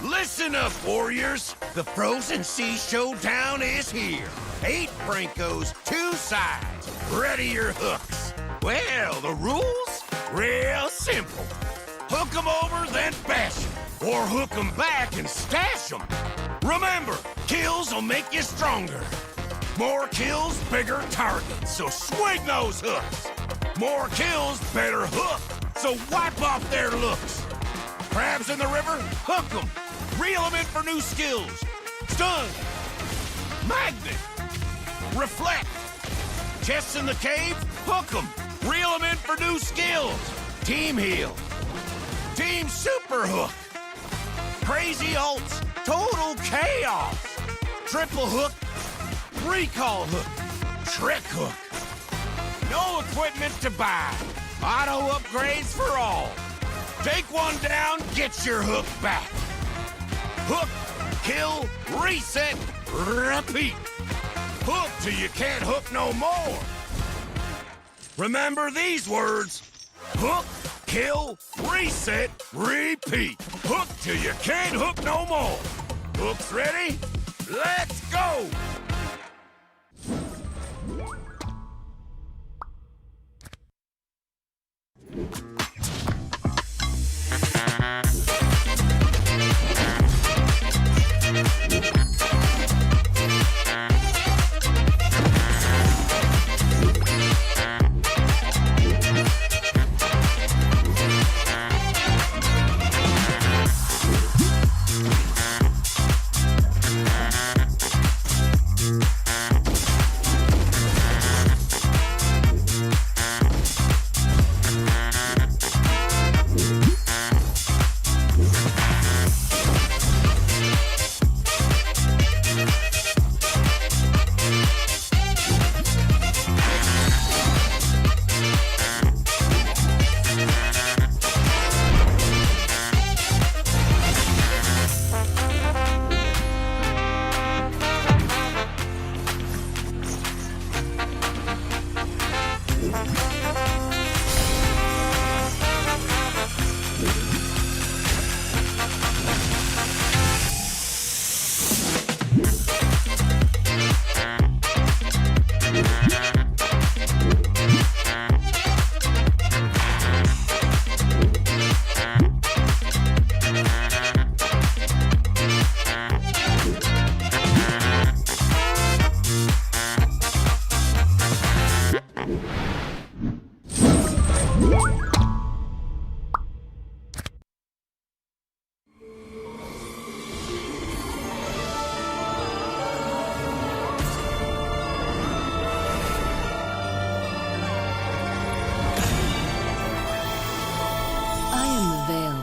Listen up, warriors. The Frozen Sea Showdown is here. 8 Francos, 2 sides. Ready your hooks. Well, the rules? Real simple. Hook 'em over, then bash 'em. Or hook 'em back and stash 'em. Remember, kills will make you stronger. More kills, bigger targets, so swing those hooks. More kills, better hook, so wipe off their looks. Crabs in the river, hook 'em. Reel 'em in for new skills. Stun. Magnet. Reflect. Chests in the cave, hook 'em. Reel 'em in for new skills. Team heal. Team super hook. Crazy ults, total chaos. Triple hook. Recall hook. Trick hook. No equipment to buy. Auto upgrades for all. Take one down, get your hook back. Hook, kill, reset, repeat. Hook till you can't hook no more. Remember these words. Hook, kill, reset, repeat. Hook till you can't hook no more. Hooks ready? Let's go!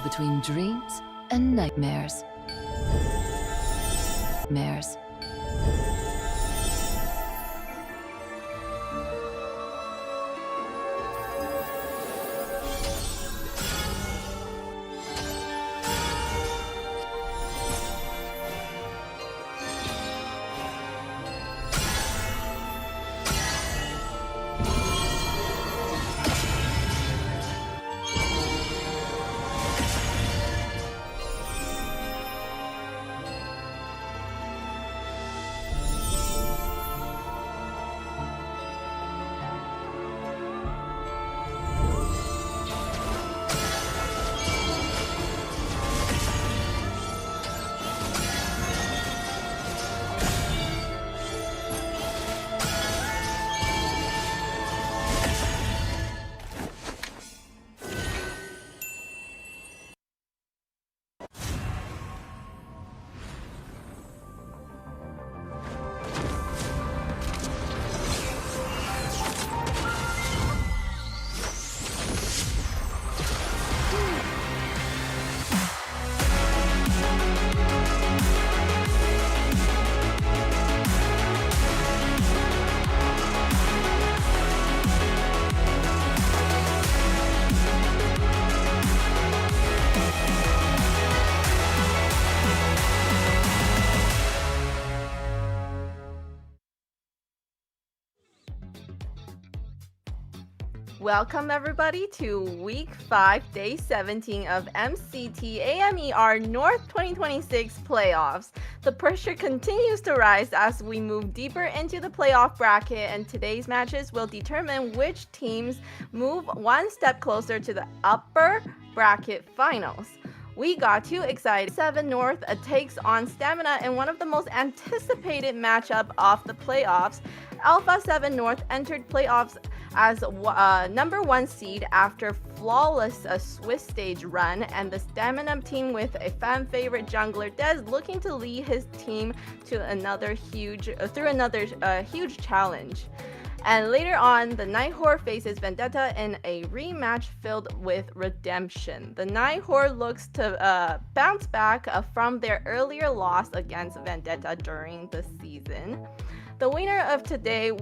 Between dreams and nightmares. Mares. Welcome everybody to week 5, day 17 of MCT AMER North 2026 playoffs. The pressure continues to rise as we move deeper into the playoff bracket, and today's matches will determine which teams move one step closer to the upper bracket finals. We got too excited. 7 North takes on Stamina in one of the most anticipated matchup of the playoffs. Alpha 7 North entered playoffs as number 1 seed after flawless Swiss stage run, and the Stamina team with a fan favorite jungler Dez looking to lead his team to another huge challenge. And later on, the Nighthord faces Vendetta in a rematch filled with redemption. The Nighthord looks to bounce back from their earlier loss against Vendetta during the season. The winner of today's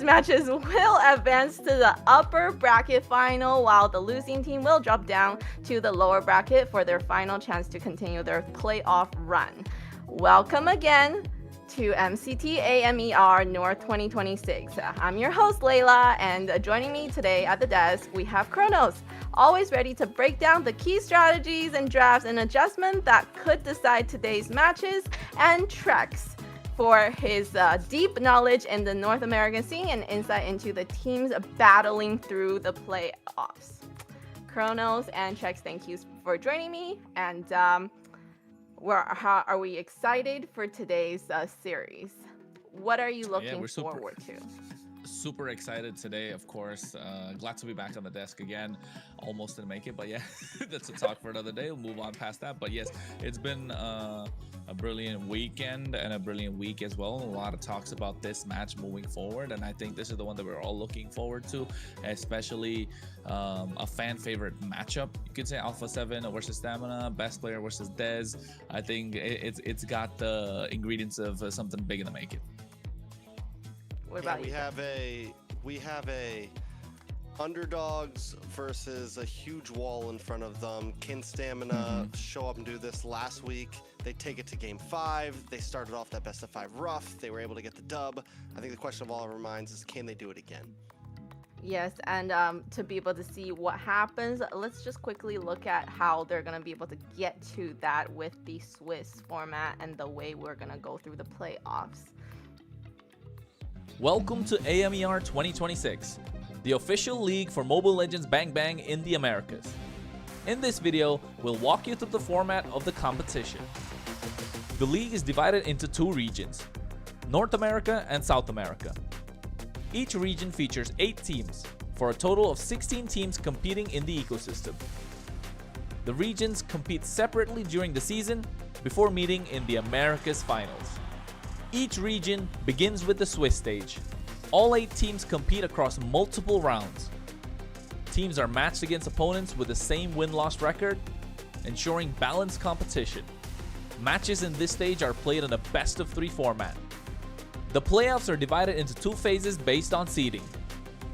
matches will advance to the upper bracket final, while the losing team will drop down to the lower bracket for their final chance to continue their playoff run. Welcome again to MCT AMER North 2026. I'm your host Layla, and joining me today at the desk we have Kronos, always ready to break down the key strategies and drafts and adjustments that could decide today's matches, and Trex for his deep knowledge in the North American scene and insight into the teams battling through the playoffs. Kronos and Trex, thank you for joining me, and are we excited for today's series? What are you looking forward to? Super excited today, of course. Glad to be back on the desk again. Almost didn't make it, but yeah, that's a talk for another day. We'll move on past that. But yes, it's been a brilliant weekend and a brilliant week as well. A lot of talks about this match moving forward, and I think this is the one that we're all looking forward to, especially a fan favorite matchup. You could say Alpha 7 versus Stamina, best player versus Dez. I think it's got the ingredients of something big in the making. What about we have a underdogs versus a huge wall in front of them. Can Stamina show up and do this? Last week they take it to game 5. They started off that best of 5 rough. They were able to get the dub. I think the question of all our minds is, can they do it again? Yes, and to be able to see what happens, let's just quickly look at how they're going to be able to get to that with the Swiss format and the way we're going to go through the playoffs. Welcome to AMER 2026, the official league for Mobile Legends Bang Bang in the Americas. In this video, we'll walk you through the format of the competition. The league is divided into 2 regions, North America and South America. Each region features 8 teams, for a total of 16 teams competing in the ecosystem. The regions compete separately during the season before meeting in the Americas finals. Each region begins with the Swiss stage. All 8 teams compete across multiple rounds. Teams are matched against opponents with the same win-loss record, ensuring balanced competition. Matches in this stage are played in a best-of-3 format. The playoffs are divided into 2 phases based on seeding.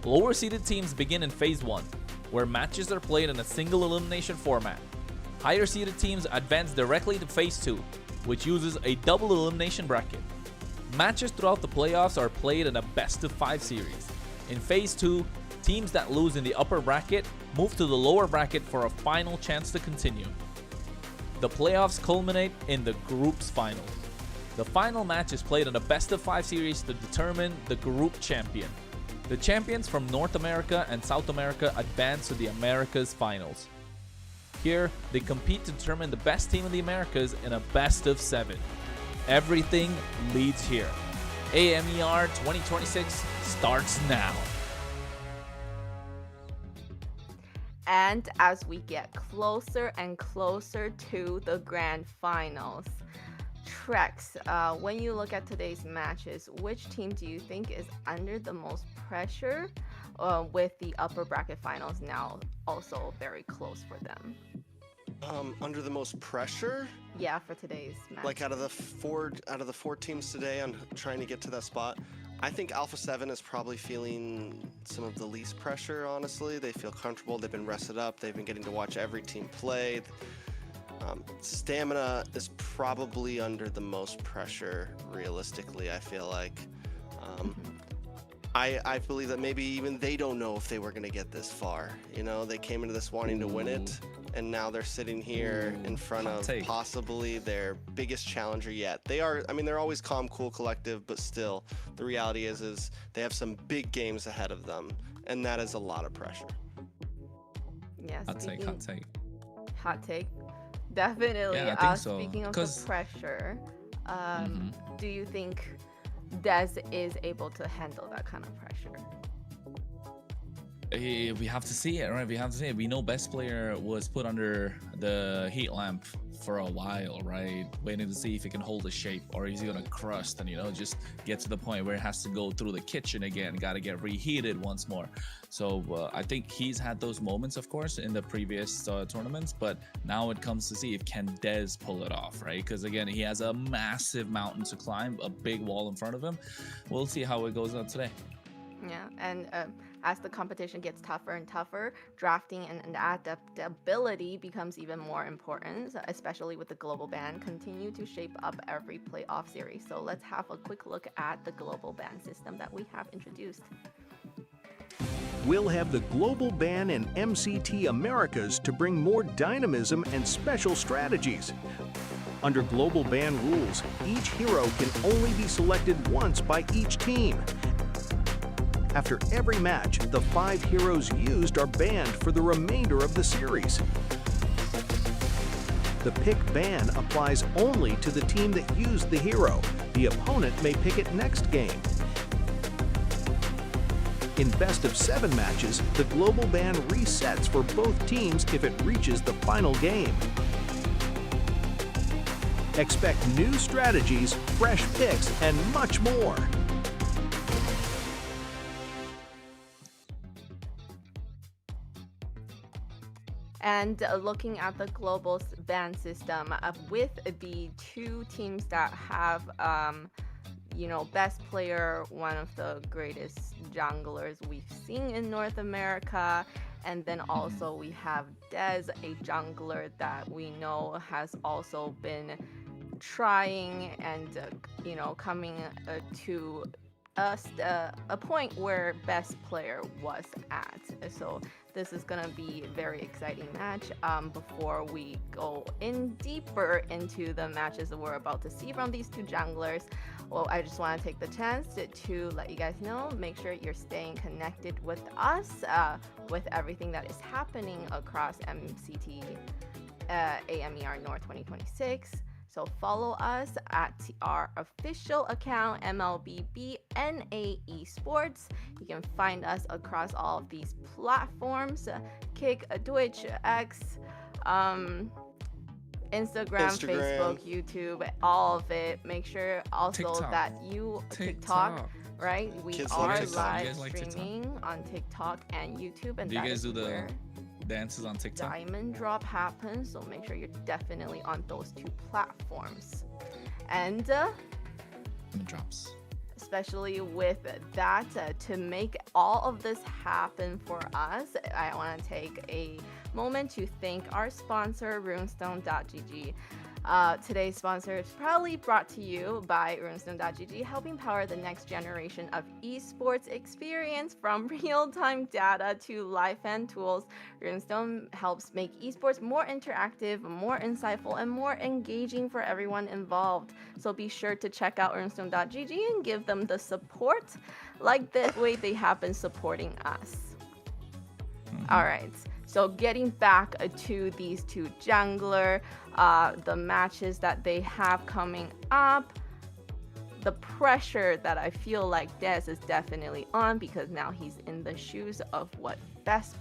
Lower-seeded teams begin in Phase 1, where matches are played in a single elimination format. Higher-seeded teams advance directly to Phase 2, which uses a double elimination bracket. Matches throughout the playoffs are played in a best-of-5 series. In Phase 2, teams that lose in the upper bracket move to the lower bracket for a final chance to continue. The playoffs culminate in the group's finals. The final match is played in a best-of-5 series to determine the group champion. The champions from North America and South America advance to the Americas finals. Here, they compete to determine the best team in the Americas in a best-of-7. Everything leads here. AMER 2026 starts now. And as we get closer and closer to the grand finals, Trex, when you look at today's matches, which team do you think is under the most pressure with the upper bracket finals now also very close for them? Under the most pressure? Yeah, for today's match. Like out of the four teams today on trying to get to that spot, I think Alpha 7 is probably feeling some of the least pressure, honestly. They feel comfortable, they've been rested up, they've been getting to watch every team play. Stamina is probably under the most pressure, realistically, I feel like. I believe that maybe even they don't know if they were going to get this far. You know, they came into this wanting to win it, and now they're sitting here in front Hot of take. possibly their biggest challenger yet. They are, I mean, they're always calm, cool, collective, but still, the reality is they have some big games ahead of them, and that is a lot of pressure. Yeah, Hot take, hot take. hot take. Definitely. Yeah, I think so. Speaking of the 'Cause- pressure, do you think Dez is able to handle that kind of pressure? We have to see it, right? We have to see it. We know best player was put under the heat lamp for a while, right? Waiting to see if he can hold the shape, or is he gonna crust and, you know, just get to the point where it has to go through the kitchen again, got to get reheated once more. So I think he's had those moments, of course, in the previous tournaments, but now it comes to see if can Dez pull it off, right? Because again, he has a massive mountain to climb, a big wall in front of him. We'll see how it goes on today. Yeah, and as the competition gets tougher and tougher, drafting and adaptability becomes even more important, especially with the global ban continue to shape up every playoff series. So let's have a quick look at the global ban system that we have introduced. We'll have the global ban in MCT Americas to bring more dynamism and special strategies. Under global ban rules, each hero can only be selected once by each team. After every match, the 5 heroes used are banned for the remainder of the series. The pick ban applies only to the team that used the hero. The opponent may pick it next game. In best of 7 matches, the global ban resets for both teams if it reaches the final game. Expect new strategies, fresh picks, and much more. And looking at the global ban system, with the 2 teams that have, you know, best player, one of the greatest junglers we've seen in North America, and then also we have Dez, a jungler that we know has also been trying and, you know, coming to a point where best player was at. So this is gonna be a very exciting match. Before we go in deeper into the matches that we're about to see from these 2 junglers, well, I just want to take the chance to let you guys know, make sure you're staying connected with us, with everything that is happening across MCT AMER North 2026. So follow us at our official account, MLBB Esports. You can find us across all of these platforms, Kick, Twitch, X, Instagram, Facebook, YouTube, all of it. Make sure also TikTok. that you TikTok, right? We Kids are love TikTok. live You guys like TikTok? streaming on TikTok and YouTube, and Do you that guys is do the where dances on TikTok? diamond drop happens. So make sure you're definitely on those 2 platforms. And Diamond drops. especially with that, to make all of this happen for us, I want to take a moment to thank our sponsor, runestone.gg. Today's sponsor is proudly brought to you by runestone.gg, helping power the next generation of esports experience. From real-time data to live fan tools, Runestone helps make esports more interactive, more insightful, and more engaging for everyone involved. So be sure to check out runestone.gg and give them the support like the way they have been supporting us. All right, so getting back to these 2 jungler, the matches that they have coming up, the pressure that I feel like Dez is definitely on, because now he's in the shoes of what best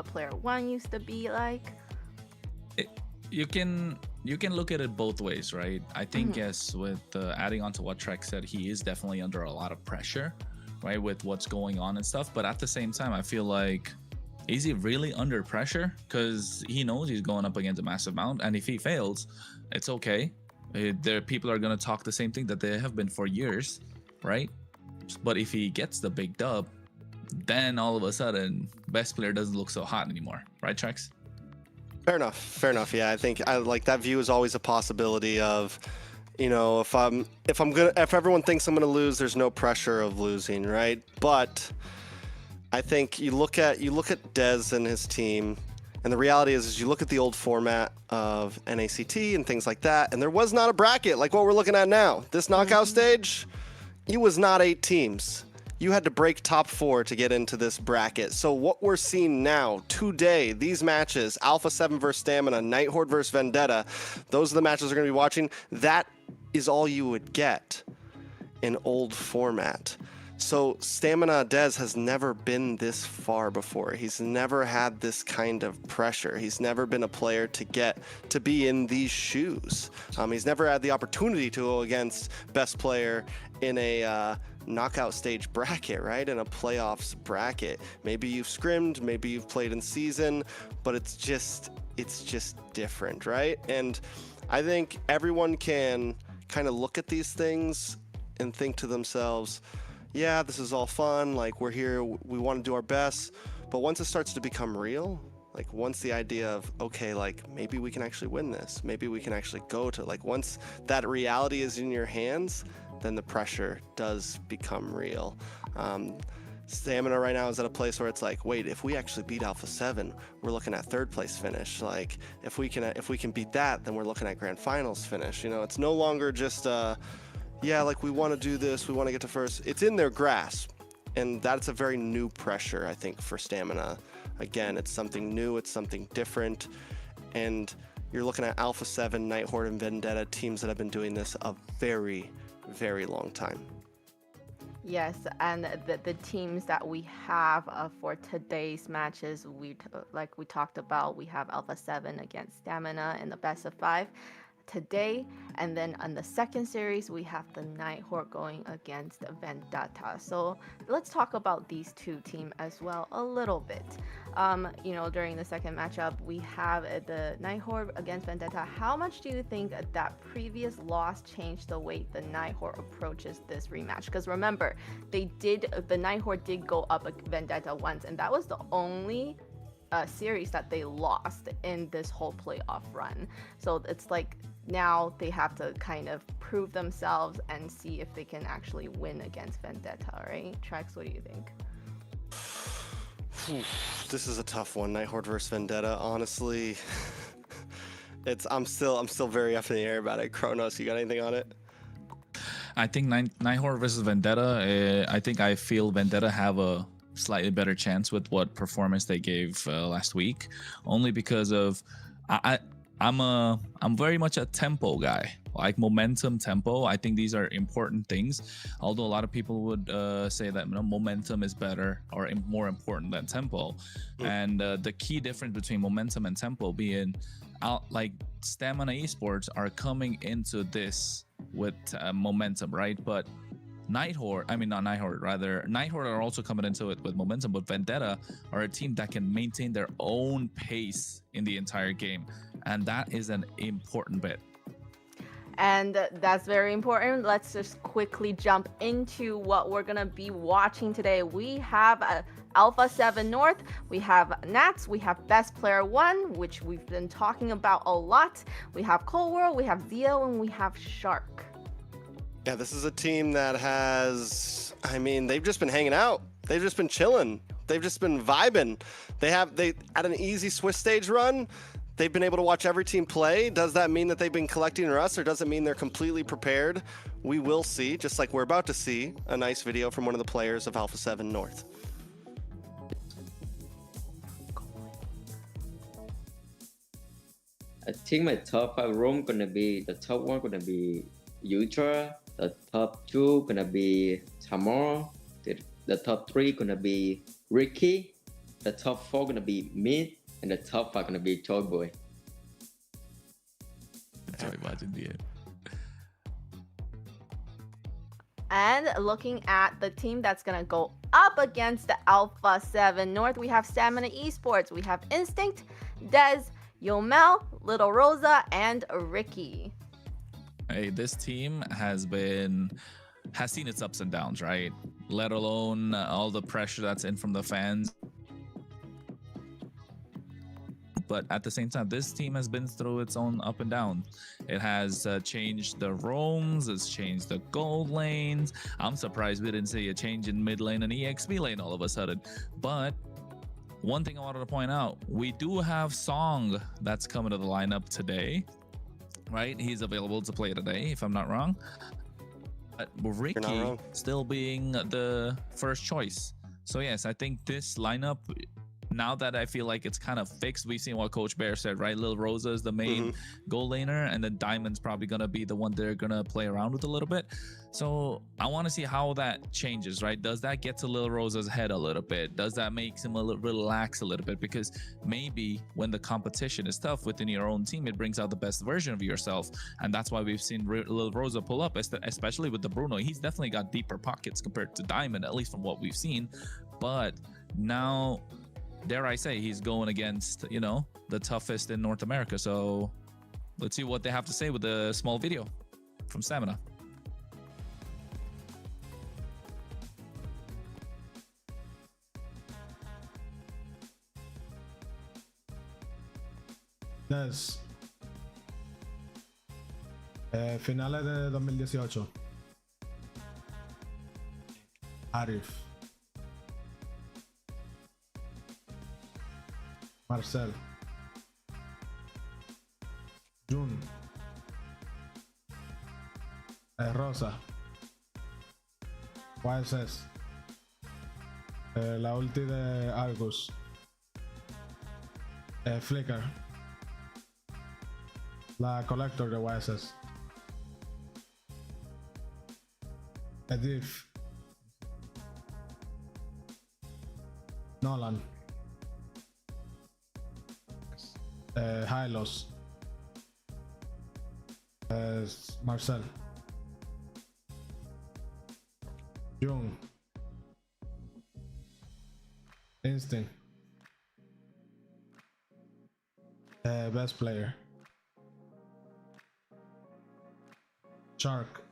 player 1 used to be like. You can look at it both ways, right? I think yes, with adding on to what Trek said, he is definitely under a lot of pressure, right, with what's going on and stuff. But at the same time, I feel like, is he really under pressure? Because he knows he's going up against a massive mountain, and if he fails, it's okay. There, people are gonna talk the same thing that they have been for years, right? But if he gets the big dub, then all of a sudden, best player doesn't look so hot anymore, right, Trex? Fair enough. Yeah, I think like that view is always a possibility of, You know, if everyone thinks I'm gonna lose, there's no pressure of losing, right? But I think you look at Dez and his team, and the reality is you look at the old format of NACT and things like that, and there was not a bracket like what we're looking at now. This knockout stage, it was not 8 teams. You had to break top 4 to get into this bracket. So what we're seeing now, today, these matches, Alpha 7 versus Stamina, Nighthord versus Vendetta, those are the matches we're going to be watching. That is all you would get in old format. So Stamina Dez has never been this far before. He's never had this kind of pressure. He's never been a player to be in these shoes. He's never had the opportunity to go against best player in a knockout stage bracket, right? In a playoffs bracket. Maybe you've scrimmed, maybe you've played in season, but it's just different, right? And I think everyone can kind of look at these things and think to themselves, yeah, this is all fun, like we're here, we want to do our best, but once it starts to become real, like once the idea of, okay, like maybe we can actually win this, maybe we can actually go to, like once that reality is in your hands, then the pressure does become real. Stamina right now is at a place where it's like, wait, if we actually beat Alpha 7, we're looking at 3rd place finish. Like if we can beat that, then we're looking at grand finals finish. You know, it's no longer just yeah, like we want to do this, we want to get to first. It's in their grasp, and that's a very new pressure, I think, for Stamina. Again, it's something new, it's something different, and you're looking at Alpha 7, Nighthord, and Vendetta, teams that have been doing this a very, very long time. Yes, and the teams that we have for today's matches, like we talked about, we have Alpha 7 against Stamina in the best of 5 today, and then on the second series we have the Nighthord going against Vendetta. So let's talk about these two teams as well a little bit. You know, during the second matchup we have the Nighthord against Vendetta. How much do you think that previous loss changed the way the Nighthord approaches this rematch? Because remember, the Nighthord did go up against Vendetta once, and that was the only series that they lost in this whole playoff run. So it's like now they have to kind of prove themselves and see if they can actually win against Vendetta, right? Trax, what do you think? This is a tough one, Nighthord versus Vendetta. Honestly, I'm still very up in the air about it. Kronos, you got anything on it? I think Nighthord versus Vendetta. I feel Vendetta have a slightly better chance with what performance they gave last week, only because of I'm very much a tempo guy, like momentum, tempo. I think these are important things, although a lot of people would say that, you know, momentum is better or more important than tempo. And the key difference between momentum and tempo being like Stamina Esports are coming into this with momentum, right? But Nighthord are also coming into it with momentum, but Vendetta are a team that can maintain their own pace in the entire game, and that is an important bit. And that's very important. Let's just quickly jump into what we're gonna be watching today. We have Alpha 7 North, we have Nats, we have Best Player 1, which we've been talking about a lot. We have Cold World, we have Zio, and we have Shark. Yeah, this is a team that has, I mean, they've just been hanging out. They've just been chilling. They've just been vibing. They at an easy Swiss stage run, they've been able to watch every team play. Does that mean that they've been collecting rust, or does it mean they're completely prepared? We will see, just like we're about to see a nice video from one of the players of Alpha 7 North. I think my top 5 room gonna be, the top 1 gonna be Ultra, the top 2 gonna be Tamor, the top 3 gonna be Ricky, the top 4 gonna be Mid, and the top 5 gonna be Toy Boy. And looking at the team that's gonna go up against the Alpha 7 North, we have Stamina Esports, we have Instinct, Dez, Yomel, Little Rosa, and Ricky. Hey, this team has seen its ups and downs, right? Let alone all the pressure that's in from the fans. but at the same time, this team has been through its own up and down. It has changed the roams, it's changed the gold lanes. I'm surprised we didn't see a change in mid lane and EXP lane all of a sudden. But one thing I wanted to point out, we do have Song that's coming to the lineup today, right? He's available to play today, if I'm not wrong. But Ricky still being the first choice. So yes, I think this lineup, now that I feel like it's kind of fixed, we've seen what Coach Bear said, right? Lil Rosa is the main goal laner, and then Diamond's probably going to be the one they're going to play around with a little bit. So I want to see how that changes, right? Does that get to Lil Rosa's head a little bit? Does that make him relax a little bit? Because maybe when the competition is tough within your own team, it brings out the best version of yourself. And that's why we've seen Lil Rosa pull up, especially with the Bruno. He's definitely got deeper pockets compared to Diamond, at least from what we've seen. But now, dare I say, he's going against, you know, the toughest in North America. So let's see what they have to say with the small video from Stamina. Des. Finales de 2018. Arif. Marcel. Jun. Rosa. YSS. La ulti de Argus. Flicker. La Collector de YSS. Edith. Nolan. Hylos. Marcel. Jung. Instinct. Best player. Shark.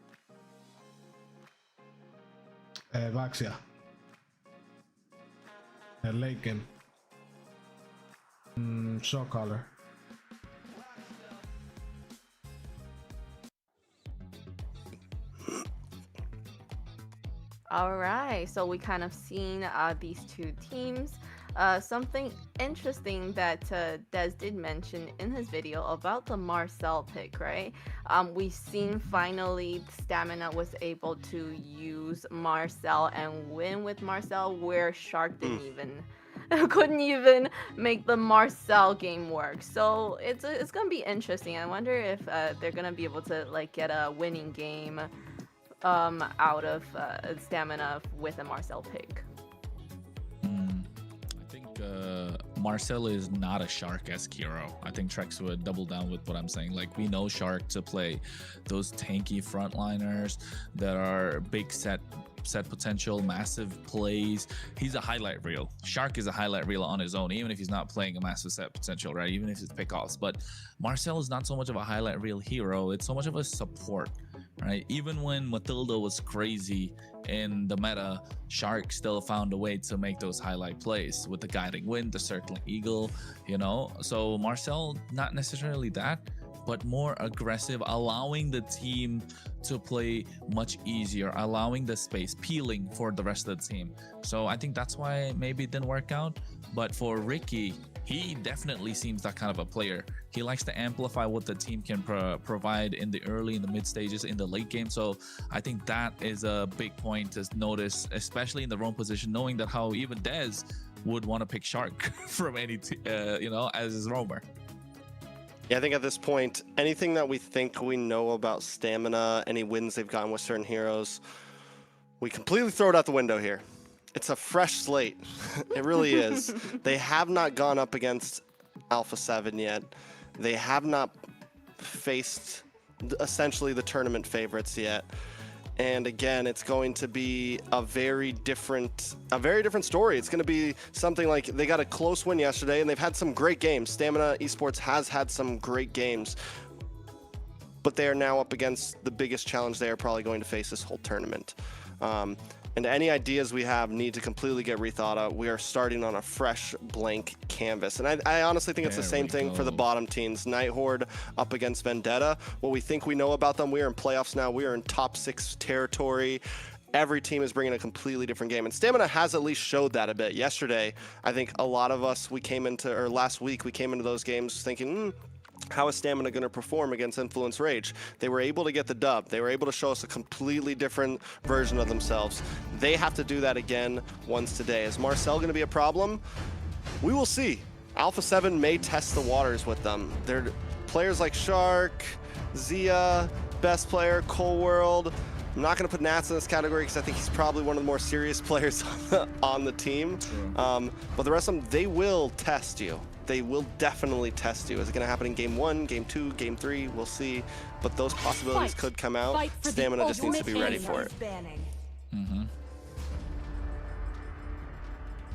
Vaxia. Laken. Show color. All right, so we kind of seen these two teams. Something interesting that Des did mention in his video about the Marcel pick, right? We've seen finally Stamina was able to use Marcel and win with Marcel, where Shark didn't couldn't even make the Marcel game work. So it's gonna be interesting. I wonder if they're gonna be able to like get a winning game out of Stamina with a Marcel pick. I think Marcel is not a Shark-esque hero. I think Trex would double down with what I'm saying. Like, we know Shark to play those tanky frontliners that are big set potential, massive plays. He's a highlight reel. Shark is a highlight reel on his own, even if he's not playing a massive set potential, right? Even if it's pickoffs. But Marcel is not so much of a highlight reel hero. It's so much of a support, right? Even when Matilda was crazy in the meta, Shark still found a way to make those highlight plays with the guiding wind, the circling eagle, you know? So Marcel, not necessarily that, but more aggressive, allowing the team to play much easier, allowing the space, peeling for the rest of the team. So I think that's why maybe it didn't work out. But for Ricky, he definitely seems that kind of a player. He likes to amplify what the team can provide in the early and the mid stages, in the late game. So I think that is a big point to notice, especially in the roam position, knowing that how even Dez would want to pick Shark from any, you know, as his roamer. Yeah, I think at this point, anything that we think we know about Stamina, any wins they've gotten with certain heroes, we completely throw it out the window here. It's a fresh slate. It really is. They have not gone up against Alpha 7 yet. They have not faced essentially the tournament favorites yet. And again, it's going to be a very different story. It's going to be something like they got a close win yesterday, and they've had some great games. Stamina Esports has had some great games, but they are now up against the biggest challenge they are probably going to face this whole tournament. and any ideas we have need to completely get rethought of. We are starting on a fresh blank canvas, and I honestly think it's the same thing for the bottom teams. Nighthord up against Vendetta. What we think we know about them, we are in playoffs now. We are in top 6 territory. Every team is bringing a completely different game, and Stamina has at least showed that a bit. Yesterday, I think a lot of us, last week, we came into those games thinking, how is Stamina going to perform against Influence Rage? They were able to get the dub. They were able to show us a completely different version of themselves. They have to do that again once today. Is Marcel going to be a problem? We will see. Alpha 7 may test the waters with them. They're players like Shark, Zia, Best Player, Cold World. I'm not going to put Nats in this category because I think he's probably one of the more serious players on the team. But the rest of them, they will test you. They will definitely test you. Is it going to happen in game 1, game 2, game 3? We'll see. But those possibilities could come out. Stamina just needs to be ready for it.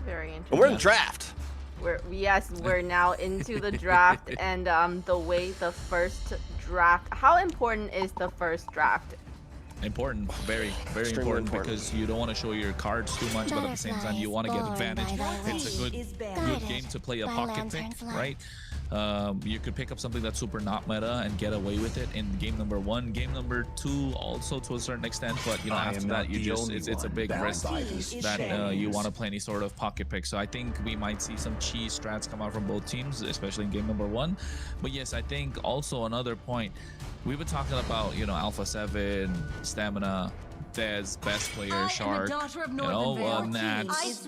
Very interesting. And we're in draft. We're now into the draft, and the way the first draft. How important is the first draft? Important, very, very important, because you don't want to show your cards too much, but at the same time you want to get advantage. It's a good game to play a pocket pick, right? You could pick up something that's super not meta and get away with it in game number 1, game number 2 also to a certain extent, but you know, after that you just it's a big risk that you want to play any sort of pocket pick. So I think we might see some cheese strats come out from both teams, especially in game number 1. But yes, I think also another point, we've been talking about, you know, Alpha 7, Stamina, Dez, Best Player, Shark, you know, Nats,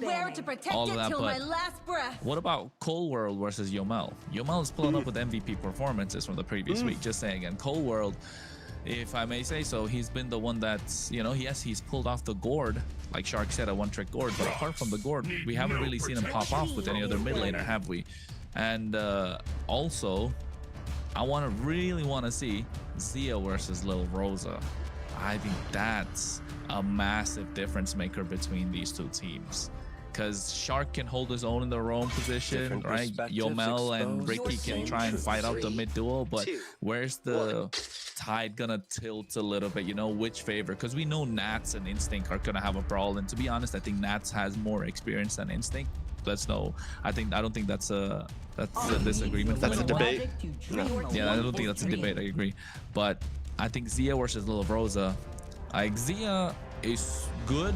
all of that, but what about Cold World versus Yomel? Yomel is pulling up with MVP performances from the previous week, just saying, and Cold World, if I may say so, he's been the one that's, you know, yes, he's pulled off the gourd, like Shark said, a one-trick gourd, but apart from the gourd, we haven't really seen him pop off with any other mid laner, have we? And also, I really want to see Zia versus Lil Rosa. I think that's a massive difference maker between these two teams, because Shark can hold his own in the roam position, right? Yomel and Ricky can try and fight out the mid duel, but where's the tide gonna tilt a little bit, you know, which favor? Because we know Nats and Instinct are gonna have a brawl, and to be honest, I think Nats has more experience than Instinct. Let's know. I don't think that's a disagreement. That's a debate. No. Yeah, I don't think that's a debate. I agree, but I think Zia versus Lil Rosa, like Zia is good,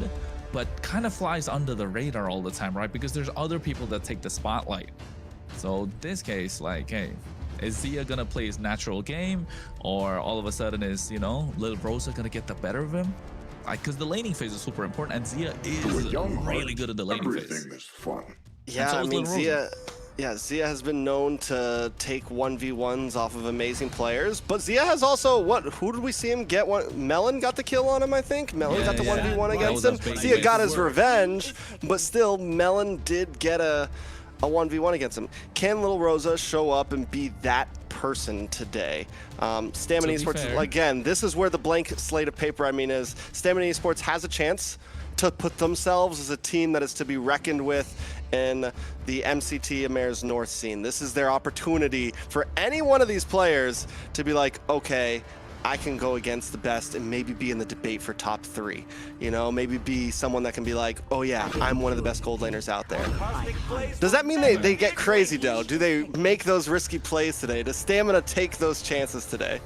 but kind of flies under the radar all the time, right? Because there's other people that take the spotlight. So this case, like, hey, is Zia gonna play his natural game, or all of a sudden is, you know, Lil Rosa gonna get the better of him? Like, because the laning phase is super important, and Zia is really good at the laning phase. Everything is fun. Yeah, so I mean, Zia has been known to take 1v1s off of amazing players, but Zia has also, who did we see him get one? Melon got the kill on him, I think. Melon got the 1v1 against him. Zia got his revenge, but still, Melon did get a 1v1 against him. Can Lil Rosa show up and be that person today? Stamina Esports, again, this is where the blank slate of paper, is Stamina Esports has a chance to put themselves as a team that is to be reckoned with in the MCT AMER's North scene. This is their opportunity for any one of these players to be like, okay, I can go against the best and maybe be in the debate for top 3. You know, maybe be someone that can be like, oh yeah, I'm one of the best gold laners out there. Does that mean they get crazy though? Do they make those risky plays today? Does Stamina take those chances today?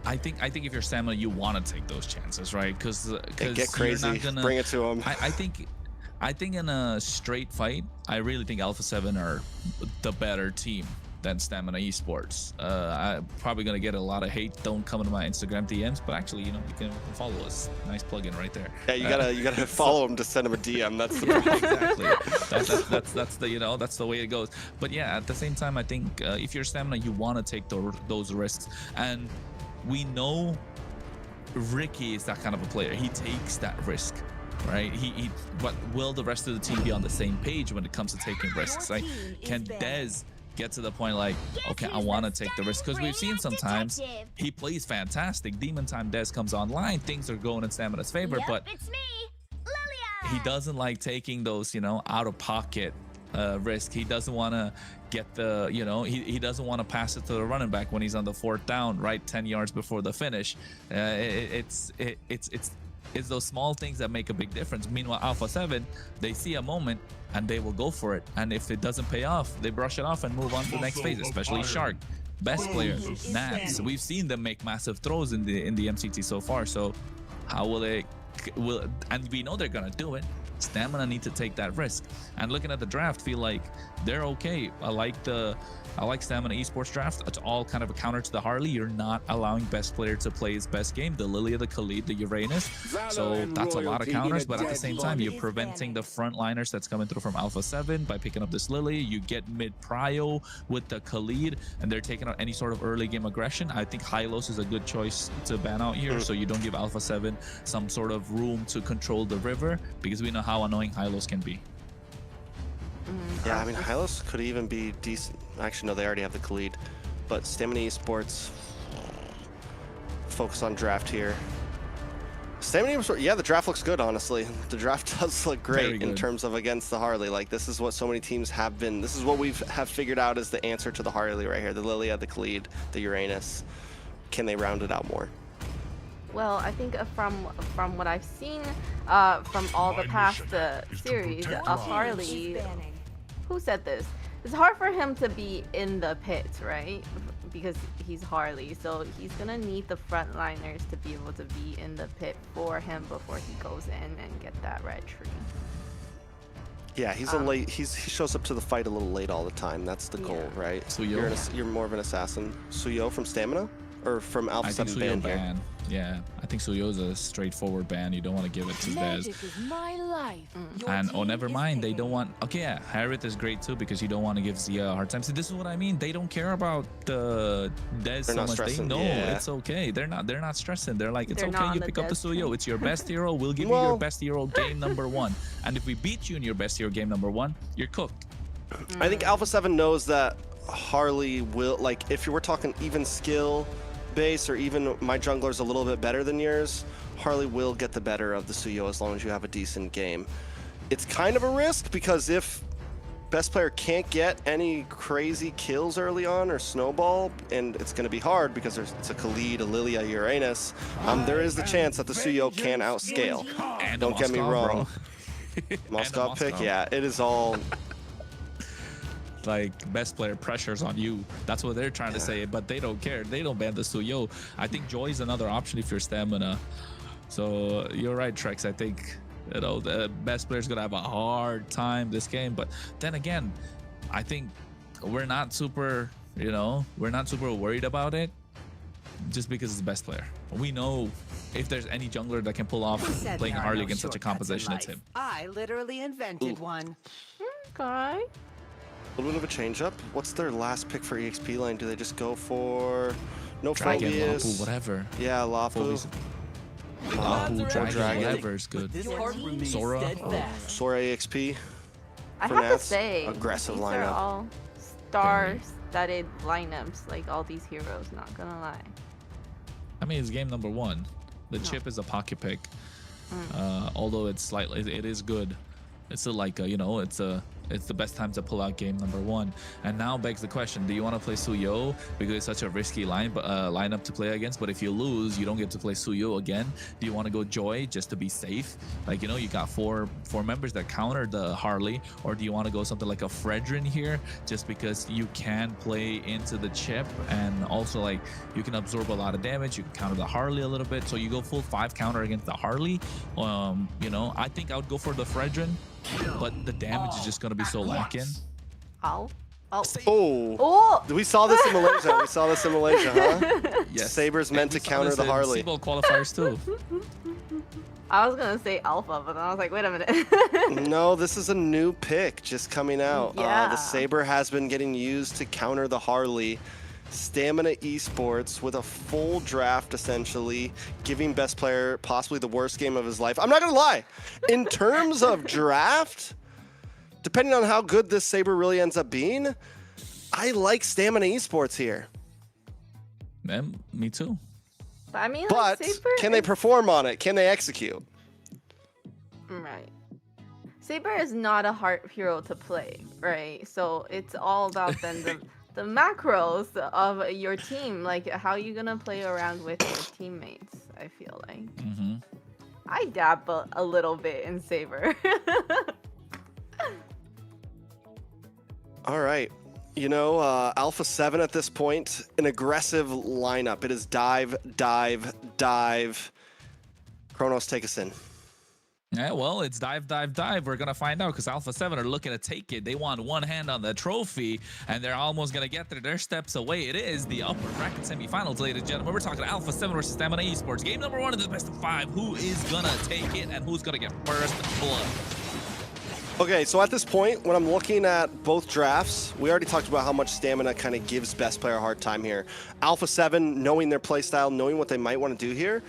I think if you're Stamina, you want to take those chances, right? Because get crazy, you're not gonna, bring it to them. I think in a straight fight, I really think Alpha 7 are the better team than Stamina Esports. I'm probably gonna get a lot of hate. Don't come into my Instagram DMs, but actually, you know, you can follow us. Nice plug-in right there. Yeah, you gotta follow him to send him a DM. That's the problem. Exactly. That's the, you know, that's the way it goes. But yeah, at the same time, I think if you're Stamina, you want to take those risks, and we know Ricky is that kind of a player. He takes that risk, right? But will the rest of the team be on the same page when it comes to taking risks? Like, can Dez get to the point like, okay, I want to take the risk? Because we've seen sometimes he plays fantastic. Demon Time Dez comes online, things are going in Stamina's favor, but he doesn't like taking those, you know, out of pocket risk. He doesn't want to get the, you know, he doesn't want to pass it to the running back when he's on the 4th down, right, 10 yards before the finish. It's it's those small things that make a big difference. Meanwhile, Alpha 7, they see a moment and they will go for it. And if it doesn't pay off, they brush it off and move on to the next phase, especially Shark. Best player, Nats. We've seen them make massive throws in the MCT so far. So how will they and we know they're gonna do it. Stamina need to take that risk. And looking at the draft, feel like they're okay. I like Stamina Esports draft. It's all kind of a counter to the Harley. You're not allowing best player to play his best game, the Lilia, the Khalid, the Uranus. So that's a lot of counters, but at the same time, you're preventing the frontliners that's coming through from Alpha 7 by picking up this Lily. You get mid prio with the Khalid, and they're taking out any sort of early game aggression. I think Hylos is a good choice to ban out here, so you don't give Alpha 7 some sort of room to control the river, because we know how annoying Hylos can be. Yeah, I mean, Hylos could even be decent. Actually, no, they already have the Khalid. But Stamina Esports, focus on draft here. Stamina Esports, yeah, the draft looks good, honestly. The draft does look great in terms of against the Harley. Like, this is what so many teams have been. This is what have figured out as the answer to the Harley right here. The Lilia, the Khalid, the Uranus. Can they round it out more? Well, I think from what I've seen from all the past series, a Harley. Who said this? It's hard for him to be in the pit, right? Because he's Harley, so he's gonna need the frontliners to be able to be in the pit for him before he goes in and get that red tree. Yeah, he's a late. He shows up to the fight a little late all the time. That's the goal, right? Suyo. You're more of an assassin. Suyo from Stamina, or from Alpha 7 ban here? Yeah, I think Suyo's a straightforward ban. You don't want to give it to Dez. And oh, never mind. They don't want. Okay, yeah, Harith is great too, because you don't want to give Zia a hard time. See, this is what I mean. They don't care about the Dez so much. They know it's okay. They're not stressing. They're like, it's okay. You pick up the Suyo. It's your best hero. We'll give you your best hero game number 1. And if we beat you in your best hero game number 1, you're cooked. I think Alpha 7 knows that Harley will, like, if you were talking even skill base, or even my jungler's a little bit better than yours, Harley will get the better of the Suyo as long as you have a decent game. It's kind of a risk, because if best player can't get any crazy kills early on or snowball, and it's going to be hard because it's a Khalid, a Lilia, Uranus, there is the chance that the Suyo can outscale. And don't get me wrong. Moscow pick, yeah, it is all... Like, best player pressures on you. That's what they're trying to say, but they don't care. They don't ban the Suyo. I think Joy is another option if you're Stamina. So you're right, Trex. I think, you know, the best player's gonna have a hard time this game. But then again, I think we're not super, we're not super worried about it just because it's the best player. We know if there's any jungler that can pull off playing Harley against such a composition, it's him. I literally invented one. Okay. A little bit of a change up. What's their last pick for EXP lane? Do they just go for no Dragon, Phobias? Lapu, whatever. Yeah, Lapu. Lapu, Dragon, Dragon. whatever is good. Sora. Sora EXP. I for have Nats. to say, Aggressive these lineup. are all star-studded lineups, like all these heroes, not gonna lie. I mean, it's game number 1. The chip is a pocket pick. Although it's slightly, it is good. It's still like, it's the best time to pull out game number 1. And now begs the question, do you want to play Suyo because it's such a risky lineup to play against? But if you lose, you don't get to play Suyo again. Do you want to go Joy just to be safe? Like, you got four members that counter the Harley. Or do you want to go something like a Fredrin here just because you can play into the chip, and also, like, you can absorb a lot of damage, you can counter the Harley a little bit, so you go full 5 counter against the Harley. I think I would go for the Fredrin, but the damage is just going to be so lacking. Oh. We saw this in Malaysia. Huh? Yes. Saber's meant to counter the Harley. Seabold qualifiers too. I was gonna say Alpha, but then I was like, wait a minute. No, this is a new pick just coming out. Yeah. The Saber has been getting used to counter the Harley. Stamina Esports with a full draft, essentially giving best player possibly the worst game of his life. I'm not gonna lie, in terms of draft, depending on how good this Saber really ends up being, I like Stamina Esports here. Man, me too. I mean, but Saber can they perform on it? Can they execute? Right. Saber is not a hard hero to play, right? So it's all about then the macros of your team, like how you gonna play around with your teammates. I feel like. I dabble a little bit in Saber. All right. You know, Alpha 7 at this point, an aggressive lineup. It is dive, dive, dive. Kronos, take us in. Yeah, well, it's dive, dive, dive. We're going to find out because Alpha 7 are looking to take it. They want one hand on the trophy, and they're almost going to get there. They're steps away. It is the upper bracket semifinals, ladies and gentlemen. We're talking Alpha 7 versus Stamina Esports. Game number 1 of the best of 5. Who is going to take it, and who's going to get first blood? Okay, so at this point, when I'm looking at both drafts, we already talked about how much Stamina kind of gives best player a hard time here. Alpha 7, knowing their playstyle, knowing what they might want to do here,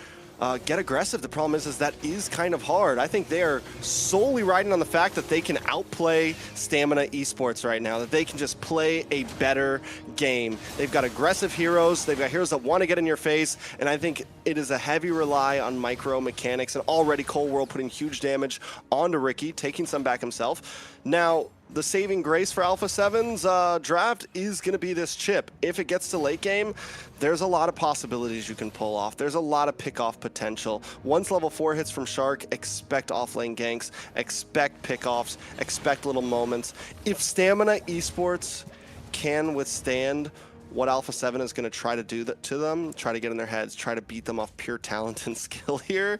get aggressive. The problem is that is kind of hard. I think they are solely riding on the fact that they can outplay Stamina Esports right now, that they can just play a better game. They've got aggressive heroes. They've got heroes that want to get in your face, and I think it is a heavy rely on micro mechanics, and already Cold World putting huge damage onto Ricky, taking some back himself. Now, the saving grace for Alpha 7's draft is going to be this chip. If it gets to late game, there's a lot of possibilities you can pull off. There's a lot of pick-off potential. Once level 4 hits from Shark, expect off-lane ganks, expect pick-offs, expect little moments. If Stamina Esports can withstand what Alpha 7 is going to try to do to them, try to get in their heads, try to beat them off pure talent and skill here,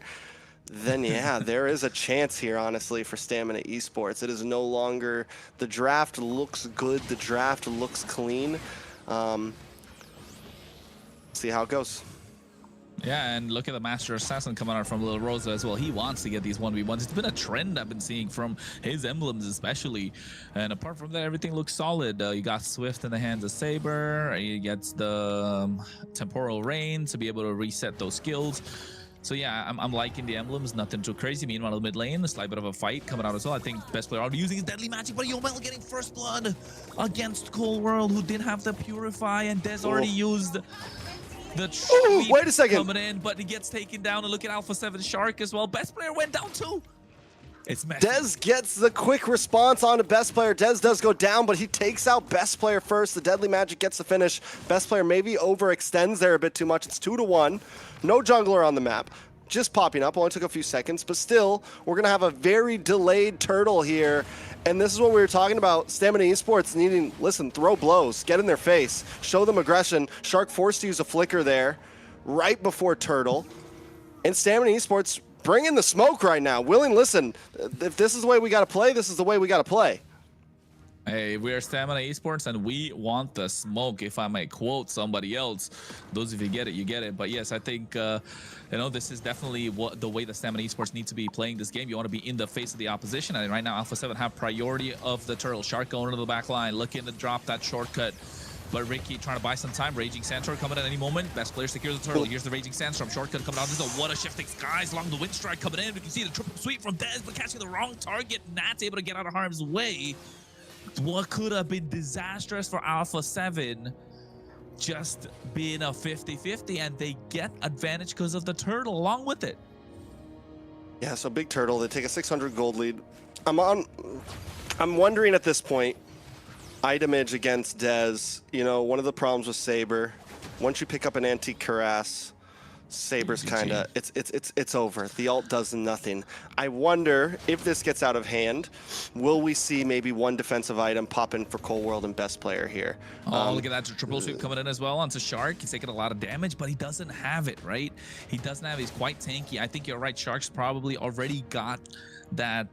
then yeah, there is a chance here, honestly, for Stamina Esports. It is no longer, the draft looks good, the draft looks clean. See how it goes. Yeah, and look at the Master Assassin coming out from Lil Rosa as well. He wants to get these 1v1s. It's been a trend I've been seeing from his emblems especially. And apart from that, everything looks solid. You got Swift in the hands of Saber. He gets the Temporal Rain to be able to reset those skills. So yeah, I'm liking the emblems, nothing too crazy. Meanwhile, the mid lane, a slight bit of a fight coming out as well. I think best player already using his deadly magic, but Yomel getting first blood against Cold World, who didn't have the Purify, and Des already used the tree wait a second coming in, but he gets taken down. And look at Alpha 7 Shark as well. Best player went down too. It's messy. Dez gets the quick response on to best player. Dez does go down, but he takes out best player first. The deadly magic gets the finish. Best player maybe overextends there a bit too much. It's 2-1. No jungler on the map. Just popping up. Only took a few seconds, but still, we're going to have a very delayed turtle here. And this is what we were talking about. Stamina Esports needing, listen, throw blows, get in their face, show them aggression. Shark forced to use a flicker there right before turtle. And Stamina Esports bring in the smoke right now. Willing, listen, if this is the way we got to play, this is the way we got to play. Hey, we are Stamina Esports, and we want the smoke, if I may quote somebody else. Those of you get it, you get it. But yes, I think, you know, this is definitely the way the Stamina Esports need to be playing this game. You want to be in the face of the opposition, and right now, Alpha 7 have priority of the turtle. Shark going into the back line, looking to drop that shortcut. But Ricky trying to buy some time. Raging Sandstorm coming at any moment. Best player secures the turtle. Here's the Raging Sandstorm. Shortcut coming out. This is a what a shifting skies along the wind strike coming in. We can see the triple sweep from Dez, but catching the wrong target. Not able to get out of harm's way. What could have been disastrous for Alpha 7 just being a 50-50, and they get advantage because of the turtle along with it. Yeah, so big turtle. They take a 600 gold lead. I'm wondering at this point, itemage against Dez, you know, one of the problems with Saber, once you pick up an antique cuirass, Saber's kind of, it's over. The ult does nothing. I wonder if this gets out of hand, will we see maybe one defensive item pop in for Cold World and best player here? Oh, look at that triple sweep coming in as well onto Shark. He's taking a lot of damage, but he doesn't have it, right? He doesn't have it. He's quite tanky. I think you're right. Shark's probably already got that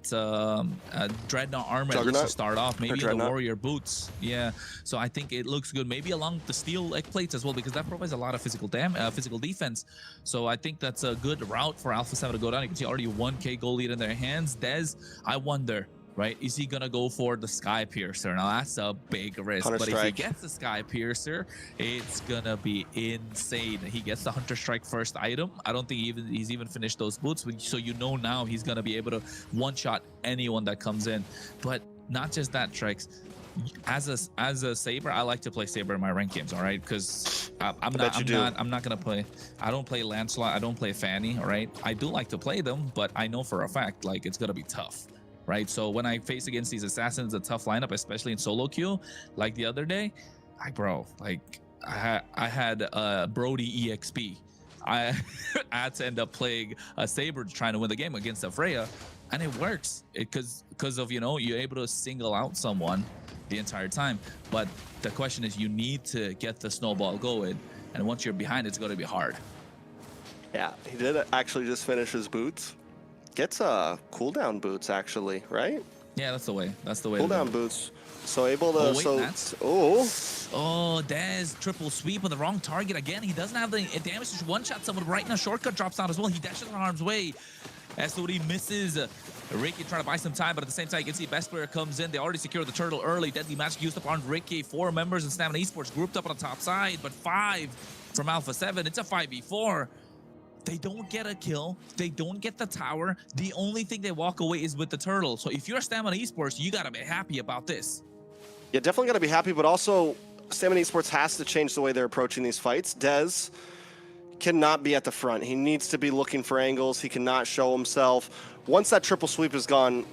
Dreadnought armor at least to start off, maybe the Warrior boots. Yeah, so I think it looks good. Maybe along the steel egg plates as well, because that provides a lot of physical defense. So I think that's a good route for Alpha 7 to go down. You can see already 1k goal lead in their hands. Dez, I wonder, right, is he gonna go for the Sky Piercer? Now that's a big risk, but if he gets the Sky Piercer, it's gonna be insane. He gets the Hunter Strike first item. I don't think he's even finished those boots, so you know now he's gonna be able to one-shot anyone that comes in. But not just that, Trex. As a Saber, I like to play Saber in my ranked games, all right? Because I'm not gonna play. I don't play Lancelot. I don't play Fanny, all right? I do like to play them, but I know for a fact like it's gonna be tough. Right, so when I face against these assassins, a tough lineup, especially in solo queue, like the other day, I had Brody EXP I had to end up playing a Saber trying to win the game against a Freya, and it works because of, you know, you're able to single out someone the entire time. But the question is, you need to get the snowball going, and once you're behind, it's going to be hard. Yeah, he did actually just finish his boots. Gets cooldown boots actually, right? Yeah, that's the way. That's the way. Cooldown boots. So able to. Oh, wait, that's... Oh, Dez triple sweep on the wrong target again. He doesn't have the damage to one-shot someone right now. Shortcut drops down as well. He dashes in harm's way. As so he misses. Ricky trying to buy some time, but at the same time, you can see best player comes in. They already secured the turtle early. Deadly magic used up on Ricky. 4 members in Stamina Esports grouped up on the top side, but 5 from Alpha 7. It's a 5v4. They don't get a kill. They don't get the tower. The only thing they walk away is with the turtle. So if you're Stamina Esports, you gotta be happy about this. Yeah, definitely gotta be happy, but also Stamina Esports has to change the way they're approaching these fights. Dez cannot be at the front. He needs to be looking for angles. He cannot show himself. Once that triple sweep is gone,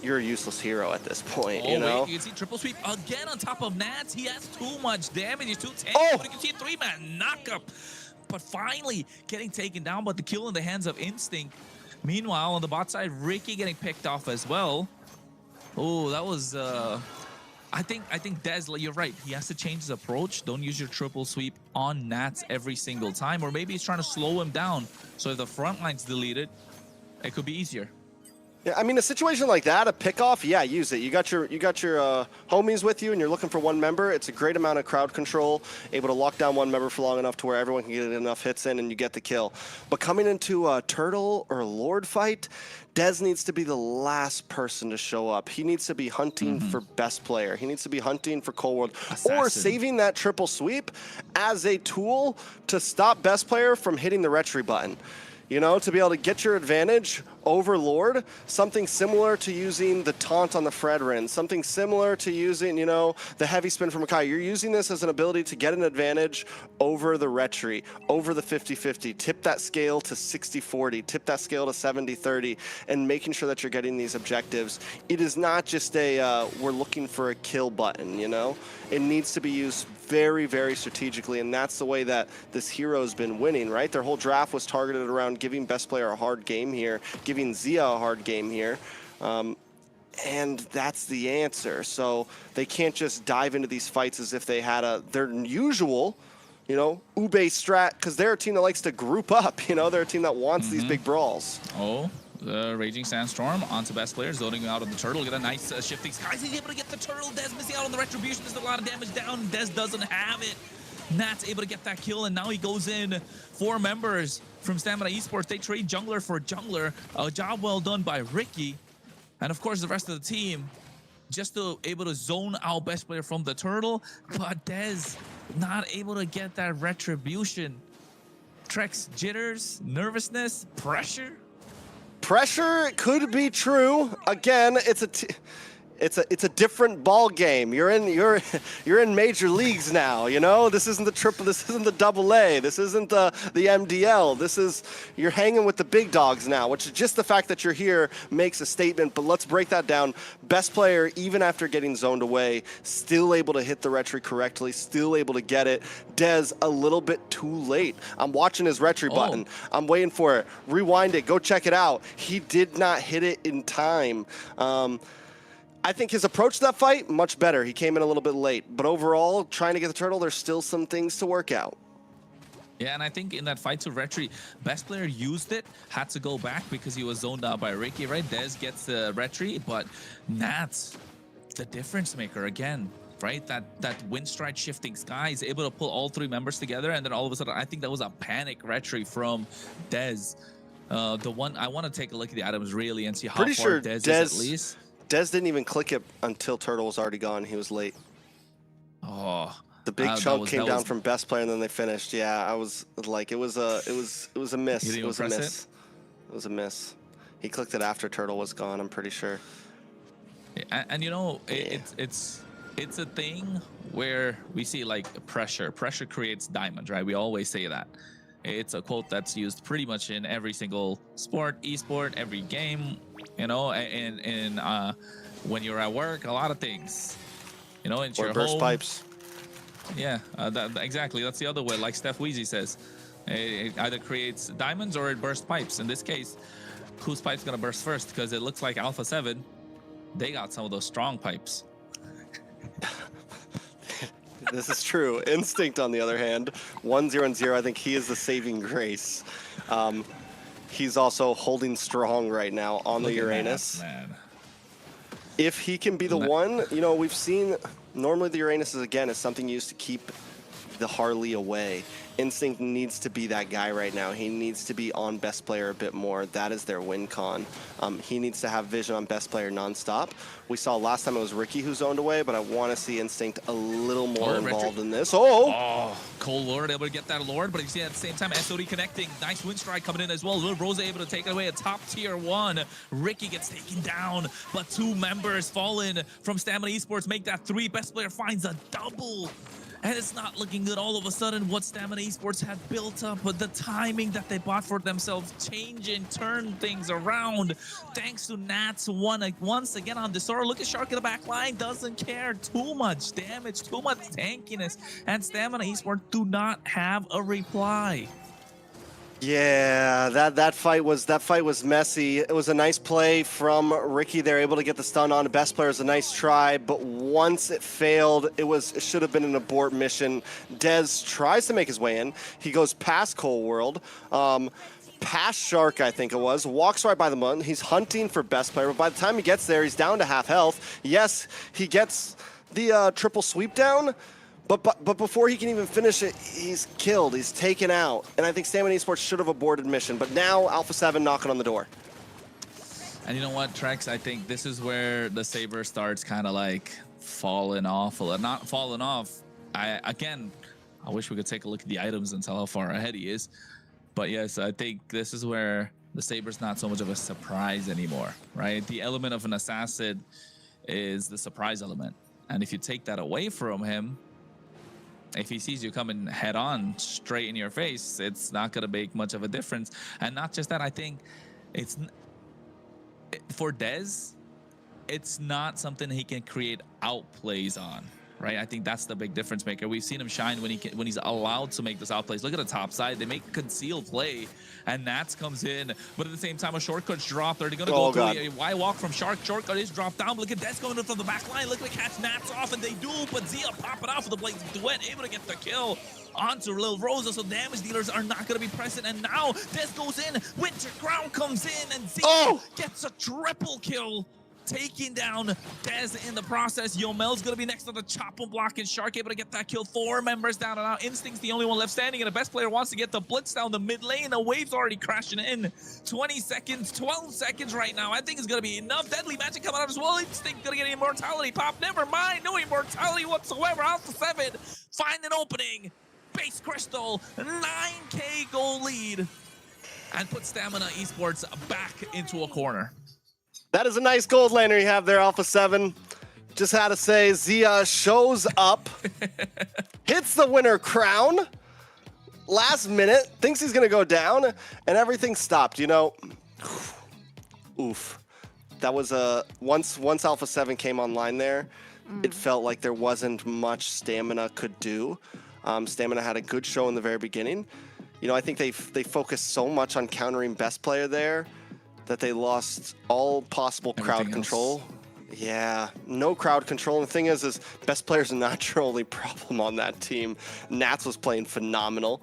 you're a useless hero at this point, you know? Wait, you can see triple sweep again on top of Nats. He has too much damage. He's too tanky, but you can see a 3-man knockup. But finally getting taken down, but the kill in the hands of Instinct. Meanwhile, on the bot side, Ricky getting picked off as well. Oh, that was... I think Dez, you're right. He has to change his approach. Don't use your triple sweep on Nats every single time. Or maybe he's trying to slow him down. So if the front line's deleted, it could be easier. Yeah, I mean, a situation like that, a pick-off, yeah, use it. You got your homies with you, and you're looking for one member. It's a great amount of crowd control, able to lock down one member for long enough to where everyone can get enough hits in, and you get the kill. But coming into a Turtle or Lord fight, Dez needs to be the last person to show up. He needs to be hunting for best player. He needs to be hunting for Cold World, or saving that triple sweep as a tool to stop best player from hitting the retry button. You know, to be able to get your advantage over Lord, something similar to using the taunt on the Fredrin, something similar to using, you know, the heavy spin from Makai. You're using this as an ability to get an advantage over the retry, over the 50-50, tip that scale to 60-40, tip that scale to 70-30, and making sure that you're getting these objectives. It is not just a, we're looking for a kill button, you know? It needs to be used very, very strategically, and that's the way that this hero's been winning, right? Their whole draft was targeted around giving best player a hard game here, giving Zia a hard game here, and that's the answer. So they can't just dive into these fights as if they had their usual, you know, Ube strat, because they're a team that likes to group up, you know, they're a team that wants these big brawls. Oh, the Raging Sandstorm onto best player, zoning out of the turtle. Get a nice shifting skies. He's able to get the turtle. Dez missing out on the retribution. There's a lot of damage down. Dez doesn't have it. Nat's able to get that kill, and now he goes in. 4 members from Stamina Esports. They trade jungler for jungler. A job well done by Ricky. And of course, the rest of the team just able to zone out best player from the turtle. But Dez not able to get that retribution. Trex jitters, nervousness, pressure. Pressure could be true. Again, it's a different ball game. You're in major leagues now, you know? This isn't the triple, this isn't the AA, this isn't the MDL. You're hanging with the big dogs now, which is just the fact that you're here makes a statement. But let's break that down. Best player, even after getting zoned away, still able to hit the retry correctly, still able to get it. Dez a little bit too late. I'm watching his retry button. I'm waiting for it. Rewind it, go check it out. He did not hit it in time. I think his approach to that fight, much better. He came in a little bit late. But overall, trying to get the turtle, there's still some things to work out. Yeah, and I think in that fight to retry, best player used it, had to go back because he was zoned out by Ricky, right? Dez gets the retry, but Nats, the difference maker again, right? That wind strike shifting skies, able to pull all 3 members together, and then all of a sudden, I think that was a panic retry from Dez. The one, I want to take a look at the items really and see how Pretty far sure Dez is at least. Dez didn't even click it until Turtle was already gone. He was late. Oh, the big chunk came down from best player, and then they finished. Yeah, I was like, it was a miss. It was a miss. It was a miss. He clicked it after Turtle was gone, I'm pretty sure. Yeah, and you know, it's a thing where we see like pressure. Pressure creates diamonds, right? We always say that. It's a quote that's used pretty much in every single sport, esport, every game, you know, and when you're at work, a lot of things, you know, into your burst home. Pipes. Yeah, exactly. That's the other way, like Steph Weezy says. It either creates diamonds or it bursts pipes. In this case, whose pipe's gonna burst first? Because it looks like Alpha 7, they got some of those strong pipes. This is true. Instinct, on the other hand, 1-0-0. I think he is the saving grace. He's also holding strong right now on the Uranus. Man. If he can be the one, you know, we've seen normally the Uranus is something used to keep the Harley away. Instinct needs to be that guy right now. He needs to be on best player a bit more. That is their win con. He needs to have vision on best player nonstop. We saw last time it was Ricky who zoned away, but I want to see Instinct a little more involved in this. Oh, Cold Lord able to get that Lord, but you see at the same time SOD connecting. Nice wind strike coming in as well. Little Rosa able to take it away. A top tier 1. Ricky gets taken down, but 2 members fallen from Stamina Esports make that 3. Best player finds a double. And it's not looking good all of a sudden what Stamina Esports had built up, but the timing that they bought for themselves changing, turn things around. Thanks to Nats once again on Disora. Look at Shark in the back line, doesn't care. Too much damage, too much tankiness. And Stamina Esports do not have a reply. Yeah, that fight was messy. It was a nice play from Ricky. They're able to get the stun on. Best player is a nice try, but once it failed, it should have been an abort mission. Dez tries to make his way in. He goes past Cold World, past Shark, I think it was, walks right by the moon. He's hunting for best player, but by the time he gets there, he's down to half health. Yes, he gets the triple sweep down. But before he can even finish it, he's killed. He's taken out. And I think Stamina Esports should have aborted mission. But now Alpha 7 knocking on the door. And you know what, Trex? I think this is where the Saber starts kind of like falling off. Not falling off. I wish we could take a look at the items and tell how far ahead he is. But yes, I think this is where the Saber's not so much of a surprise anymore, right? The element of an assassin is the surprise element. And if you take that away from him, if he sees you coming head on straight in your face, it's not going to make much of a difference. And not just that, I think for Dez, it's not something he can create outplays on, right? I think that's the big difference maker. We've seen him shine when he's allowed to make those outplays. Look at the top side. They make a concealed play, and Nats comes in. But at the same time, a shortcut's dropped. Are they going to go through a wide walk from Shark? Shortcut is dropped down. But look at Des going in from the back line. Look at catch Nats off, and they do. But Zia popping off with the Blades Duet, able to get the kill onto Lil Rosa. So damage dealers are not going to be present. And now Des goes in. Winter Crown comes in, and Zia gets a triple kill, taking down Dez in the process. Yomel's gonna be next on the chop and block, and Shark able to get that kill. 4 members down, and now Instinct's the only one left standing, and the best player wants to get the blitz down the mid lane. The wave's already crashing in. 20 seconds, 12 seconds right now. I think it's gonna be enough. Deadly Magic coming out as well. Instinct gonna get an immortality pop. Never mind, no immortality whatsoever. Alpha 7 find an opening. Base Crystal, 9K goal lead, and put Stamina Esports back into a corner. That is a nice gold laner you have there, Alpha 7. Just had to say, Zia shows up, hits the winner crown, last minute, thinks he's going to go down, and everything stopped, you know. Oof. That was once Alpha 7 came online there, it felt like there wasn't much Stamina could do. Stamina had a good show in the very beginning. You know, I think they focused so much on countering best player there that they lost all possible crowd control. Yeah, no crowd control. And the thing is best player's not your only problem on that team. Nats was playing phenomenal,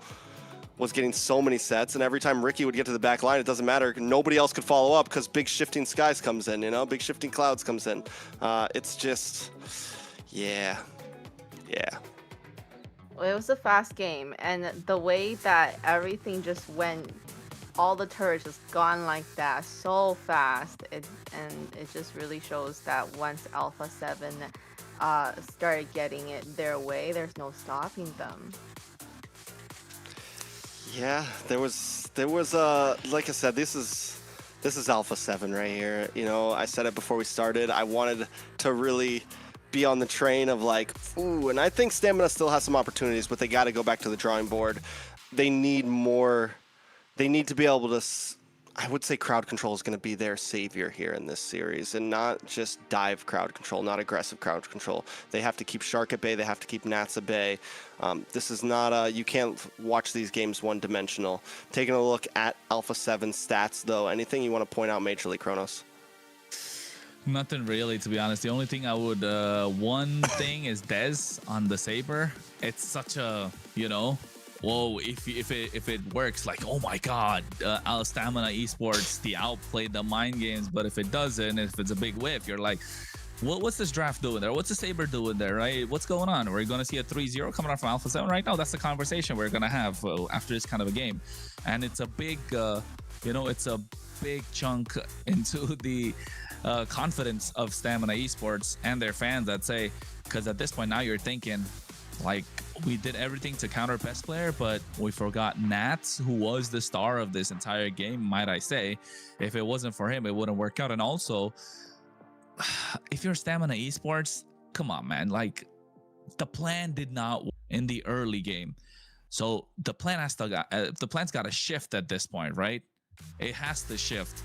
was getting so many sets, and every time Ricky would get to the back line, it doesn't matter. Nobody else could follow up because Big Shifting Skies comes in, you know? Big Shifting Clouds comes in. It's just, yeah. Well, it was a fast game, and the way that everything just went, all the turrets just gone like that so fast, and it just really shows that once Alpha 7 started getting it their way, there's no stopping them. Yeah, there was like I said, this is Alpha 7 right here. You know, I said it before we started. I wanted to really be on the train of like, ooh, and I think Stamina still has some opportunities, but they got to go back to the drawing board. They need more. They need to be able to I would say crowd control is going to be their savior here in this series, and not just dive crowd control, not aggressive crowd control. They have to keep Shark at bay. They have to keep Nats at bay. This is not you can't watch these games one-dimensional. Taking a look at Alpha 7 stats, though, anything you want to point out majorly, Kronos? Nothing really, to be honest. The only thing I would, one thing is Dez on the Saber. It's such a, whoa, if it works, like, oh my god, Stamina Esports, the outplayed the mind games. But if it doesn't, if it's a big whiff, you're like, what's this draft doing there? What's the Saber doing there, right? What's going on? We're going to see a 3-0 coming out from Alpha 7 right now. That's the conversation we're going to have after this kind of a game. And it's a big, it's a big chunk into the confidence of Stamina Esports and their fans, I'd say, because at this point now you're thinking, like, we did everything to counter best player, but we forgot Nats, who was the star of this entire game, might I say. If it wasn't for him, it wouldn't work out. And also, if you're Stamina Esports, come on, man. Like, the plan did not work in the early game. So the plan the plan's got to shift at this point, right? It has to shift.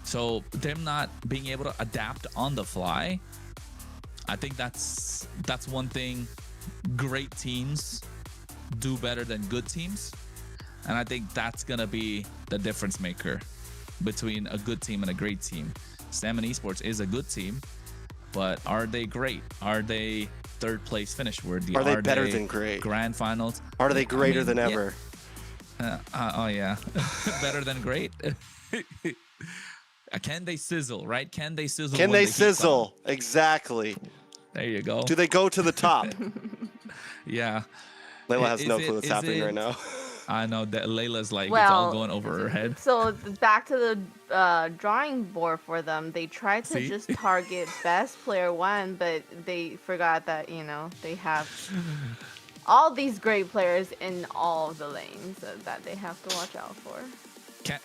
So them not being able to adapt on the fly, I think that's one thing great teams do better than good teams. And I think that's going to be the difference maker between a good team and a great team. Stamina Esports is a good team, but are they great? Are they third place finish worthy? Are they better than great? Grand finals? Are they greater than ever? Oh yeah, better than great. Can they sizzle, right? Can they sizzle? Can they sizzle? Exactly. There you go. Do they go to the top? Yeah. Layla has no clue what's happening right now. I know that Layla's like, it's all going over her head. So back to the drawing board for them. They tried to just target best player 1, but they forgot that, they have all these great players in all of the lanes that they have to watch out for.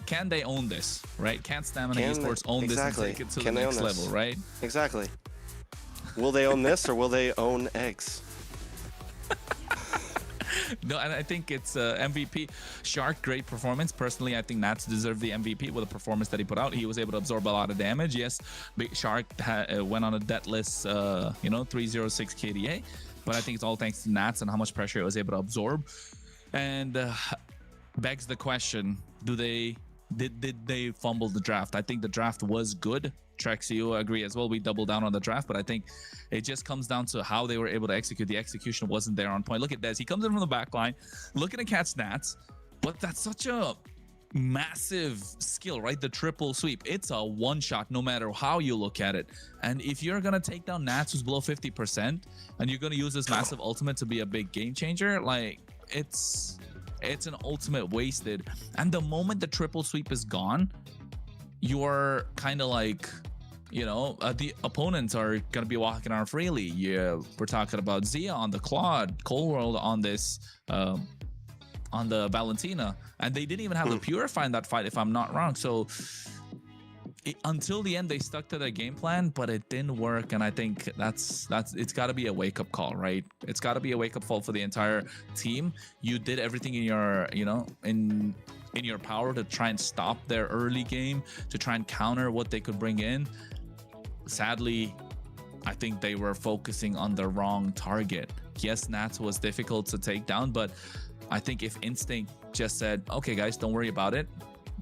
Can they own this, right? Can Stamina Esports own this and take it to the next level, right? Exactly. Will they own this, or will they own eggs? No, and I think it's MVP. Shark, great performance. Personally, I think Nats deserved the MVP with the performance that he put out. He was able to absorb a lot of damage. Yes, Big Shark went on a deathless, 306 KDA. But I think it's all thanks to Nats and how much pressure it was able to absorb. And begs the question, did they fumble the draft? I think the draft was good. Trex, you agree as well. We doubled down on the draft, but I think it just comes down to how they were able to execute. The execution wasn't there on point. Look at Dez. He comes in from the back line, looking at Cat's Nats, but that's such a massive skill, right? The triple sweep. It's a one-shot no matter how you look at it. And if you're going to take down Nats who's below 50% and you're going to use this massive ultimate to be a big game changer, like, it's an ultimate wasted. And the moment the triple sweep is gone, you're kind of like, the opponents are going to be walking around freely. Yeah, we're talking about Zia on the Claude, Cold World on this, on the Valentina, and they didn't even have the Purify in that fight, if I'm not wrong. So until the end, they stuck to their game plan, but it didn't work. And I think it's got to be a wake-up call, right? It's got to be a wake-up call for the entire team. You did everything in your, in your power to try and stop their early game, to try and counter what they could bring in. Sadly, I think they were focusing on the wrong target. Yes, Nats was difficult to take down, but I think if Instinct just said, okay guys, don't worry about it,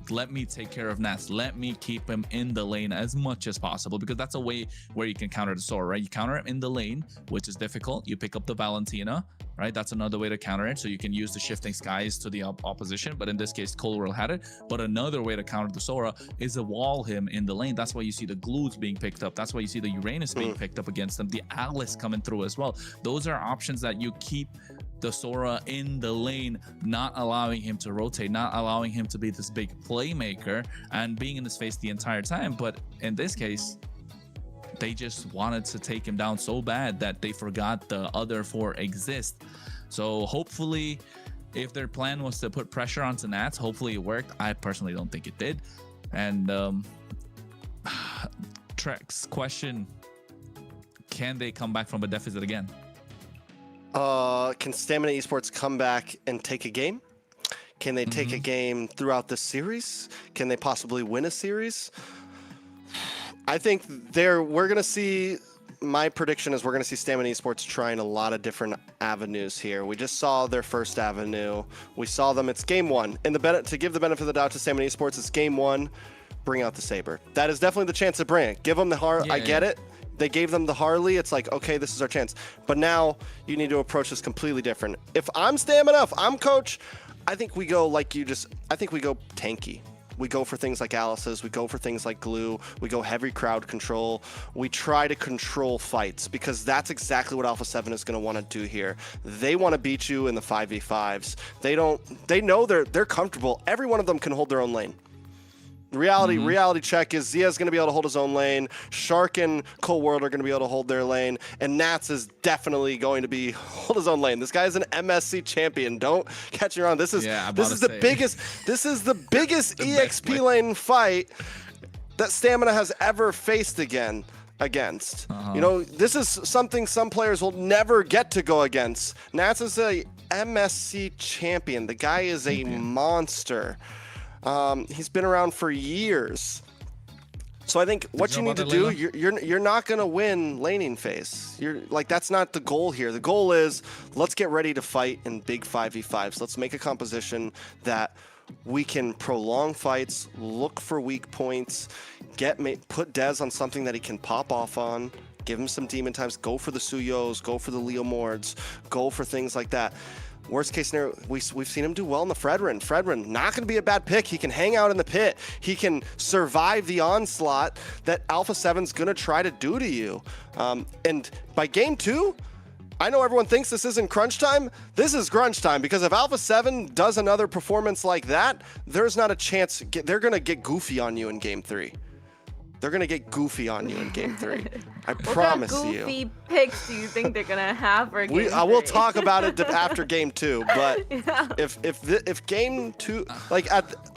let me take care of Nats, let me keep him in the lane as much as possible, because that's a way where you can counter the Sora, right? You counter him in the lane, which is difficult. You pick up the Valentina, right? That's another way to counter it. So you can use the shifting skies to the opposition, but in this case, Colwell had it. But another way to counter the Sora is to wall him in the lane. That's why you see the Glues being picked up. That's why you see the Uranus being picked up against them. The Alice coming through as well. Those are options that you keep the Sora in the lane, not allowing him to rotate, not allowing him to be this big playmaker and being in his face the entire time. But in this case, they just wanted to take him down so bad that they forgot the other four exist. So hopefully, if their plan was to put pressure onto Nats, hopefully it worked. I personally don't think it did. And Trex, question, can they come back from a deficit again? Can Stamina Esports come back and take a game? Can they take a game throughout the series? Can they possibly win a series? I think we're going to see, my prediction is we're going to see Stamina Esports trying a lot of different avenues here. We just saw their first avenue. We saw them, it's game one. And to give the benefit of the doubt to Stamina Esports, it's game one, bring out the Saber. That is definitely the chance to bring it. Give them the Harley. I get it. They gave them the Harley. It's like, okay, this is our chance. But now you need to approach this completely different. If I'm Stamina, if I'm coach, I think we go I think we go tanky. We go for things like Alice's. We go for things like glue. We go heavy crowd control. We try to control fights because that's exactly what Alpha 7 is going to want to do here. They want to beat you in the 5v5s. They know they're comfortable. Every one of them can hold their own lane. Reality check is Zia's going to be able to hold his own lane. Shark and Cold World are going to be able to hold their lane. And Nats is definitely going to hold his own lane. This guy's an MSC champion. Don't catch me wrong. This is the biggest EXP lane fight that Stamina has ever faced against. You know, this is something some players will never get to go against. Nats is a MSC champion. The guy is a monster. He's been around for years. So I think what you need to do, you're not going to win laning phase. That's not the goal here. The goal is let's get ready to fight in big 5v5s. Let's make a composition that we can prolong fights, look for weak points, put Dez on something that he can pop off on, give him some demon times, go for the Suyos, go for the Leomords, go for things like that. Worst case scenario, we've seen him do well in the Fredrin. Fredrin, not going to be a bad pick. He can hang out in the pit. He can survive the onslaught that Alpha 7's going to try to do to you. And by game 2, I know everyone thinks this isn't crunch time. This is crunch time because if Alpha 7 does another performance like that, there's not a chance. They're going to get goofy on you in game 3. They're going to get goofy on you in game 3. I promise you. What goofy picks do you think they're going to have for game 3? I will talk about it after game 2, but if game 2,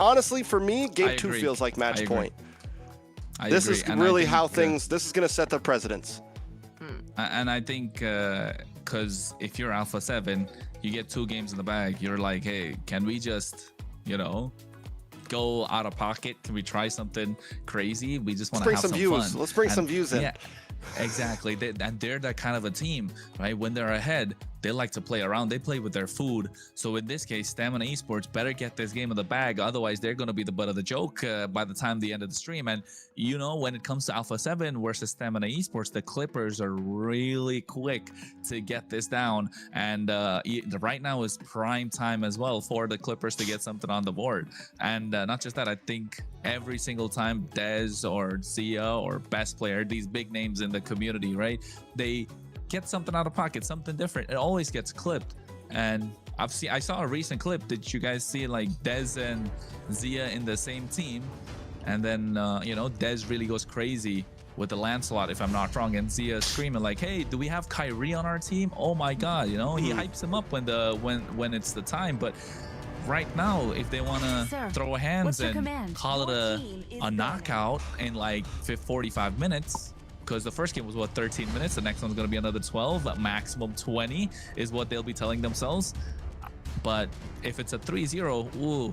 honestly, for me, game 2 feels like match point. This is really how this is going to set the precedence. And I think because if you're Alpha 7, you get 2 games in the bag. You're like, hey, can we just, go out of pocket? Can we try something crazy? We just want to have some views. Fun. Let's bring some views in. Yeah, exactly. And they're that kind of a team, right? When they're ahead, they like to play around. They play with their food. So in this case, Stamina Esports better get this game in the bag. Otherwise, they're going to be the butt of the joke by the time the end of the stream. And when it comes to Alpha 7 versus Stamina Esports, the Clippers are really quick to get this down. And right now is prime time as well for the Clippers to get something on the board. And not just that, I think every single time Dez or Zia or Best Player, these big names in the community, right? They get something out of pocket, something different. It always gets clipped. And I saw a recent clip. Did you guys see like Dez and Zia in the same team? And then Dez really goes crazy with the Lancelot, if I'm not wrong, and Zia screaming like, "Hey, do we have Kyrie on our team?" Oh my God, he hypes him up when it's the time. But right now, if they want to throw hands and call it a knockout in like 45 minutes, because the first game was 13 minutes, the next one's going to be another 12, maximum 20 is what they'll be telling themselves. But if it's a 3-0, ooh,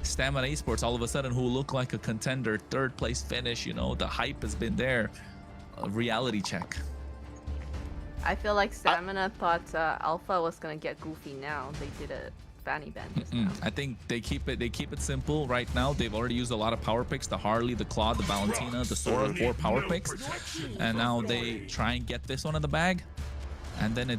Stamina Esports all of a sudden, who look like a contender, 3rd place finish, the hype has been there. A reality check. I feel like Stamina thought Alpha was going to get goofy now. They did a Fanny band just now. I think they keep it simple right now. They've already used a lot of power picks, the Harley, the Claude, the Valentina, the Sora, 4 power picks, and now they try and get this one in the bag, and then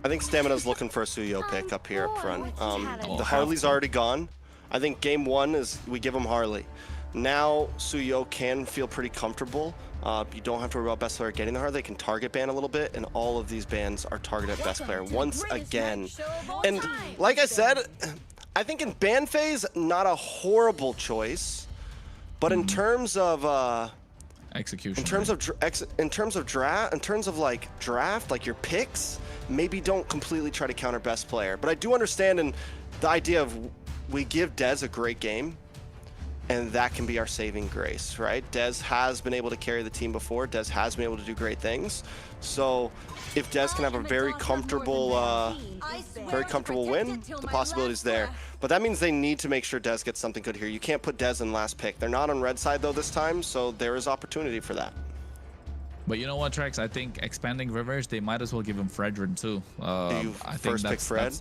I think Stamina's looking for a Suyo pick up here up front. The Harley's already gone. I think game 1 is we give him Harley. Now Suyo can feel pretty comfortable. You don't have to worry about Best Player getting the Harley. They can target ban a little bit, and all of these bans are targeted at Best Player once again. And like I said, I think in ban phase, not a horrible choice, but in terms of execution, in terms of draft, like your picks, maybe don't completely try to counter Best Player. But I do understand the idea of we give Dez a great game. and that can be our saving grace, right? Dez has been able to carry the team before. Dez has been able to do great things. So if Dez can have a very comfortable win, the possibility's there. But that means they need to make sure Dez gets something good here. You can't put Dez in last pick. They're not on red side though this time, so there is opportunity for that. But you know what, Trex? I think expanding rivers, they might as well give him Fredrin too. Do you first pick Fred?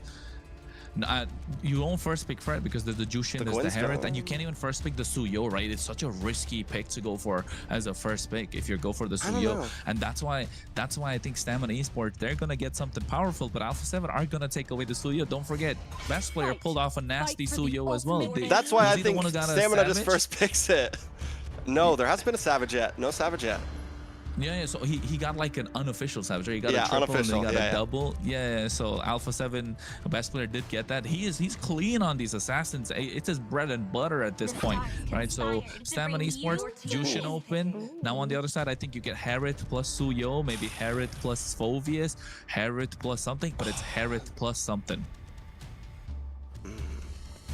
You won't first pick Fred because there's the Jushin, there's the Hereth, and you can't even first pick the Suyo, right? It's such a risky pick to go for as a first pick if you go for the Suyo. And that's why I think Stamina Esports, they're gonna get something powerful, but Alpha 7 are gonna take away the Suyo. Don't forget, best player pulled off a nasty Suyo as well. That's why I think Stamina just first picks it. No, there hasn't been a Savage yet. No Savage yet. Yeah, so he got like an unofficial Savage. He got a triple unofficial, and he got a double. Yeah, so Alpha 7, best player, did get that. He's clean on these assassins. It's his bread and butter at this point, right? So Stamina Esports, Jushin open. Now on the other side, I think you get Hereth plus Suyo, maybe Hereth plus Phovius, Hereth plus something, but it's Hereth plus something.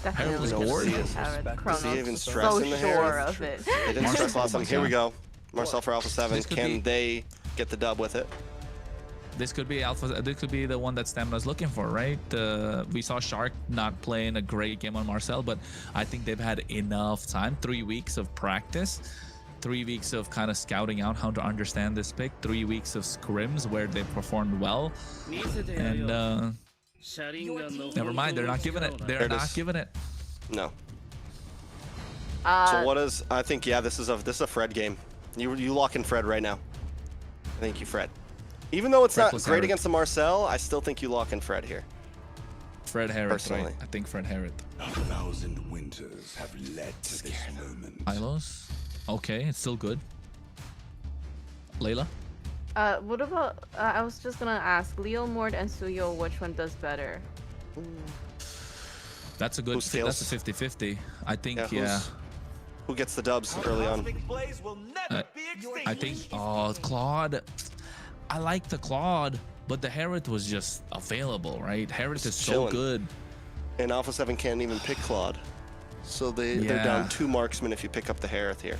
Definitely Is he even stressing the sure Hereth? of it. They didn't stress last time. Here we go. Marcel for Alpha 7. Can they get the dub with it? This could be Alpha. This could be the one that Stamina's looking for, right? We saw Shark not playing a great game on Marcel, but I think they've had enough time. 3 weeks of practice, 3 weeks of kind of scouting out how to understand this pick, 3 weeks of scrims where they performed well, and never mind. They're not giving it. They're not giving it. No. So what is? I think this is a Fred game. You lock in Fred right now. Thank you, Fred. Even though it's not great against the Marcel, I still think you lock in Fred here. Fred Hereth, right? I think Fred Hereth. 1,000 winters have led to this moment. Ilos? Okay, it's still good. Layla? What about, I was just gonna ask, Leo Mord and Suyo, which one does better? That's a good, that's a 50-50. I think, Who gets the dubs early on? I think, Claude. I like the Claude, but the Hereth was just available, right? Hereth is so good. And Alpha 7 can't even pick Claude. So they're down 2 marksmen if you pick up the Hereth here.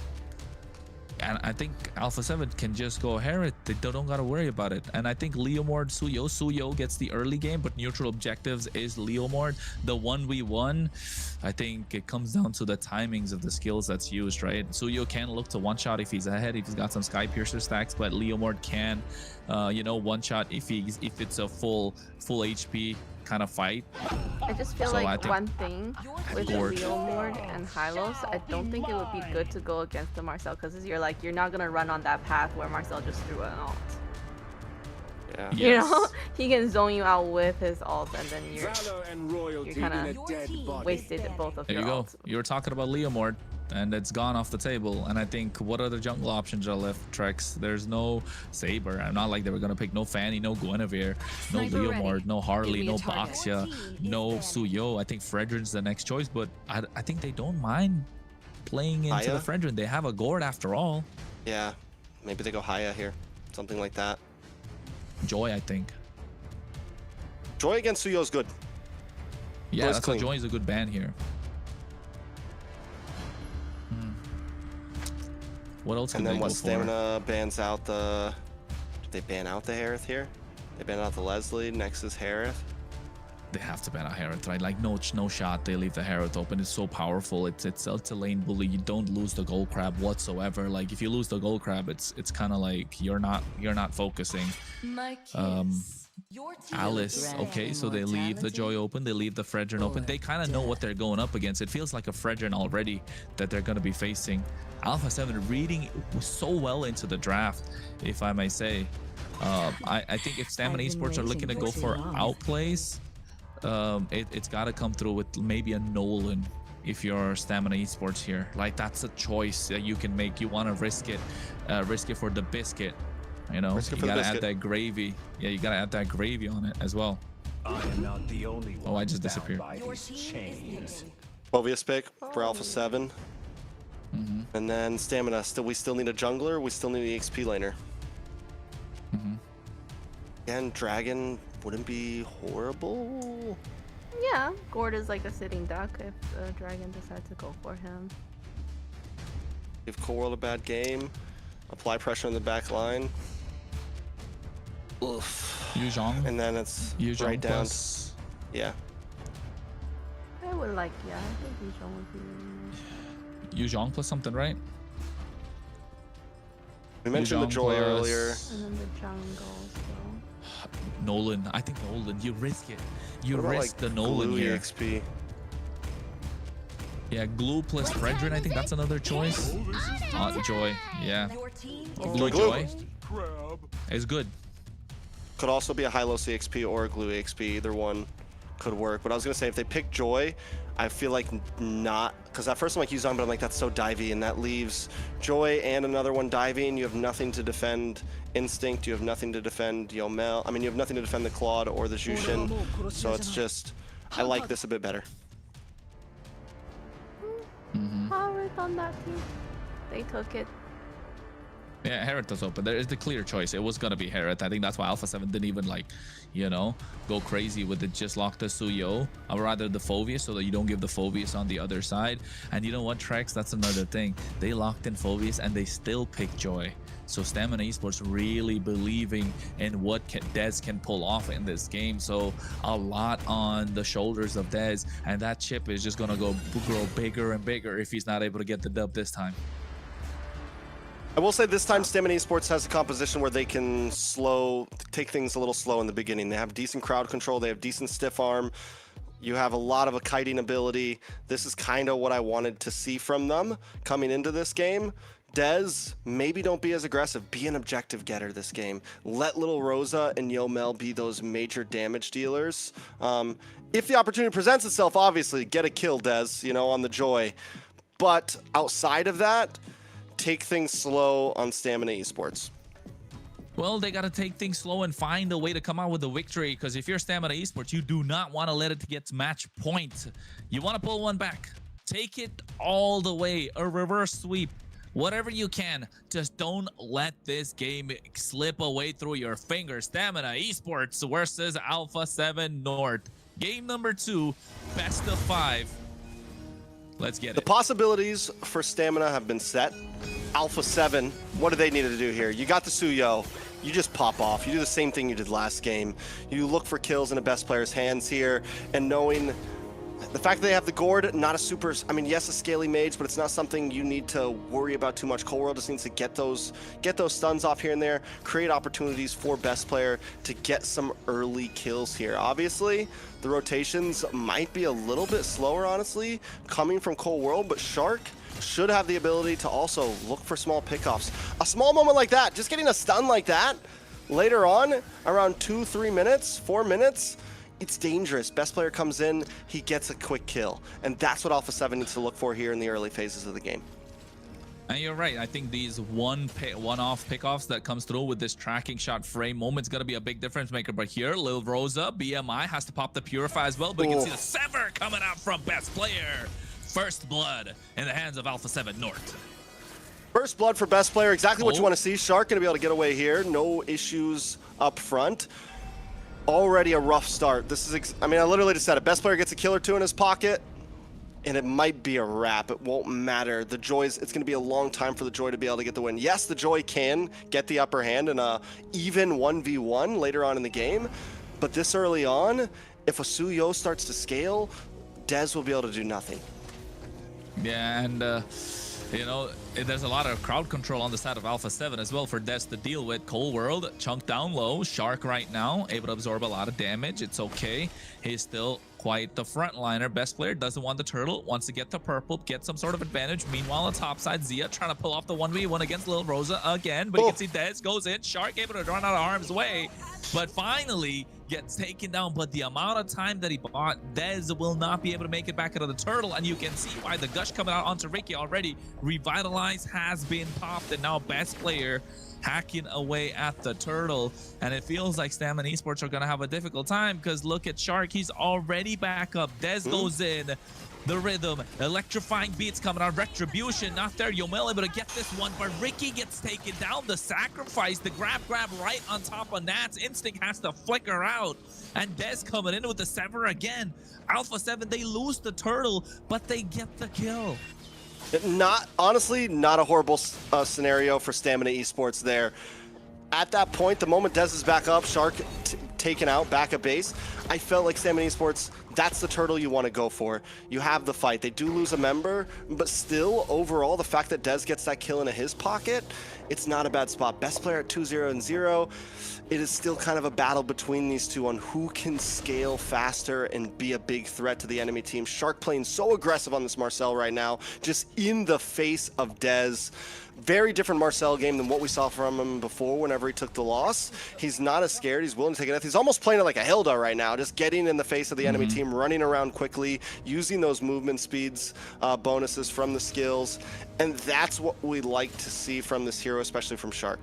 And I think Alpha 7 can just go Hereth. They don't got to worry about it. And I think Leomord, Suyo gets the early game, but neutral objectives is Leomord. The 1v1, I think it comes down to the timings of the skills that's used, right? Suyo can look to one-shot if he's ahead, if he's got some Sky Piercer stacks, but Leomord can, one-shot if it's a full HP kind of fight. I just feel like one thing with Leo Mord and Hylos, I don't think it would be good to go against the Marcel, because you're not gonna run on that path where Marcel just threw an ult. Yeah. You know, he can zone you out with his ult, and then you're kind of wasted both of your ults. There you go. You were talking about Leomord, and it's gone off the table. And I think, what other jungle options are left, Trex? There's no Saber. I'm not like they were gonna pick no Fanny, no Guinevere, no Leomord, no Harley, no Baxia, no Suyo. I think Fredrin's the next choice, but I think they don't mind playing into the Fredrin. They have a Gord after all. Yeah, maybe they go Haya here, something like that. Joy, I think. Joy against Suyo is good. Yeah, that's why Joy is a good ban here. What else? And then what? Stamina bans out the. Did they ban out the Hereth here? They ban out the Leslie. Next is Hereth. They have to ban out Hereth, right? Like no shot. They leave the Hereth open. It's so powerful. It's a lane bully. You don't lose the gold crab whatsoever. Like if you lose the gold crab, it's kind of like you're not focusing. Alice, okay, so they leave the Joy open, they leave the Fredrin open. They kind of know what they're going up against. It feels like a Fredrin already that they're going to be facing. Alpha 7 reading so well into the draft, if I may say. I think if Stamina Esports are looking to go for outplays, it's got to come through with maybe a Nolan if you're Stamina Esports here. Like that's a choice that you can make. You want to risk it for the biscuit. You know, you gotta add that gravy. Yeah, you gotta add that gravy on it as well. I am not the only one. Oh, I just disappeared. Obvious pick for Alpha 7. And then Stamina. We still need a jungler. We still need an EXP laner. And Dragon wouldn't be horrible. Yeah, Gord is like a sitting duck if the Dragon decides to go for him. Give Cold World a bad game. Apply pressure on the back line. Oof. Yuzhong. And then it's Yuzhong right down. plus. Yeah. I would like, yeah, I think Yuzhong would be really nice. Yuzhong plus something, right? We mentioned the Yuzhong Joy plus- earlier. And then the jungle, so. Nolan. I think Nolan. You risk it. You What about, risk like, the Nolan Glue here. EXP? Yeah, Glue plus Fredrin. I think that's another choice. Joy. Yeah. Glue Glue. Joy. It's good. Could also be a high-low CXP or a Glue EXP. Either one could work. But I was going to say, if they pick Joy, I feel like not. Because at first I'm like, Yuzhong, but I'm like, that's so divey. And that leaves Joy and another one diving. You have nothing to defend Instinct. You have nothing to defend Yomel. I mean, you have nothing to defend the Claude or the Jushin. So it's just, I like this a bit better. Harith on that team. They took it. Yeah, Hereth was open. There is the clear choice. It was gonna be Hereth. I think that's why Alpha 7 didn't even like, you know, go crazy with it. Just lock the Suyo, or rather the Phobius, so that you don't give the Phobius on the other side. And you know what, Trex? That's another thing. They locked in Phobius and they still picked Joy. So Stamina Esports really believing in what Dez can pull off in this game. So a lot on the shoulders of Dez, and that chip is just gonna grow bigger and bigger if he's not able to get the dub this time. I will say this time Stamina Esports has a composition where they can take things a little slow in the beginning. They have decent crowd control. They have decent stiff arm. You have a lot of a kiting ability. This is kind of what I wanted to see from them coming into this game. Dez, maybe don't be as aggressive. Be an objective getter this game. Let Little Rosa and Yomel be those major damage dealers. If the opportunity presents itself, obviously, get a kill, Dez, you know, on the Joy. But outside of that, take things slow on Stamina Esports. Well, they got to take things slow and find a way to come out with a victory, because if you're Stamina Esports, you do not want to let it get to match point. You want to pull one back. Take it all the way. A reverse sweep. Whatever you can. Just don't let this game slip away through your fingers. Stamina Esports versus Alpha 7 North. Game number 2, best of 5. Let's get it. The possibilities for Stamina have been set. Alpha 7, what do they need to do here? You got the Suyo. You just pop off. You do the same thing you did last game. You look for kills in a best player's hands here, and knowing the fact that they have the Gourd, not a super, I mean, yes, a scaly mage, but it's not something you need to worry about too much. Cold World just needs to get those stuns off here and there, create opportunities for best player to get some early kills here. Obviously, the rotations might be a little bit slower, honestly, coming from Cold World, but Shark should have the ability to also look for small pickoffs. A small moment like that, just getting a stun like that, later on, around 2-3 minutes, 4 minutes, it's dangerous. Best player comes in, he gets a quick kill. And that's what Alpha 7 needs to look for here in the early phases of the game. And you're right. I think these one-off pickoffs that comes through with this tracking shot frame moment's going to be a big difference maker. But here, Lil Rosa, BMI has to pop the Purify as well. But you can see the Sever coming out from best player. First blood in the hands of Alpha 7 North. First blood for best player, exactly what you want to see. Shark going to be able to get away here. No issues up front. Already a rough start. This is, I mean, I literally just said it. Best player gets a kill or two in his pocket, and it might be a wrap. It won't matter. The Joy's, it's going to be a long time for the Joy to be able to get the win. Yes, the Joy can get the upper hand in a even 1v1 later on in the game, but this early on, if a Suyo starts to scale, Dez will be able to do nothing. Yeah, and you know, there's a lot of crowd control on the side of Alpha 7 as well for Des to deal with. Cold World, chunk down low. Shark right now, able to absorb a lot of damage. It's okay. He's still quite the frontliner. Best player doesn't want the turtle, wants to get the purple, get some sort of advantage. Meanwhile, on top side, Zia trying to pull off the 1v1 against Lil Rosa again, but you can see Des goes in. Shark able to run out of harm's way, but finally gets taken down. But the amount of time that he bought, Dez will not be able to make it back into the turtle, and you can see why the gush coming out onto Ricky already. Revitalize has been popped, and now best player hacking away at the turtle, and it feels like Stamina Esports are gonna have a difficult time because look at Shark, he's already back up. Dez goes in, the rhythm, electrifying beats coming out, retribution not there. Yomel able to get this one, but Ricky gets taken down. The sacrifice, the grab right on top of Nats. Instinct has to flicker out, and Dez coming in with the Sever again. Alpha 7, they lose the turtle, but they get the kill. Honestly, not a horrible scenario for Stamina Esports there. At that point, the moment Dez is back up, Shark taken out, back at base, I felt like Stamina Esports, that's the turtle you want to go for. You have the fight. They do lose a member, but still, overall, the fact that Dez gets that kill into his pocket, it's not a bad spot. Best player at 2-0-0. It is still kind of a battle between these two on who can scale faster and be a big threat to the enemy team. Shark playing so aggressive on this Marcel right now, just in the face of Dez. Very different Marcel game than what we saw from him before whenever he took the loss. He's not as scared. He's willing to take it. He's almost playing it like a Hilda right now, just getting in the face of the enemy team, running around quickly, using those movement speeds bonuses from the skills. And that's what we like to see from this hero, especially from Shark.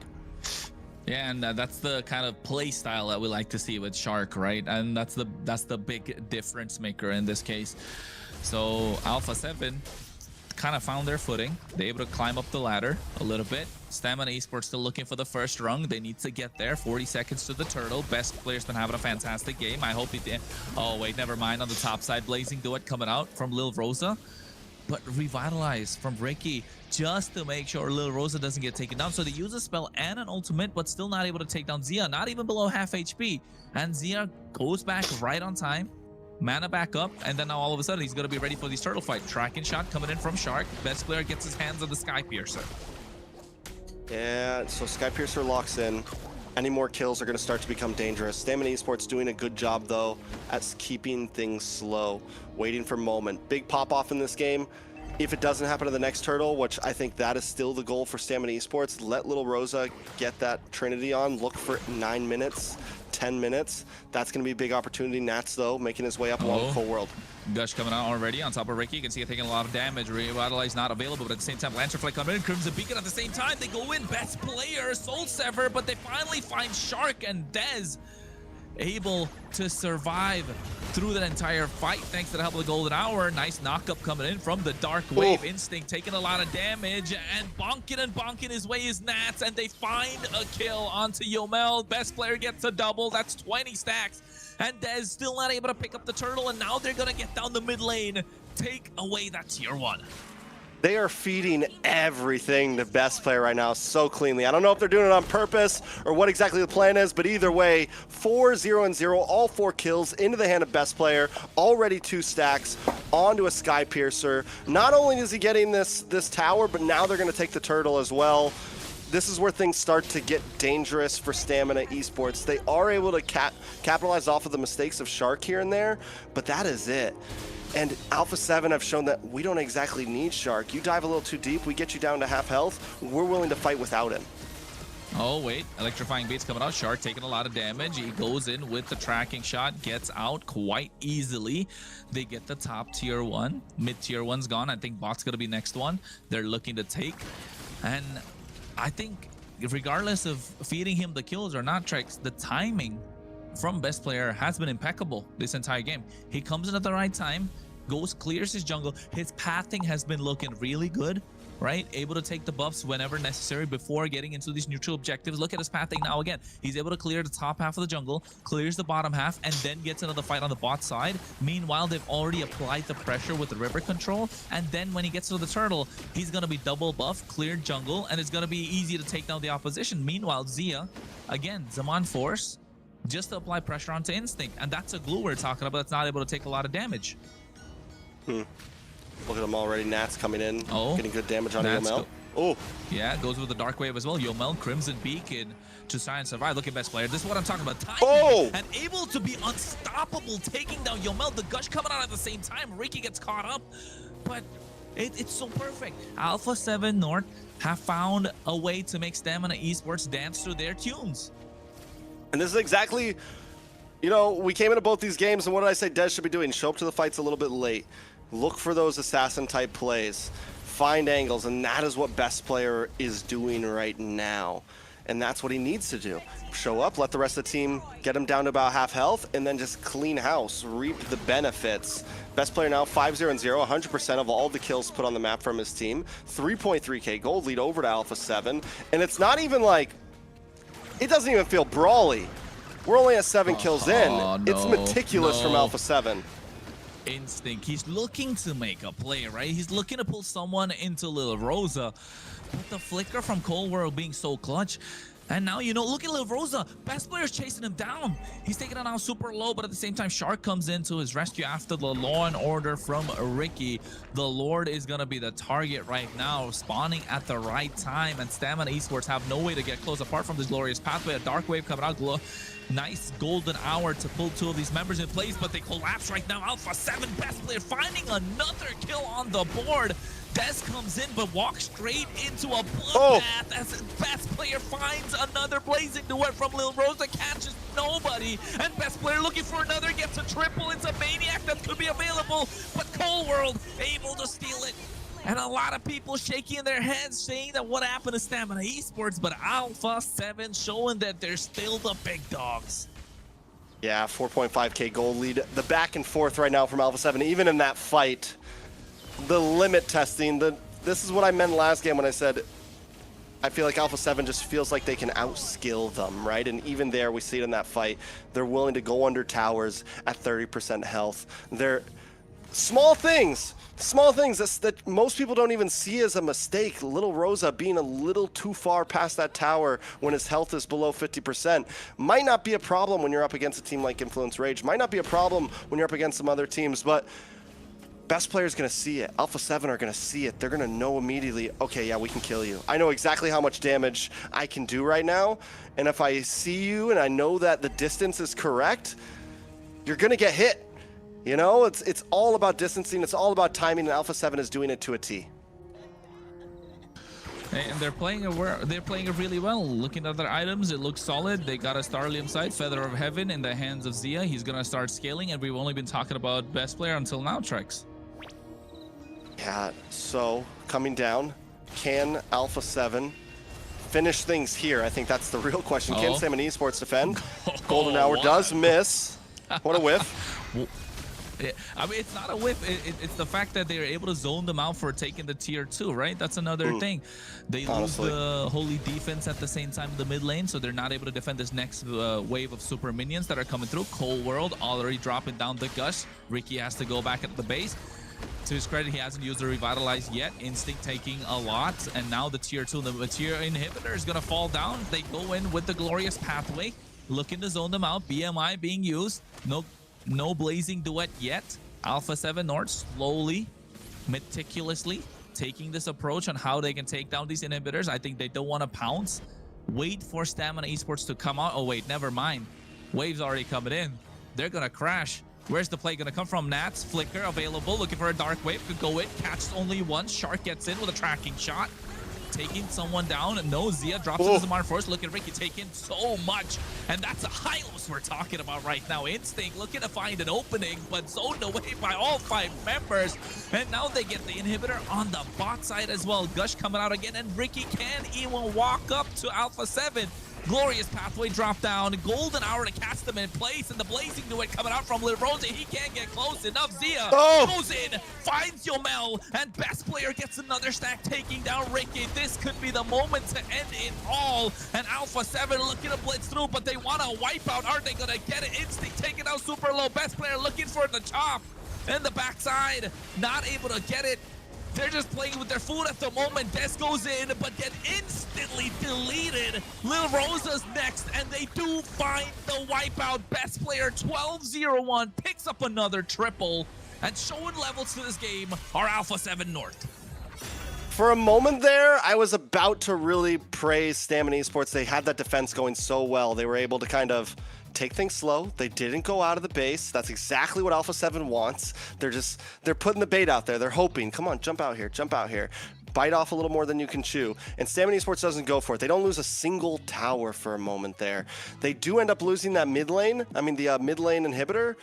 Yeah, and that's the kind of play style that we like to see with Shark, right? And that's the big difference maker in this case. So Alpha 7 kind of found their footing. They're able to climb up the ladder a little bit. Stamina Esports still looking for the first rung. They need to get there. 40 seconds to the turtle. Best player's been having a fantastic game. I hope he did. Oh, wait, never mind. On the top side, Blazing Duet coming out from Lil Rosa. But Revitalize from Ricky just to make sure Lil Rosa doesn't get taken down. So they use a spell and an ultimate, but still not able to take down Zia. Not even below half HP. And Zia goes back right on time. Mana back up, and then now all of a sudden he's going to be ready for these turtle fight. Tracking shot coming in from Shark. Best player gets his hands on the Sky Piercer. Yeah, so Sky Piercer locks in. Any more kills are going to start to become dangerous. Stamina Esports doing a good job, though, at keeping things slow, waiting for moment. Big pop-off in this game. If it doesn't happen to the next turtle, which I think that is still the goal for Stamina Esports, let Little Rosa get that Trinity on. Look for 9 minutes, 10 minutes. That's going to be a big opportunity. Nats, though, making his way up along full world. Gush coming out already on top of Ricky. You can see it taking a lot of damage. Revitalize not available, but at the same time, Lancer Flight coming in. Crimson Beacon at the same time. They go in. Best player, Soul Sever, but they finally find Shark and Dez able to survive through that entire fight thanks to the help of the Golden Hour. Nice knock-up coming in from the Dark Wave. Instinct taking a lot of damage and bonking his way is Nats, and they find a kill onto Yomel. Best player gets a double. That's 20 stacks. And Dez still not able to pick up the turtle, and now they're gonna get down the mid lane. Take away that tier 1. They are feeding everything to Best Player right now so cleanly. I don't know if they're doing it on purpose or what exactly the plan is, but either way, 4-0-0, all 4 kills into the hand of Best Player, already 2 stacks onto a Sky Piercer. Not only is he getting this tower, but now they're going to take the turtle as well. This is where things start to get dangerous for Stamina Esports. They are able to capitalize off of the mistakes of Shark here and there, but that is it. And Alpha 7 have shown that we don't exactly need Shark. You dive a little too deep, we get you down to half health, we're willing to fight without him. Oh, wait. Electrifying Beats coming out. Shark taking a lot of damage. He goes in with the tracking shot, gets out quite easily. They get the top tier 1. Mid tier 1's gone. I think bot's going to be next one. They're looking to take. And I think regardless of feeding him the kills or not, Trex, the timing from Best Player has been impeccable this entire game. He comes in at the right time, goes, clears his jungle. His pathing has been looking really good, right? Able to take the buffs whenever necessary before getting into these neutral objectives. Look at his pathing now again. He's able to clear the top half of the jungle, clears the bottom half, and then gets into the fight on the bot side. Meanwhile, they've already applied the pressure with the river control, and then when he gets to the turtle, he's going to be double buff, cleared jungle, and it's going to be easy to take down the opposition. Meanwhile, Zia, again, Zaman Force, just to apply pressure onto Instinct, and that's a glue we're talking about that's not able to take a lot of damage. Look at them already. Nats coming in, getting good damage on Yomel. Yeah, goes with the Dark Wave as well. Yomel, Crimson Beacon to try and survive. Look at Best Player. This is what I'm talking about. Timing and able to be unstoppable, taking down Yomel. The Gush coming out at the same time. Ricky gets caught up, but it's so perfect. Alpha 7 North have found a way to make Stamina Esports dance through their tunes. And this is exactly, you know, we came into both these games, and what did I say Dez should be doing? Show up to the fights a little bit late. Look for those assassin-type plays. Find angles, and that is what Best Player is doing right now. And that's what he needs to do. Show up, let the rest of the team get him down to about half health, and then just clean house, reap the benefits. Best Player now 5-0-0, 100% of all the kills put on the map from his team. 3.3k gold lead over to Alpha 7. And it's not even like, it doesn't even feel brawly. We're only at 7 kills in. It's meticulous from Alpha 7. Instinct. He's looking to make a play, right? He's looking to pull someone into Lil Rosa. But the flicker from Cold World being so clutch. And now, you know, look at Lil Rosa. Best player's chasing him down. He's taking it out super low, but at the same time, Shark comes into his rescue after the law and order from Ricky. The Lord is going to be the target right now, spawning at the right time. And Stamina Esports have no way to get close apart from this glorious pathway. A dark wave coming out. Nice golden hour to pull two of these members in place, but they collapse right now. Alpha 7 best player finding another kill on the board. Des comes in, but walks straight into a bloodbath as best player finds another blazing duet from Lil Rosa, catches nobody, and best player looking for another, gets a triple. It's a Maniac that could be available, but Cold World able to steal it. And a lot of people shaking their heads saying that what happened to Stamina Esports, but Alpha 7 showing that they're still the big dogs. Yeah, 4.5k gold lead. The back and forth right now from Alpha 7, even in that fight, the limit testing, this is what I meant last game when I said I feel like Alpha 7 just feels like they can outskill them, right? And even there, we see it in that fight. They're willing to go under towers at 30% health. They're small things that most people don't even see as a mistake. Little Rosa being a little too far past that tower when his health is below 50% might not be a problem when you're up against a team like Influence Rage. Might not be a problem when you're up against some other teams, but best player's gonna see it. Alpha 7 are gonna see it. They're gonna know immediately, okay, yeah, we can kill you. I know exactly how much damage I can do right now, and if I see you and I know that the distance is correct, you're gonna get hit. You know, it's all about distancing, it's all about timing, and Alpha 7 is doing it to a T. And they're playing it really well. Looking at their items, it looks solid. They got a Starlium sight, Feather of Heaven in the hands of Zia. He's gonna start scaling, and we've only been talking about best player until now, Trex. Yeah, so coming down, can Alpha 7 finish things here? I think that's the real question. Can Stamina Esports defend? Golden Hour does miss. What a whiff. I mean, it's not a whiff. It's the fact that they're able to zone them out for taking the tier 2, right? That's another thing. They lose the holy defense at the same time in the mid lane, so they're not able to defend this next wave of super minions that are coming through. Cold World already dropping down the gush. Ricky has to go back at the base. To his credit, he hasn't used the Revitalize yet. Instinct taking a lot, and now the tier 2, the tier inhibitor is going to fall down. They go in with the glorious pathway, looking to zone them out. BMI being used. No blazing duet yet. Alpha 7 North slowly, meticulously taking this approach on how they can take down these inhibitors. I think they don't want to pounce. Wait for Stamina Esports to come out. Oh, wait, never mind. Wave's already coming in. They're going to crash. Where's the play going to come from? Nats, Flicker available, looking for a Dark Wave. Could go in, catches only one. Shark gets in with a tracking shot. Taking someone down, and no, Zia drops into Zamar first. Look at Ricky taking so much, and that's a Hylos we're talking about right now. Instinct looking to find an opening, but zoned away by all 5 members, and now they get the inhibitor on the bot side as well. Gush coming out again, and Ricky can't even walk up to Alpha 7. Glorious pathway drop down, golden hour to cast them in place, and the blazing duet coming out from Lil Rosa. He can't get close enough. Zia goes in, finds Yomel, and best player gets another stack, taking down Ricky. This could be the moment to end it all, and Alpha 7 looking to blitz through, but they want to wipe out. Are they gonna get it? Instinct taking out super low. Best player looking for the chop, and the backside not able to get it. They're just playing with their food at the moment. Des goes in, but get instantly deleted. Lil Rosa's next, and they do find the wipeout. Best player 12-0-1 picks up another triple, and showing levels to this game are Alpha 7 North. For a moment there, I was about to really praise Stamina Esports. They had that defense going so well. They were able to kind of take things slow. They didn't go out of the base. That's exactly what Alpha 7 wants. They're putting the bait out there. They're hoping, come on, jump out here, jump out here. Bite off a little more than you can chew. And Stamina Esports doesn't go for it. They don't lose a single tower for a moment there. They do end up losing that mid lane. I mean, the mid lane inhibitor.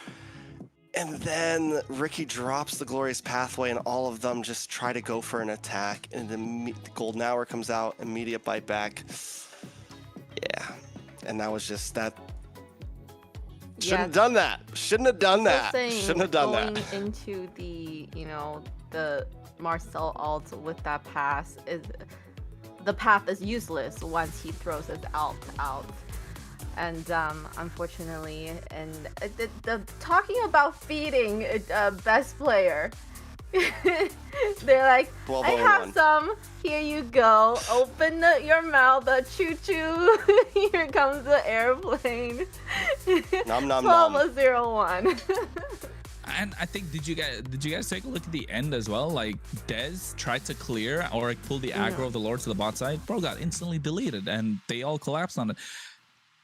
And then Ricky drops the glorious pathway, and all of them just try to go for an attack. And the golden hour comes out, immediate bite back. Yeah. And that was just that. Shouldn't have done that. Shouldn't have done that. Shouldn't have done that. Going into the, the Marcel ult with that pass, the path is useless once he throws his ult out. And unfortunately, and the talking about feeding best player, they're like, I have some. Here you go. Open your mouth. Choo choo. Here comes the airplane. Nom nom 12-0-1. And I think did you guys take a look at the end as well? Like Dez tried to clear or pull the aggro of the Lord to the bot side. Bro got instantly deleted and they all collapsed on it.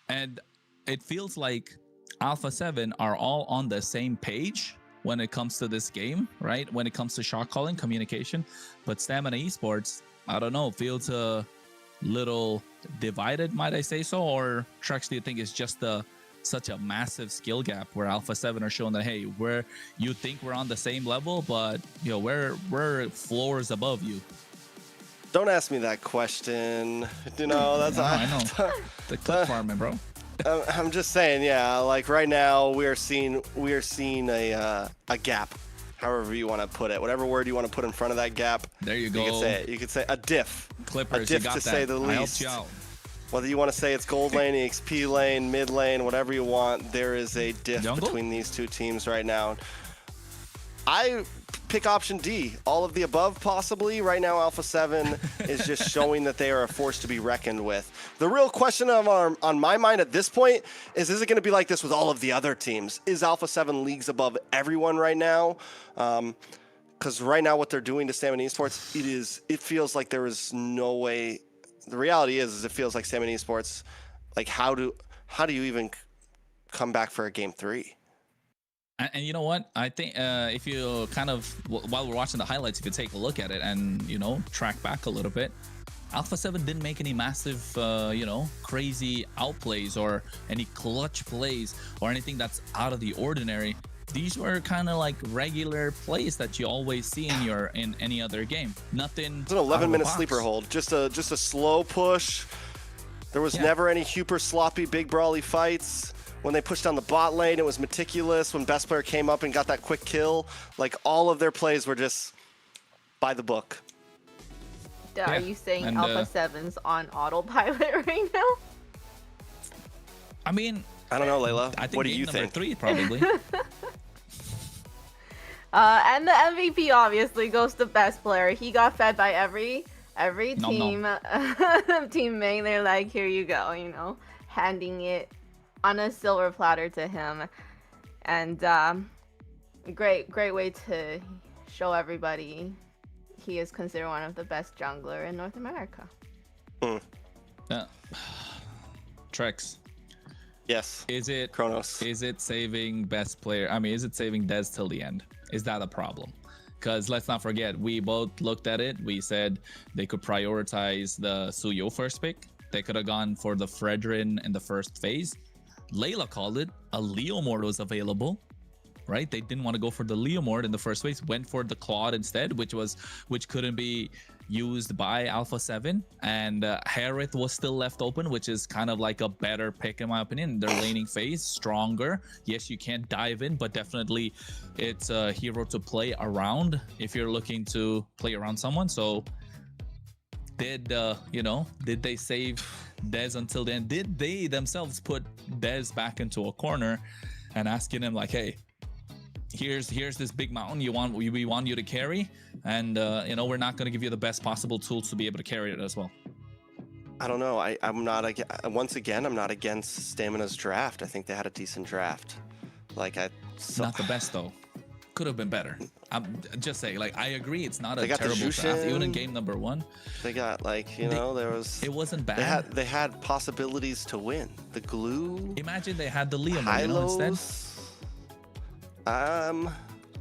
And it feels like Alpha 7 are all on the same page when it comes to this game, right? When it comes to shot calling, communication. But Stamina Esports, I don't know, feels a little divided, might I say so? Or Trex, do you think it's just such a massive skill gap where Alpha 7 are showing that, hey, you think we're on the same level, but you know, we're floors above you? Don't ask me that question. You know, that's I know. The clip farming, bro. I'm just saying, yeah. Like right now, we are seeing a gap, however you want to put it, whatever word you want to put in front of that gap. There you go. You could say it. You could say a diff. Clippers, a diff you got to that. say the I least. helped you out. Whether you want to say it's gold lane, EXP lane, mid lane, whatever you want, there is a diff between these two teams right now. I pick option D, all of the above possibly. Right now, Alpha 7 is just showing that they are a force to be reckoned with. The real question on my mind at this point is it going to be like this with all of the other teams? Is Alpha 7 leagues above everyone right now? Because right now what they're doing to Stamina Esports, it feels like there is no way. The reality is it feels like Stamina Esports, like how do you even come back for a game 3? And you know what? I think if you kind of, while we're watching the highlights, if you take a look at it and, you know, track back a little bit, Alpha 7 didn't make any massive, you know, crazy outplays or any clutch plays or anything that's out of the ordinary. These were kind of like regular plays that you always see in any other game. Nothing. It's an 11-minute sleeper hold. Just a slow push. There was never any super sloppy, big brawly fights. When they pushed down the bot lane, it was meticulous. When best player came up and got that quick kill, like all of their plays were just by the book. Are you saying Alpha 7's on autopilot right now? I mean, I don't know, Layla. I think what do you number think? 3 probably. And the MVP obviously goes to best player. He got fed by every team teammate. They're like, here you go, you know, handing it on a silver platter to him. And great way to show everybody he is considered one of the best jungler in North America. Trex. Yes. Is it Kronos? Is it saving best player? I mean, is it saving Dez till the end? Is that a problem? Because let's not forget, we both looked at it. We said they could prioritize the Suyo first pick. They could have gone for the Fredrin in the first phase. Layla called it. A Leomord was available, right? They didn't want to go for the Leomord in the first phase. Went for the Claude instead, which couldn't be used by Alpha 7. And Harith was still left open, which is kind of like a better pick in my opinion. Their laning phase, stronger. Yes, you can't dive in, but definitely it's a hero to play around if you're looking to play around someone. So did they save Dez until then? Did they themselves put Dez back into a corner and asking him like, hey, here's this big mountain we want you to carry, and you know, we're not going to give you the best possible tools to be able to carry it as well? I don't know. I'm not against Stamina's draft. I think they had a decent draft. Not the best though. Could have been better. I'm just saying, like, I agree it's not a got the terrible draft. Even in game number 1, they got it wasn't bad. They had possibilities to win. The glue. Imagine they had the Leomord instead.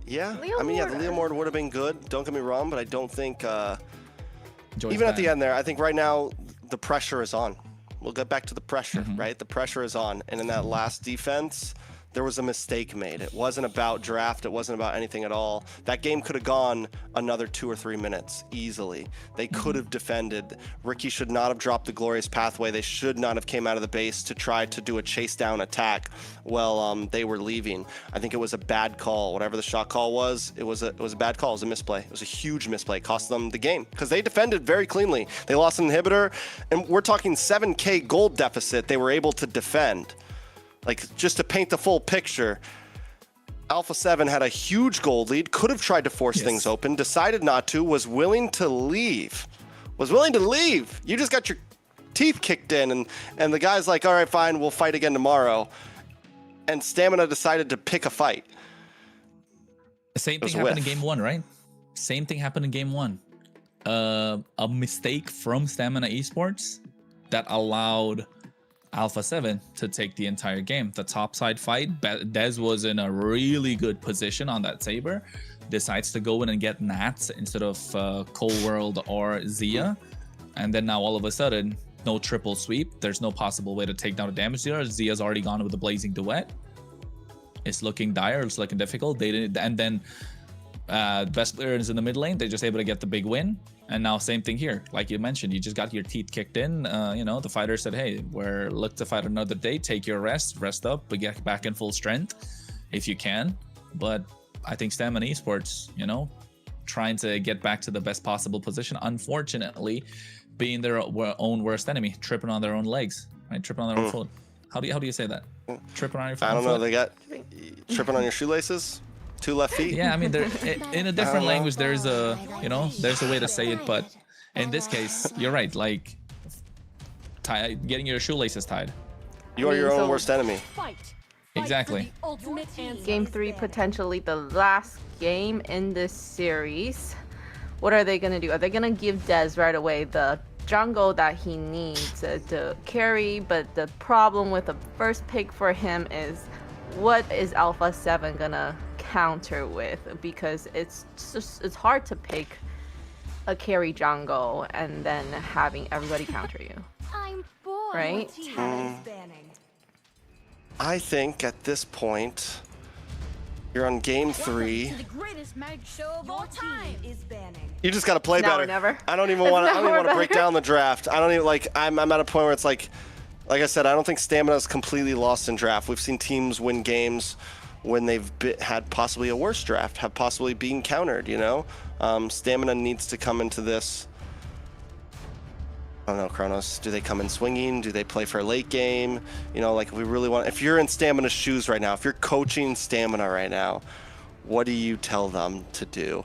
Yeah. Leomord. I mean, yeah, the Leomord would have been good. Don't get me wrong, but I don't think Joy's even at the bad. end there, I think right now the pressure is on. We'll get back to the pressure, right? The pressure is on, and in that last defense, there was a mistake made. It wasn't about draft. It wasn't about anything at all. That game could have gone another 2 or 3 minutes easily. They could have defended. Ricky should not have dropped the glorious pathway. They should not have came out of the base to try to do a chase down attack while they were leaving. I think it was a bad call. Whatever the shot call was, it was a bad call. It was a misplay. It was a huge misplay. It cost them the game because they defended very cleanly. They lost an inhibitor, and we're talking 7K gold deficit. They were able to defend. Like, just to paint the full picture, Alpha 7 had a huge gold lead, could have tried to force things open, decided not to, was willing to leave. You just got your teeth kicked in, and the guy's like, all right, fine, we'll fight again tomorrow. And Stamina decided to pick a fight. The same thing happened in game 1, right? Same thing happened in game 1. A mistake from Stamina Esports that allowed Alpha 7 to take the entire game. The topside fight, Dez was in a really good position on that Saber, decides to go in and get Nats instead of Cold World or Zia, and then now all of a sudden, no triple sweep. There's no possible way to take down a damage dealer. Zia's already gone with the Blazing Duet. It's looking dire, it's looking difficult. They didn't, and then best player is in the mid lane. They're just able to get the big win. And now same thing here. Like you mentioned, you just got your teeth kicked in. You know, the fighter said, hey, we're look to fight another day. Take your rest up, but get back in full strength if you can. But I think Stamina Esports, you know, trying to get back to the best possible position. Unfortunately, being their own worst enemy, tripping on their own legs, right? Tripping on their own foot. How do you say that? Tripping on your foot? I don't know. They got tripping on your shoelaces? 2 left feet? Yeah, I mean, in a different language, there's a, you know, there's a way to say it, but in this case, you're right. Like, getting your shoelaces tied. You are your own worst enemy. Exactly. Game 3, potentially the last game in this series. What are they gonna do? Are they gonna give Dez right away the jungle that he needs to carry? But the problem with the first pick for him is, what is Alpha 7 gonna counter with? Because it's hard to pick a carry jungle and then having everybody counter you. Right? I think at this point, you're on game 3. You just gotta play better. Never. I don't even want to break down the draft. I don't even like. I'm at a point where it's like I said, I don't think Stamina is completely lost in draft. We've seen teams win games when they've had possibly a worse draft, have possibly been countered. You know, Stamina needs to come into this. I don't know, Kronos. Do they come in swinging? Do they play for a late game? You know, like, we really want. If you're in Stamina's shoes right now, if you're coaching Stamina right now, what do you tell them to do?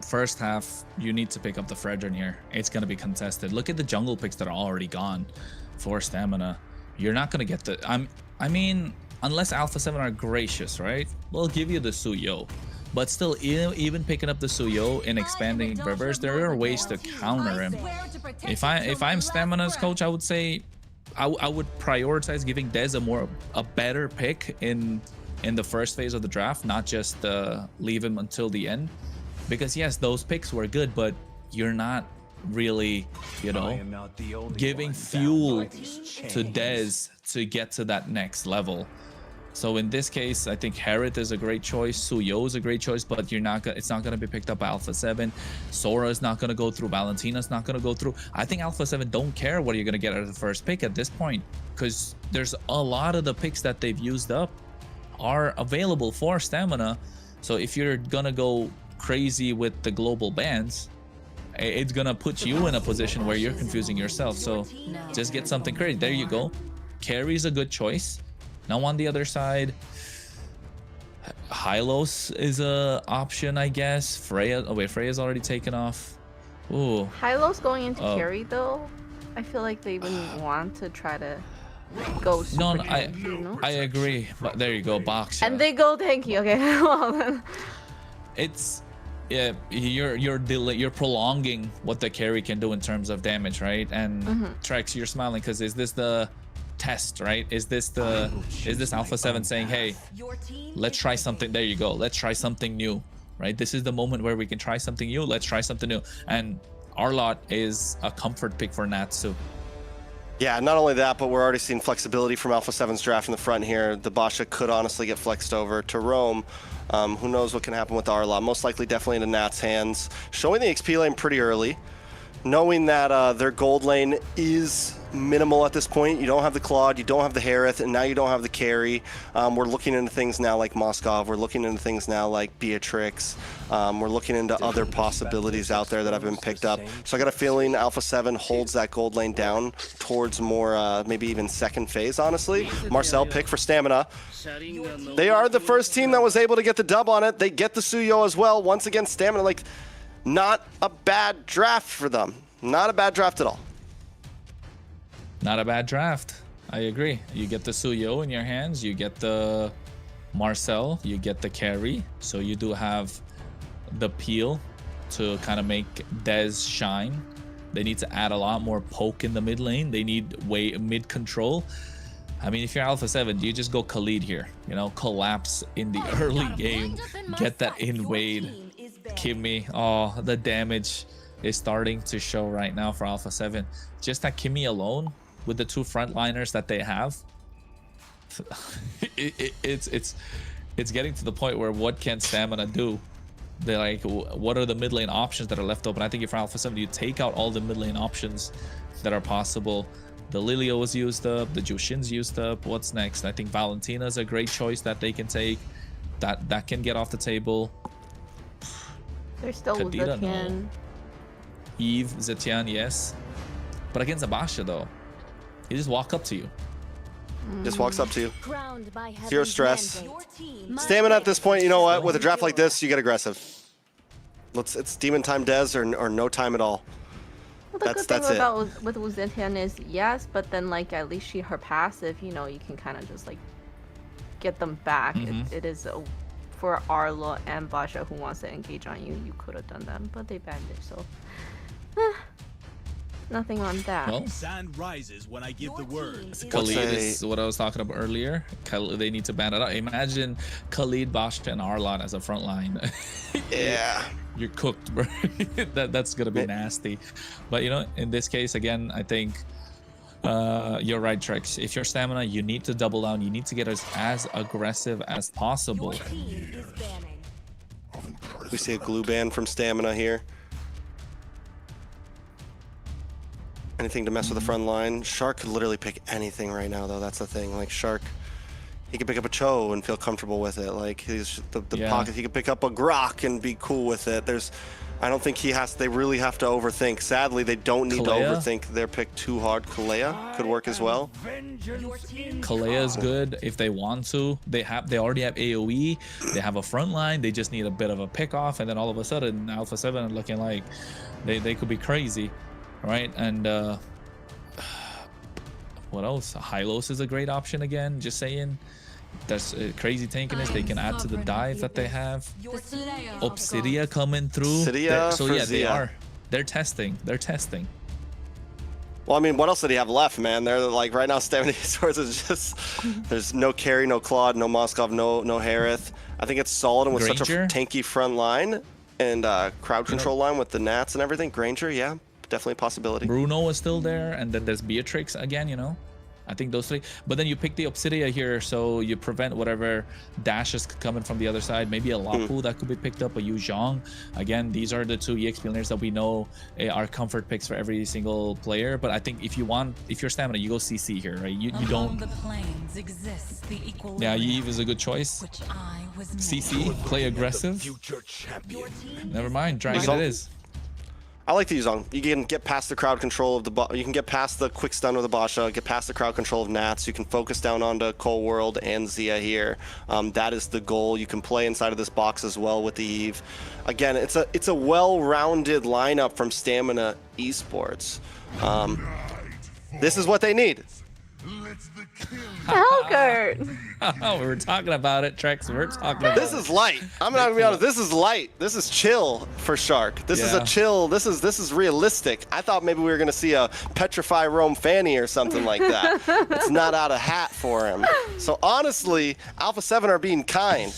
First half, you need to pick up the Fredrin here. It's going to be contested. Look at the jungle picks that are already gone for Stamina. You're not going to get the... I mean, unless Alpha 7 are gracious, right? We'll give you the Suyo. But still, even picking up the Suyo and expanding rivers, there are ways to counter him. If I'm Stamina's coach, I would say I would prioritize giving Dez a better pick in the first phase of the draft, not just leave him until the end. Because yes, those picks were good, but you're not really, you know, giving fuel to Dez to get to that next level. So in this case, I think Herod is a great choice. Suyo is a great choice, but it's not going to be picked up by Alpha 7. Sora is not going to go through. Valentina's not going to go through. I think Alpha 7 don't care what you're going to get at the first pick at this point, because there's a lot of the picks that they've used up are available for Stamina. So if you're going to go crazy with the global bans, it's going to put you in a position where you're confusing yourself. So just get something crazy. There you go. Carry's a good choice. Now on the other side, Hylos is a option, I guess. Freya, oh wait, Freya's already taken off. Ooh. Hylos going into carry though, I feel like they wouldn't want to try to go super tanky, you know? I agree, but there you go, box. And they go tanky, okay. Well then. It's, yeah, you're prolonging what the carry can do in terms of damage, right? And Trex, you're smiling because is this the test, right? Is this Alpha 7 saying, hey, let's try something? There you go, let's try something new, right? This is the moment where we can try something new. Let's try something new. And Arlott is a comfort pick for Natsu. Yeah, not only that, but we're already seeing flexibility from Alpha 7's draft in the front here. The Basha could honestly get flexed over to Rome. Who knows what can happen with Arla? Most likely definitely into Nat's hands. Showing the XP lane pretty early. Knowing that their gold lane is minimal at this point. You don't have the Claude, you don't have the Harith, and now you don't have the carry. We're looking into things now like Moskov. We're looking into things now like Beatrix. We're looking into other possibilities out there that have been picked up. So I got a feeling Alpha 7 holds that gold lane down towards more, maybe even second phase, honestly. Marcel pick for Stamina. They are the first team that was able to get the dub on it. They get the Suyo as well. Once again, Stamina, like, not a bad draft for them. Not a bad draft at all. Not a bad draft. I agree. You get the Suyo in your hands. You get the Marcel. You get the carry. So you do have the peel to kind of make Dez shine. They need to add a lot more poke in the mid lane. They need mid control. I mean, if you're Alpha 7, do you just go Khalid here? You know, collapse in the early game. Get that invade. Kimmy. Oh, the damage is starting to show right now for Alpha 7. Just that Kimmy alone, with the two frontliners that they have, it's getting to the point where what can Stamina do? They're like, what are the mid lane options that are left open? I think if you're Alpha 7, you take out all the mid lane options that are possible. The Lilio was used up, the Jushin's used up. What's next? I think Valentina's a great choice that they can take. That can get off the table. There's still Kadira, Zetian. no. Eve, Zetian, yes. But against Abasha, though, he just walk up to you. Just walks up to you. Zero stress. Stamina at this point, you know what? With a draft like this, you get aggressive. It's demon time Dez or no time at all. Well, the good thing about with Zetian is yes, but then like at least her passive, you know, you can kind of just like get them back. It is for Arla and Basha who wants to engage on you. You could have done that, but they banned it, so nothing on that. Well, Sand rises when I give the word. Khalid is what I was talking about earlier. They need to ban it out. Imagine Khalid, Basha, and Arlon as a front line. Yeah. You're cooked, bro. That's gonna be nasty. But you know, in this case, again, I think you're right, Trex. If you're Stamina, you need to double down. You need to get as aggressive as possible. We see a glue ban from Stamina here. Anything to mess with the front line. Shark could literally pick anything right now, though. That's the thing. Like Shark, he could pick up a Cho and feel comfortable with it. Like he's the pocket. He could pick up a Grok and be cool with it. I don't think they really have to overthink. Sadly, they don't need to overthink their pick too hard. Kalea could work as well. Kalea is good if they want to. They already have AoE. They have a front line. They just need a bit of a pick off, and then all of a sudden, Alpha 7 are looking like they could be crazy, right? And what else? Hylos is a great option again. Just saying. That's crazy tankiness. They can add to the dive that they have. Obsidia coming through. So yeah, they're testing. Well, I mean, what else did he have left, man? They're like right now, 70 swords is just there's no carry, no Claude, no Moskov, no Harith. I think it's solid and with such a tanky front line and crowd control line with the Nats and everything. Granger, yeah, definitely a possibility. Bruno is still there, and then there's Beatrix again, you know. I think those three. But then you pick the Obsidia here, so you prevent whatever dashes coming from the other side. Maybe a Lapu that could be picked up, a Yu Zhang. Again, these are the two EX players that we know are comfort picks for every single player. But I think if you're Stamina, you go CC here, right? You don't. The plains exists, the yeah, Eve is a good choice. CC, play aggressive. Never mind, Dragon it is. I like the Yuzong. You can get past the crowd control of you can get past the quick stun with the Basha, get past the crowd control of Nats. You can focus down onto Cold World and Zia here. That is the goal. You can play inside of this box as well with the Eve. Again, it's a well-rounded lineup from Stamina Esports. This is what they need. Helgert. We were talking about it, Trex. We're talking about this is light. I'm not gonna be honest. This is light. This is chill for Shark. This is a chill. This is realistic. I thought maybe we were gonna see a Petrify Rome Fanny or something like that. It's not out of hat for him. So honestly, Alpha 7 are being kind.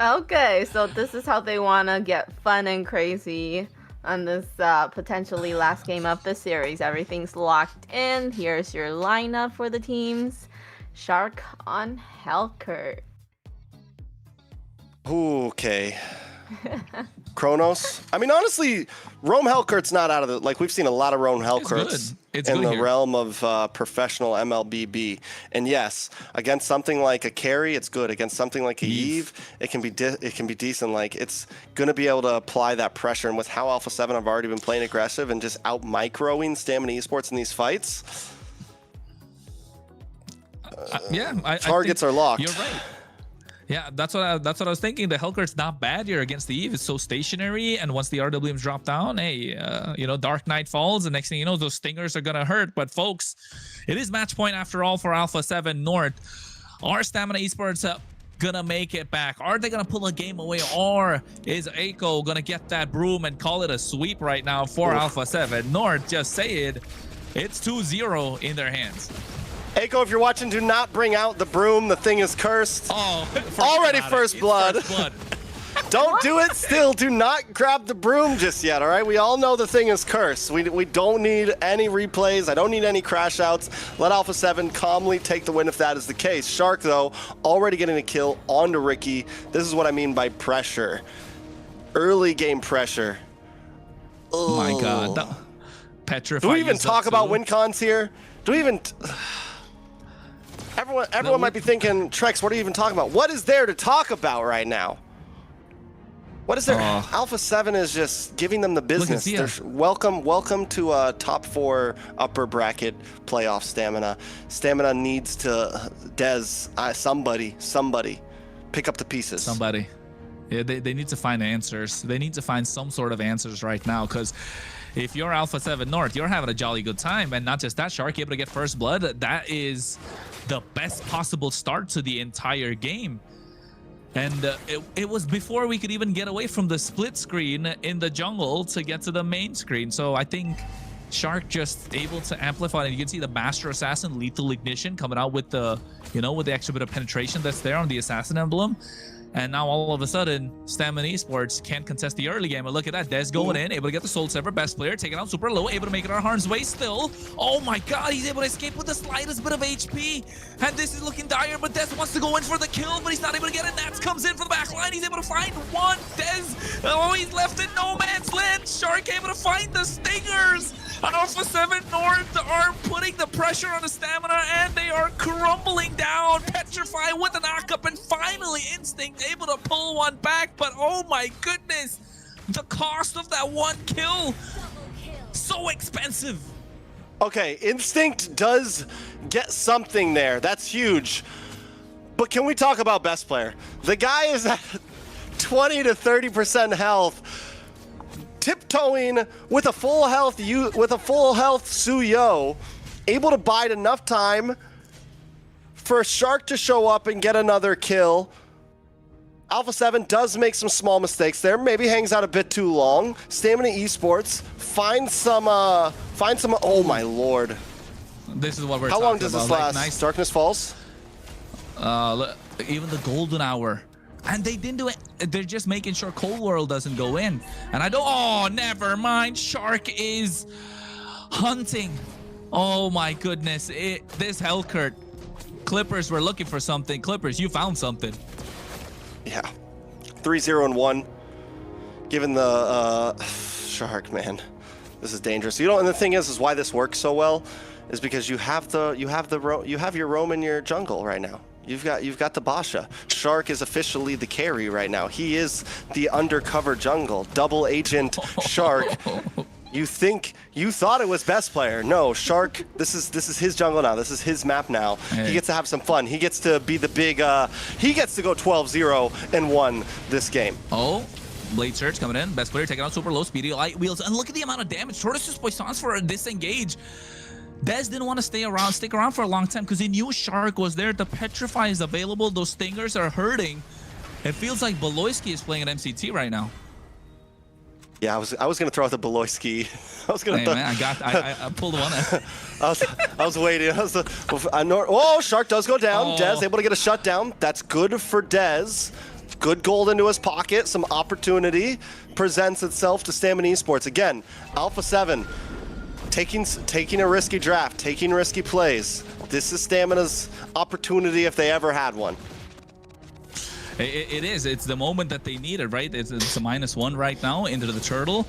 Okay, so this is how they wanna get fun and crazy on this potentially last game of the series. Everything's locked in. Here's your lineup for the teams. Shark on Helkert. Okay. Kronos. I mean, honestly, Rome Helkert's not out of the... Like, we've seen a lot of Rome Helkerts in the realm of professional MLBB. And yes, against something like a carry, it's good. Against something like a Eve, it can be decent. Like, it's going to be able to apply that pressure. And with how Alpha 7 have already been playing aggressive and just out-microing Stamina Esports in these fights... targets are locked. You're right. Yeah, that's what I was thinking. The Helkert's not bad here against the Eve. It's so stationary, and once the RWMs drop down, hey, Dark Knight falls, and next thing you know, those stingers are gonna hurt. But folks, it is match point after all for Alpha 7 North. Are Stamina Esports gonna make it back? Are they gonna pull a game away, or is Aiko gonna get that broom and call it a sweep right now for Alpha 7 North? Just say it. It's 2-0 in their hands. Aiko, if you're watching, do not bring out the broom. The thing is cursed. Oh, already first blood. Don't do it still. Do not grab the broom just yet, all right? We all know the thing is cursed. We don't need any replays. I don't need any crash outs. Let Alpha 7 calmly take the win if that is the case. Shark, though, already getting a kill onto Ricky. This is what I mean by pressure. Early game pressure. Oh my God. Petrified. Do we even talk about win cons here? Do we even... Everyone might be thinking, Trex, what are you even talking about? What is there to talk about right now? What is there? Alpha 7 is just giving them the business. They're welcome to a top 4 upper bracket playoff Stamina. Stamina needs to, somebody, pick up the pieces. Somebody. Yeah, they need to find answers. They need to find some sort of answers right now, because if you're Alpha 7 North, you're having a jolly good time. And not just that, Shark able to get first blood. That is the best possible start to the entire game. And it was before we could even get away from the split screen in the jungle to get to the main screen. So I think Shark just able to amplify. And you can see the Master Assassin Lethal Ignition coming out with the, with the extra bit of penetration that's there on the Assassin emblem. And now all of a sudden, Stamina Esports can't contest the early game. And look at that, Dez going in, able to get the Soul Sever, best player, taking out super low, able to make it on harm's way still. Oh my God, he's able to escape with the slightest bit of HP. And this is looking dire, but Dez wants to go in for the kill, but he's not able to get it. Nats comes in for the back line. He's able to find one. Dez, he's left in no man's land. Shark able to find the stingers. Alpha 7 North are putting the pressure on the Stamina, and they are crumbling down. Petrify with a knockup, and finally Instinct able to pull one back. But oh my goodness, the cost of that one kill, so expensive. Okay, Instinct does get something there. That's huge. But can we talk about best player? The guy is at 20 to 30% health. Tiptoeing with a full health Suyo, able to bide enough time for Shark to show up and get another kill. Alpha 7 does make some small mistakes there, maybe hangs out a bit too long. Stamina Esports finds some oh my lord. This is what we're How talking long does this about. last? Nice. Darkness Falls? Even the golden hour. And they didn't do it. They're just making sure Cold World doesn't go in. And I don't... Oh, never mind. Shark is hunting. Oh, my goodness. This Helkert. Clippers were looking for something. Clippers, you found something. Yeah. 3-0-1. Given the... Shark, man. This is dangerous. And the thing is why this works so well is because you have your roam in your jungle right now. You've got the Basha. Shark is officially the carry right now. He is the undercover jungle. Double agent Shark. You thought it was best player. No, Shark, this is his jungle now. This is his map now. Hey. He gets to have some fun. He gets to be the big he gets to go 12-0 and 1 this game. Oh. Blade Surge coming in. Best player taking out super low speedy light wheels. And look at the amount of damage. Tortoise's Poissons for a disengage. Dez didn't want to stick around for a long time because he knew Shark was there. The Petrify is available. Those stingers are hurting. It feels like Beloyski is playing at MCT right now. Yeah, I was gonna throw out the Beloyski. I was gonna. Hey, man, I pulled one. I was waiting. Oh, Shark does go down. Oh. Dez able to get a shutdown. That's good for Dez. good gold into his pocket. Some opportunity presents itself to Stamina Esports. Again, Alpha 7 taking a risky draft, taking risky plays. This is Stamina's opportunity if they ever had one. It is. It's the moment that they need it, right? It's a -1 right now into the turtle.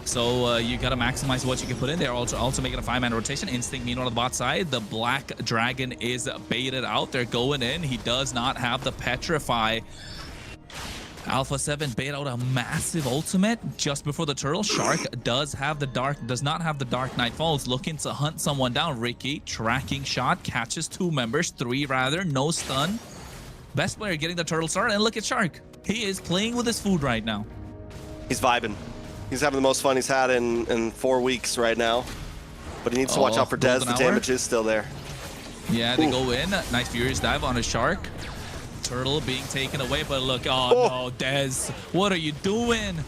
So you got to maximize what you can put in there. Also making a 5-man rotation. Instinct, meanwhile, on the bot side. The Black Dragon is baited out. They're going in. He does not have the Petrify. Alpha 7 bait out a massive ultimate just before the turtle. Shark does not have the Dark Knight Falls. Looking to hunt someone down. Ricky, tracking shot, catches 2 members, 3 rather, no stun. Best player getting the turtle start, and look at Shark. He is playing with his food right now. He's vibing. He's having the most fun he's had in 4 weeks right now. But he needs to watch out for Dez. The damage is still there. Yeah, they go in. Nice Furious dive on a Shark. Turtle being taken away, but look, no, Dez, what are you doing?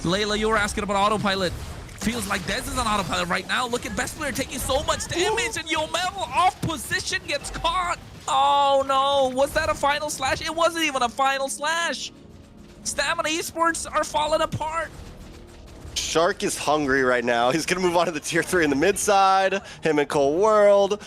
Layla, you were asking about autopilot. Feels like Dez is on autopilot right now. Look at Best Player taking so much damage, and Yomel off position gets caught. Oh no, was that a final slash? It wasn't even a final slash. Stamina Esports are falling apart. Shark is hungry right now. He's gonna move on to the tier 3 in the mid side. Him and Cold World.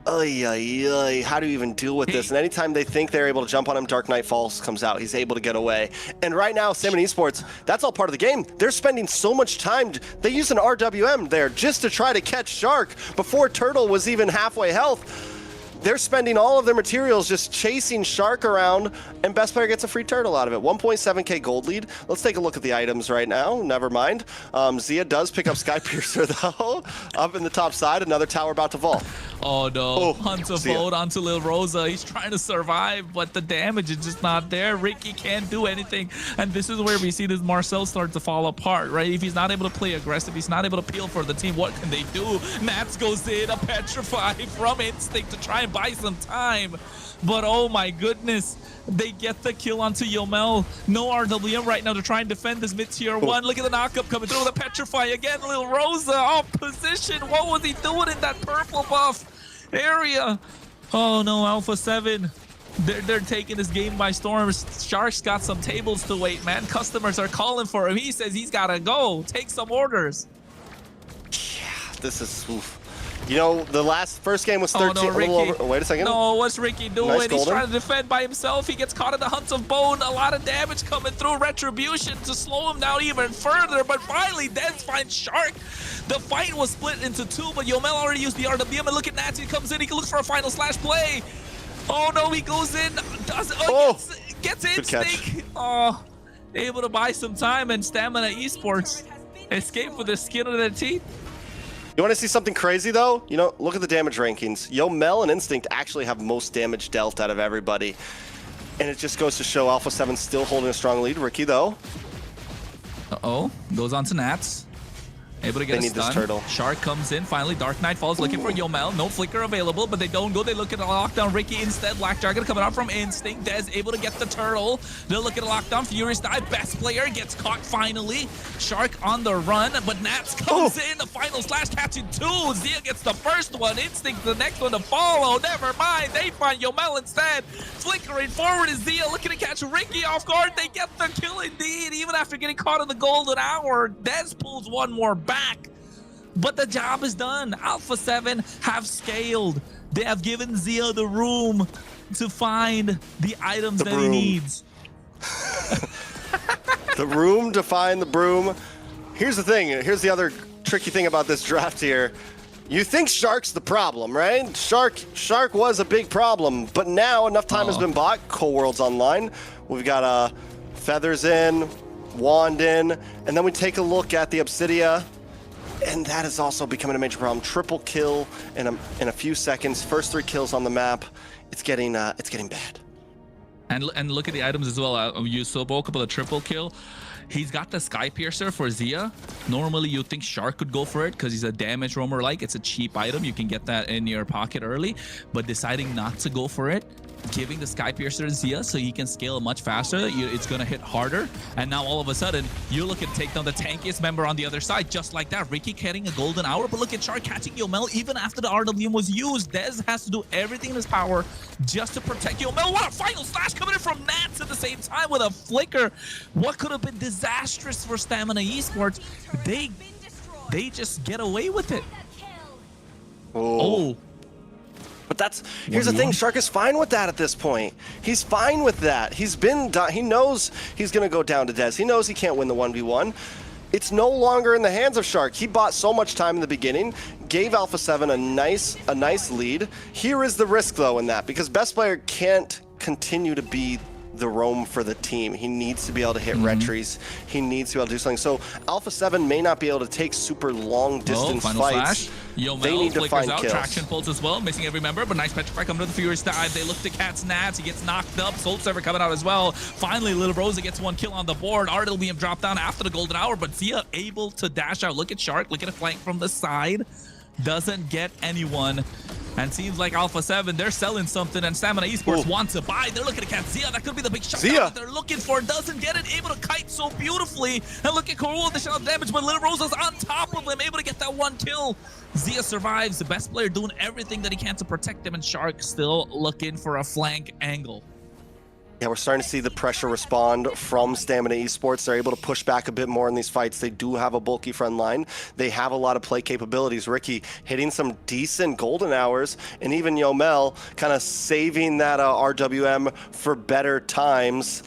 How do you even deal with this? And anytime they think they're able to jump on him, Dark Knight Falls comes out. He's able to get away. And right now, Stamina Esports, that's all part of the game. They're spending so much time. They use an RWM there just to try to catch Shark before Turtle was even halfway health. They're spending all of their materials just chasing Shark around, and Best Player gets a free turtle out of it. 1.7k gold lead. Let's take a look at the items right now. Never mind. Zia does pick up Sky Piercer, though. Up in the top side, another tower about to vault. Oh, no. Hunts a boat onto Lil Rosa. He's trying to survive, but the damage is just not there. Ricky can't do anything, and this is where we see this Marcel start to fall apart, right? If he's not able to play aggressive, he's not able to peel for the team, what can they do? Nats goes in, a Petrify from Instinct to try and buy some time, but oh my goodness, they get the kill onto Yomel. No RWM right now to try and defend this mid-tier 1. Look at the knockup coming through, the Petrify again. Lil Rosa off position. What was he doing in that purple buff area? Oh no, Alpha 7. They're taking this game by storm. Shark's got some tables to wait, man. Customers are calling for him. He says he's gotta go. Take some orders. Yeah, this is... Oof. You know, the first game was 13. Oh, no, Ricky. A little over. Wait a second. No, what's Ricky doing? Nice He's trying to defend by himself. He gets caught in the Hunts of Bone. A lot of damage coming through. Retribution to slow him down even further. But finally, Dez finds Shark. The fight was split into 2, but Yomel already used the RWM. And look at Nats. He comes in. He looks for a final slash play. Oh, no, he goes in. Gets Instinct. Oh, able to buy some time, and Stamina Esports escape with the skin of their teeth. You want to see something crazy, though? You know, look at the damage rankings. Yomel and Instinct actually have most damage dealt out of everybody. And it just goes to show Alpha 7 still holding a strong lead. Ricky, though. Uh-oh. Goes on to Nats. Able to get a stun. This turtle. Shark comes in. Finally, Dark Knight Falls looking for Yomel. No flicker available, but they don't go. They look at a lockdown. Ricky instead. Black Dragon coming out from Instinct. Dez able to get the turtle. They'll look at a lockdown. Furious dive. Best player gets caught finally. Shark on the run, but Nats comes in. The final slash catching 2. Zia gets the first one. Instinct the next one to follow. Never mind. They find Yomel instead. Flickering forward is Zia looking to catch Ricky off guard. They get the kill indeed. Even after getting caught in the golden hour, Dez pulls one more back. But the job is done. Alpha 7 have scaled. They have given Zia the room to find the items that he needs. The room to find the broom. Here's the thing. Here's the other tricky thing about this draft here. You think Shark's the problem, right? Shark was a big problem, but now enough time has been bought. Cold World's online. We've got Feathers in, Wand in, and then we take a look at the Obsidia. And that is also becoming a major problem. Triple kill in a few seconds. First 3 kills on the map. It's getting bad. And look at the items as well. You spoke about the triple kill. He's got the Sky Piercer for Zia. Normally, you think Shark could go for it because he's a damage roamer. Like, it's a cheap item. You can get that in your pocket early. But deciding not to go for it giving the Sky Piercer to Zia so he can scale much faster. It's going to hit harder. And now all of a sudden, you're looking to take down the tankiest member on the other side. Just like that, Ricky getting a golden hour. But look at Shark catching Yomel even after the RWM was used. Dez has to do everything in his power just to protect Yomel. What a final slash coming in from Nats at the same time with a flicker. What could have been disastrous for Stamina Esports, they just get away with it. Oh. But here's the thing, Shark is fine with that at this point. He's fine with that. He knows he's gonna go down to Dez. He knows he can't win the 1v1. It's no longer in the hands of Shark. He bought so much time in the beginning, gave Alpha 7 a nice lead. Here is the risk though in that, because best player can't continue to be the roam for the team. He needs to be able to hit retries. He needs to be able to do something. So Alpha 7 may not be able to take super long distance fights. They need to find kills. Traction pulls as well, missing every member, but nice Petrify coming to the Furious dive. They look to Cat's Nats. He gets knocked up. Soul Server coming out as well. Finally, Little Rosa gets one kill on the board. RWM dropped down after the golden hour, but Zia able to dash out. Look at Shark. Look at a flank from the side. Doesn't get anyone. And seems like Alpha 7, they're selling something, and Stamina Esports wants to buy. They're looking to catch Zia. That could be the big shot that they're looking for. Doesn't get it. Able to kite so beautifully. And look at Corul, additional damage, but Little Rosa's on top of him, able to get that one kill. Zia survives. The best player doing everything that he can to protect him, and Shark still looking for a flank angle. Yeah, we're starting to see the pressure respond from Stamina Esports. They're able to push back a bit more in these fights. They do have a bulky front line. They have a lot of play capabilities. Ricky hitting some decent golden hours, and even Yomel kind of saving that RWM for better times.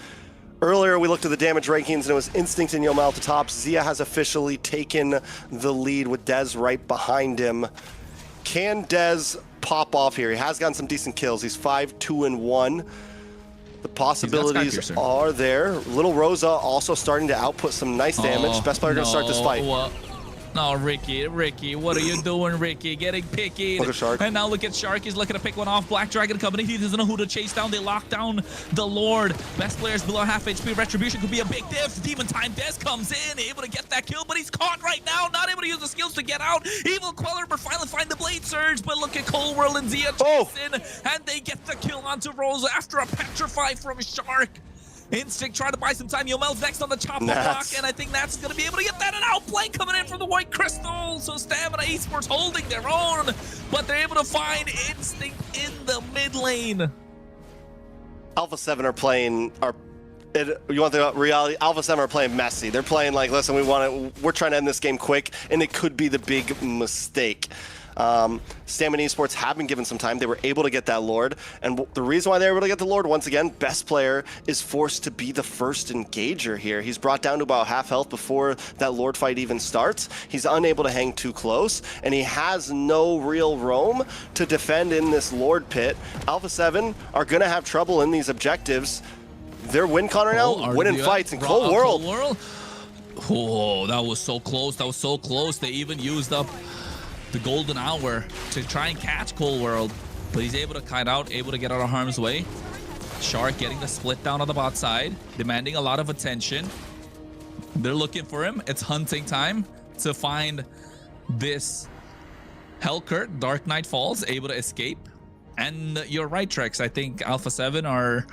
Earlier, we looked at the damage rankings, and it was Instinct and Yomel at the top. Zia has officially taken the lead with Dez right behind him. Can Dez pop off here? He has gotten some decent kills. He's 5-2-1. The possibilities are there. Little Rosa also starting to output some nice damage. Best player going to start this fight. No, Ricky, what are you doing, Ricky? Getting picky. Look at Shark. And now look at Shark. He's looking to pick one off. Black Dragon Company. He doesn't know who to chase down. They lock down the Lord. Best players below half HP. Retribution could be a big diff. Demon Time Dez comes in, able to get that kill, but he's caught right now. Not able to use the skills to get out. Evil Queller, but finally find the Blade Surge. But look at Cold World and Zia chasing, and they get the kill onto Rosa after a Petrify from Shark. Instinct trying to buy some time. Yomel's next on the chopper block, and I think Nat's going to be able to get that. An outplay coming in from the White Crystal. So Stamina Esports holding their own, but they're able to find Instinct in the mid lane. Alpha 7 are playing... you want the reality? Alpha 7 are playing messy. They're playing like, listen, we're trying to end this game quick, and it could be the big mistake. Stamina Esports have been given some time. They were able to get that Lord, and the reason why they were able to get the Lord, once again, best player is forced to be the first engager here. He's brought down to about half health before that Lord fight even starts. He's unable to hang too close, and he has no real roam to defend in this Lord pit. Alpha 7 are going to have trouble in these objectives. They're win con right now, winning fights in Cold World. Oh, that was so close. That was so close. They even used up the golden hour to try and catch Cold World, but he's able to kite out, able to get out of harm's way. Shark getting the split down on the bot side, demanding a lot of attention. They're looking for him. It's hunting time to find this Hellcurt. Dark Knight Falls, able to escape. And you're right, Trex. I think Alpha 7 are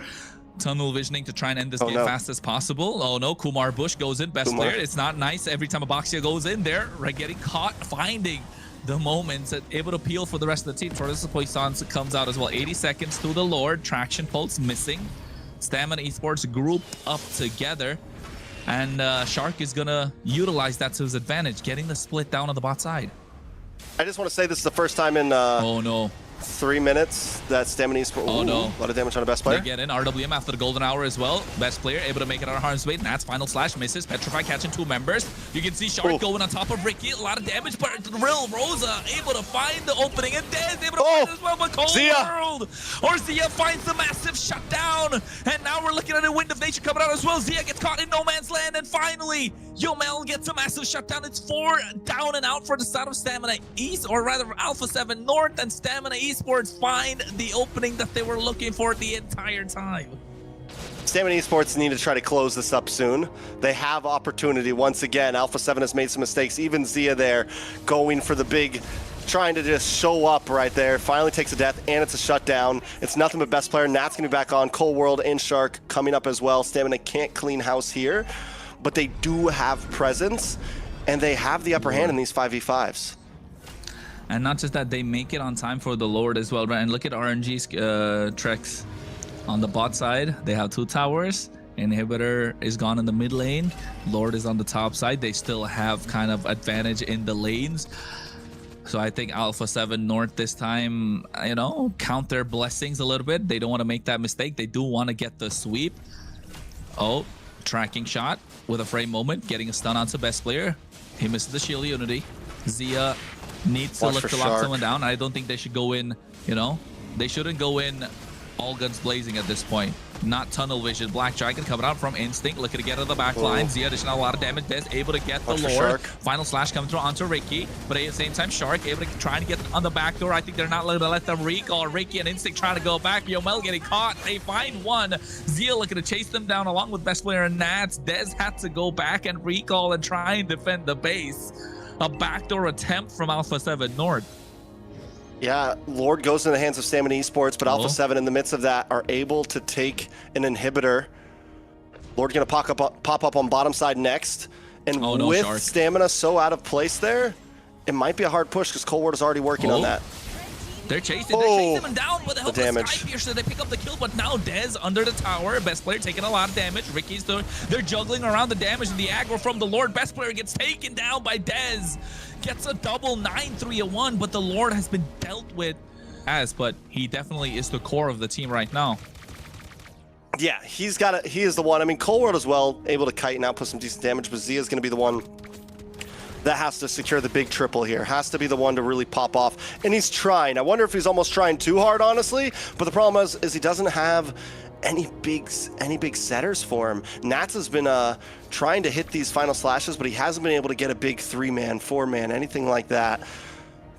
tunnel visioning to try and end this game fast as possible. Oh no, Kumar Bush goes in, best player. It's not nice every time Abaxia goes in there, right? Getting caught, finding the moments, able to peel for the rest of the team. Tortoise Poissons comes out as well. 80 seconds to the Lord. Traction Pulse missing. Stamina Esports grouped up together, and Shark is gonna utilize that to his advantage, getting the split down on the bot side. I just want to say this is the first time in oh no, 3 minutes that Stamina Esports. Oh no, a lot of damage on a best player. They get in RWM after the golden hour as well. Best player able to make it out of harm's way. Nat's final slash misses. Petrify catching 2 members. You can see Shark going on top of Ricky. A lot of damage, but Real Rosa able to find the opening, and Dez able to find it as well. But Cold World or Zia finds the massive shutdown, and now we're looking at a Wind of Nature coming out as well. Zia gets caught in no man's land, and finally Yomel gets a massive shutdown. It's 4 down and out for the side of Stamina East, or rather Alpha 7 North, and Stamina Esports find the opening that they were looking for the entire time. Stamina Esports need to try to close this up soon. They have opportunity once again. Alpha 7 has made some mistakes. Even Zia there going for the big trying to just show up right there. Finally takes a death, and it's a shutdown. It's nothing but best player. Nat's going to be back on. Cold World and Shark coming up as well. Stamina can't clean house here, but they do have presence, and they have the upper hand in these 5v5s. And not just that, they make it on time for the Lord as well, right? And look at RNG's Trex on the bot side. They have 2 towers. Inhibitor is gone in the mid lane. Lord is on the top side. They still have kind of advantage in the lanes. So I think Alpha 7 North this time, you know, count their blessings a little bit. They don't want to make that mistake. They do want to get the sweep. Oh, tracking shot with a frame moment, getting a stun onto best player. He misses the shield unity. Zia needs to look to lock someone down. I don't think they should go in, you know, they shouldn't go in all guns blazing at this point. Not tunnel vision. Black Dragon coming out from Instinct, looking to get to the back line. Zia additional a lot of damage. Des able to get the Lord. Final slash coming through onto Ricky, but at the same time, Shark able to try to get on the back door. I think they're not going to let them recall. Ricky and Instinct trying to go back. Yomel getting caught. They find one. Zia looking to chase them down along with best player Nats. Des had to go back and recall and try and defend the base. A backdoor attempt from Alpha 7 North. Yeah, Lord goes in the hands of Stamina Esports, but Alpha 7 in the midst of that are able to take an inhibitor. Lord's going to pop up on bottom side next. And with Shark. Stamina so out of place there, it might be a hard push because Cold War is already working on that. They're chasing him down with the help of the Sky Piercer. They pick up the kill, but now Dez under the tower. Best player taking a lot of damage. Ricky's they're juggling around the damage and the aggro from the Lord. Best player gets taken down by Dez. Gets a double 9-3-1, but the Lord has been dealt with but he definitely is the core of the team right now. Yeah, he is the one. I mean, Cold World as well, able to kite and output some decent damage, but Zia is going to be the one that has to secure the big triple here. Has to be the one to really pop off. And he's trying. I wonder if he's almost trying too hard, honestly. But the problem is he doesn't have any big setters for him. Nats has been trying to hit these final slashes, but he hasn't been able to get a big 3-man, 4-man, anything like that.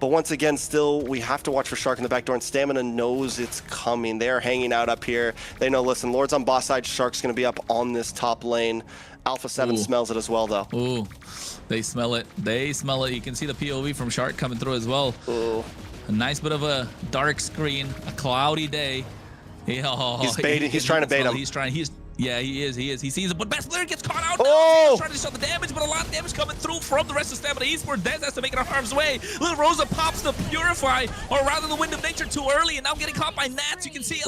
But once again, still, we have to watch for Shark in the back door, and Stamina knows it's coming. They're hanging out up here. They know, listen, Lord's on boss side. Shark's going to be up on this top lane. Alpha 7 smells it as well, though. Ooh, they smell it. They smell it. You can see the POV from Shark coming through as well. Ooh. A nice bit of a dark screen, a cloudy day. He's baiting. He's trying to bait him. Yeah, he is. He sees it, but best player gets caught out. Oh! He's trying to shut the damage, but a lot of damage coming through from the rest of Stamina Esports. Dez has to make it a harm's way. Little Rosa pops the Purify, or rather the Wind of Nature too early, and now getting caught by Nats. You can see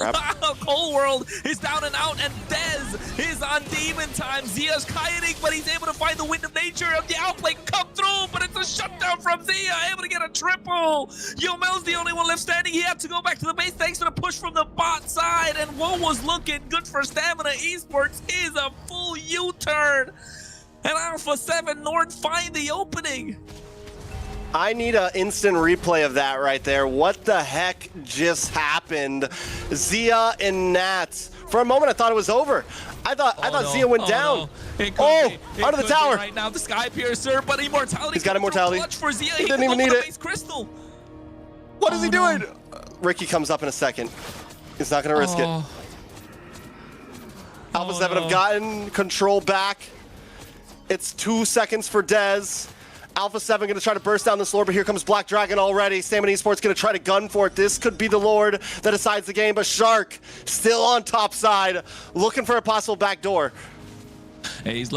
Cold World is down and out, and Dez is on demon time. Zia's kiting, but he's able to find the Wind of Nature, and the outplay come through, but it's a shutdown from Zia, able to get a triple. Yomel's the only one left standing. He had to go back to the base thanks to the push from the bot side, and what was looking good for Stamina Esports is a full U-turn, and Alpha 7 North find the opening. I need an instant replay of that right there. What the heck just happened? Zia and Nats. For a moment, I thought it was over. I thought Zia went down. No. Out of the tower. Right now, the Sky Piercer, but immortality. He's got immortality. For Zia. He didn't even need it. Crystal. What is he doing? Ricky comes up in a second. He's not going to risk it. Alpha 7 have gotten control back. It's 2 seconds for Dez. Alpha 7 going to try to burst down this Lord, but here comes Black Dragon already. Stamina Esports going to try to gun for it. This could be the Lord that decides the game, but Shark still on top side, looking for a possible backdoor. He's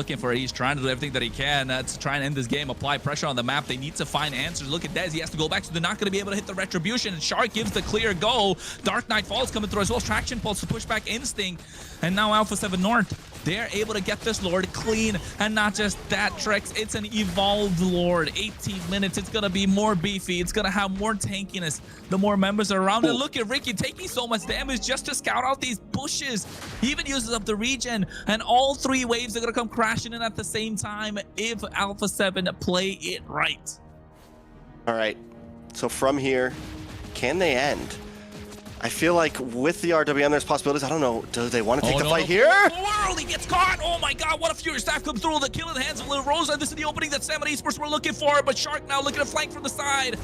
trying to do everything that he can to try and end this game, apply pressure on the map. They need to find answers. Look at Dez, he has to go back, so they're not going to be able to hit the retribution, and Shark gives the clear go. Dark Knight Falls coming through as well, Traction Pulse to push back Instinct, and now Alpha 7 North, they're able to get this Lord clean, and not just that, Trex, it's an evolved Lord. 18 minutes, it's going to be more beefy, it's going to have more tankiness the more members are around. And look at Ricky taking so much damage just to scout out these bushes. He even uses up the regen, and all 3 waves are going to come crashing in at the same time if Alpha 7 play it right. All right, so from here, can they end? I feel like with the RWM, there's possibilities. I don't know. Do they want to take the fight here? World, he gets caught. Oh my God, what a Fury Staff comes through. The kill in the hands of Little Rosa. This is the opening that Stamina Esports were looking for, but Shark now looking to flank from the side.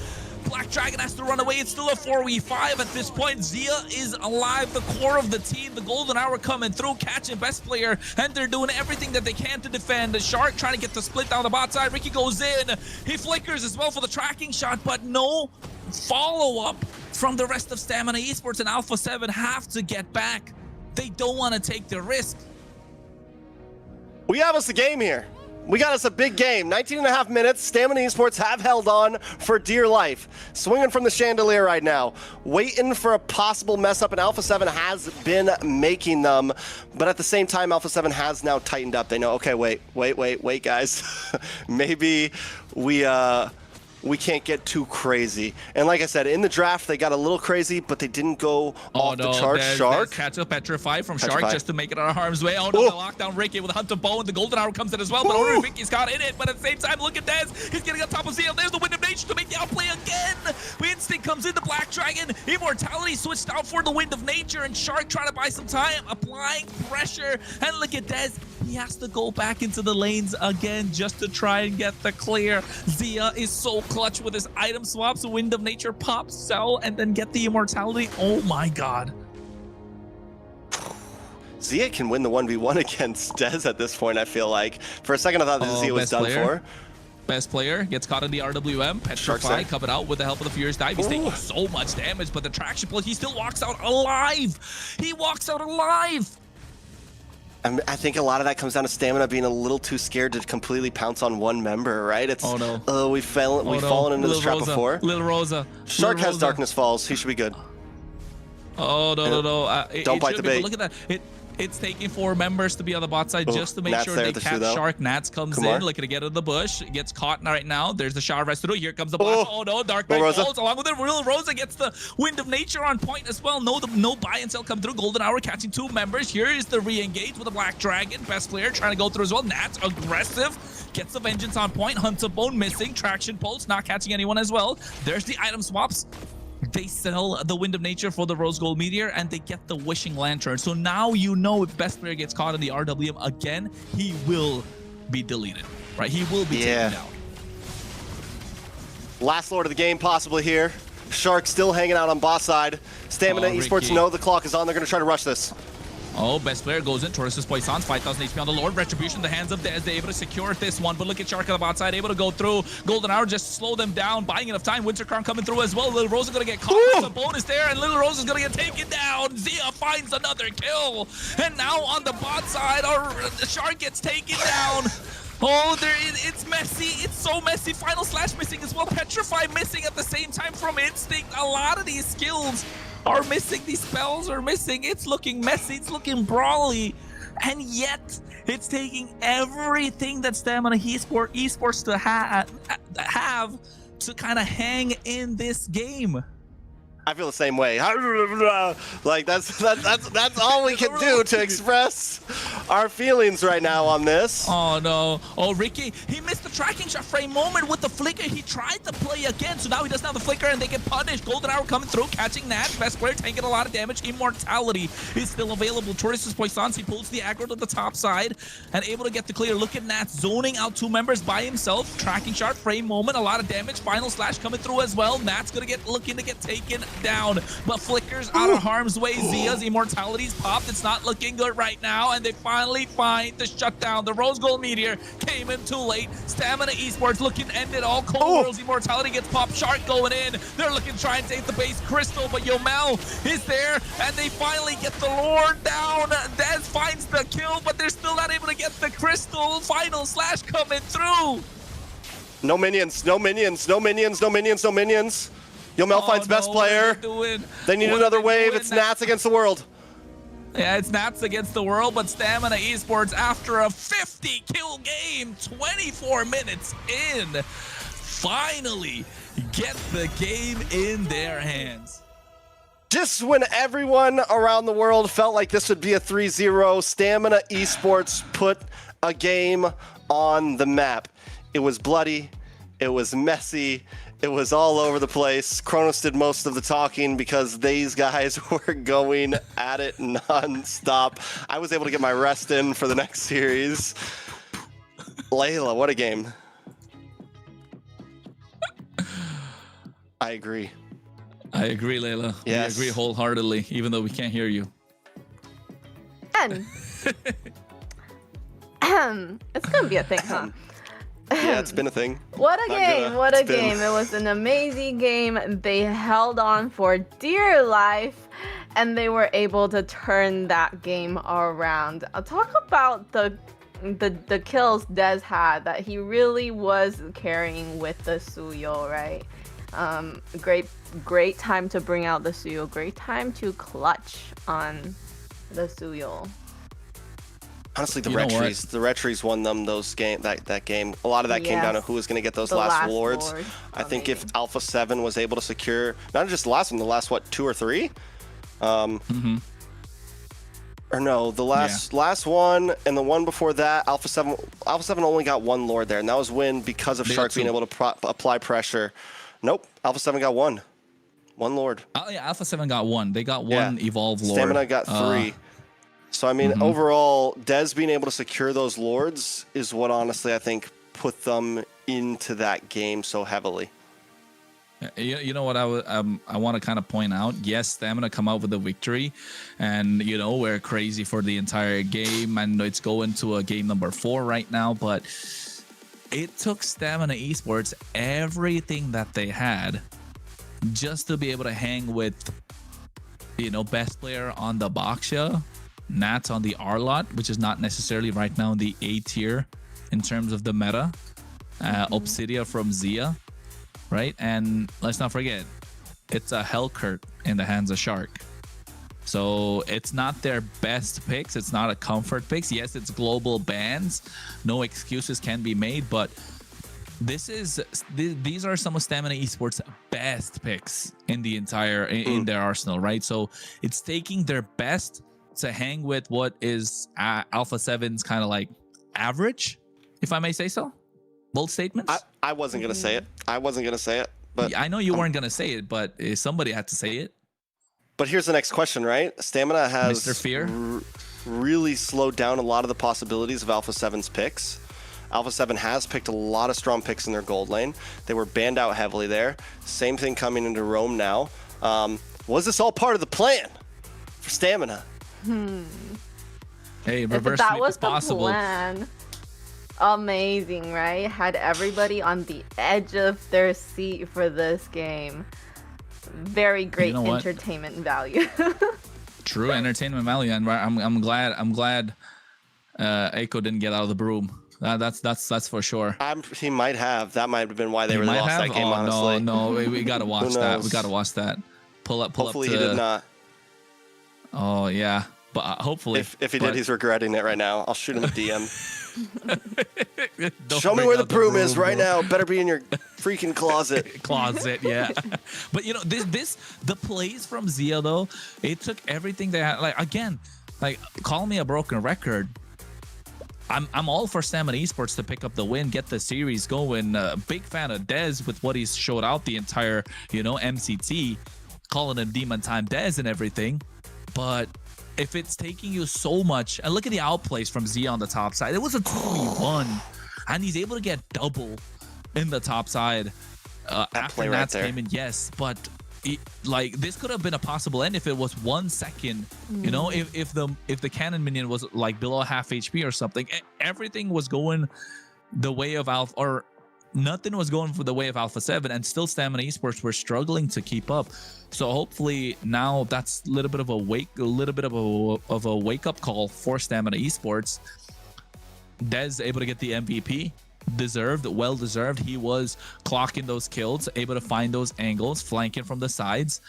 Black Dragon has to run away. It's still a 4v5 at this point. Zia is alive, the core of the team. The golden hour coming through, catching best player, and they're doing everything that they can to defend. The Shark trying to get the split down the bot side. Ricky goes in. He flickers as well for the tracking shot, but no follow-up from the rest of Stamina Esports, and Alpha 7 have to get back. They don't want to take the risk. We have us a game here. We got us a big game. 19.5 minutes. Stamina Esports have held on for dear life. Swinging from the chandelier right now. Waiting for a possible mess up, and Alpha 7 has been making them. But at the same time, Alpha 7 has now tightened up. They know, okay, wait, guys. Maybe we can't get too crazy. And like I said, in the draft, they got a little crazy, but they didn't go off the charts. Shark. Catch a Petrify from Shark just to make it out of harm's way. Oh no, the lockdown Ricky with a Hunt of Bow, and the golden hour comes in as well, but only Ricky's got in it. But at the same time, look at Dez. He's getting on top of Zia. There's the Wind of Nature to make the outplay again. Instinct comes in, the Black Dragon. Immortality switched out for the Wind of Nature, and Shark trying to buy some time, applying pressure. And look at Dez. He has to go back into the lanes again just to try and get the clear. Zia is so clutch with his item swaps. Wind of Nature pop, sell, and then get the immortality. Oh my god. Zia can win the 1v1 against Dez at this point, I feel like. For a second, I thought this Zia was done for. Best player gets caught in the RWM. Petrify coming out with the help of the Furious Dive. He's taking so much damage, but the traction pull, he still walks out alive. He walks out alive. I think a lot of that comes down to Stamina being a little too scared to completely pounce on one member, right? It's, we've fallen into this trap before. Little Rosa. Shark has Darkness Falls. He should be good. Oh, no. Don't bite the bait. Look at that. It's taking 4 members to be on the bot side just to make sure they catch Shark. Nats comes in, looking to get in the bush. Gets caught right now. There's the shower residue. Here comes the blast. Oh no, Dark Knight falls along with it. Real Rosa gets the Wind of Nature on point as well. No buy and sell come through. Golden Hour catching 2 members. Here is the re-engage with the Black Dragon. Best player trying to go through as well. Nats aggressive. Gets the Vengeance on point. Hunts a Bone missing. Traction pulse not catching anyone as well. There's the item swaps. They sell the Wind of Nature for the Rose Gold Meteor, and they get the Wishing Lantern. So now you know if best player gets caught in the RWM again, he will be deleted, right? He will be taken down. Last Lord of the game possibly here. Shark still hanging out on boss side. Stamina Esports know the clock is on. They're going to try to rush this. Oh, best player goes in. Torres' Poissons, 5,000 HP on the Lord. Retribution, the hands of Dez. They're able to secure this one. But look at Shark on the bot side, able to go through. Golden Hour just slow them down, buying enough time. Winter Crown coming through as well. Little Rose is going to get caught. The bonus there, and Little Rose is going to get taken down. Zia finds another kill. And now on the bot side, the Shark gets taken down. Oh, it's messy. It's so messy. Final Slash missing as well. Petrify missing at the same time from Instinct. A lot of these skills are missing. These spells are missing. It's looking messy. It's looking brawly. And yet, it's taking everything that Stamina Esports to have to kind of hang in this game. I feel the same way. Like that's all we can do to express our feelings right now on this. Oh no. Oh, Ricky, he missed the tracking shot frame moment with the flicker. He tried to play again, so now he doesn't have the flicker and they get punished. Golden Hour coming through, catching Nat. Best player taking a lot of damage. Immortality is still available. Torres' Poissons, he pulls the aggro to the top side and able to get the clear. Look at Nat zoning out 2 members by himself. Tracking shot frame moment, a lot of damage. Final Slash coming through as well. Nat's looking to get taken down, but flickers out of harm's way. Zia's immortality's popped. It's not looking good right now, and they finally find the shutdown. The Rose Gold Meteor came in too late. Stamina Esports looking to end it all. Cold World's immortality gets popped. Shark going in. They're looking to try and take the base Crystal, but Yomel is there, and they finally get the Lord down. Dez finds the kill, but they're still not able to get the Crystal. Final Slash coming through. No minions, no minions, no minions, no minions, no minions. Yomel finds best player. They need another wave. It's Nats against the world. Yeah, it's Nats against the world, but Stamina Esports, after a 50-kill game, 24 minutes in, finally get the game in their hands. Just when everyone around the world felt like this would be a 3-0, Stamina Esports put a game on the map. It was bloody. It was messy. It was all over the place. Kronos did most of the talking because these guys were going at it non-stop. I was able to get my rest in for the next series. Layla, what a game. I agree. I agree, Layla. Yes. We agree wholeheartedly, even though we can't hear you. And it's gonna be a thing, huh? Yeah, it's been a thing. What a Not game! gonna. What a It's been- game! It was an amazing game. They held on for dear life, and they were able to turn that game around. I'll talk about the kills Dez had. That he really was carrying with the Suyo, right? Great time to bring out the Suyo. Great time to clutch on the Suyo. Honestly, the You know what? Retries won them that game. A lot of that came down to Yes. who was going to get those The last lords. lord. I think if Amazing. Alpha 7 was able to secure not just the last one, the last what, 2 or 3? Or no, the last one and the one before that, Alpha 7 only got 1 lord there, and that was when because of They got Shark being 2. able to apply pressure. Nope, Alpha 7 got 1 lord. Oh yeah, Alpha 7 got 1. They got 1 evolve lord. Stamina got 3. So, I mean, overall, Dez being able to secure those lords is what, honestly, I think put them into that game so heavily. You know what I want to kind of point out? Yes, Stamina come out with a victory, and you know we're crazy for the entire game, and it's going to a game number 4 right now. But it took Stamina Esports everything that they had just to be able to hang with, you know, best player on the Baksha, Nats on the R lot, which is not necessarily right now in the A tier in terms of the meta. Obsidia from Zia, right? And let's not forget, it's a Hellcurt in the hands of Shark. So it's not their best picks. It's not a comfort picks. Yes, it's global bans. No excuses can be made, but these are some of Stamina Esports' best picks in the entire in their arsenal, right? So it's taking their best to hang with what is Alpha 7's kind of like average, if I may say so. Bold statements. I wasn't going to say it. But I know you weren't going to say it, but somebody had to say it. But here's the next question, right? Stamina has Mr. Fear? really slowed down a lot of the possibilities of Alpha 7's picks. Alpha 7 has picked a lot of strong picks in their gold lane. They were banned out heavily there. Same thing coming into Rome now. Was this all part of the plan for Stamina? Hey, If reverse that sweep was is the possible. plan. Amazing, right? Had everybody on the edge of their seat for this game. Very great You know what? entertainment value. True entertainment value, and I'm glad Aiko didn't get out of the broom. That's for sure. He might have. That might have been why they He really might lost have. that game, Oh, honestly. no, we gotta watch that. We knows? gotta watch that. Pull up. Hopefully to, he did not. Oh yeah, but hopefully. If he did, he's regretting it right now. I'll shoot him a DM. Don't Show me bring where the out broom is broom, right bro. now. Better be in your freaking closet. Closet, yeah. But you know, the plays from Zia though, it took everything they had. Like again, like call me a broken record. I'm all for Stamina Esports to pick up the win, get the series going. Big fan of Dez with what he's showed out the entire, you know, MCT, calling him Demon Time Dez and everything. But if it's taking you so much, and look at the outplays from Zia on the top side. It was a 2v1, and he's able to get double in the top side after play right Nat's there. payment. Yes, but like this could have been a possible end if it was 1 second. You know, if the cannon minion was like below half HP or something, everything was going the way of Alpha, or nothing was going for the way of Alpha 7, and still Stamina Esports were struggling to keep up. So hopefully now that's a little bit of a wake up call for Stamina Esports. Dez able to get the MVP. Deserved, well deserved. He was clocking those kills, able to find those angles, flanking from the sides.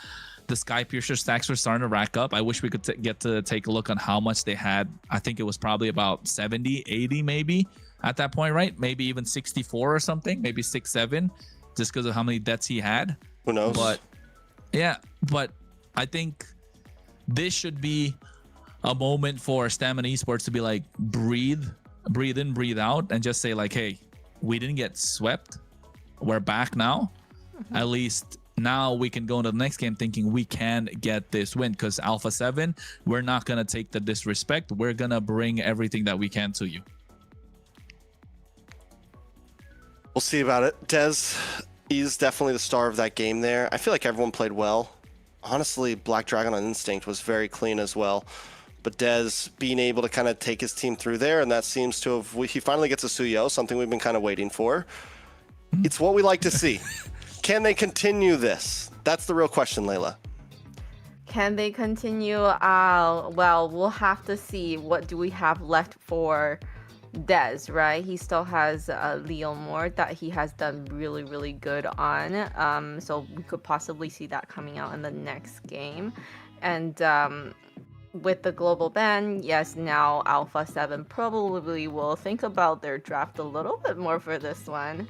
The Sky Piercer stacks were starting to rack up. I wish we could get to take a look on how much they had. I think it was probably about 70, 80 maybe at that point, right? Maybe even 64 or something, maybe 6, 7, just because of how many deaths he had. Who knows? But yeah, but I think this should be a moment for Stamina Esports to be like, breathe in, breathe out, and just say like, hey, we didn't get swept. We're back now. At least now we can go into the next game thinking we can get this win, because Alpha 7, we're not going to take the disrespect. We're going to bring everything that we can to you. We'll see about it. Dez, He's definitely the star of that game there. I feel like everyone played well. Honestly, Black Dragon on Instinct was very clean as well. But Dez being able to kind of take his team through there, and that seems to have... He finally gets a Suyo, something we've been kind of waiting for. It's what we like to see. Can they continue this? That's the real question, Layla. Can they continue? Well, we'll have to see. What do we have left for Dez, right? He still has Leomord that he has done really, really good on. So we could possibly see that coming out in the next game. And with the global ban, yes, now Alpha 7 probably will think about their draft a little bit more for this one.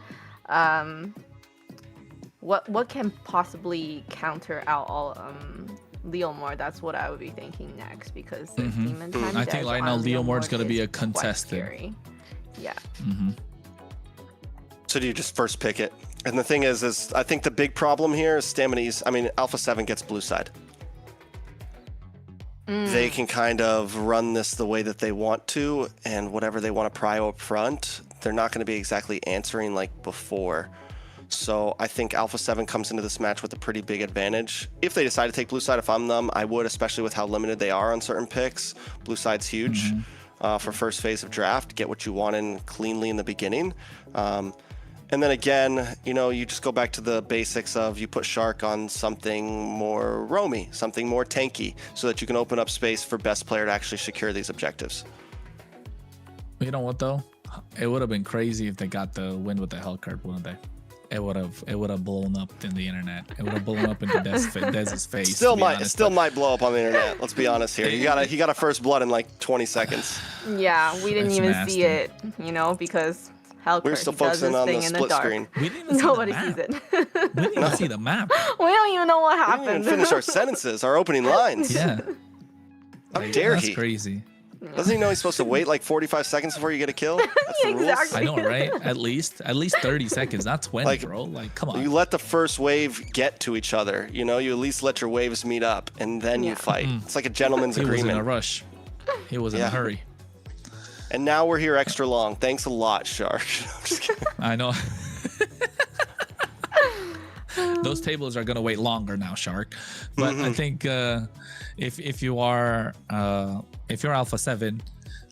What can possibly counter out all Leomord? That's what I would be thinking next, because there's Demon Time. I think right now Leomord's going to be a contestant. Yeah. So do you just first pick it? And the thing is I think the big problem here is Stamini's. I mean, Alpha 7 gets blue side. They can kind of run this the way that they want to, and whatever they want to prio up front, they're not going to be exactly answering like before. So I think Alpha 7 comes into this match with a pretty big advantage. If they decide to take blue side, if I'm them, I would, especially with how limited they are on certain picks. Blue side's huge for first phase of draft. Get what you want in cleanly in the beginning. And then again, you know, you just go back to the basics of you put Shark on something more roamy, something more tanky, so that you can open up space for best player to actually secure these objectives. You know what though? It would have been crazy if they got the win with the hell card, wouldn't they? It would have blown up in the internet. It would have blown up into Dez's face. Still might blow up on the internet. Let's be honest here. He got a first blood in like 20 seconds. Yeah, we didn't even see it, you know, because Hellcurt, we're still focusing on the split screen. We didn't even Nobody see sees it. We didn't even see the map. We don't even know what We didn't happened. even finish our sentences, our opening lines. Yeah. How dare That's he? crazy. Doesn't he know he's supposed to wait like 45 seconds before you get a kill? That's the rules. Exactly. I know, right? At least 30 seconds, not 20, Like, bro. Like, come on. You let the first wave get to each other. You know, you at least let your waves meet up, and then you fight. It's like a gentleman's He was in a agreement. rush. He was in a hurry. And now we're here extra long. Thanks a lot, Shark. I'm just kidding. I know. Those tables are gonna wait longer now, Shark. But I think if you're Alpha 7,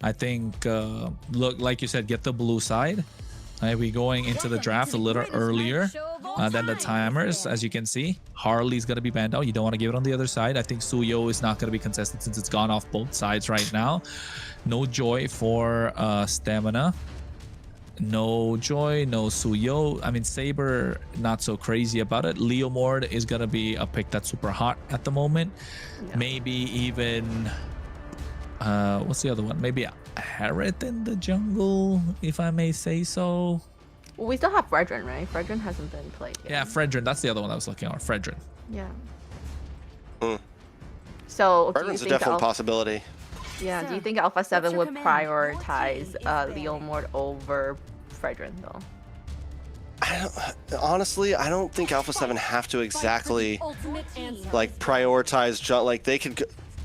I think look, like you said, get the blue side. We're going into the draft a little earlier than the timers. As you can see, Harley's gonna be banned out. You don't want to give it on the other side. I think Suyo is not gonna be contested since it's gone off both sides right now. No Joy for Stamina. No Joy, no Suyo. I mean, Saber, not so crazy about it. Leomord is going to be a pick that's super hot at the moment. Yeah. Maybe even... what's the other one? Maybe a Harriet in the jungle, if I may say so. Well, we still have Fredrin, right? Fredrin hasn't been played yet. Yeah, Fredrin. That's the other one I was looking at. Fredrin. Yeah. So, Fredrin's a definite possibility. Yeah, do you think Alpha 7 would prioritize Leomord over Fredrin, though? Honestly, I don't think Alpha 7 have to exactly like prioritize. Like they could,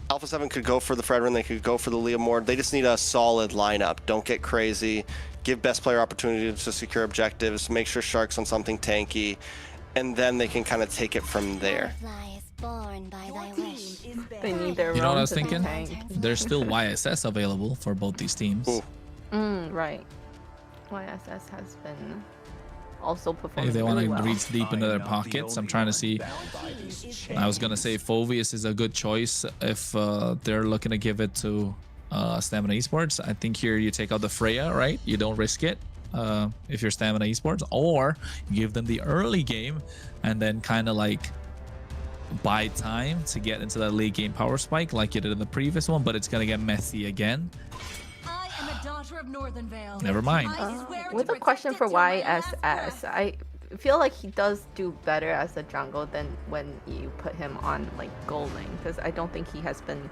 Alpha 7 could go for the Fredrin, they could go for the Leomord. They just need a solid lineup. Don't get crazy. Give best player opportunities to secure objectives. Make sure Shark's on something tanky, and then they can kind of take it from there. They need their You know what I was to be thinking? tanked. There's still YSS available for both these teams. Right. YSS has been also performing If they want really to well. reach deep into their pockets, I'm trying to see. I was gonna say Phoveus is a good choice if they're looking to give it to Stamina Esports. I think here you take out the Freya, right? You don't risk it if you're Stamina Esports, or you give them the early game and then kind of like buy time to get into that late game power spike like you did in the previous one, but it's gonna get messy again. I am a daughter of Northern Vale. Never mind. With a question for YSS, I feel like he does do better as a jungle than when you put him on like gold lane, because I don't think he has been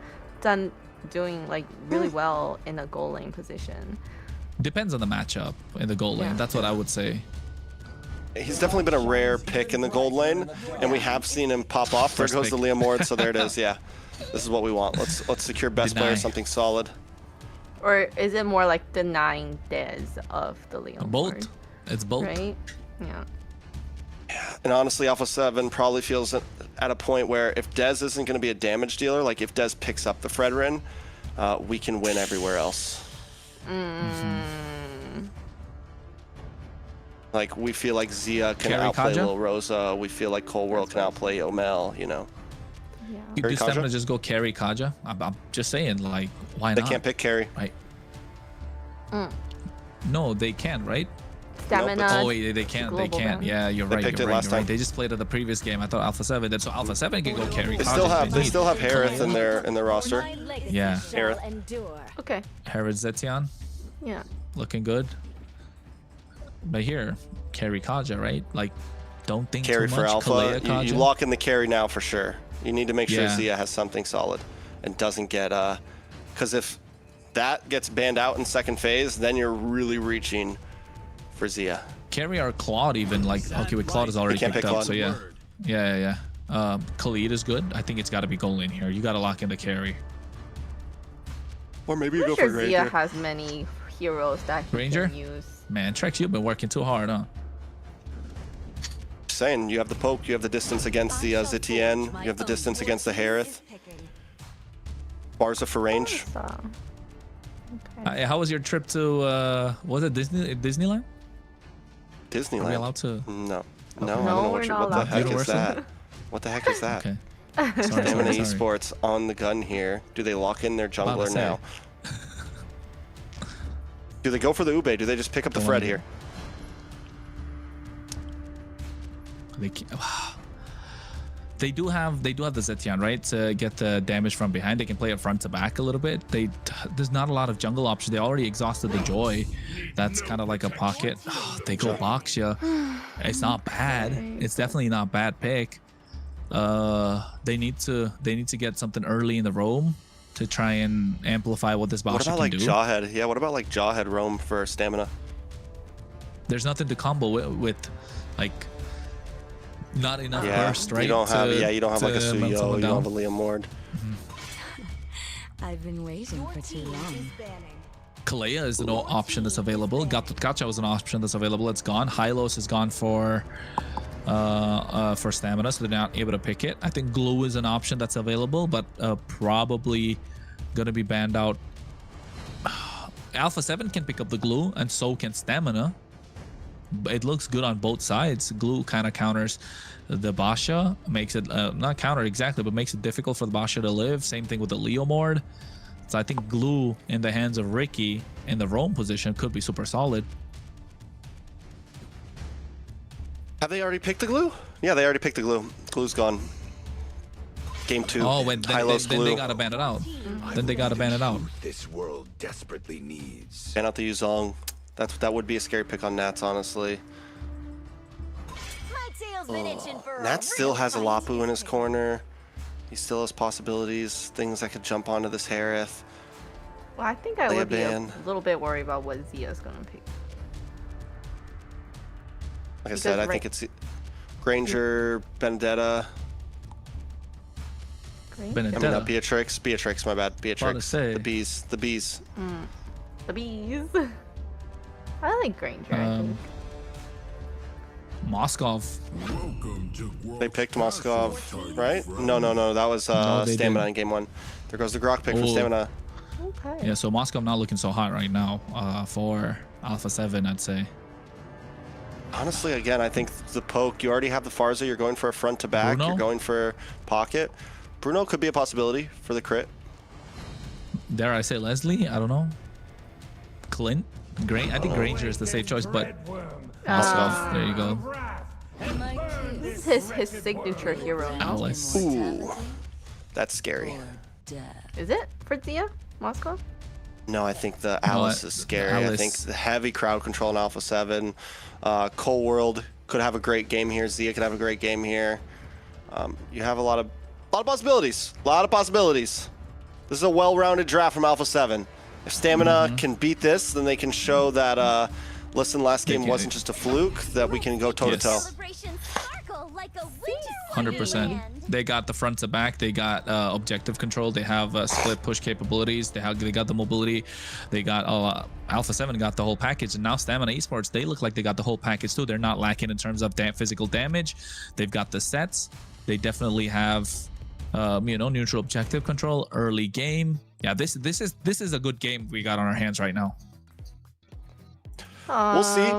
doing like really well in a gold lane position. Depends on the matchup in the gold lane. That's what I would say. He's definitely been a rare pick in the gold lane, and we have seen him pop off. There goes the Leomord, so there it is. Yeah, this is what we want. Let's secure best player, something solid. Or is it more like denying Dez of the Leomord? Both. It's both. Right? Yeah. And honestly, Alpha 7 probably feels at a point where if Dez isn't going to be a damage dealer, like if Dez picks up the Fredrin, we can win everywhere else. Like, we feel like Zia can outplay Lil Rosa. We feel like Cold World can outplay Omel, you know. Yeah. Do Stamina just go carry Kaja? I'm just saying, like, why They not? can't pick carry. Right. No, they can, right? Stamina. Oh wait, they can't. They can't. ban. Yeah, you're right. picked You're it right. last You're right. time. They just played at the previous game. I thought Alpha 7 did. So Alpha 7 can go carry. They Kaja still have if need. Harith in their roster. Yeah. Harith. Okay. Harith Zetian Yeah. looking good. But here, carry Kaja, right? Like, don't think Carry too for much. Alpha. Kalea, You Kaja. lock in the carry now for sure. You need to make sure Yeah. Zia has something solid and doesn't get because if that gets banned out in second phase, then you're really reaching for Zia. Carry our Claude even, like, okay, with Claude is already can't picked pick up, Claude. so yeah. Khalid is good. I think it's got to be goal in here. You got to lock in the carry. Or maybe you I'm go sure for Zia Granger. has many heroes that he Granger? can use. Man, Trex, you've been working too hard, huh? Saying you have the poke, you have the distance against the Zitian, you have the distance against the Harith. Barza for range. So, okay. How was your trip to was it Disneyland? Are we Disneyland. allowed to? No, I No, don't know we're what not the allowed heck to. is that. What the heck is that? Okay. Sorry, Stamina sorry. Esports on the gun here. Do they lock in their About to jungler say. now? Do they go for the Ube? Do they just pick up the Don't Fred wanna here? They do have the Zetian, right, to get the damage from behind. They can play it front to back a little bit. There's not a lot of jungle options. They already exhausted the Joy. That's kind of like a pocket. They go Boxia. It's not bad. It's definitely not bad pick. They need to get something early in the roam to try and amplify what this What Boxia about can like do. Jawhead? Yeah, what about like Jawhead roam for stamina? There's nothing to combo with like not enough Yeah, burst, right? you don't have you don't have like a to melt Suyo, someone you don't down. have a Liam Ward. I've been waiting for too long. Kalea is an option that's available. Gacha was an option that's available. It's gone. Hylos is gone for stamina, so they're not able to pick it. I think Glue is an option that's available, but probably gonna be banned out. Alpha 7 can pick up the Glue, and so can stamina. It looks good on both sides. Glue kind of counters the Basha, makes it not counter exactly, but makes it difficult for the Basha to live. Same thing with the Leomord. So I think Glue in the hands of Ricky in the roam position could be super solid. Have they already picked the Glue? Yeah, they already picked the Glue. Glue's gone. Game 2. Oh, then Glue. they gotta ban it out. Then they gotta ban it out. This world desperately needs. Ban out the Yuzong. That would be a scary pick on Nats, honestly. Nats still has a Lapu in his corner. He still has possibilities, things that could jump onto this Harith. Well, I think I Play a would be a ban. little bit worried about what Zia's gonna pick. Like I said, I think it's Granger, Vendetta. Great. I mean, Vendetta. not Beatrix. Beatrix, my bad. Beatrix. say. The bees. The bees. The bees. I like Granger. I think. Moskov. They picked Moskov, right? No. That was No, they Stamina didn't. in game 1. There goes the Grok pick for Oh. Stamina. Okay. Yeah, so Moskov not looking so hot right now for Alpha 7, I'd say. Honestly, again, I think the poke, you already have the Farza, you're going for a front to back, Bruno? you're going for pocket. Bruno could be a possibility for the crit. Dare I say Leslie? I don't know. Clint? I think Granger is the safe choice, but Moskov, there you go. This is his signature hero. Alice. Ooh, that's scary. Is it for Zia? Moscow? No, I think the Alice is scary. I Alice. think the heavy crowd control in Alpha 7. Cold World could have a great game here. Zia could have a great game here. You have a lot of possibilities. A lot of possibilities. This is a well-rounded draft from Alpha 7. If Stamina can beat this, then they can show that, listen, last game wasn't just a fluke, that we can go toe-to-toe. Yes. 100%. They got the front to back. They got objective control. They have split push capabilities. They got the mobility. They got Alpha 7 got the whole package, and now Stamina Esports, they look like they got the whole package too. They're not lacking in terms of physical damage. They've got the sets. They definitely have neutral objective control, early game. Yeah, this is a good game we got on our hands right now. We'll see.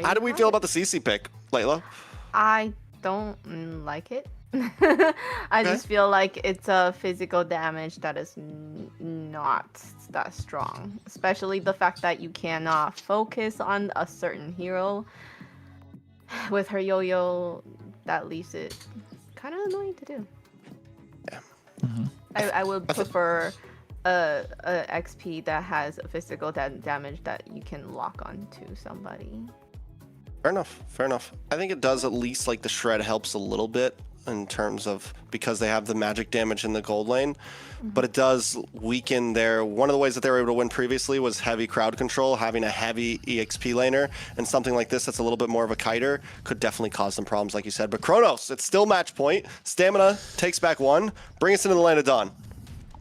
How do we feel about the CC pick, Layla? I don't like it. I just feel like it's a physical damage that is not that strong, especially the fact that you cannot focus on a certain hero with her yo-yo. That leaves it kind of annoying to do. Yeah. I would prefer a XP that has a physical damage that you can lock onto somebody. Fair enough. Fair enough. I think it does at least, like, the shred helps a little bit in terms of, because they have the magic damage in the gold lane, but it does weaken their, one of the ways that they were able to win previously was heavy crowd control. Having a heavy EXP laner and something like this that's a little bit more of a kiter could definitely cause some problems, like you said. But Kronos, it's still match point. Stamina takes back one. Bring us into the Land of Dawn.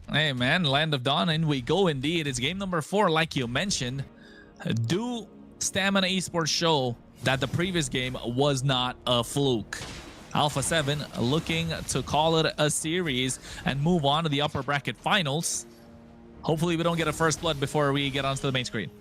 Hey man, Land of Dawn, and we go indeed. It's game number 4, like you mentioned. Do Stamina Esports show that the previous game was not a fluke? Alpha 7 looking to call it a series and move on to the upper bracket finals. Hopefully we don't get a first blood before we get onto the main screen.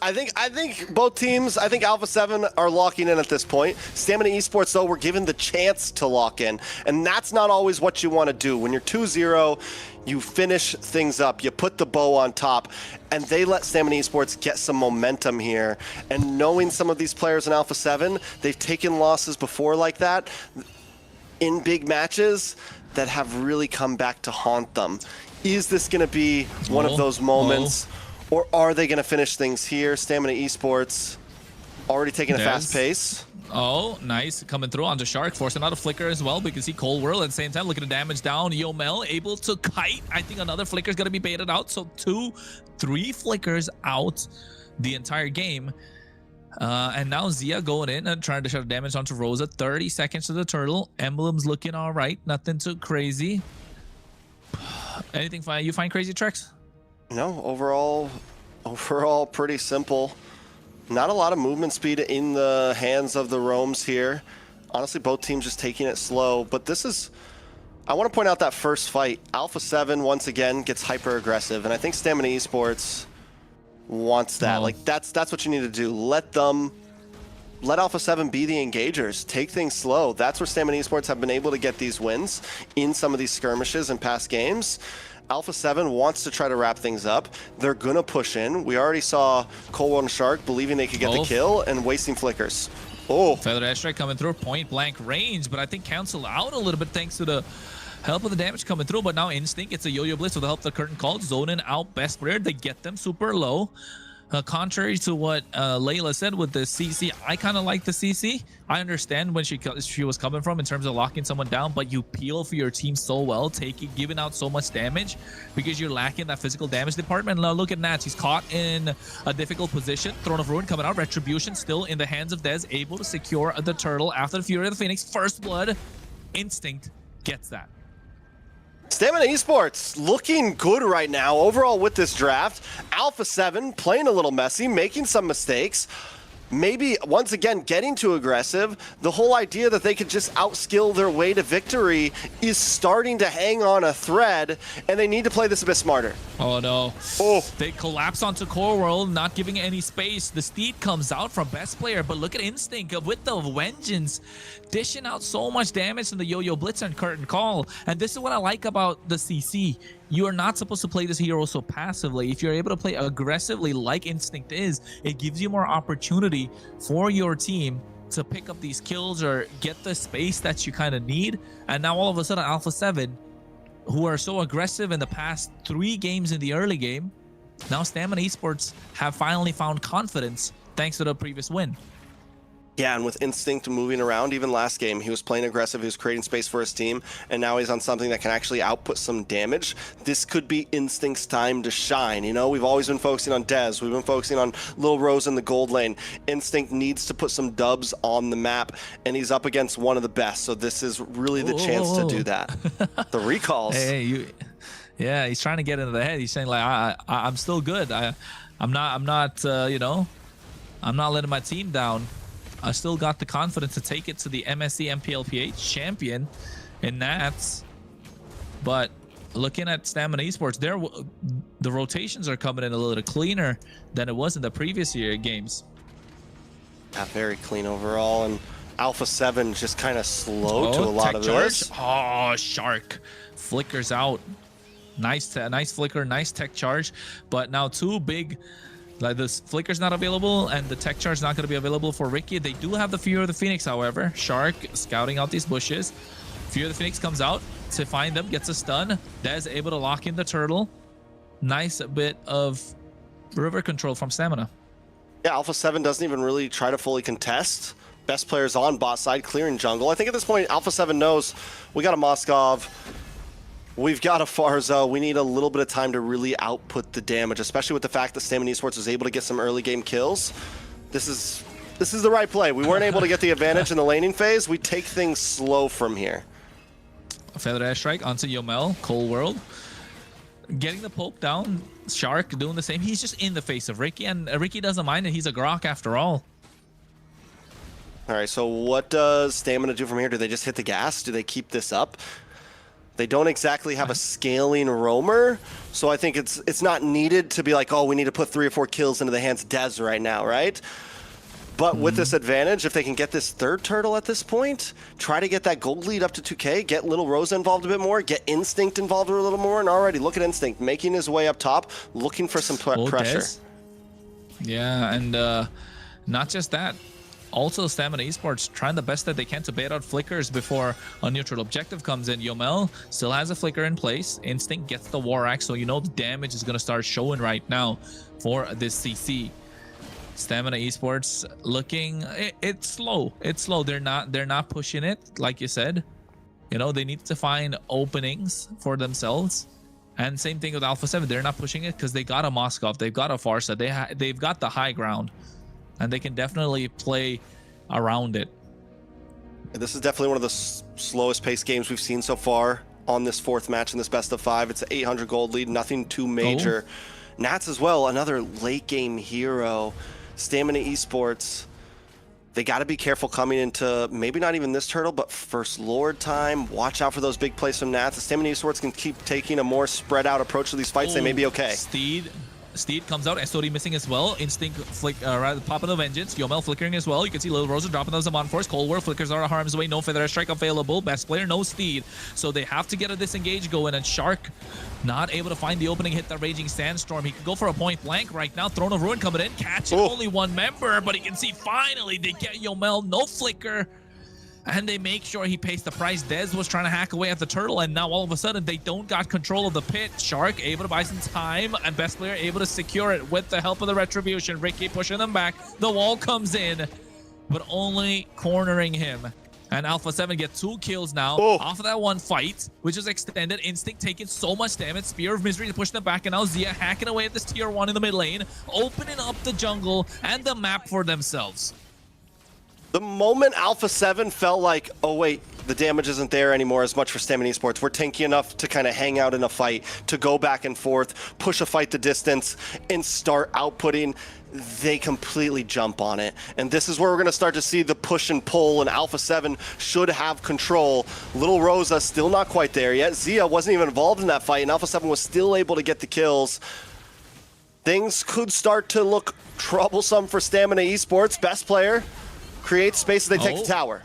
I think both teams, I think Alpha 7 are locking in at this point. Stamina Esports, though, we're given the chance to lock in, and that's not always what you want to do. When you're 2-0, you finish things up, you put the bow on top, and they let Stamina Esports get some momentum here. And knowing some of these players in Alpha 7, they've taken losses before like that in big matches that have really come back to haunt them. Is this going to be one of those moments? Or are they going to finish things here? Stamina Esports already taking a fast pace. Oh, nice. Coming through onto Shark, forcing out a flicker as well. We can see Cold Whirl at the same time, looking to damage down. Yomel able to kite. I think another flicker is going to be baited out. So 2-3 flickers out the entire game. And now Zia going in and trying to shut damage onto Rosa. 30 seconds to the turtle. Emblem's looking all right. Nothing too crazy. Anything you find crazy, Trex? No, overall pretty simple. Not a lot of movement speed in the hands of the roams here. Honestly, both teams just taking it slow. But this is, I want to point out that first fight. Alpha 7 once again gets hyper aggressive, and I think Stamina Esports wants that. Like that's what you need to do. Let Alpha 7 be the engagers. Take things slow. That's where Stamina Esports have been able to get these wins in some of these skirmishes in past games. Alpha 7 wants to try to wrap things up. They're going to push in. We already saw Cole and Shark believing they could get the kill and wasting flickers. Oh. Feather Airstrike coming through point blank range, but I think cancel out a little bit thanks to the help of the damage coming through. But now Instinct, it's a Yo-Yo Blitz with the help of the Curtain Call. Zoning out best player. They get them super low. Contrary to what Layla said with the CC, I kind of like the CC. I understand when she was coming from in terms of locking someone down, but you peel for your team so well, giving out so much damage because you're lacking that physical damage department. Now look at Nats. He's caught in a difficult position. Throne of Ruin coming out. Retribution still in the hands of Dez, able to secure the turtle after the Fury of the Phoenix. First blood. Instinct gets that. Stamina Esports looking good right now overall with this draft. Alpha 7 playing a little messy, making some mistakes. Maybe once again getting too aggressive. The whole idea that they could just outskill their way to victory is starting to hang on a thread, and they need to play this a bit smarter. Oh no. Oh, they collapse onto Core World, not giving any space. The Steed comes out from best player, but look at Instinct with the vengeance, dishing out so much damage in the Yo-Yo Blitz and Curtain Call. And this is what I like about the CC. You are not supposed to play this hero so passively. If you're able to play aggressively like Instinct is, it gives you more opportunity for your team to pick up these kills or get the space that you kind of need. And now all of a sudden Alpha 7, who are so aggressive in the past 3 games in the early game, now Stamina Esports have finally found confidence thanks to the previous win. Yeah, and with Instinct moving around, even last game, he was playing aggressive, he was creating space for his team, and now he's on something that can actually output some damage. This could be Instinct's time to shine, you know? We've always been focusing on Dez, we've been focusing on Lil Rose in the gold lane. Instinct needs to put some dubs on the map, and he's up against one of the best, so this is really the chance to do that. The recalls. Yeah, he's trying to get into the head. He's saying, like, I'm still good. I'm not, you know, I'm not letting my team down. I still got the confidence to take it to the MSC MPLPH champion in Nats. But looking at Stamina Esports, the rotations are coming in a little cleaner than it was in the previous year games. Yeah, very clean overall, and Alpha 7 just kind of slow to a lot of this. Oh, Shark flickers out. Nice flicker, nice tech charge, but now two big. Like, this flicker's not available and the tech charge not going to be available for Ricky. They do have the Fear of the Phoenix, however. Shark scouting out these bushes. Fear of the Phoenix comes out to find them, gets a stun. Dez able to lock in the turtle. Nice bit of river control from Stamina. Yeah, Alpha 7 doesn't even really try to fully contest. Best players on bot side, clearing jungle. I think at this point, Alpha 7 knows we got a Moskov. We've got a Farza. We need a little bit of time to really output the damage, especially with the fact that Stamina Esports was able to get some early game kills. This is the right play. We weren't able to get the advantage in the laning phase. We take things slow from here. Feather Airstrike onto Yomel, Cold World. Getting the poke down. Shark doing the same. He's just in the face of Ricky, and Ricky doesn't mind it. He's a Grok after all. All right, so what does Stamina do from here? Do they just hit the gas? Do they keep this up? They don't exactly have a scaling roamer, so I think it's not needed to be like, oh, we need to put 3 or 4 kills into the hands of Dez right now, right? But with this advantage, if they can get this third turtle at this point, try to get that gold lead up to 2K, get Little Rosa involved a bit more, get Instinct involved a little more, and already look at Instinct making his way up top, looking for some pressure. Dez. Yeah, and not just that. Also, Stamina Esports trying the best that they can to bait out flickers before a neutral objective comes in. Yomel still has a flicker in place. Instinct gets the War Axe, so you know the damage is going to start showing right now for this CC. Stamina Esports looking, it's slow. It's slow. They're not pushing it, like you said. You know, they need to find openings for themselves. And same thing with Alpha 7. They're not pushing it because they got a Moskov, they've got a Farsa, they've got the high ground. And they can definitely play around it. This is definitely one of the slowest paced games we've seen so far on this 4th match in this best of 5. It's an 800 gold lead, nothing too major. Nats as well, another late game hero. Stamina Esports, they got to be careful coming into maybe not even this turtle, but First Lord time. Watch out for those big plays from Nats. The Stamina Esports can keep taking a more spread out approach to these fights. They may be okay. Steed comes out, SOD missing as well. Instinct flick, popping the Vengeance. Yomel flickering as well. You can see Little Rosa dropping those on force. Cold War flickers are harm's way. No Feather Strike available. Best player, no Steed. So they have to get a disengage going. And Shark not able to find the opening, hit the Raging Sandstorm. He can go for a point blank right now. Throne of Ruin coming in. Catching only one member, but he can see finally they get Yomel. No flicker. And they make sure he pays the price. Dez was trying to hack away at the turtle, and now all of a sudden they don't got control of the pit. Shark able to buy some time, and Best Player able to secure it with the help of the Retribution. Ricky pushing them back. The wall comes in, but only cornering him. And Alpha 7 get 2 kills now off of that one fight, which is extended. Instinct taking so much damage. Spear of Misery to push them back, and now Zia hacking away at this tier 1 in the mid lane, opening up the jungle and the map for themselves. The moment Alpha 7 felt like, oh wait, the damage isn't there anymore as much for Stamina Esports. We're tanky enough to kind of hang out in a fight, to go back and forth, push a fight to distance, and start outputting. They completely jump on it. And this is where we're going to start to see the push and pull, and Alpha 7 should have control. Little Rosa still not quite there yet. Zia wasn't even involved in that fight, and Alpha 7 was still able to get the kills. Things could start to look troublesome for Stamina Esports. Best player creates space as they take the tower.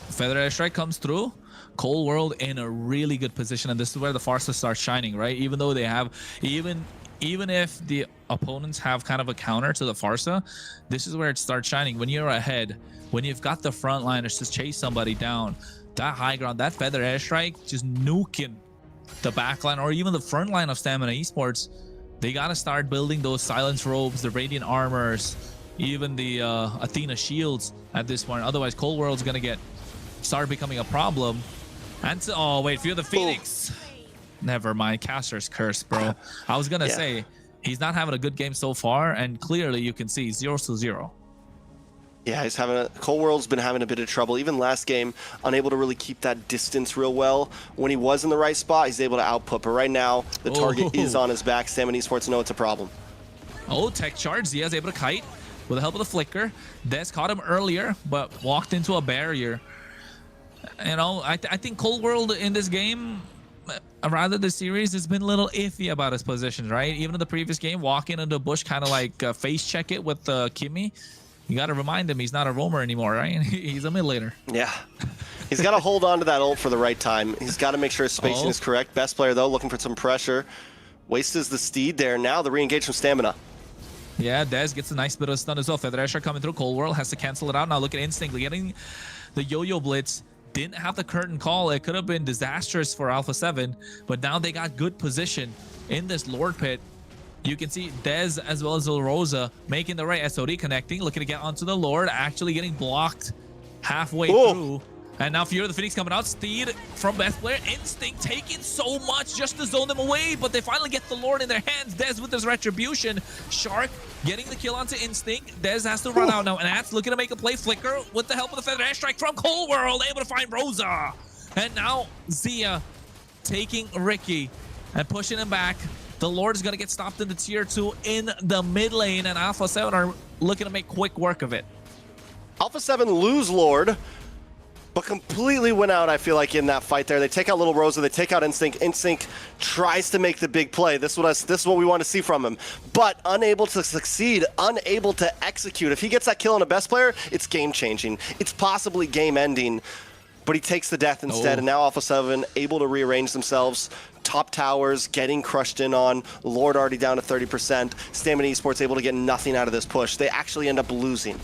Feather Airstrike comes through. Cold World in a really good position, and this is where the Farsa starts shining, right? Even though they have, even if the opponents have kind of a counter to the Farsa, this is where it starts shining. When you're ahead, when you've got the frontliners to chase somebody down, that high ground, that Feather Airstrike just nuking the backline or even the front line of Stamina Esports. They got to start building those silence robes, the radiant armors, even the Athena shields at this point. Otherwise, Cold World's gonna start becoming a problem. And oh wait, Fear the Phoenix. Never mind, Caster's curse, bro. I was gonna say he's not having a good game so far, and clearly you can see 0-0. Yeah, he's having Cold World's been having a bit of trouble. Even last game, unable to really keep that distance real well. When he was in the right spot, he's able to output. But right now, the target is on his back. Stamina Esports know it's a problem. Oh, tech charge. Zia's able to kite with the help of the flicker. Des caught him earlier, but walked into a barrier. You know, I think Cold World in this game, rather the series, has been a little iffy about his positions, right? Even in the previous game, walking into the bush, kind of like face check it with Kimmy. You got to remind him he's not a roamer anymore, right? He's a mid laner. Yeah. He's got to hold on to that ult for the right time. He's got to make sure his spacing is correct. Best player, though, looking for some pressure. Wastes the steed there. Now the re-engage from Stamina. Yeah, Dez gets a nice bit of stun as well. Feather coming through. Cold World has to cancel it out. Now look at Instinct getting the yo-yo blitz. Didn't have the curtain call. It could have been disastrous for Alpha 7, but now they got good position in this Lord Pit. You can see Dez as well as Rosa making the right SOD connecting, looking to get onto the Lord, actually getting blocked halfway through. And now Fear of the Phoenix coming out. Steed from best player. Instinct taking so much just to zone them away, but they finally get the Lord in their hands. Dez with his retribution. Shark getting the kill onto Instinct. Dez has to run out now, and Ats looking to make a play. Flicker with the help of the Feather Airstrike from Cold World, able to find Rosa. And now Zia taking Ricky and pushing him back. The Lord is going to get stopped in the tier 2 in the mid lane, and Alpha 7 are looking to make quick work of it. Alpha 7 lose Lord, but completely went out, I feel like, in that fight there. They take out Little Rosa, they take out Instinct. Instinct tries to make the big play. This is what we want to see from him, but unable to succeed, unable to execute. If he gets that kill on a best player, it's game-changing. It's possibly game-ending, but he takes the death instead, and now Alpha 7 able to rearrange themselves. Top towers getting crushed in on. Lord already down to 30%. Stamina Esports able to get nothing out of this push. They actually end up losing.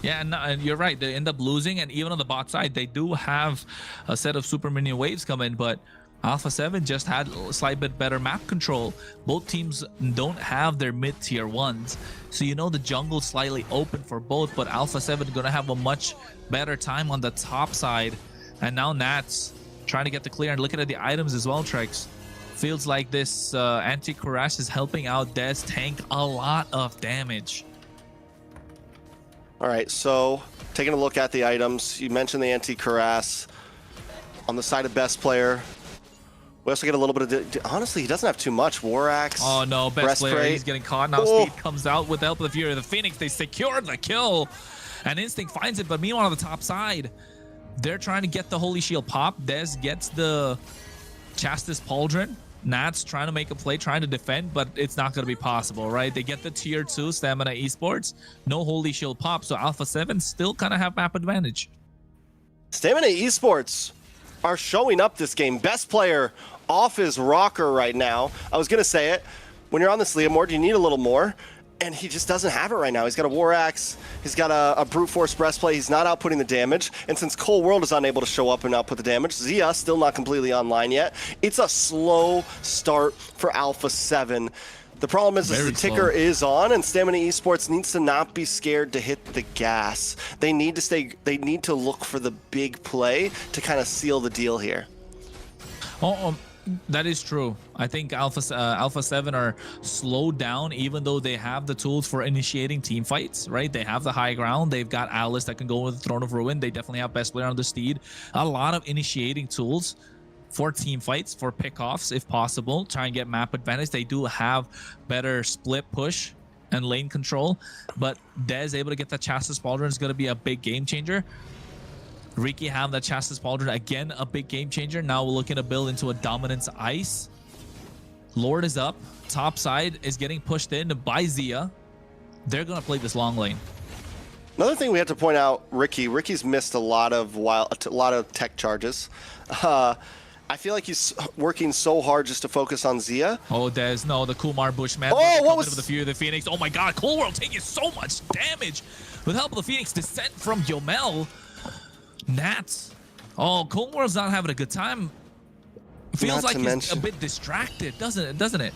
Yeah, and you're right. They end up losing, and even on the bot side, they do have a set of super minion waves coming, but Alpha 7 just had a slight bit better map control. Both teams don't have their mid-tier 1s, so you know the jungle's slightly open for both, but Alpha 7 going to have a much better time on the top side. And now Nats trying to get the clear, and looking at the items as well, Trex. Feels like this anti-Kurash is helping out Dez tank a lot of damage. All right, so taking a look at the items, you mentioned the anti-Kurash on the side of best player. We also get a little bit of, honestly, he doesn't have too much. War Axe. Oh no, best player, he's getting caught. Now Steed comes out with the help of the Fury of the Phoenix. They secured the kill, and Instinct finds it, but meanwhile on the top side, they're trying to get the Holy Shield pop. Dez gets the Chastis Pauldron. Nats trying to make a play, trying to defend, but it's not going to be possible, right? They get the tier 2 Stamina Esports. No Holy Shield pop, so Alpha 7 still kind of have map advantage. Stamina Esports are showing up this game. Best player off his rocker right now. I was going to say it. When you're on this Leomord, you need a little more. And he just doesn't have it right now. He's got a War Axe. He's got a Brute Force Breastplate. He's not outputting the damage. And since Cold World is unable to show up and output the damage, Zia still not completely online yet. It's a slow start for Alpha 7. The problem is the ticker is on, and Stamina Esports needs to not be scared to hit the gas. They need to look for the big play to kind of seal the deal here. That is true. I think Alpha 7 are slowed down, even though they have the tools for initiating team fights, right? They have the high ground. They've got Alice that can go with the Throne of Ruin. They definitely have best player on the Steed. A lot of initiating tools for team fights, for pickoffs, if possible. Try and get map advantage. They do have better split push and lane control, but Dez able to get that Chassis Pauldron is going to be a big game changer. Riki have that Chastis Pauldron, again, a big game changer. Now we're looking to build into a Dominance Ice. Lord is up. Top side is getting pushed in by Zia. They're going to play this long lane. Another thing we have to point out, Ricky's missed a lot of tech charges. I feel like he's working so hard just to focus on Zia. Oh, Dez, no, the Kumar Bushman. Oh, what was the Fury of the Phoenix? Oh my God, Cold World taking so much damage. With help of the Phoenix, descent from Yomel. Nats. Oh, Cold World's not having a good time. Feels like he's a bit distracted, doesn't it?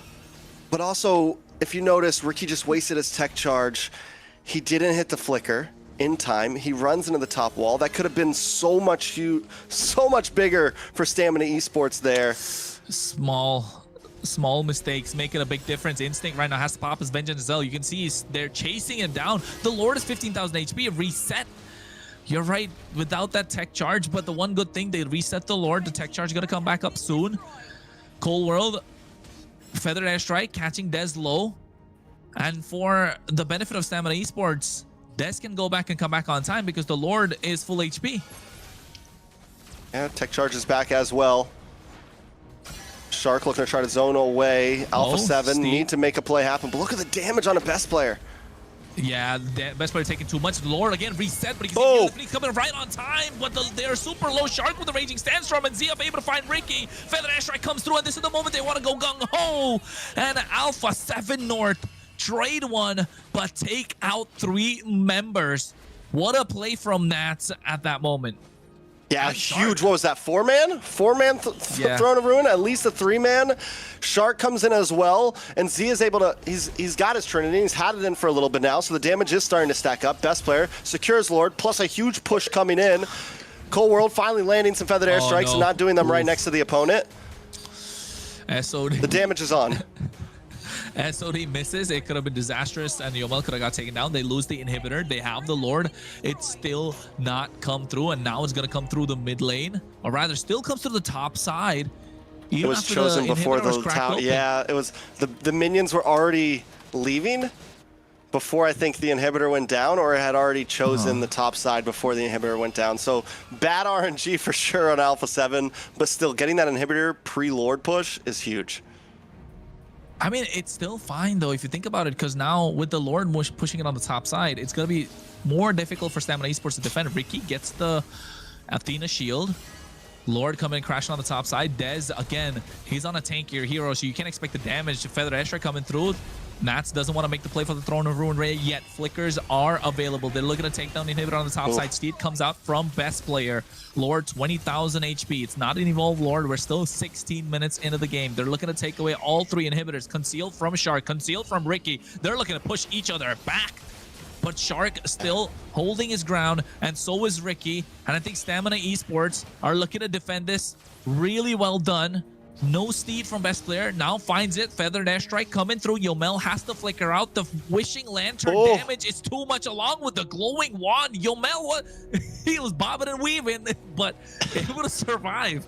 But also, if you notice, Ricky just wasted his tech charge. He didn't hit the flicker in time. He runs into the top wall. That could have been so much bigger for Stamina Esports there. Small mistakes making a big difference. Instinct right now has to pop his vengeance as well. You can see they're chasing him down. The Lord is 15,000 HP, reset. You're right, without that tech charge, but the one good thing, they reset the Lord. The tech charge is going to come back up soon. Cold World, Feather Airstrike, catching Dez low. And for the benefit of Stamina Esports, Dez can go back and come back on time because the Lord is full HP. Yeah, tech charge is back as well. Shark looking to try to zone away. Alpha 7 Steve. need to make a play happen, but look at the damage on a best player. Yeah, the best player taking too much. The Lord again reset, but he's coming right on time. But they're super low. Shark with the Raging Sandstorm, and Zia able to find Ricky. Feather Airstrike comes through, and this is the moment they want to go gung-ho. And Alpha 7 North trade one, but take out 3 members. What a play from Nats at that moment. Yeah, huge. What was that? 4-man? 4-man Throne of Ruin? At least a 3-man. Shark comes in as well, and Z is able to. He's got his Trinity. He's had it in for a little bit now, so the damage is starting to stack up. Best player secures Lord, plus a huge push coming in. Cold World finally landing some feathered airstrikes and not doing them right next to the opponent. SOD. The damage is on. SOD misses. It could have been disastrous, and Yomel could have got taken down. They lose the inhibitor. They have the Lord. It's still not come through, and now it's going to come through the mid lane, or rather, still comes to the top side. It was chosen before the tower. Yeah, it was. The minions were already leaving before I think the inhibitor went down, or it had already chosen the top side before the inhibitor went down. So bad RNG for sure on Alpha 7, but still getting that inhibitor pre-Lord push is huge. I mean, it's still fine, though, if you think about it, because now with the Lord pushing it on the top side, it's going to be more difficult for Stamina Esports to defend. Ricky gets the Athena shield. Lord coming and crashing on the top side. Dez, again, he's on a tankier hero, so you can't expect the damage. Feather Airstrike coming through. Nats doesn't want to make the play for the Throne of Ruin Ray yet. Flickers are available. They're looking to take down the inhibitor on the top side. Steed comes out from best player. Lord, 20,000 HP. It's not an evolved Lord. We're still 16 minutes into the game. They're looking to take away all 3 inhibitors. Concealed from Shark, concealed from Ricky. They're looking to push each other back. But Shark still holding his ground, and so is Ricky. And I think Stamina Esports are looking to defend this really well done. No Steed from best player. Now finds it. Feathered Airstrike coming through. Yomel has to flicker out. The Wishing Lantern damage is too much, along with the glowing wand. Yomel, what? He was bobbing and weaving, but able to survive.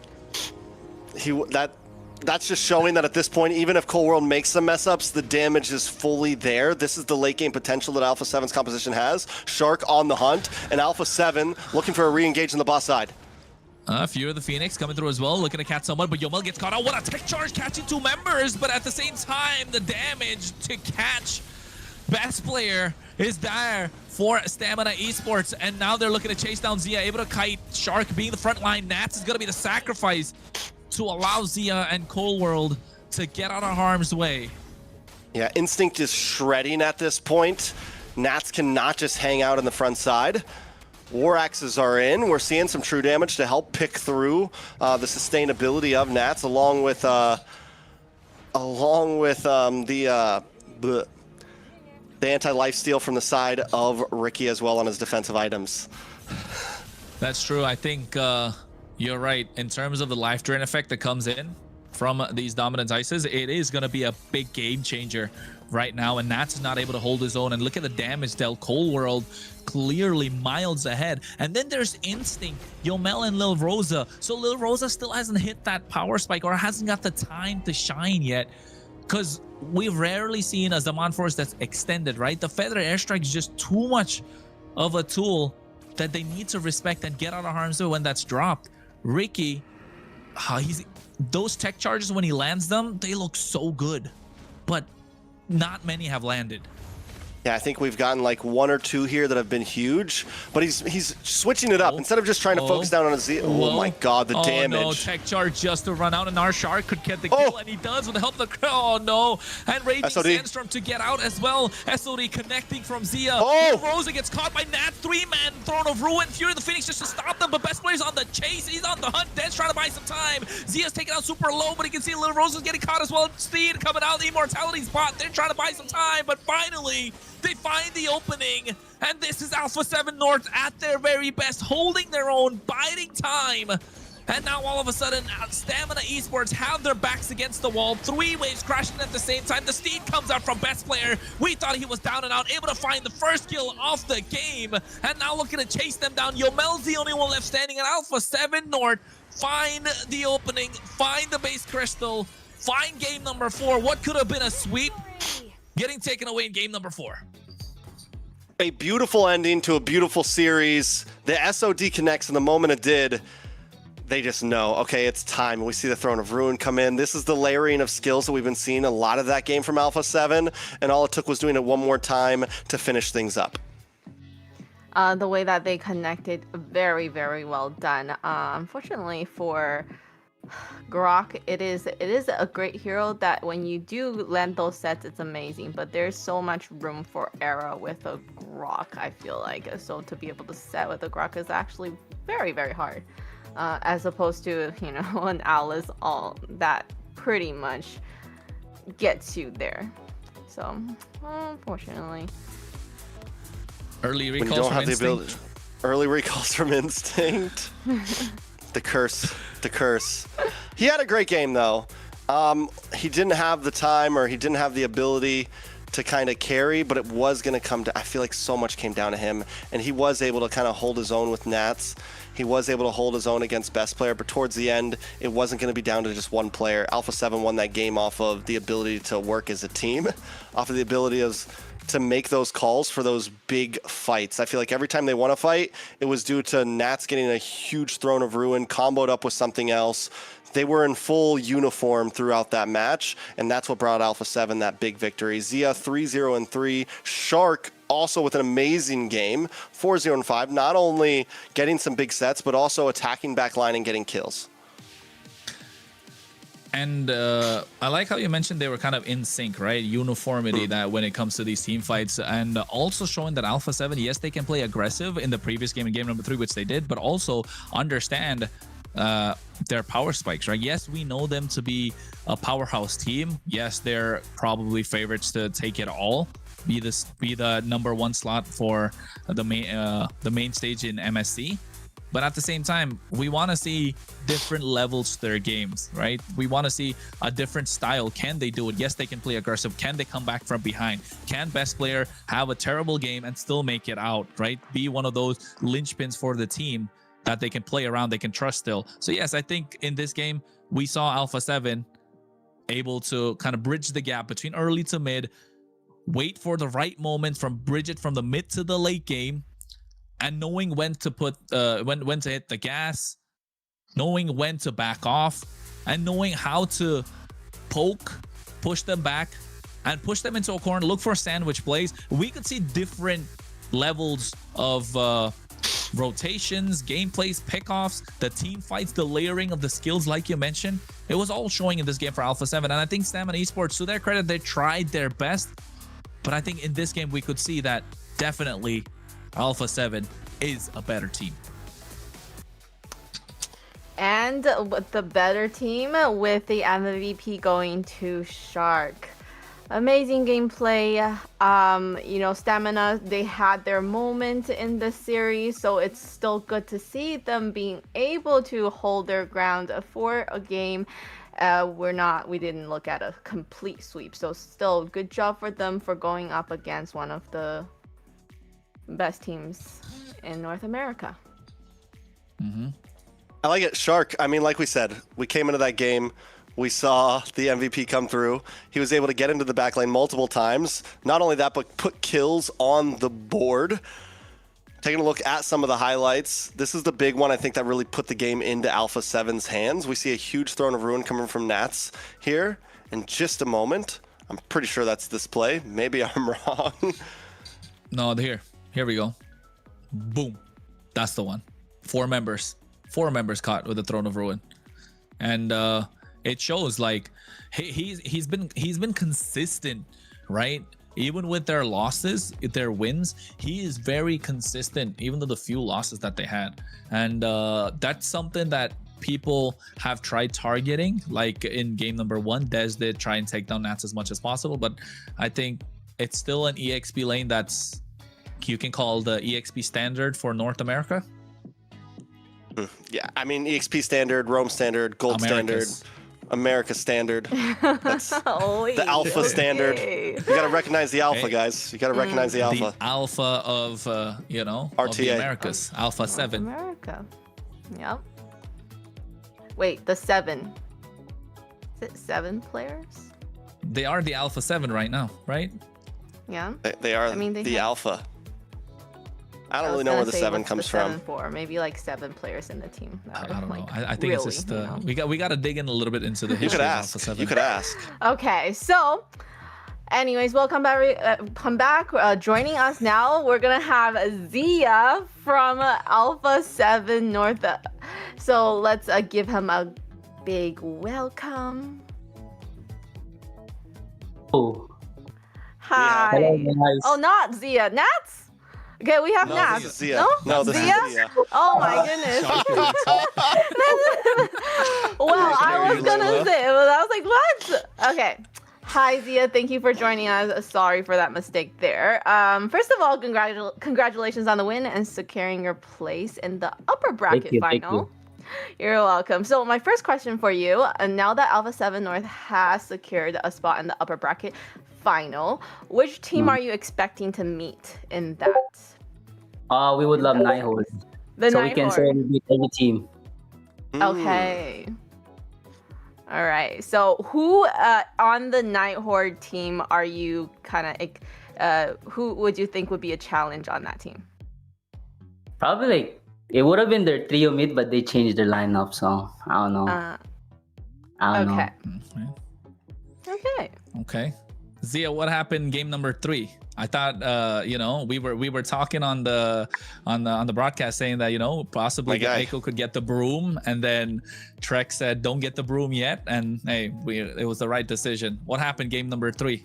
That's just showing that at this point, even if Cold World makes some mess ups, the damage is fully there. This is the late game potential that Alpha 7's composition has. Shark on the hunt, and Alpha 7 looking for a re-engage on the boss side. Fear of the Phoenix coming through as well, looking to catch someone, but Yomel gets caught out. What a tech charge, catching 2 members, but at the same time, the damage to catch best player is there for Stamina Esports, and now they're looking to chase down Zia, able to kite. Shark being the front line. Nats is going to be the sacrifice to allow Zia and Cold World to get out of harm's way. Yeah, Instinct is shredding at this point. Nats cannot just hang out on the front side. War Axes are in. We're seeing some true damage to help pick through the sustainability of Nats, along with the anti-life steal from the side of Ricky as well on his defensive items. That's true. I think you're right. In terms of the life drain effect that comes in from these dominance ices, it is going to be a big game changer right now, and Nats is not able to hold his own. And look at the damage dealt. Cold World clearly miles ahead. And then there's Instinct, Yomel, and Lil Rosa. So Lil Rosa still hasn't hit that power spike, or hasn't got the time to shine yet, because we've rarely seen a Zaman Force that's extended, right? The Feather Airstrike is just too much of a tool that they need to respect and get out of harm's way when that's dropped. Ricky, those tech charges, when he lands them, they look so good, but not many have landed. Yeah, I think we've gotten like 1 or 2 here that have been huge, but he's switching it up. Instead of just trying to focus down on a Z. Oh my God, the damage. Oh no, tech charge just to run out, and our Shark could get the kill, and he does with the help of the... Oh no, and Raging Sandstorm to get out as well. SOD connecting from Zia. Rosa gets caught by Nat. 3-man Throne of Ruin. Fury of the Phoenix just to stop them, but best player's on the chase. He's on the hunt. Den's trying to buy some time. Zia's taken out super low, but he can see Little Rosa's getting caught as well. Steed coming out, the Immortality spot. They're trying to buy some time, but finally They find the opening, and this is Alpha 7 North at their very best, holding their own, biding time. And now all of a sudden, Stamina Esports have their backs against the wall. 3 waves crashing at the same time. The Steed comes out from best player. We thought he was down and out, able to find the first kill of the game. And now looking to chase them down. Yomel's the only one left standing, and Alpha 7 North find the opening, find the base crystal, find game number 4. What could have been a sweep getting taken away in game number 4. A beautiful ending to a beautiful series. The SOD connects, and the moment it did, they just know, okay, it's time. We see the Throne of Ruin come in. This is the layering of skills that we've been seeing a lot of that game from Alpha 7, and all it took was doing it one more time to finish things up. The way that they connected, very, very well done. Unfortunately for Grok, it is a great hero that when you do land those sets, it's amazing. But there's so much room for error with a Grok, I feel like. So to be able to set with a Grok is actually very, very hard. As opposed to, you know, an Alice all that pretty much gets you there. So, unfortunately. Early When you recalls don't from have the Instinct. ability. Early recalls from Instinct. The curse. The curse. He had a great game, though. He didn't have the time, or he didn't have the ability to kind of carry, but it was going to come to, I feel like so much came down to him, and he was able to kind of hold his own with Nats. He was able to hold his own against best player, but towards the end, it wasn't going to be down to just one player. Alpha 7 won that game off of the ability to work as a team, off of the ability to make those calls for those big fights. I feel like every time they won a fight, it was due to Nats getting a huge Throne of Ruin, comboed up with something else. They were in full uniform throughout that match, and that's what brought Alpha 7 that big victory. Zia 3-0-3. Shark also with an amazing game, 4-0-5. Not only getting some big sets, but also attacking backline and getting kills. And I like how you mentioned they were kind of in sync, right? Uniformity that when it comes to these team fights, and also showing that Alpha 7, yes, they can play aggressive in the previous game, in game number 3, which they did, but also understand their power spikes, right? Yes, we know them to be a powerhouse team. Yes, they're probably favorites to take it all, be the number 1 slot for the main stage in MSC. But at the same time, we want to see different levels to their games, right? We want to see a different style. Can they do it? Yes, they can play aggressive. Can they come back from behind? Can best player have a terrible game and still make it out, right? Be one of those linchpins for the team that they can play around, they can trust still. So yes, I think in this game, we saw Alpha 7 able to kind of bridge the gap between early to mid, wait for the right moment from bridge it from the mid to the late game, and knowing when to put when to hit the gas, knowing when to back off, and knowing how to poke, push them back, and push them into a corner, look for sandwich plays. We could see different levels of rotations, gameplays, pickoffs, the team fights, the layering of the skills like you mentioned. It was all showing in this game for Alpha 7, and I think Stamina Esports, to their credit, they tried their best, but I think in this game we could see that definitely Alpha 7 is a better team. And with the better team, with the MVP going to Shark. Amazing gameplay. You know, Stamina, they had their moment in the series, so it's still good to see them being able to hold their ground for a game. We didn't look at a complete sweep, so still good job for them for going up against one of the best teams in North America. I like it. Shark, I mean, like we said, we came into that game, we saw the MVP come through. He was able to get into the backline multiple times. Not only that, but put kills on the board. Taking a look at some of the highlights, this is the big one, I think, that really put the game into Alpha 7's hands. We see a huge Throne of Ruin coming from Nats here in just a moment. I'm pretty sure that's this play. Maybe I'm wrong. No, here we go. Boom. That's the one. 4 members caught with the Throne of Ruin. And it shows like he's been consistent, right? Even with their losses, their wins, he is very consistent, even though the few losses that they had. And that's something that people have tried targeting. Like in game number 1, Dez did try and take down Nats as much as possible, but I think it's still an EXP lane that's you can call the EXP standard for North America? Yeah, I mean EXP standard, Rome standard, Gold Americas. standard, America standard. That's Oy, the Alpha standard. okay. You gotta recognize the Alpha, Hey. guys. You gotta recognize the Alpha. The alpha of you know, of the RTA. Americas, Alpha 7. America. Yep. Wait, the 7. Is it 7 players? They are the Alpha 7 right now, right? Yeah. They are I mean, they the have- Alpha. I don't was really know gonna where the say, 7 what's comes the from. 7 for? Maybe like 7 players in the team. I That don't would, know. like, I think really, it's just you know? we got to dig in a little bit into the You history could of ask. Alpha 7. You could ask. Okay, so anyways, welcome back. Come back. Joining us now, we're gonna have Zia from Alpha 7 North. So let's give him a big welcome. Oh, Hi. hello guys. Oh, not Zia. Nats? Okay, we have No, Nats. This is Zia. No? No, this Zia? is Zia. Oh my goodness. Well, I was gonna say, but I was like, what? Okay. Hi, Zia. Thank you for joining us. Sorry for that mistake there. First of all, congratulations on the win and securing your place in the upper bracket you, final. You're welcome. So my first question for you, and now that Alpha 7 North has secured a spot in the upper bracket final, which team are you expecting to meet in that? We would love Nighthord. The So we can say Nighthord. we beat every team. Okay. All right. So who on the Nighthord team are you kind of who would you think would be a challenge on that team? Probably like it would have been their trio mid, but they changed their lineup, so I don't know. I don't Okay. know. Okay. Okay. Zia, what happened game number 3? I thought you know, we were talking on the broadcast saying that, you know, possibly My guy. Echo could get the broom, and then Trek said don't get the broom yet, and hey, it was the right decision. What happened game number 3?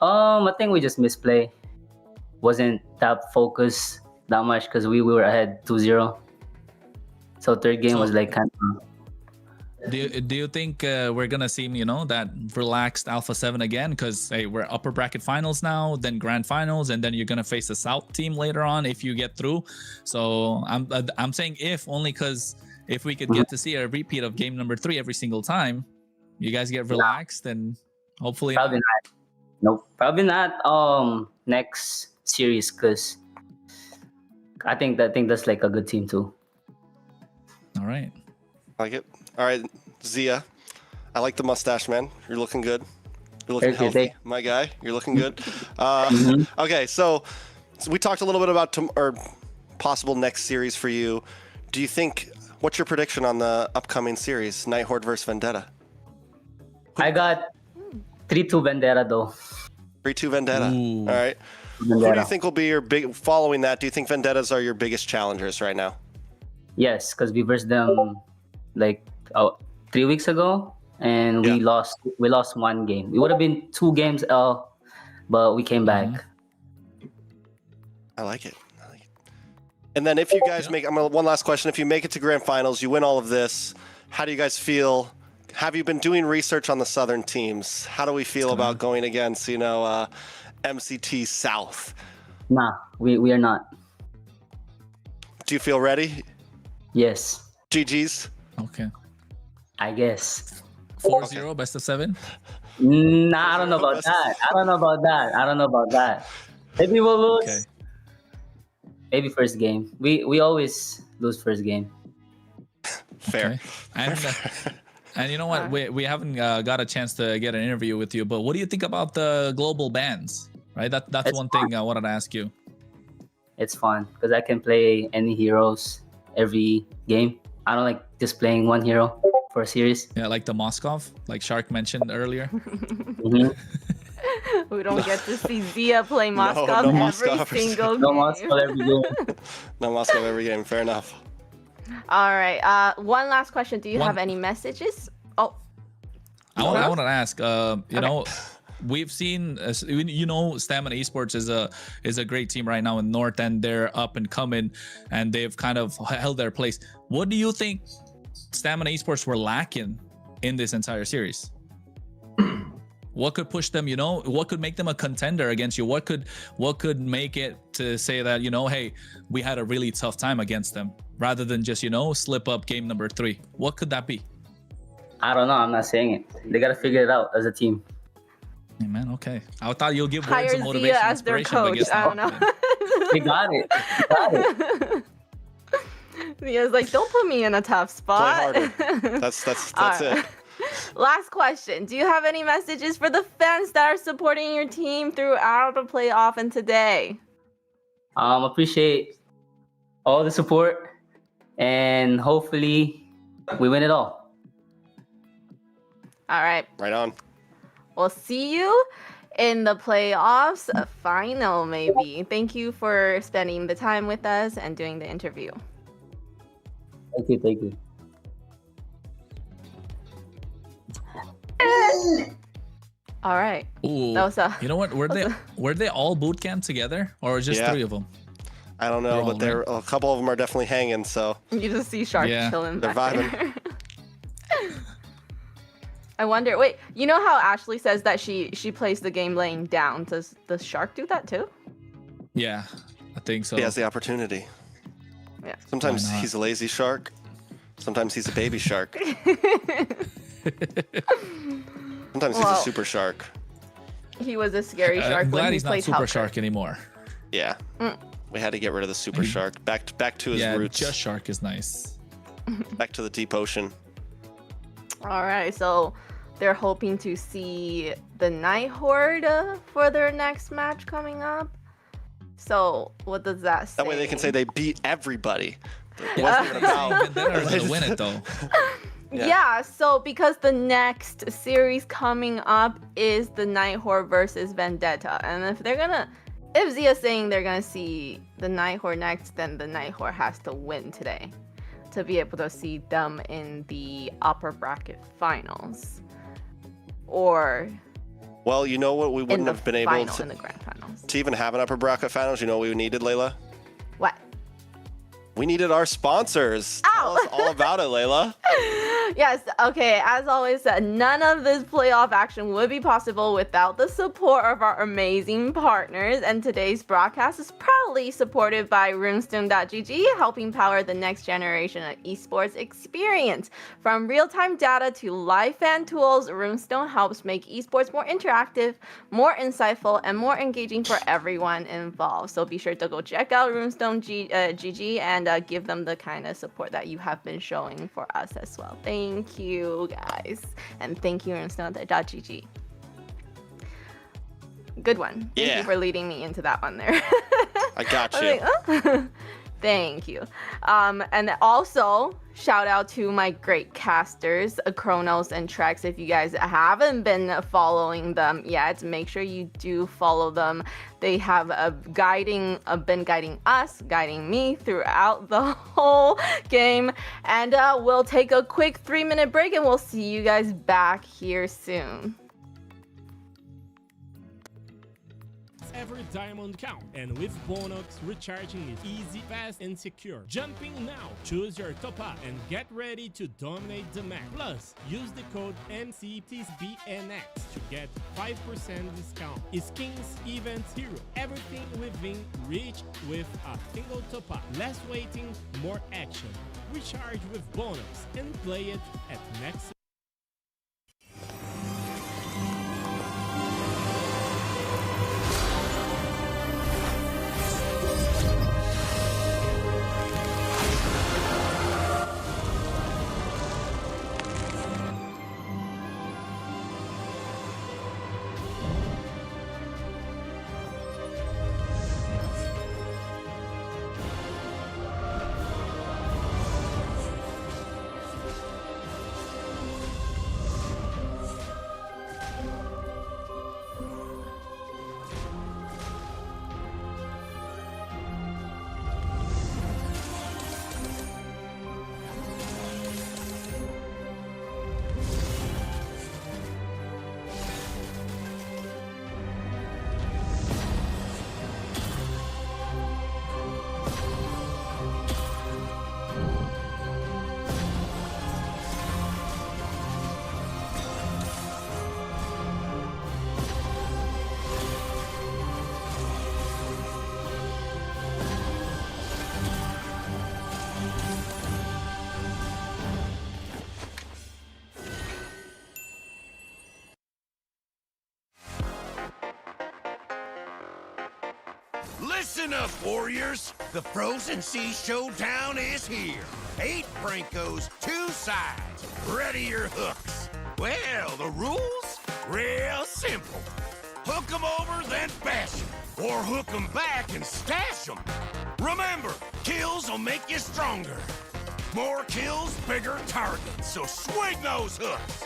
I think we just misplay. Wasn't that focused that much because we were ahead 2-0. So third game was like kind of. Do you think we're gonna see, you know, that relaxed Alpha 7 again? Because hey, we're upper bracket finals now, then grand finals, and then you're gonna face the South team later on if you get through. So I'm saying if, only because if we could get to see a repeat of game number 3 every single time, you guys get relaxed, and hopefully Probably not. Nope. Probably not next series because I think that's like a good team too. All right. I like it. All right, Zia. I like the mustache, man. You're looking good. You're looking Thank you, healthy, thank- my guy. You're looking good. Mhm. Okay, so we talked a little bit about or possible next series for you. Do you think? What's your prediction on the upcoming series, Nighthord versus Vendetta? I got 3-2 Vendetta though. 3-2 Vendetta. Ooh. All right. Who do you Vendetta. think will be your big? Following that, do you think Vendettas are your biggest challengers right now? Yes, because we versed them like 3 weeks ago, and we lost. We lost one game. It would have been 2 games L, but we came back. I like it. I like it. And then if you guys make, one last question. If you make it to grand finals, you win all of this. How do you guys feel? Have you been doing research on the Southern teams? How do we feel about going against, you know, MCT South? Nah, we are not. Do you feel ready? Yes, GG's. Okay. I guess. 4-0, best of 7. Nah, I don't know about that. I don't know about that. Maybe we'll lose. Okay. Maybe first game. We always lose first game. Fair. Okay. And you know what? We haven't got a chance to get an interview with you, but what do you think about the global bans? Right. That's It's one thing I wanted to ask you. It's fun because I can play any heroes every game. I don't like just playing one hero for a series. Yeah, like the Moskov, like Shark mentioned earlier. Mhm. We don't get to see Zia play Moscow no every Moscow. single No game. Moscow every game. No Moscow every game. Fair enough. All right. One last question. Do you have any messages? Oh, I want to ask. You know, we've seen, you know, Stamina Esports is a great team right now in North, and they're up and coming, and they've kind of held their place. What do you think Stamina Esports were lacking in this entire series? What could push them, you know? What could make them a contender against you? What could make it to say that, you know, hey, we had a really tough time against them, rather than just, you know, slip up game number 3? What could that be? I don't know. I'm not saying it. They gotta figure it out as a team. Hey, man, okay. I thought you'll give Hire words of Zia motivation, as their inspiration, but I coach. guess I don't not. know. They got it. They got it. Zia's like, don't put me in a tough spot. Play harder. That's it. Last question. Do you have any messages for the fans that are supporting your team throughout the playoff and today? Appreciate all the support, and hopefully we win it all. All right. Right on. We'll see you in the playoffs final, maybe. Thank you for spending the time with us and doing the interview. Thank you. Thank you. All right. Ooh, That was you know what? Were they all boot camp together, or just Yeah. 3 of them? I don't know, but a couple of them are definitely hanging. So You just see Shark chilling they're back vibing. there. I wonder. Wait, you know how Ashley says that she plays the game laying down? Does Shark do that too? Yeah, I think so. He has the opportunity. Yeah. Sometimes Why not? he's a lazy shark. Sometimes he's a baby shark. Sometimes he's a super shark. He was a scary shark I'm when glad he he's not played super Halberd. shark anymore. Yeah. We had to get rid of the super shark. Back to his Yeah, roots. just shark is nice. Back to the deep ocean. All right, so they're hoping to see the Nighthord for their next match coming up. So what does that say? That way they can say they beat everybody. It Yeah, wasn't even about. Vendetta is gonna win it though. Yeah, so because the next series coming up is the Nighthord versus Vendetta. And if Zia's saying they're gonna see the Nighthord next, then the Nighthord has to win today to be able to see them in the upper bracket finals. Or Well, you know what? We in wouldn't the have been able final, in the grand finals. to even have an upper bracket finals. You know what we needed, Layla? What? We needed our sponsors. Tell us all about it, Layla. Yes, okay, as always, none of this playoff action would be possible without the support of our amazing partners, and today's broadcast is proudly supported by Runestone.gg, helping power the next generation of esports experience. From real-time data to live fan tools, Runestone helps make esports more interactive, more insightful, and more engaging for everyone involved. So be sure to go check out Runestone.gg and give them the kind of support that you have been showing for us as well. Thank you, guys. And thank you, Runestone.gg. Good one. Thank you for leading me into that one there. I got you. I was like, oh. Thank you. And also, shout out to my great casters, Kronos and Trex. If you guys haven't been following them yet, make sure you do follow them. They have been guiding us, guiding me throughout the whole game. And we'll take a quick 3-minute break and we'll see you guys back here soon. Every diamond count, and with Bonox, recharging is easy, fast, and secure. Jumping now, choose your top up and get ready to dominate the map. Plus, use the code MCTBNX to get 5% discount. Skins, events, hero, everything within reach with a single top up. Less waiting, more action. Recharge with Bonox and play it at next. Listen up, warriors. The Frozen Sea Showdown is here. 8 Francos, 2 sides. Ready your hooks. Well, the rules? Real simple. Hook 'em over, then bash 'em. Or hook 'em back and stash 'em. Remember, kills will make you stronger. More kills, bigger targets, so swing those hooks.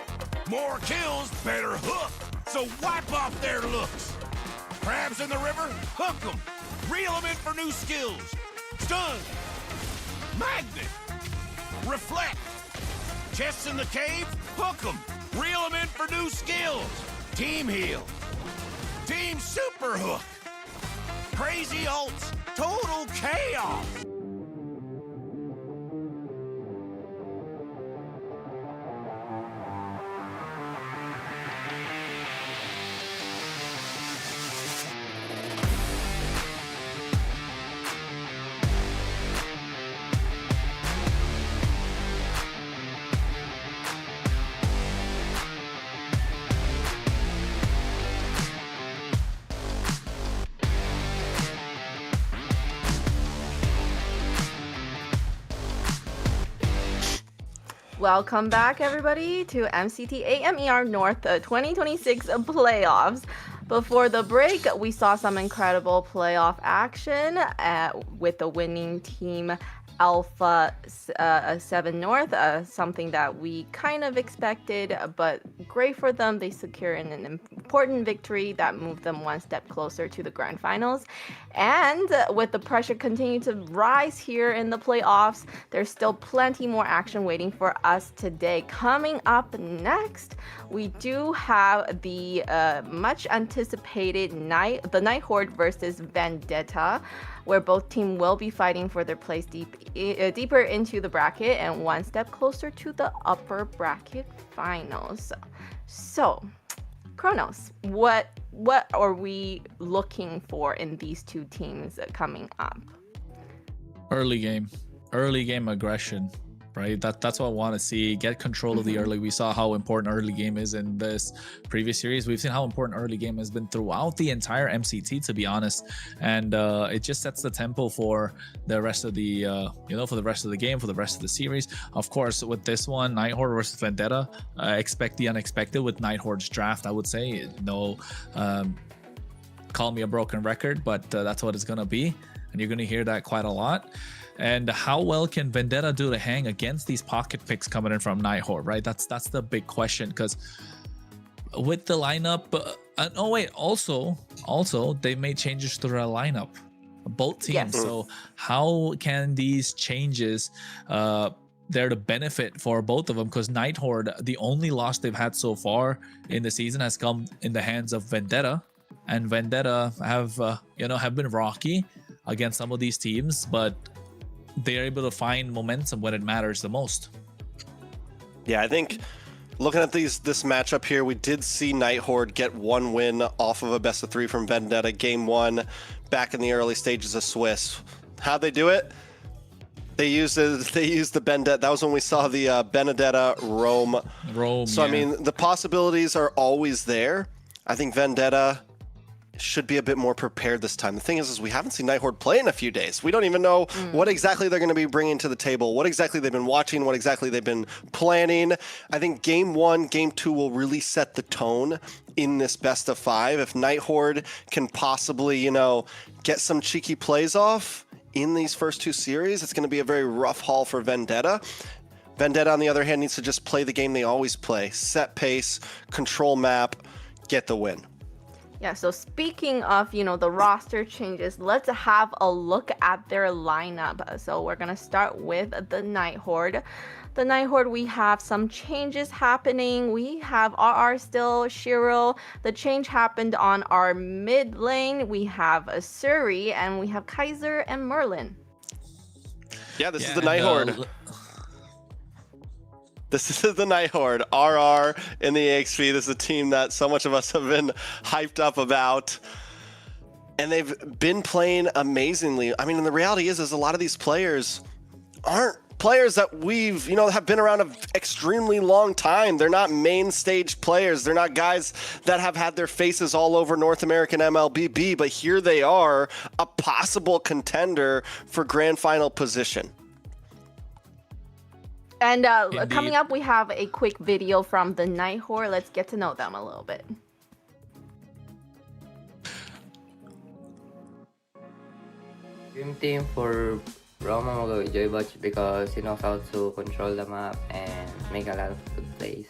More kills, better hook, so wipe off their looks. Crabs in the river, hook 'em. Reel 'em in for new skills. Stun. Magnet. Reflect. Chests in the cave, hook 'em. Reel 'em in for new skills. Team heal. Team super hook. Crazy ults. Total chaos. Welcome back, everybody, to MCT AMER North 2026 playoffs. Before the break, we saw some incredible playoff action with the winning team Alpha 7 North, something that we kind of expected, but great for them. They secured an important victory that moved them one step closer to the grand finals. And with the pressure continuing to rise here in the playoffs, there's still plenty more action waiting for us today. Coming up next, we do have the much anticipated the Nighthord versus Vendetta, where both teams will be fighting for their place deeper into the bracket and one step closer to the upper bracket finals. So, Kronos, what are we looking for in these two teams coming up? Early game aggression, right? That's what I want to see. Get control of the early. We saw how important early game is in this previous series. We've seen how important early game has been throughout the entire MCT, to be honest, and it just sets the tempo for the rest of the for the rest of the game, for the rest of the series. Of course, with this one, Nighthord versus Vendetta, expect the unexpected with Nighthord's draft. I would say call me a broken record, but that's what it's gonna be, and you're gonna hear that quite a lot. And how well can Vendetta do to hang against these pocket picks coming in from Nighthord, right? That's the big question, because with the lineup, also they made changes to their lineup, both teams. Yes. So how can these changes they're the benefit for both of them? Because Nighthord, the only loss they've had so far in the season has come in the hands of Vendetta, and Vendetta have been rocky against some of these teams, but they're able to find momentum when it matters the most. Yeah, I think looking at this matchup here, we did see Nighthord get one win off of a best of 3 from Vendetta, game 1, back in the early stages of Swiss. How'd they do it? They used the Vendetta. That was when we saw the Benedetta Rome. So yeah. I mean, the possibilities are always there. I think Vendetta should be a bit more prepared this time. The thing is we haven't seen Nighthord play in a few days. We don't even know what exactly they're going to be bringing to the table, what exactly they've been watching, what exactly they've been planning. I think game 1, game 2 will really set the tone in this best of 5. If Nighthord can possibly, get some cheeky plays off in these first 2 series, it's going to be a very rough haul for Vendetta. Vendetta, on the other hand, needs to just play the game they always play. Set pace, control map, get the win. Yeah, so speaking of, the roster changes, let's have a look at their lineup. So we're going to start with the Nighthord. The Nighthord, we have some changes happening. We have RR still, Shiro. The change happened on our mid lane. We have Suri, and we have Kaiser and Merlin. Yeah, this is the Nighthord. This is the Nighthord, RR in the EXP. This is a team that so much of us have been hyped up about. And they've been playing amazingly. I mean, and the reality is a lot of these players aren't players that we've, have been around an extremely long time. They're not main stage players. They're not guys that have had their faces all over North American MLBB, but here they are, a possible contender for grand final position. And coming up, we have a quick video from the Nighthord. Let's get to know them a little bit. Dream team for Roma will go with Joybach because he knows how to control the map and make a lot of good plays.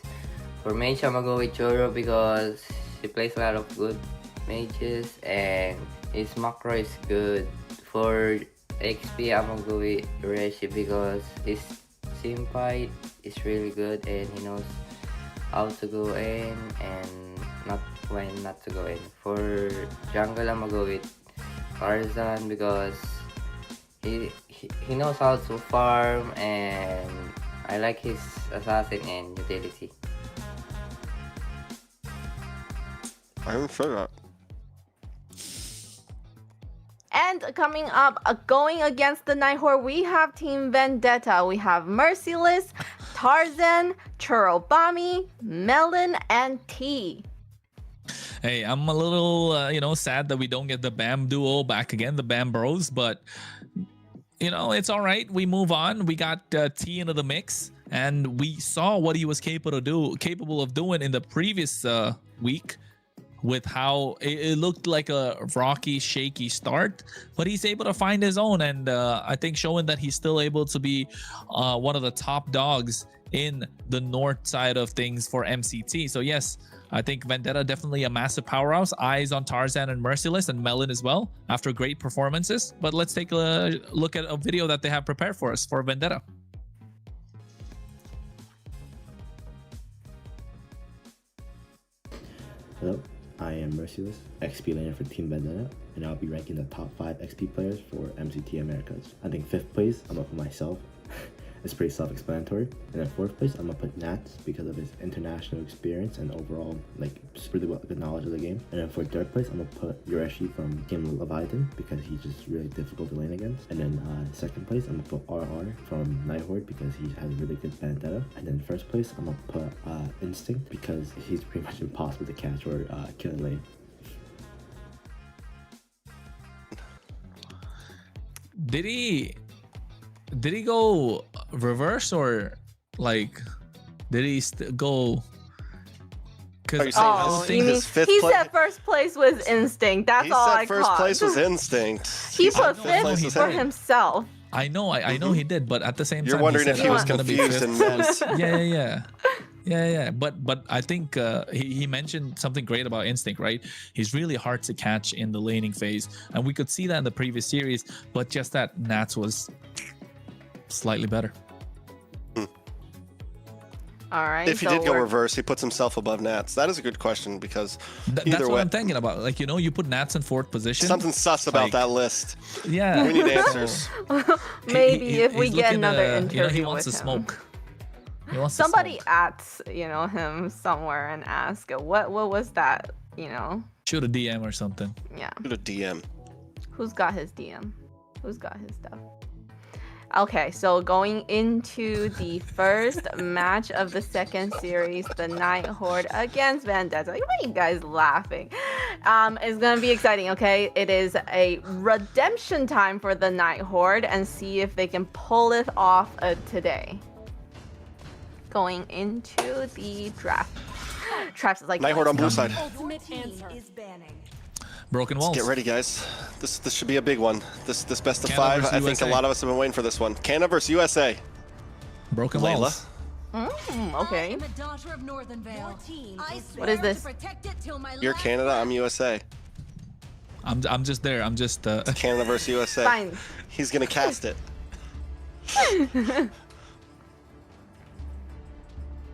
For mage, I'm gonna go with Choro because he plays a lot of good mages and his macro is good. For XP, I'm gonna go with Reshi because his team fight is really good and he knows how to go in and not when not to go in. For jungle, I'm gonna go with Tarzan because he knows how to farm and I like his assassin and utility. I haven't said that. And coming up, going against the Nighthord, we have Team Vendetta. We have Merciless, Tarzan, Churobami, Melon, and T. Hey, I'm a little, sad that we don't get the Bam duo back again, the Bam Bros, but, it's all right. We move on. We got T into the mix, and we saw what he was capable of doing in the previous week with how it looked like a rocky, shaky start, but he's able to find his own, and I think showing that he's still able to be one of the top dogs in the north side of things for MCT. So yes, I think Vendetta definitely a massive powerhouse. Eyes on Tarzan and Merciless and Melon as well after great performances. But let's take a look at a video that they have prepared for us for Vendetta. Hello, I am Merciless, XP laner for Team Vendetta, and I'll be ranking the top 5 XP players for MCT Americas. I think 5th place, I'm up for myself. It's pretty self-explanatory. And then 4th place, I'm gonna put Nats because of his international experience and overall, just really good knowledge of the game. And then for 3rd place, I'm gonna put Yureshi from Team Leviathan because he's just really difficult to lane against. And then 2nd place, I'm gonna put RR from Nighthord because he has really good Vendetta. And then 1st place, I'm gonna put Instinct because he's pretty much impossible to catch or kill in lane. Did he go reverse or did he go? Because he said first place was Instinct. That's all I caught. He said first place was Instinct. He put 5th for himself. I know he did, but at the same time, you're wondering if he was confused and meant. Yeah. But I think he mentioned something great about Instinct, right? He's really hard to catch in the laning phase, and we could see that in the previous series. But just that Nats was slightly better. All right. If he did go reverse, he puts himself above Nats. That is a good question because that's what I'm thinking about. You put Nats in 4th position. Something sus about that list. Yeah, we need answers. Maybe if we get another interview he wants with to him. smoke. Somebody at him somewhere and ask what was that? Shoot a DM or something. Yeah. Shoot a DM. Who's got his DM? Who's got his stuff? Okay, so going into the first match of the 2nd series, the Nighthord against Vendetta. Why are you guys laughing? It's gonna be exciting, okay? It is a redemption time for the Nighthord and see if they can pull it off today. Going into the draft. Traps is like Nighthord on blue side. Broken walls. Let's get ready, guys. This should be a big one. This best of Canada 5. I think USA. a lot of us have been waiting for this one. Canada versus USA. Broken Layla. walls. Okay. What is this? You're Canada. I'm USA. I'm just there. I'm just It's Canada versus USA. Fine. He's gonna cast it.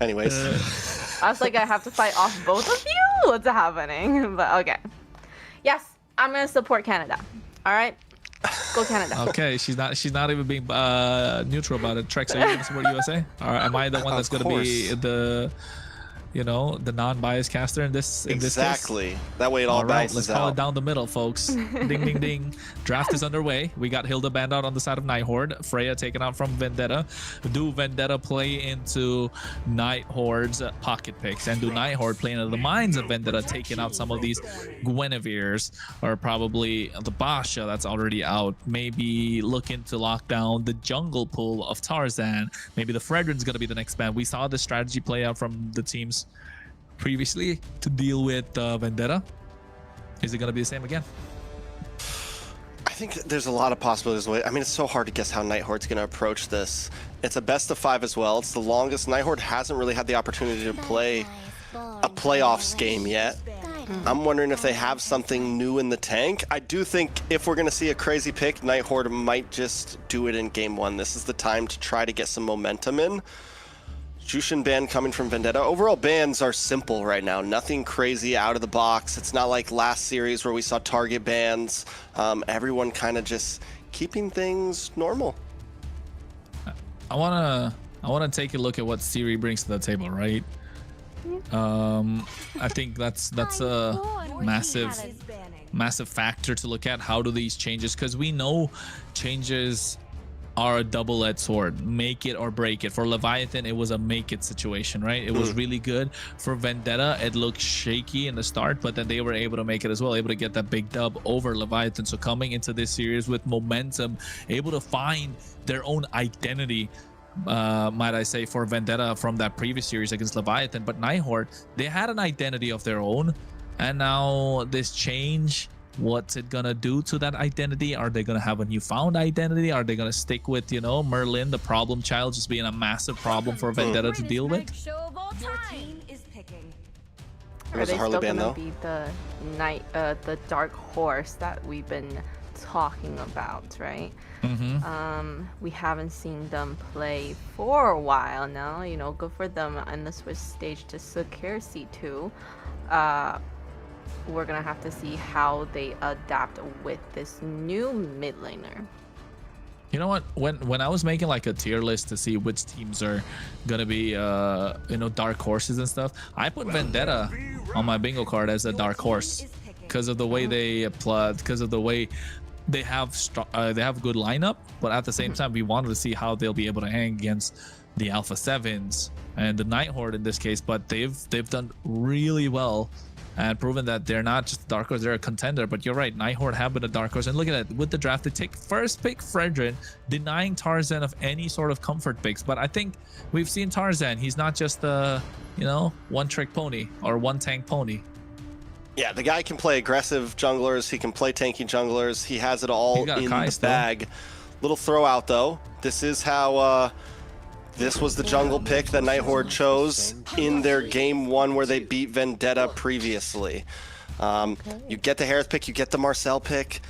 Anyways. I was like, I have to fight off both of you? What's happening? But okay. Yes, I'm gonna support Canada. All right, go Canada. Okay, she's not even being neutral about it. Trex, are you gonna support USA? Or am I the one that's gonna be the you know, the non-biased caster in this Exactly. This case. That way it all balances let's call out. it down the middle, folks. Ding, ding, ding. Draft is underway. We got Hilda banned out on the side of Nighthord. Freya taken out from Vendetta. Do Vendetta play into Nighthord's pocket picks? And do Nighthord play into the minds of Vendetta, taking out some of these Guinevere's, or probably the Basha that's already out? Maybe looking to lock down the jungle pool of Tarzan. Maybe the Fredrin's going to be the next ban. We saw this strategy play out from the teams previously to deal with Vendetta. Is it going to be the same again? I think there's a lot of possibilities. I mean, it's so hard to guess how Nighthord's going to approach this. It's a best of 5 as well. It's the longest. Nighthord hasn't really had the opportunity to play a playoffs game yet. I'm wondering if they have something new in the tank. I do think if we're going to see a crazy pick, Nighthord might just do it in game 1. This is the time to try to get some momentum in. Jushin ban coming from Vendetta. Overall bans are simple right now. Nothing crazy out of the box. It's not like last series where we saw target bans. Everyone kind of just keeping things normal. I wanna take a look at what Siri brings to the table, right? I think that's a massive factor to look at. How do these changes, because we know changes are a double-edged sword. Make it or break it. For Leviathan, it was a make it situation, right? It was really good. For Vendetta, it looked shaky in the start, but then they were able to make it as well, able to get that big dub over Leviathan. So coming into this series with momentum, able to find their own identity, might I say, for Vendetta from that previous series against Leviathan. But Nighthord, they had an identity of their own, and now this change, what's it gonna do to that identity? Are they gonna have a newfound identity? Are they gonna stick with, you know, Merlin, the problem child, just being a massive problem for Vendetta to deal with? Are they still gonna be the the dark horse that we've been talking about, right? We haven't seen them play for a while now. You know, good for them on the Swiss stage to secure C2. We're gonna have to see how they adapt with this new mid laner. You know what? When I was making like a tier list to see which teams are gonna be you know, dark horses and stuff, I put Vendetta on my bingo card as a dark horse because of the way they play, because of the way they have good lineup. But at the same time, we wanted to see how they'll be able to hang against the Alpha 7s and the Nighthord in this case. But they've done really well and proven that they're not just a dark horse, they're a contender. But you're right, Nighthord have been a dark horse. And look at that, with the draft, they take first pick Fredrin, denying Tarzan of any sort of comfort picks. But I think we've seen Tarzan, he's not just a, you know, one-trick pony or one-tank pony. Yeah, the guy can play aggressive junglers, he can play tanky junglers, he has it all in the bag. Little throw out though, this is how this was the jungle pick that Nighthord chose in their game 1 where they beat Vendetta previously. You get the Harris pick, you get the Marcel pick.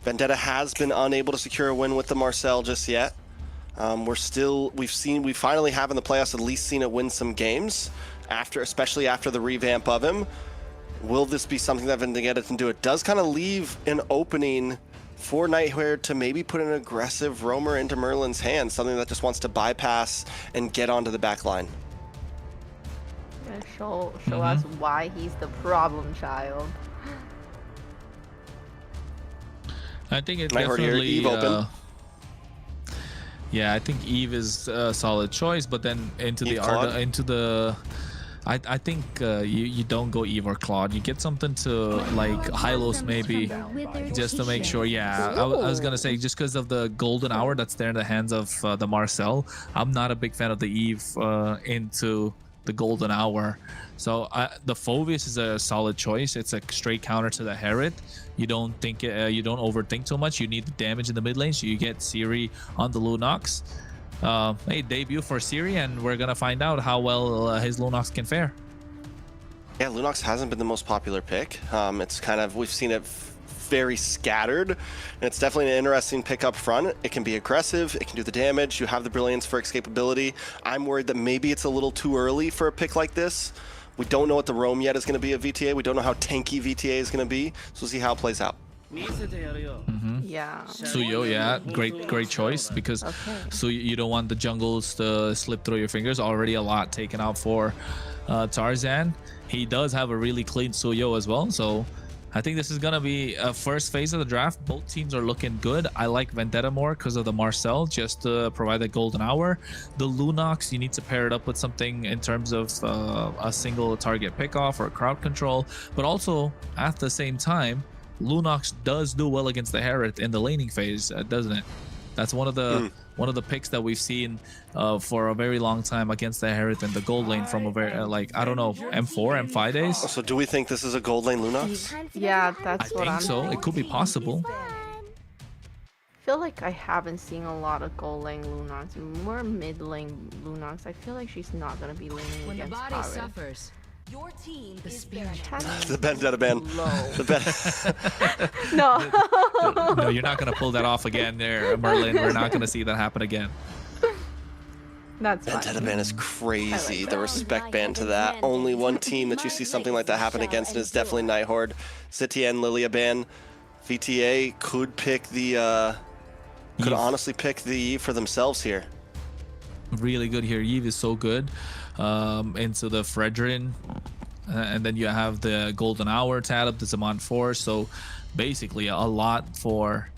Vendetta has been unable to secure a win with the Marcel just yet. We finally have in the playoffs at least seen it win some games, especially after the revamp of him. Will this be something that Vendetta can do? It does kind of leave an opening for Nighthord to maybe put an aggressive roamer into Merlin's hands, something that just wants to bypass and get onto the back line. Yeah, show us why he's the problem child. I think it Nighthord definitely here, Eve open. Yeah, I think Eve is a solid choice, but then into the I think you don't go Eve or Claude. You get something to like Hylos maybe, just to make sure. Yeah, I was gonna say, just because of the golden hour that's there in the hands of the Marcel, I'm not a big fan of the Eve into the golden hour. So the Phoveus is a solid choice. It's a straight counter to the Herod. You don't think you don't overthink too much. You need the damage in the mid lane, so you get Siri on the Lunox. Hey, debut for Siri, and we're gonna find out how well his Lunox can fare. Yeah, Lunox hasn't been the most popular pick. It's kind of, we've seen it very scattered, and it's definitely an interesting pick up front. It can be aggressive, it can do the damage, you have the brilliance for escapability. I'm worried that maybe it's a little too early for a pick like this. We don't know what the roam yet is going to be at VTA. We don't know how tanky VTA is going to be, so we'll see how it plays out. Yeah. Suyo, yeah, great choice, because so you don't want the jungles to slip through your fingers. Already a lot taken out for Tarzan. He does have a really clean Suyo as well, so I think this is gonna be a first phase of the draft. Both teams are looking good. I like Vendetta more because of the Marcel, just to provide the golden hour. The Lunox, you need to pair it up with something in terms of a single target pickoff or crowd control, but also at the same time, Lunox does do well against the Herald in the laning phase, doesn't it? That's one of the picks that we've seen for a very long time against the Herald in the gold lane from a very like, I don't know, M4, M5 days. So do we think this is a gold lane Lunox? Yeah, that's what I'm so. It could be possible. I feel like I haven't seen a lot of gold lane Lunox, more mid lane Lunox. I feel like she's not gonna be laning When the against body Farid. suffers, your team is spirit. The Vendetta ban. No, you're not gonna pull that off again there, Merlin. We're not gonna see that happen again. That's Vendetta ban is crazy. The respect ban to that. Only one team that you see something like that happen against, and it's definitely Nighthord. Zitian, Lilia ban. VTA could pick the could honestly pick the Eve for themselves here. Really good here. Eve is so good. Into the Fredrin, and then you have the golden hour tab up, the Zaman Force. So basically a lot for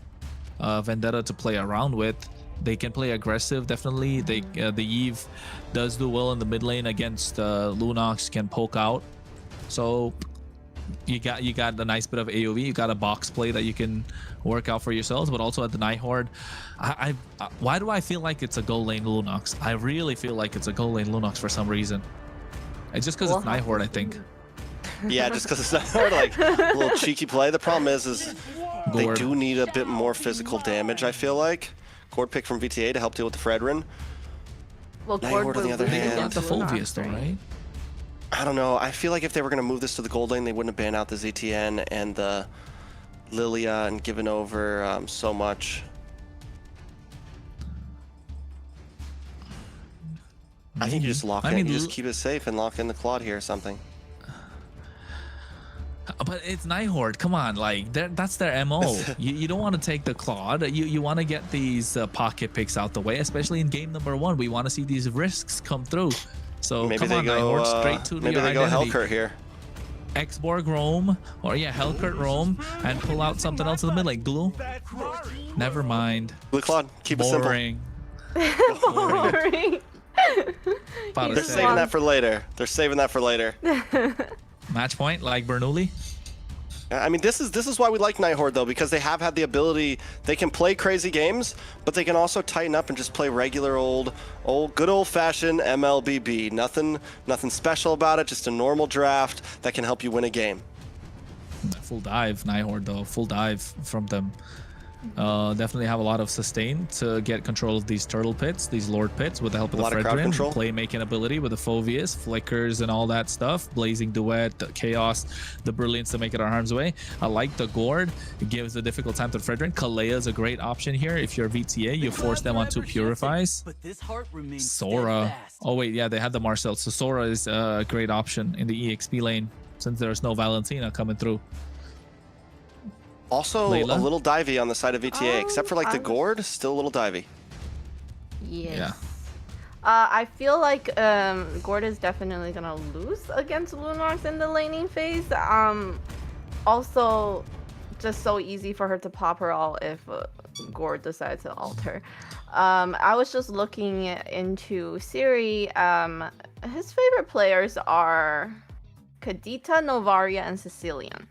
Vendetta to play around with. They can play aggressive, definitely. They the Eve does do well in the mid lane against Lunox, can poke out. So you got a nice bit of AoV. You got a box play that you can work out for yourselves, but also at the Nighthord. Why do I feel like it's a gold lane Lunox? I really feel like it's a gold lane Lunox for some reason. It's just because it's Nighthord, I think. Yeah, just because it's Nighthord, like a little cheeky play. The problem is they do need a bit more physical damage, I feel like. Gord pick from VTA to help deal with the Fredrin. Well, Nighthord on the other hand. The Fulvius though, right? I don't know. I feel like if they were going to move this to the gold lane, they wouldn't have banned out the ZTN and the Lilia and given over so much. I think you just lock it. You just keep it safe and lock in the Claude here or something. But it's Nighthord. Come on, like that's their MO. you don't want to take the Claude. You want to get these pocket picks out the way, especially in game number 1. We want to see these risks come through. So maybe come they on, go, Nighthord, straight to maybe your they identity. go Hellkurt here. X-Borg roam, or yeah, Hellkurt roam, and pull out something else in the mid lane. Glue? Never mind. Blue Claude, keep it simple. Boring. They're saving that for later. They're saving that for later. Match point, like Bernoulli? I mean, this is why we like Nighthord, though, because they have had the ability. They can play crazy games, but they can also tighten up and just play regular good old-fashioned MLBB. Nothing special about it. Just a normal draft that can help you win a game. Full dive, Nighthord, though. Full dive from them. Definitely have a lot of sustain to get control of these turtle pits, these lord pits, with the help of the Fredrin. Playmaking ability with the Phoveus, flickers, and all that stuff. Blazing Duet, the Chaos, the Brilliance to make it our harm's way. I like the Gord. It gives a difficult time to Fredrin. Kalea is a great option here. If you're VTA, you force them on 2 Purifies. Sora. Oh, wait, yeah, they had the Marcel. So Sora is a great option in the EXP lane since there's no Valentina coming through. Also, Layla? a little divey on the side of VTA, except for like the Gord, still a little divey. Yes. Yeah. I feel like Gord is definitely gonna lose against Lunox in the laning phase. Also, just so easy for her to pop her ult if Gord decides to ult her. I was just looking into Siri. His favorite players are Kadita, Novaria, and Sicilian.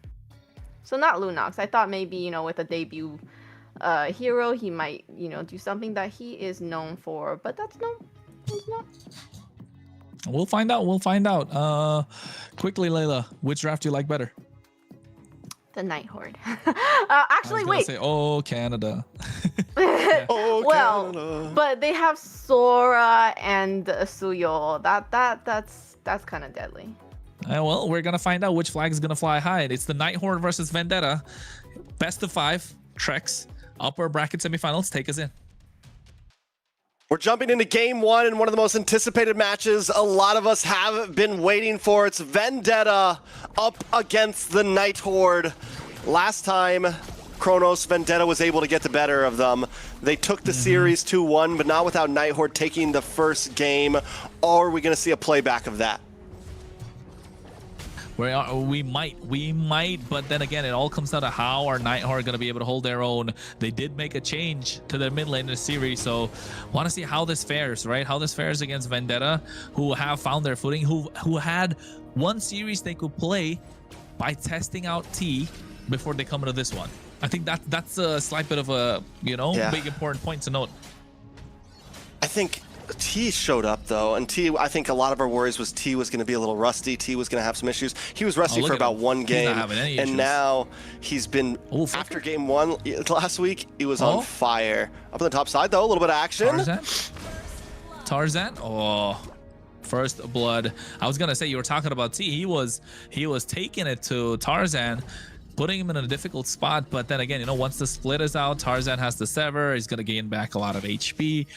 So not Lunox. I thought maybe, you know, with a debut hero, he might, you know, do something that he is known for. But that's it's not. We'll find out. We'll find out. Quickly, Layla, which draft do you like better? The Nighthord. Actually, wait. Say, oh, Canada. Oh, well, Canada. But they have Sora and Suyo. That's kind of deadly. Well, we're gonna find out which flag is gonna fly high. It's the Nighthord versus Vendetta. Best of 5 treks, upper bracket semifinals. Take us in. We're jumping into game 1 and one of the most anticipated matches a lot of us have been waiting for. It's Vendetta up against the Nighthord. Last time, Kronos, Vendetta was able to get the better of them. They took the series 2-1, but not without Nighthord taking the first game. Are we going to see a playback of that? We might, but then again, it all comes down to how are Nighthord going to be able to hold their own. They did make a change to their mid lane in the series, so want to see how this fares, right? How this fares against Vendetta, who have found their footing, who had one series they could play by testing out T before they come into this one. I think that's a slight bit of a, big important point to note. I think T showed up though, and T, I think a lot of our worries was T was going to be a little rusty. T was going to have some issues. He was rusty for about one game, and now he's been, after game 1 last week, he was on fire. Up on the top side though, a little bit of action. Tarzan? Oh, first blood. I was going to say, you were talking about T. He was taking it to Tarzan, putting him in a difficult spot, but then again, once the split is out, Tarzan has to sever. He's going to gain back a lot of HP.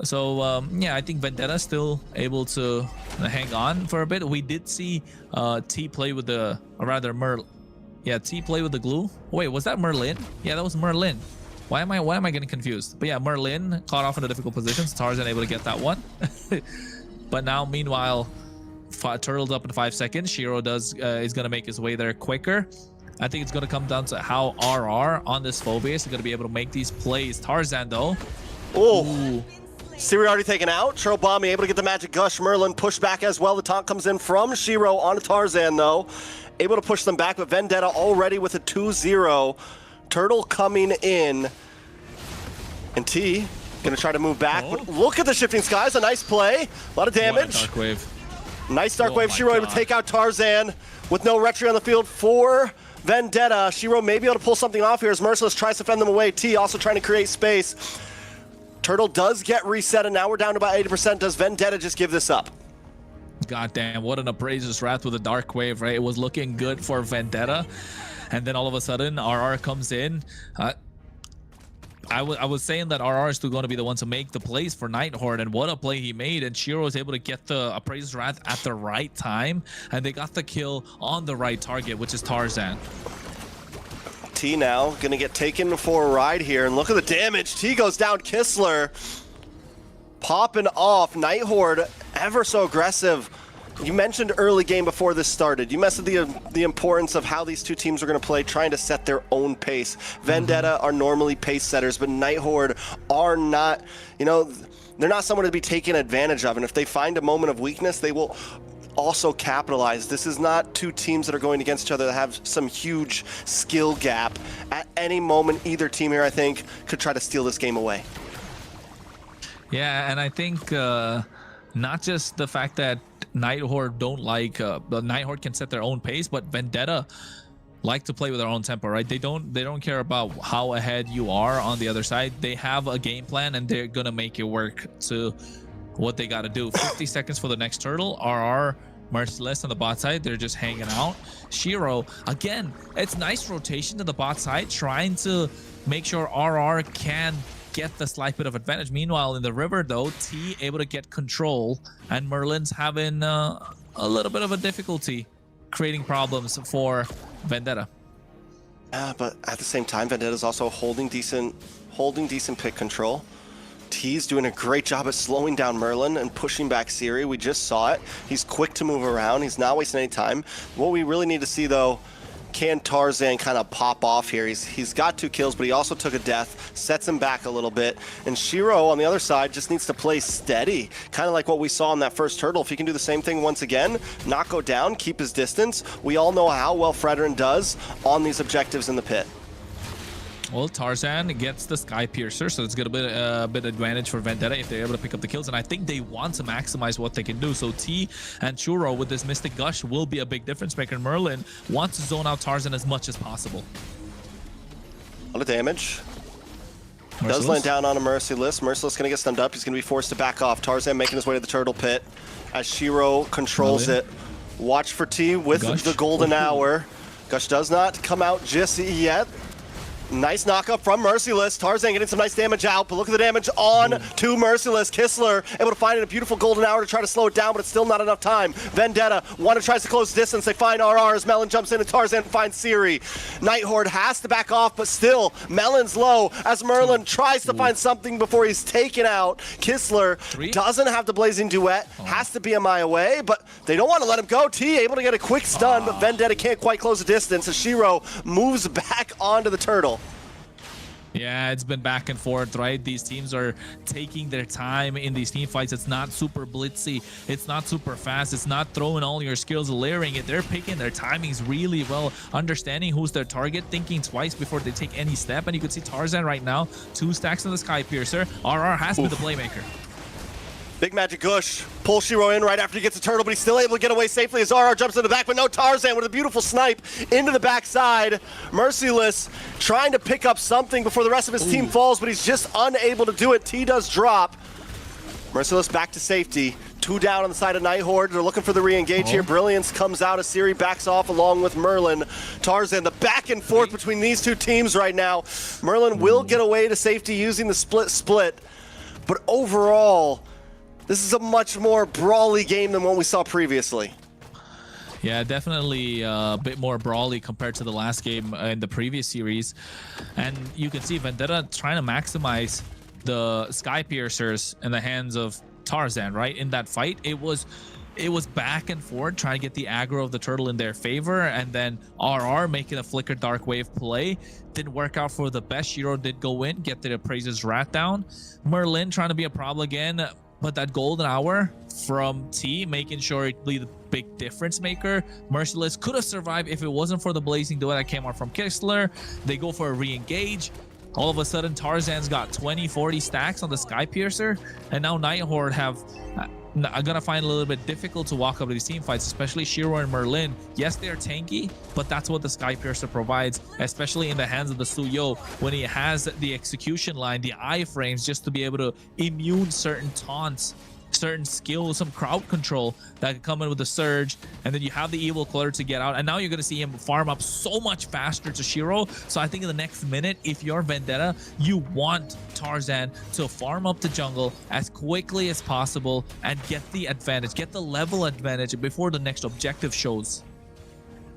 So yeah, I think Vendetta still able to hang on for a bit. We did see T play with the, or rather T play with the glue. Wait, was that Merlin? Yeah, that was Merlin. Why am I getting confused? But yeah, Merlin caught off in a difficult position, so Tarzan able to get that one. But now, meanwhile, turtled up in 5 seconds. Shiro is gonna make his way there quicker. I think it's gonna come down to how RR on this phobia is gonna be able to make these plays. Tarzan though. Oh. Siri already taken out. Shirobami able to get the magic gush. Merlin pushed back as well. The taunt comes in from Shiro on Tarzan though. Able to push them back, but Vendetta already with a 2-0. Turtle coming in. And T gonna try to move back. But look at the shifting skies. A nice play. A lot of damage. Dark wave. Nice dark wave. Shiro able to take out Tarzan with no retry on the field for Vendetta. Shiro may be able to pull something off here as Merciless tries to fend them away. T also trying to create space. Turtle does get reset, and now we're down to about 80%. Does Vendetta just give this up? God damn, what an Appraiser's Wrath with a Dark Wave, right? It was looking good for Vendetta, and then all of a sudden, RR comes in. I was saying that RR is still going to be the one to make the plays for Nighthord, and what a play he made, and Shiro was able to get the Appraiser's Wrath at the right time, and they got the kill on the right target, which is Tarzan. T now gonna get taken for a ride here, and look at the damage. T goes down. Kistler popping off. Nighthord ever so aggressive. You mentioned early game before this started. You mentioned the importance of how these two teams are going to play, trying to set their own pace. Vendetta are normally pace setters, but Nighthord are not, they're not someone to be taken advantage of, and if they find a moment of weakness, they will also capitalize. This is not two teams that are going against each other that have some huge skill gap. At any moment, either team here, I think, could try to steal this game away. Yeah, and I think not just the fact that Nighthord don't like, but Nighthord can set their own pace, but Vendetta like to play with their own tempo, right? They don't care about how ahead you are on the other side. They have a game plan, and they're gonna make it work to what they got to do. 50 seconds for the next turtle. RR Merciless on the bot side, they're just hanging out. Shiro, again, it's nice rotation to the bot side, trying to make sure RR can get the slight bit of advantage. Meanwhile, in the river though, T able to get control, and Merlin's having a little bit of a difficulty creating problems for Vendetta. But at the same time, Vendetta's also holding decent pick control. T's doing a great job at slowing down Merlin and pushing back Siri. We just saw it. He's quick to move around. He's not wasting any time. What we really need to see, though, can Tarzan kind of pop off here? He's got 2 kills, but he also took a death, sets him back a little bit. And Shiro, on the other side, just needs to play steady, kind of like what we saw in that first turtle. If he can do the same thing once again, not go down, keep his distance. We all know how well Fredrin does on these objectives in the pit. Well, Tarzan gets the Sky Piercer, so it's going to be a bit advantage for Vendetta if they're able to pick up the kills, and I think they want to maximize what they can do. So T and Churro with this Mystic Gush will be a big difference maker. Merlin wants to zone out Tarzan as much as possible. A lot of damage. Does land down on a Merciless. Merciless going to get stunned up. He's going to be forced to back off. Tarzan making his way to the turtle pit as Shiro controls it. Watch for T with the golden hour. Gush does not come out just yet. Nice knockup from Merciless. Tarzan getting some nice damage out, but look at the damage on to Merciless. Kistler able to find a beautiful golden hour to try to slow it down, but it's still not enough time. Vendetta, tries to close distance. They find RR as Melon jumps in and Tarzan finds Siri. Nighthord has to back off, but still, Melon's low as Merlin tries to find something before he's taken out. Kistler doesn't have the Blazing Duet, has to be a mile away, but they don't want to let him go. T able to get a quick stun, but Vendetta can't quite close the distance as Shiro moves back onto the turtle. Yeah, it's been back and forth, right? These teams are taking their time in these team fights. It's not super blitzy. It's not super fast. It's not throwing all your skills, layering it. They're picking their timings really well, understanding who's their target, thinking twice before they take any step. And you can see Tarzan right now, 2 stacks on the Sky Piercer. RR has been the playmaker. Big Magic Gush pulls Shiro in right after he gets a turtle, but he's still able to get away safely as RR jumps in the back, but no, Tarzan with a beautiful snipe into the backside. Merciless trying to pick up something before the rest of his team falls, but he's just unable to do it. T does drop. Merciless back to safety. 2 down on the side of Nighthord. They're looking for the re-engage here. Brilliance comes out as Siri backs off along with Merlin. Tarzan, the back and forth between these two teams right now. Merlin will get away to safety using the split, but overall, this is a much more brawly game than what we saw previously. Yeah, definitely a bit more brawly compared to the last game in the previous series. And you can see Vendetta trying to maximize the Sky Piercers in the hands of Tarzan, right? In that fight, it was back and forth, trying to get the aggro of the turtle in their favor, and then RR making a Flicker Dark Wave play. Didn't work out for the best. Shiro did go in, get the Appraiser's Wrath down. Merlin trying to be a problem again, but that golden hour from T, making sure it be the big difference maker. Merciless could have survived if it wasn't for the Blazing Duet that came out from Kistler. They go for a re-engage. All of a sudden, Tarzan's got 20-40 stacks on the Sky Piercer, and now Nighthord have I'm gonna find it a little bit difficult to walk up to these team fights, especially Shiro and Merlin. Yes, they're tanky, but that's what the Sky Piercer provides, especially in the hands of the Suyo when he has the execution line, the iframes, just to be able to immune certain taunts, certain skills, some crowd control that can come in with the surge, and then you have the evil clutter to get out, and now you're going to see him farm up so much faster to Shiro. So I think in the next minute, if you're Vendetta, you want Tarzan to farm up the jungle as quickly as possible and get the advantage, get the level advantage before the next objective shows.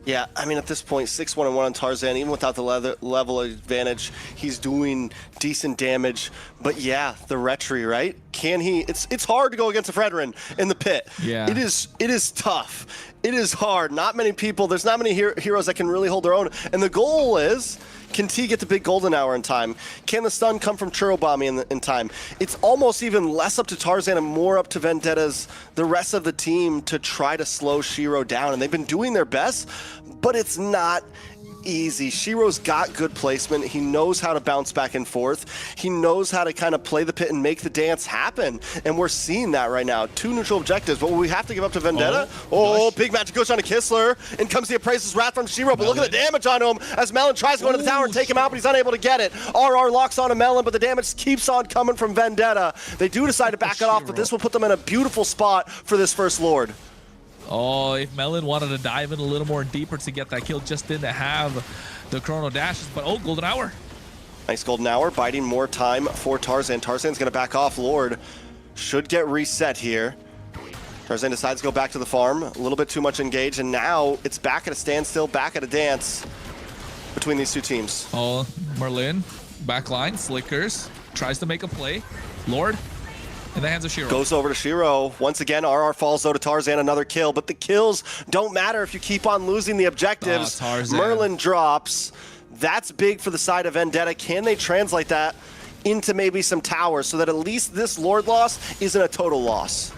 Yeah, I mean, at this point, 6-1-1 on Tarzan, even without the level advantage, he's doing decent damage. But yeah, the retry, right? Can he? It's hard to go against a Fredrin in the pit. Yeah. It is tough. It is hard. Not many people, there's not many heroes that can really hold their own. And the goal is, can T get the big golden hour in time? Can the stun come from Churro Bombing in time? It's almost even less up to Tarzan and more up to Vendetta's, the rest of the team, to try to slow Shiro down. And they've been doing their best, but it's not easy. Shiro's got good placement. He knows how to bounce back and forth. He knows how to kind of play the pit and make the dance happen. And we're seeing that right now. 2 neutral objectives, but we have to give up to Vendetta. Big Magic Gush on a Kistler. In comes the Appraiser's Wrath from Shiro, but look at the damage on him as Melon tries to go into the tower and take him out, but he's unable to get it. RR locks on a Melon, but the damage keeps on coming from Vendetta. They do decide to back it off, but this will put them in a beautiful spot for this first Lord. Oh, if Melon wanted to dive in a little more deeper to get that kill, just didn't have the chrono dashes, but golden hour. Nice golden hour, biding more time for Tarzan. Tarzan's gonna back off. Lord should get reset here. Tarzan decides to go back to the farm. A little bit too much engaged, and now it's back at a standstill, back at a dance between these two teams. Oh, Merlin, backline, flickers, tries to make a play. Lord, in the hands of Shiro. Goes over to Shiro. Once again, RR falls though to Tarzan, another kill, but the kills don't matter if you keep on losing the objectives. Merlin drops. That's big for the side of Vendetta. Can they translate that into maybe some towers so that at least this Lord loss isn't a total loss?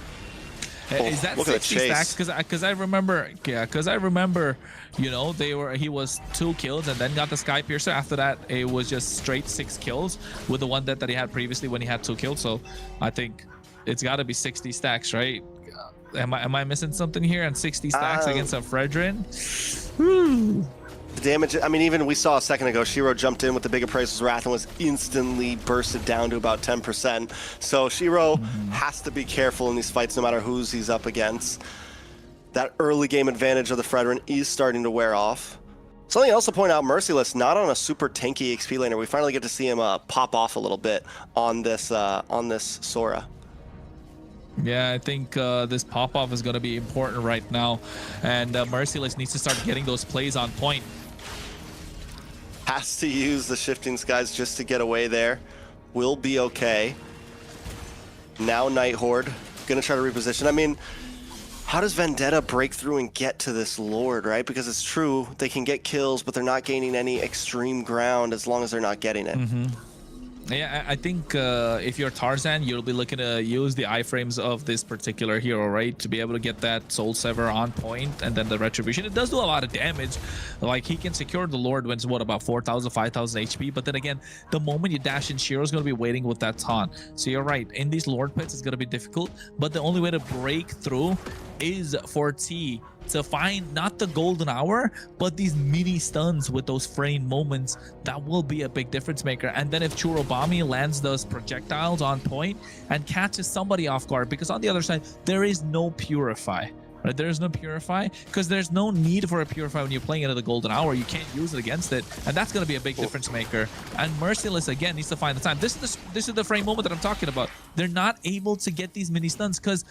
Is that 60 stacks? Because I remember, you know, he was 2 kills and then got the Sky Piercer. After that, it was just straight 6 kills with the one that he had previously when he had 2 kills. So I think it's got to be 60 stacks, right? Am I missing something here? And 60 stacks against a Fredrin? The damage, I mean, even we saw a second ago, Shiro jumped in with the big Appraiser's Wrath and was instantly bursted down to about 10%. So Shiro has to be careful in these fights no matter who's he's up against. That early game advantage of the Fredrin is starting to wear off. Something else to point out, Merciless not on a super tanky XP laner. We finally get to see him pop off a little bit on this Sora. Yeah, I think this pop-off is going to be important right now. And Merciless needs to start getting those plays on point. Has to use the Shifting Skies just to get away there. Will be okay. Now Nighthord going to try to reposition. I mean, how does Vendetta break through and get to this Lord, right? Because it's true, they can get kills, but they're not gaining any extreme ground as long as they're not getting it. Yeah, I think if you're Tarzan, you'll be looking to use the iframes of this particular hero, right? To be able to get that Soul Sever on point, and then the Retribution. It does do a lot of damage. Like, he can secure the Lord when it's, what, about 4,000, 5,000 HP. But then again, the moment you dash in, Shiro's going to be waiting with that taunt. So you're right. In these Lord pits, it's going to be difficult. But the only way to break through is for T to find not the golden hour, but these mini stuns with those frame moments. That will be a big difference maker. And then if Churobami lands those projectiles on point and catches somebody off guard, because on the other side there is no Purify, right? There is no Purify because there's no need for a Purify when you're playing into the golden hour. You can't use it against it, and that's going to be a big difference maker. And Merciless again needs to find the time. This is the frame moment that I'm talking about. They're not able to get these mini stuns because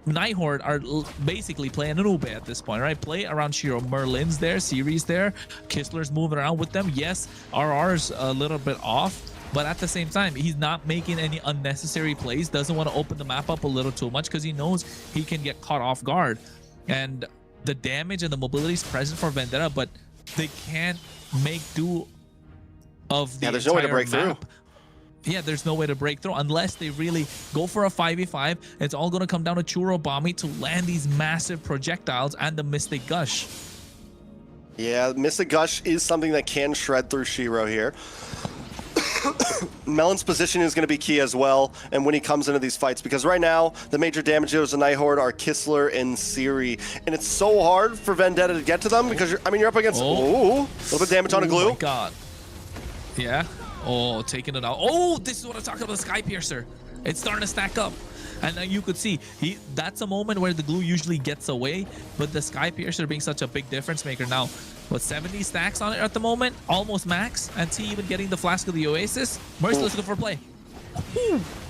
Nighthord are basically playing an Ube at this point, right? Play around Shiro. Merlin's there, Siri's there, Kistler's moving around with them. Yes, RR's a little bit off, but at the same time, he's not making any unnecessary plays. Doesn't want to open the map up a little too much because he knows he can get caught off guard. And the damage and the mobility is present for Vendetta, but they can't make do of the there's no way to break through. Yeah, there's no way to break through unless they really go for a 5v5. It's all going to come down to Churobami to land these massive projectiles and the Mystic Gush. Yeah, Mystic Gush is something that can shred through Shiro here. Melon's position is going to be key as well, and when he comes into these fights, because right now the major damage dealers in Nighthord are Kistler and Siri, and it's so hard for Vendetta to get to them because you're up against a little bit of damage on a glue. Oh my god. Yeah. Oh, taking it out. Oh, this is what I'm talking about, the Sky Piercer. It's starting to stack up. And then you could see, that's a moment where the glue usually gets away, but the Sky Piercer being such a big difference maker now. With 70 stacks on it at the moment, almost max, and T even getting the Flask of the Oasis. Merciless looking for play.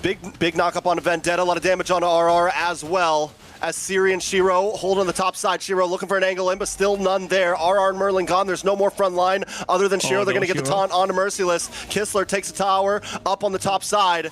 Big knock up on Vendetta, a lot of damage on RR as well. As Siri and Shiro hold on the top side. Shiro looking for an angle in, but still none there. RR and Merlin gone. There's no more front line other than Shiro. They're going to get the taunt onto Merciless. Kistler takes a tower up on the top side.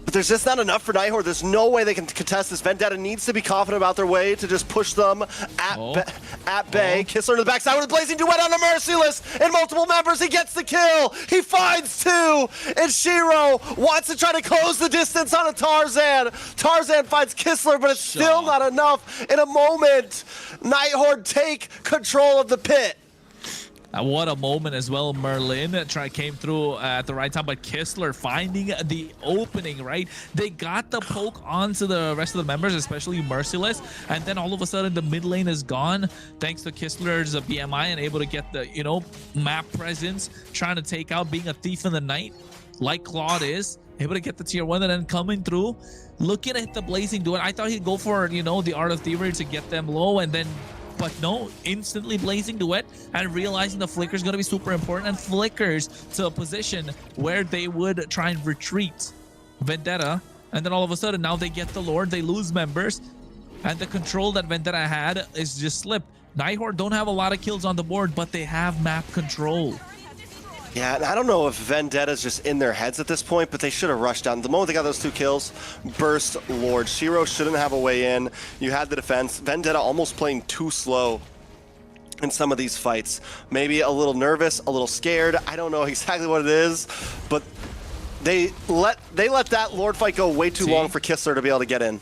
But there's just not enough for Nighthord. There's no way they can contest this. Vendetta needs to be confident about their way to just push them at bay. Kistler to the backside with a Blazing Duet on the Merciless. And multiple members, he gets the kill. He finds two. And Shiro wants to try to close the distance on a Tarzan. Tarzan finds Kistler, but it's still not enough. In a moment, Nighthord take control of the pit. What a moment as well. Merlin came through at the right time, but Kistler finding the opening, right? They got the poke onto the rest of the members, especially Merciless, and then all of a sudden the mid lane is gone thanks to Kistler's BMI and able to get the, map presence, trying to take out, being a thief in the night like Claude is, able to get the tier 1 and then coming through, looking at the Blazing Duet. I thought he'd go for, the Art of Thievery to get them low, and then but no, instantly Blazing Duet and realizing the flicker is going to be super important, and flickers to a position where they would try and retreat Vendetta, and then all of a sudden now they get the Lord, they lose members, and the control that Vendetta had is just slipped. Nighthord don't have a lot of kills on the board, but they have map control. Yeah, and I don't know if Vendetta's just in their heads at this point, but they should have rushed down. The moment they got those 2 kills, burst Lord. Shiro shouldn't have a way in. You had the defense. Vendetta almost playing too slow in some of these fights. Maybe a little nervous, a little scared. I don't know exactly what it is, but they let that Lord fight go way too long for Kistler to be able to get in.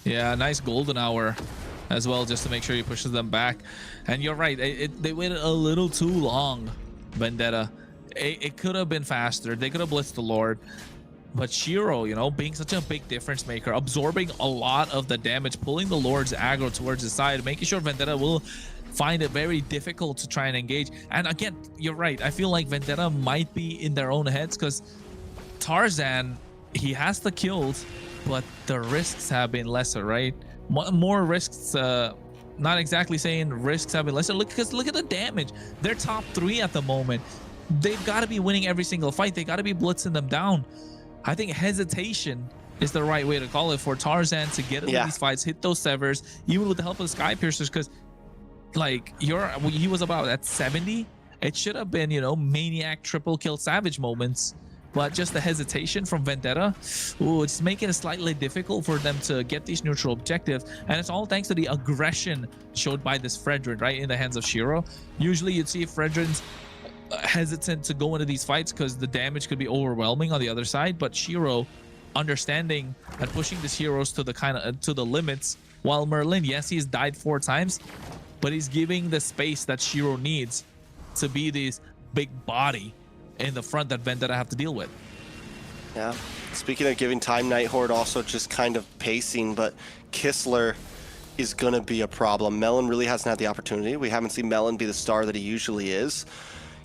Yeah, nice golden hour as well, just to make sure he pushes them back. And you're right, they waited a little too long. Vendetta, it could have been faster. They could have blitzed the Lord, but Shiro, being such a big difference maker, absorbing a lot of the damage, pulling the Lord's aggro towards his side, making sure Vendetta will find it very difficult to try and engage. And again, you're right, I feel like Vendetta might be in their own heads because Tarzan, he has the kills, but the risks have been lesser, right? More risks not exactly saying risks have been lesser. Look at the damage. They're top 3 at the moment. They've got to be winning every single fight. They got to be blitzing them down. I think hesitation is the right way to call it for Tarzan to get into these fights, hit those severs, even with the help of the Sky Piercers, because like he was about at 70. It should have been, you know, maniac triple kill savage moments, but just the hesitation from Vendetta, it's making it slightly difficult for them to get these neutral objectives. And it's all thanks to the aggression showed by this Fredrin, right, in the hands of Shiro. Usually you'd see Fredrin's hesitant to go into these fights because the damage could be overwhelming on the other side, but Shiro understanding and pushing these heroes to the to the limits, while Merlin, yes, he's died 4 times, but he's giving the space that Shiro needs to be this big body in the front that Vendetta have to deal with. Yeah. Speaking of giving time, Nighthord also just kind of pacing, but Kistler is going to be a problem. Melon really hasn't had the opportunity. We haven't seen Melon be the star that he usually is.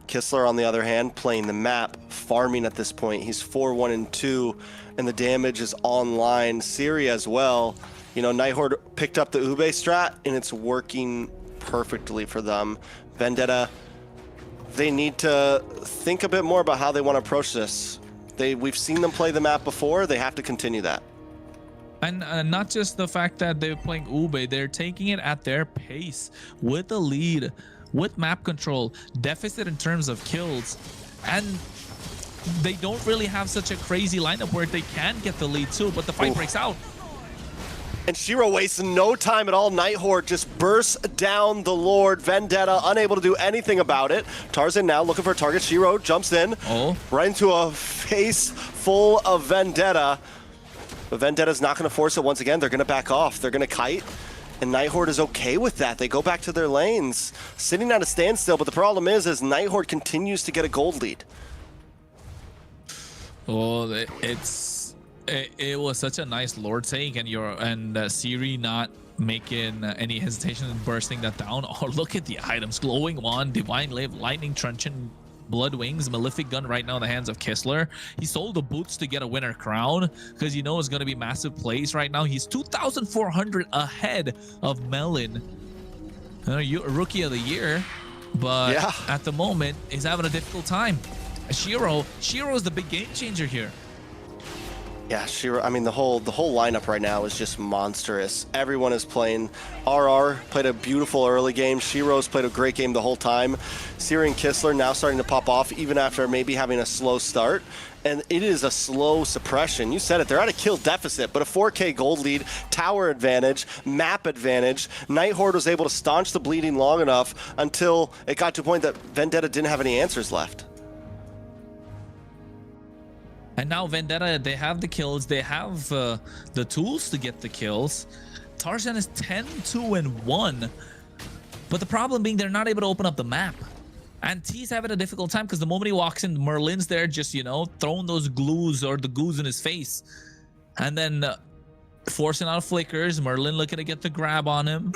Kistler, on the other hand, playing the map, farming at this point. He's 4-1-2, and the damage is online. Siri as well. You know, Nighthord picked up the Ube strat, and it's working perfectly for them. Vendetta, they need to think a bit more about how they want to approach this. We've seen them play the map before. They have to continue that. And not just the fact that they're playing Ube, they're taking it at their pace with the lead, with map control, deficit in terms of kills, and they don't really have such a crazy lineup where they can get the lead too, but the fight breaks out. And Shiro wastes no time at all. Nighthord just bursts down the Lord. Vendetta unable to do anything about it. Tarzan now looking for a target. Shiro jumps in, right into a face full of Vendetta. But Vendetta's not going to force it once again. They're going to back off. They're going to kite. And Nighthord is okay with that. They go back to their lanes, sitting at a standstill. But the problem is Nighthord continues to get a gold lead. Well, it was such a nice Lord take, and Siri not making any hesitation in bursting that down. Oh, look at the items: glowing wand, divine live, lightning truncheon, blood wings, malefic gun right now in the hands of Kistler. He sold the boots to get a winner crown because you know it's going to be massive plays right now. He's 2,400 ahead of Melon, rookie of the year, but at the moment he's having a difficult time. Shiro is the big game changer here. Yeah, Shiro, I mean, the whole lineup right now is just monstrous. Everyone is playing. RR played a beautiful early game. Shiro's played a great game the whole time. Siri and Kistler now starting to pop off, even after maybe having a slow start. And it is a slow suppression. You said it, they're at a kill deficit, but a 4K gold lead, tower advantage, map advantage. Nighthord was able to staunch the bleeding long enough until it got to a point that Vendetta didn't have any answers left. And now Vendetta, they have the kills, they have the tools to get the kills. Tarzan is 10-2-1, but the problem being they're not able to open up the map. And T's having a difficult time because the moment he walks in, Merlin's there just, you know, throwing those glues or the goos in his face. And then forcing out flickers, Merlin looking to get the grab on him.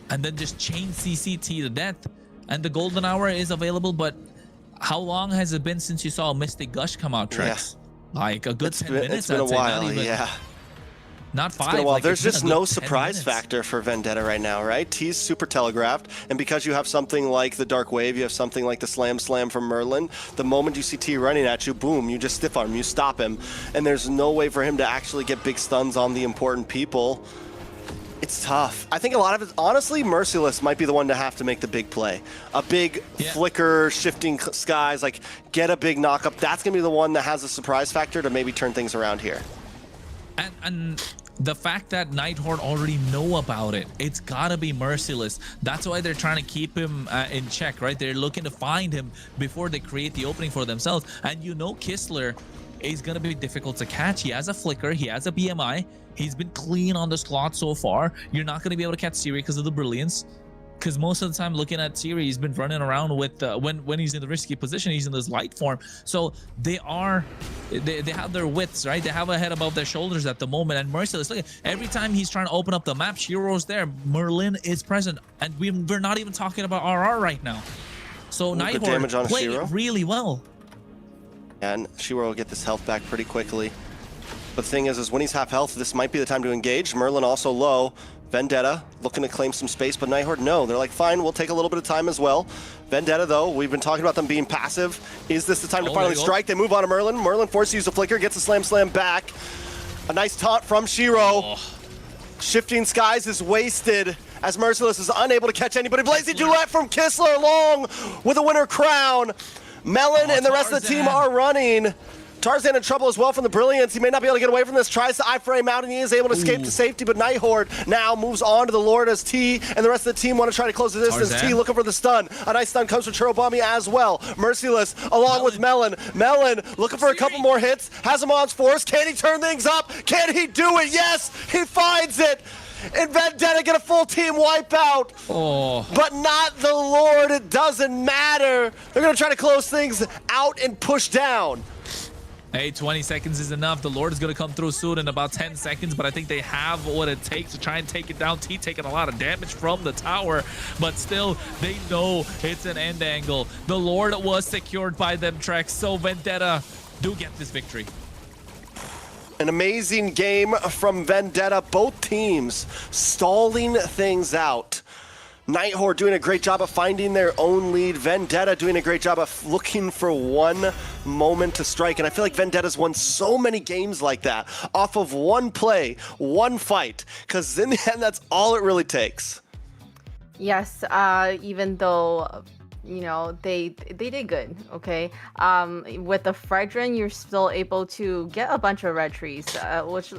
And then just chain CCT to death. And the golden hour is available, but how long has it been since you saw a Mystic Gush come out, Trix? Like a good 10 minutes. It's been a while, Not 5. It's been a while. Like There's just no surprise minutes. factor for Vendetta right now, right? T's super telegraphed, and because you have something like the Dark Wave, you have something like the Slam from Merlin, the moment you see T running at you, boom, you just stiff arm, you stop him, and there's no way for him to actually get big stuns on the important people. It's tough. I think a lot of it, honestly, Merciless might be the one to have to make the big play. A big flicker, shifting skies, like get a big knockup. That's going to be the one that has a surprise factor to maybe turn things around here. And the fact that Nighthord already know about it, it's got to be Merciless. That's why they're trying to keep him in check, right? They're looking to find him before they create the opening for themselves. And you know Kistler is going to be difficult to catch. He has a flicker, he has a BMI. He's been clean on the slot so far. You're not going to be able to catch Siri because of the brilliance. Because most of the time looking at Siri, he's been running around with, when he's in the risky position, he's in this light form. So they have their wits, right? They have a head above their shoulders at the moment. And Merciless, look, every time he's trying to open up the map, Shiro's there. Merlin is present. And we're not even talking about RR right now. So Nighthord played it really well. And Shiro will get this health back pretty quickly. But the thing is when he's half health, this might be the time to engage. Merlin also low. Vendetta looking to claim some space, but Nighthord, no. They're like, fine, we'll take a little bit of time as well. Vendetta, though, we've been talking about them being passive. Is this the time to finally strike? They move on to Merlin. Merlin forced to use the flicker, gets a slam back. A nice taunt from Shiro. Shifting Skies is wasted as Merciless is unable to catch anybody. Blazing Duet from Kistler along with a winner crown. Melon and the rest of the team are running. Tarzan in trouble as well from the Brilliance. He may not be able to get away from this. Tries to iframe out and he is able to escape to safety, but Nighthord now moves on to the Lord as T and the rest of the team want to try to close the distance. Tarzan. T looking for the stun. A nice stun comes from Churobami as well. Merciless along with Melon. Melon looking for a couple more hits. Has him on force. Can he turn things up? Can he do it? Yes, he finds it. And Vendetta get a full team wipeout. But not the Lord. It doesn't matter. They're going to try to close things out and push down. Hey, 20 seconds is enough. The Lord is going to come through soon in about 10 seconds, but I think they have what it takes to try and take it down. T taking a lot of damage from the tower, but still, they know it's an end angle. The Lord was secured by them, Trex, so Vendetta do get this victory. An amazing game from Vendetta. Both teams stalling things out. Nighthord doing a great job of finding their own lead. Vendetta doing a great job of looking for one moment to strike. And I feel like Vendetta's won so many games like that off of one play, one fight. Because in the end, that's all it really takes. Yes, even though, you know, they did good, okay? With the Fredrin, you're still able to get a bunch of red trees, which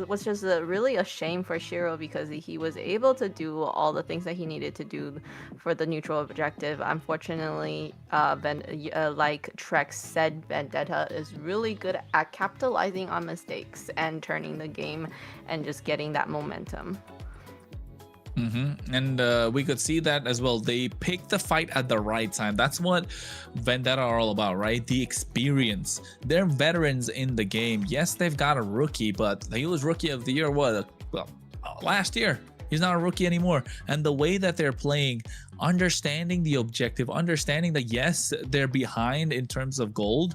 was just really a shame for Shiro because he was able to do all the things that he needed to do for the neutral objective. Unfortunately, like Trex said, Vendetta is really good at capitalizing on mistakes and turning the game and just getting that momentum. And we could see that as well. They picked the fight at the right time. That's what Vendetta are all about, right? The experience. They're veterans in the game. Yes, they've got a rookie, but he was rookie of the year, last year. He's not a rookie anymore. And the way that they're playing, understanding the objective, understanding that yes, they're behind in terms of gold,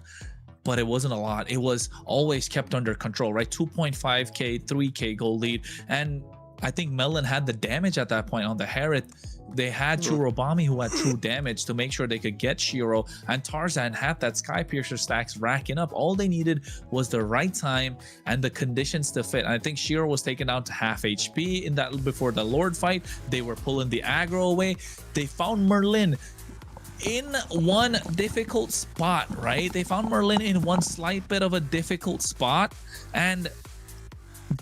but it wasn't a lot. It was always kept under control, right? 2.5k, 3k gold lead. And I think Melon had the damage at that point on the Herod. They had Churobami who had true damage to make sure they could get Shiro, and Tarzan had that Sky Piercer stacks racking up. All they needed was the right time and the conditions to fit. And I think Shiro was taken down to half HP in that before the Lord fight. They were pulling the aggro away. They found Merlin in one difficult spot, right? They found Merlin in one slight bit of a difficult spot, and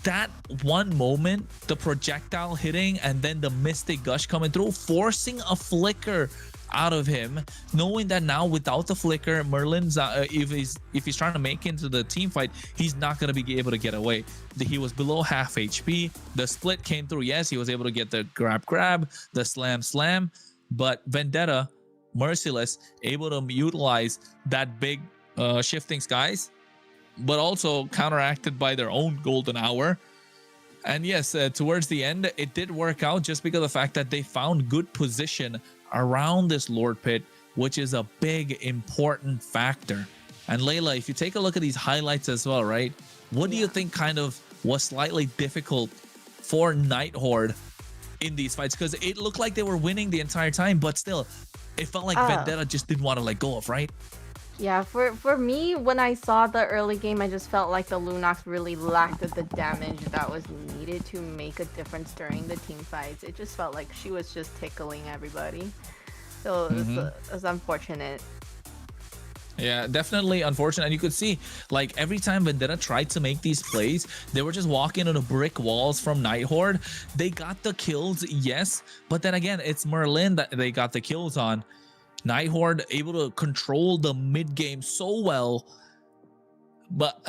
that one moment, the projectile hitting and then the Mystic Gush coming through, forcing a flicker out of him, knowing that now without the flicker, Merlin's if he's trying to make it into the team fight, he's not going to be able to get away. He was below half HP. The split came through. Yes, he was able to get the grab, the slam, but Vendetta, Merciless, able to utilize that big shifting skies, but also counteracted by their own golden hour. And yes, towards the end, it did work out just because of the fact that they found good position around this Lord Pit, which is a big, important factor. And Layla, if you take a look at these highlights as well, right? What do you think kind of was slightly difficult for Nighthord in these fights? Because it looked like they were winning the entire time, but still, it felt like Vendetta just didn't want to let go of, right? Yeah, for me, when I saw the early game, I just felt like the Lunox really lacked the damage that was needed to make a difference during the team fights. It just felt like she was just tickling everybody. So it was unfortunate. Yeah, definitely unfortunate. And you could see, like, every time Vendetta tried to make these plays, they were just walking into brick walls from Nighthord. They got the kills, yes, but then again, it's Merlin that they got the kills on. Nighthord able to control the mid game so well, but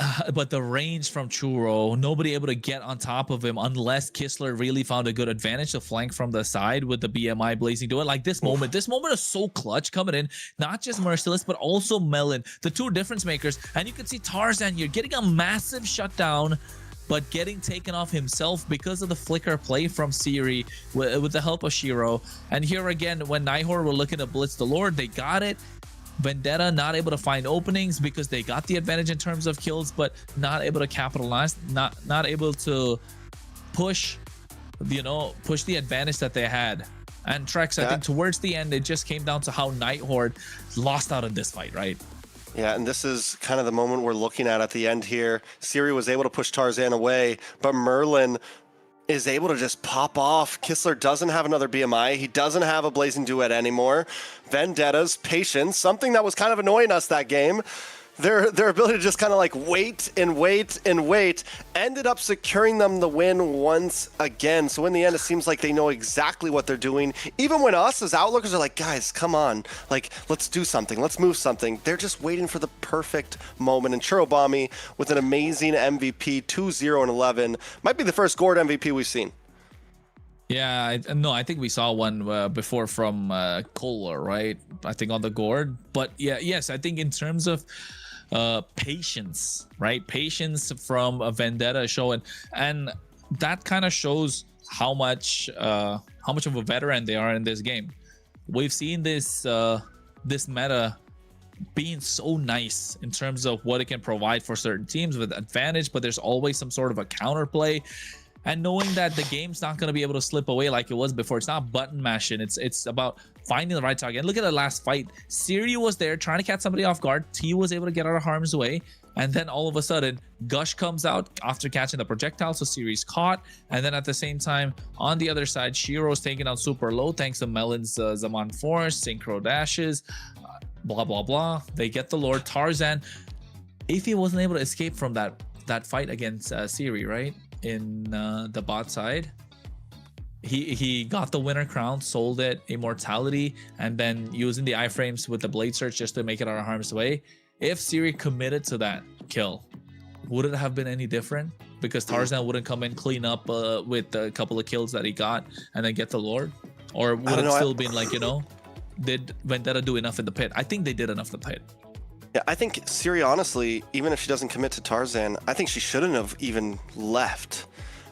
the range from Churro, nobody able to get on top of him unless Kistler really found a good advantage to flank from the side with the BMI blazing to it. Like this moment is so clutch coming in, not just Merciless but also Melon, the two difference makers. And you can see Tarzan here getting a massive shutdown, but getting taken off himself because of the flicker play from Siri with the help of Shiro. And here again, when Nighthord were looking to blitz the Lord, they got it. Vendetta not able to find openings because they got the advantage in terms of kills, but not able to capitalize, not able to push you know, push the advantage that they had. And Trex, I think towards the end, it just came down to how Nighthord lost out in this fight, right? Yeah, and this is kind of the moment we're looking at the end here. Siri was able to push Tarzan away, but Merlin is able to just pop off. Kistler doesn't have another BMI. He doesn't have a Blazing Duet anymore. Vendetta's patience, something that was kind of annoying us that game. Their ability to just kind of like wait and wait and wait ended up securing them the win once again. So in the end, it seems like they know exactly what they're doing. Even when us as Outlookers are like, guys, come on, like, let's do something, let's move something. They're just waiting for the perfect moment. And Churobami with an amazing MVP, 2-0 and 11, might be the first Gord MVP we've seen. Yeah, no, I think we saw one before from Kohler, right? I think on the Gord. But yeah, yes, I think in terms of patience, right? Patience from a Vendetta showing, and that kind of shows how much of a veteran they are in this game. We've seen this this meta being so nice in terms of what it can provide for certain teams with advantage, but there's always some sort of a counterplay. And knowing that the game's not going to be able to slip away like it was before. It's not button mashing. It's about finding the right target. And look at the last fight. Siri was there trying to catch somebody off guard. T was able to get out of harm's way. And then all of a sudden, Gush comes out after catching the projectile. So Siri's caught. And then at the same time, on the other side, Shiro's taken out super low thanks to Melon's Zaman Force, Synchro Dashes, blah, blah, blah. They get the Lord. Tarzan, if he wasn't able to escape from that fight against Siri, right? In the bot side, he got the winner crown, sold it, immortality, and then using the iframes with the blade search just to make it out of harm's way. If Siri committed to that kill, would it have been any different? Because Tarzan wouldn't come in, clean up with a couple of kills that he got and then get the Lord? Or would it still been like, you know, did Vendetta do enough in the pit? I think they did enough in the pit. Yeah, I think Siri, honestly, even if she doesn't commit to Tarzan, I think she shouldn't have even left.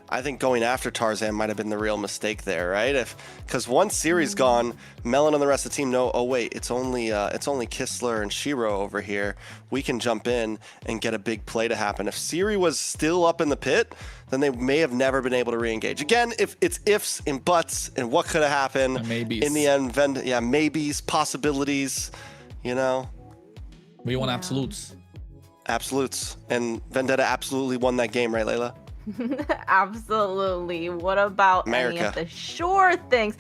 I think going after Tarzan might have been the real mistake there, right? Because once Siri's gone, Melon and the rest of the team know, oh wait, it's only Kistler and Shiro over here. We can jump in and get a big play to happen. If Siri was still up in the pit, then they may have never been able to re-engage. Again, if it's ifs and buts and what could have happened. Maybes. In the end, maybes, possibilities, you know. We want absolutes. Absolutes. And Vendetta absolutely won that game, right, Layla? Absolutely. What about America? Any of the sure things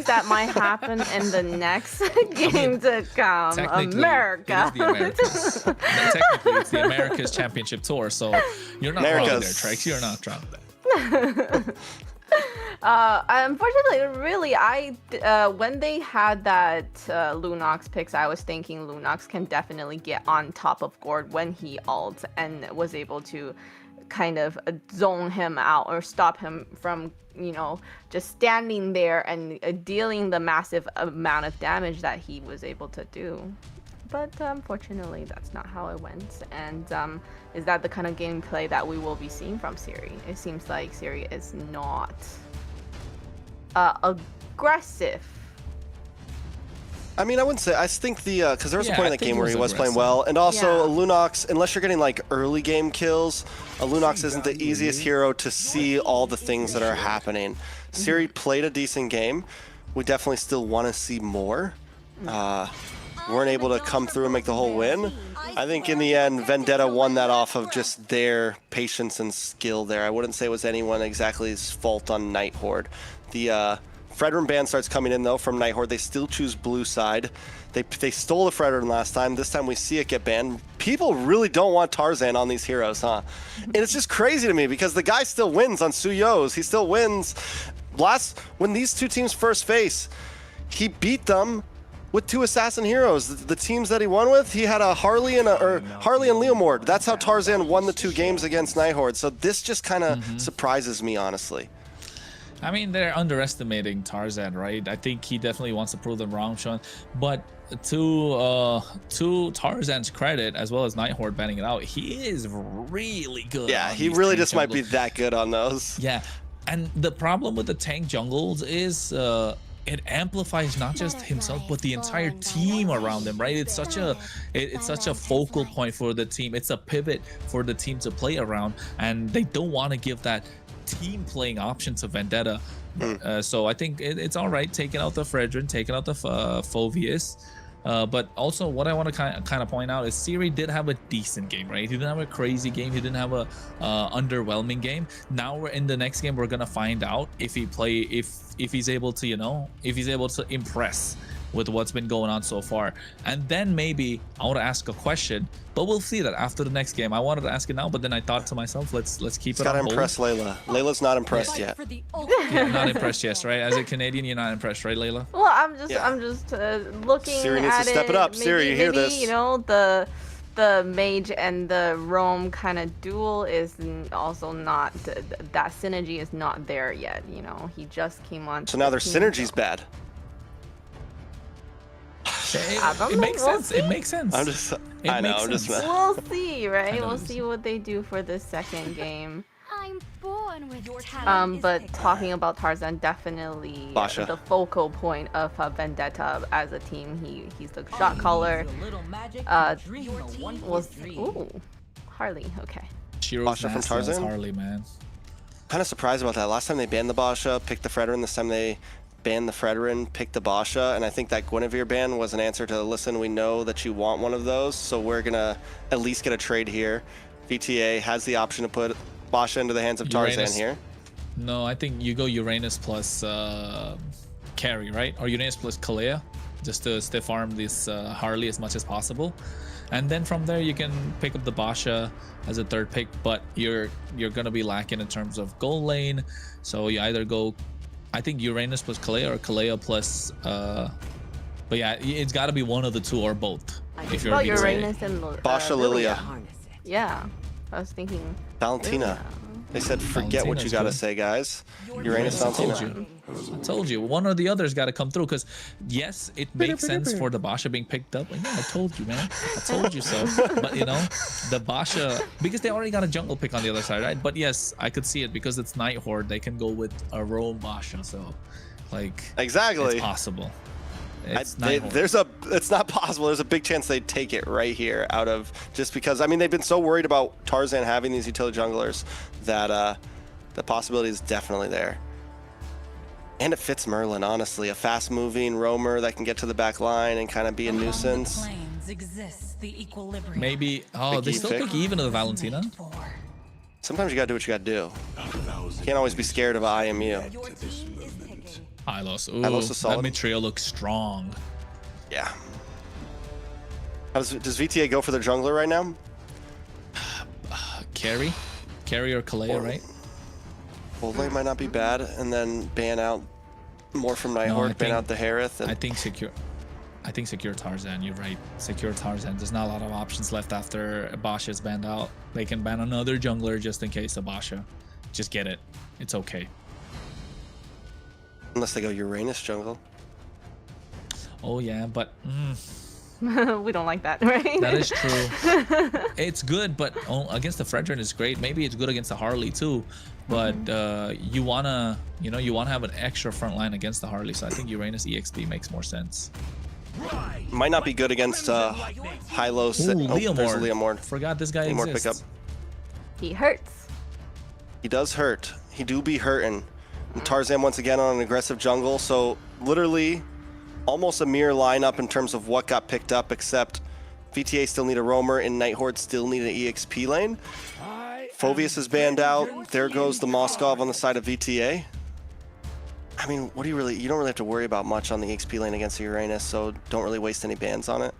that might happen in the next game to come? America. It is the Americas. Technically, it's the Americas Championship Tour, so you're not wrong there, Trex. You're not wrong there. Unfortunately, really, when they had that Lunox picks, I was thinking Lunox can definitely get on top of Gord when he ults and was able to kind of zone him out or stop him from, you know, just standing there and dealing the massive amount of damage that he was able to do. But unfortunately, that's not how it went. And is that the kind of gameplay that we will be seeing from Siri? It seems like Siri is not aggressive. I mean, I wouldn't say. I think because there was a point in that game where he was playing well, and also a Lunox. Unless you're getting like early game kills, a Lunox isn't the easiest hero to see all the things that are happening. Siri played a decent game. We definitely still want to see more. Weren't able to come through and make the whole win. I think in the end, Vendetta won that off of just their patience and skill there. I wouldn't say it was anyone exactly's fault on Nighthord. The Fredrin ban starts coming in though from Nighthord. They still choose blue side. They stole the Fredrin last time. This time we see it get banned. People really don't want Tarzan on these heroes, huh? And it's just crazy to me because the guy still wins on Suyo's. He still wins. When these two teams first face, he beat them with two assassin heroes. The teams that he won with, he had a Harley and Leomord. That's how Tarzan won the two games against Nighthord. So this just kind of surprises me, honestly. I mean, they're underestimating Tarzan, right? I think he definitely wants to prove them wrong, Sean. But to Tarzan's credit, as well as Nighthord banning it out, he is really good. Yeah, he really just might be that good on those. Yeah, and the problem with the tank jungles is it amplifies not just himself but the entire team around him, right? It's such a focal point for the team. It's a pivot for the team to play around, and they don't want to give that team playing option to Vendetta. So I think it's all right taking out the Fredrin, taking out the Phoveus. But also what I want to kind of point out is Siri did have a decent game, right? He didn't have a crazy game. He didn't have a underwhelming game. Now we're in the next game. We're gonna find out if he's able to, you know, if he's able to impress with what's been going on so far. And then maybe I want to ask a question, but we'll see that after the next game. I wanted to ask it now, but then I thought to myself, let's keep it on hold. Gotta impress Layla. Layla's not impressed yet. Yeah, not impressed yet, right? As a Canadian, you're not impressed, right, Layla? Well, I'm just looking Siri needs at to step it up. Siri, you hear this? You know, the mage and the roam kind of duel is also not that synergy is not there yet. You know, he just came on. So now their synergy's bad. It makes sense. It makes sense. I know. I'm just. We'll see, right? We'll see what they do for the second game. I'm born with your talent. But talking about Tarzan, definitely the focal point of Vendetta as a team. He's the shot caller. Harley. Okay. Basha from Tarzan. Harley, man. Kind of surprised about that. Last time they banned the Basha, picked the Fredrin. This time they banned the Fredrin, picked the Basha, and I think that Guinevere ban was an answer to, listen, we know that you want one of those, so we're gonna at least get a trade here. VTA has the option to put Basha into the hands of Tarzan here. No, I think you go Uranus plus Carry, right? Or Uranus plus Kalea, just to stiff arm this Harley as much as possible. And then from there you can pick up the Basha as a third pick, but you're gonna be lacking in terms of goal lane. So you either go, I think, Uranus plus Kalea or Kalea plus but yeah, it's got to be one of the two or both. If you're Uranus and Basha Lilia. Yeah, I was thinking Valentina. They said forget what you gotta say, guys. Uranus, Valentina. I told you, one or the other's got to come through, because yes, it makes sense for the Basha being picked up. Like, yeah, I told you, man. I told you so. But you know, the Basha, because they already got a jungle pick on the other side, right? But yes, I could see it because it's Nighthord. They can go with a roam Basha, so like exactly, it's possible. It's not possible. There's a big chance they'd take it right here out of, just because, I mean, they've been so worried about Tarzan having these utility junglers that the possibility is definitely there. And it fits Merlin, honestly. A fast-moving roamer that can get to the back line and kind of be a nuisance. Maybe, they still pick even of the Valentina. Sometimes you gotta do what you gotta do. Can't always be scared of IMU. Hylos. Ooh, Hylos is solid. That mid-trio looks strong. Yeah. Does VTA go for their jungler right now? Carry or Kalea, right? Boldlane might not be bad, and then ban out more from Nighthord, ban out the Harith. I think secure Tarzan. You're right. Secure Tarzan. There's not a lot of options left after Basha is banned out. They can ban another jungler just in case of Basha. Just get it. It's okay. Unless they go Uranus jungle. Oh yeah, but we don't like that, right? That is true. It's good, but against the Fredrin is great. Maybe it's good against the Harley too, but you wanna have an extra front line against the Harley. So I think Uranus EXP makes more sense. Might not be good against Hylos. Leomord. Leomord. Forgot this guy Leomord exists. Pickup. He hurts. He does hurt. He do be hurting. And Tarzan once again on an aggressive jungle, so literally almost a mirror lineup in terms of what got picked up, except VTA still need a roamer and Nighthord still need an EXP lane. Phoveus is banned out. There goes the Moskov on the side of VTA. I mean, you don't really have to worry about much on the EXP lane against Uranus, so don't really waste any bans on it.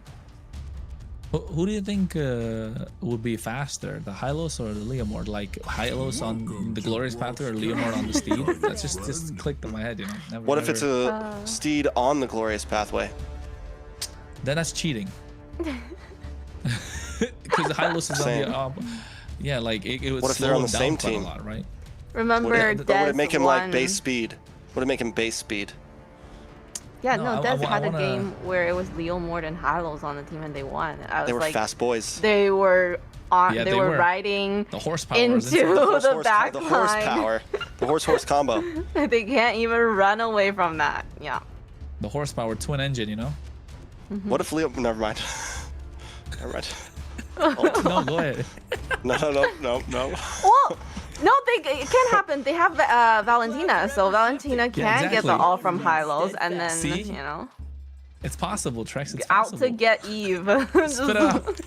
Who do you think would be faster, the Hylos or the Leomord? Like Hylos on the Glorious Pathway or Leomord on the Steed? That's just clicked in my head, you know. What if it's a Steed on the Glorious Pathway? Then that's cheating. Because the Hylos is on the yeah, like it would. What if they're on the slow same down team? A lot, right? Remember, would it make him like base speed? Would it make him base speed? Yeah, no, Des had a game where it was Leomord and Hylos on the team and they won. They were like, fast boys. They were they were riding the horsepower into the back line. The horse combo. They can't even run away from that. Yeah. The horsepower twin engine, you know? What if Leo? Never mind. Never mind. No, go ahead. No. Well, no, it can happen. They have Valentina, so Valentina can get the all from high-lows, and then, See? you know. It's possible, Trex. It's Out possible. to get Eve. Spit it out.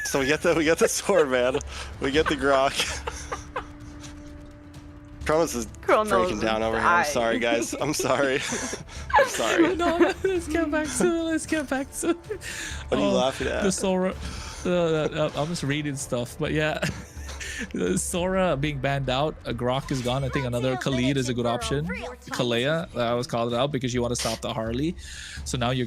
So we get the sword, man. We get the Grok. Kronos is breaking down over here. I'm sorry, guys. I'm sorry. I'm sorry. No, let's get back to it. Let's get back to it. What are you laughing at? The Sora. I'm just reading stuff, but yeah. Sora being banned out, a Grok is gone. I think another Khalid is a good option. Kalea, I was called it out because you want to stop the Harley. So now you're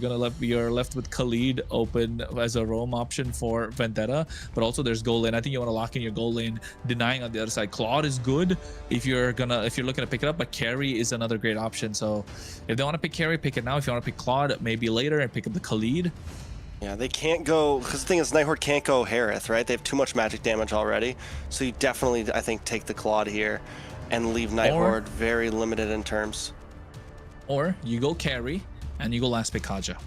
left with Khalid open as a roam option for Vendetta. But also there's goal lane. I think you want to lock in your goal lane, denying on the other side. Claude is good if you're looking to pick it up, but Carry is another great option. So if they want to pick Carry, pick it now. If you want to pick Claude, maybe later and pick up the Khalid. Yeah, they can't go, because the thing is, Nighthord can't go Harith, right? They have too much magic damage already. So you definitely, I think, take the Claude here and leave Nighthord very limited in terms. Or you go Carry and you go last pick Kaja.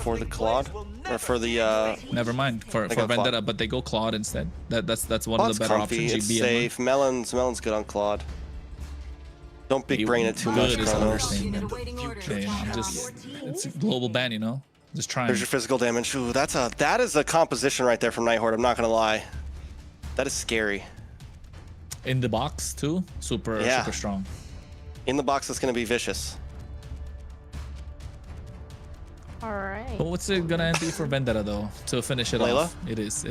For the Claude? Or for the... Never mind, for Vendetta, Claude. but they go Claude instead. That's one Claude's of the better comfy, options. it's safe. Melon's good on Claude. Don't big brain it too much, Kronos. It's a global ban, you know? Just trying. There's your physical damage. Ooh, that is a composition right there from Nighthord, I'm not gonna lie. That is scary. In the box too? Super strong. In the box, it's gonna be vicious. Alright. But what's it gonna be for Vendetta though? To finish it Layla? off. It is.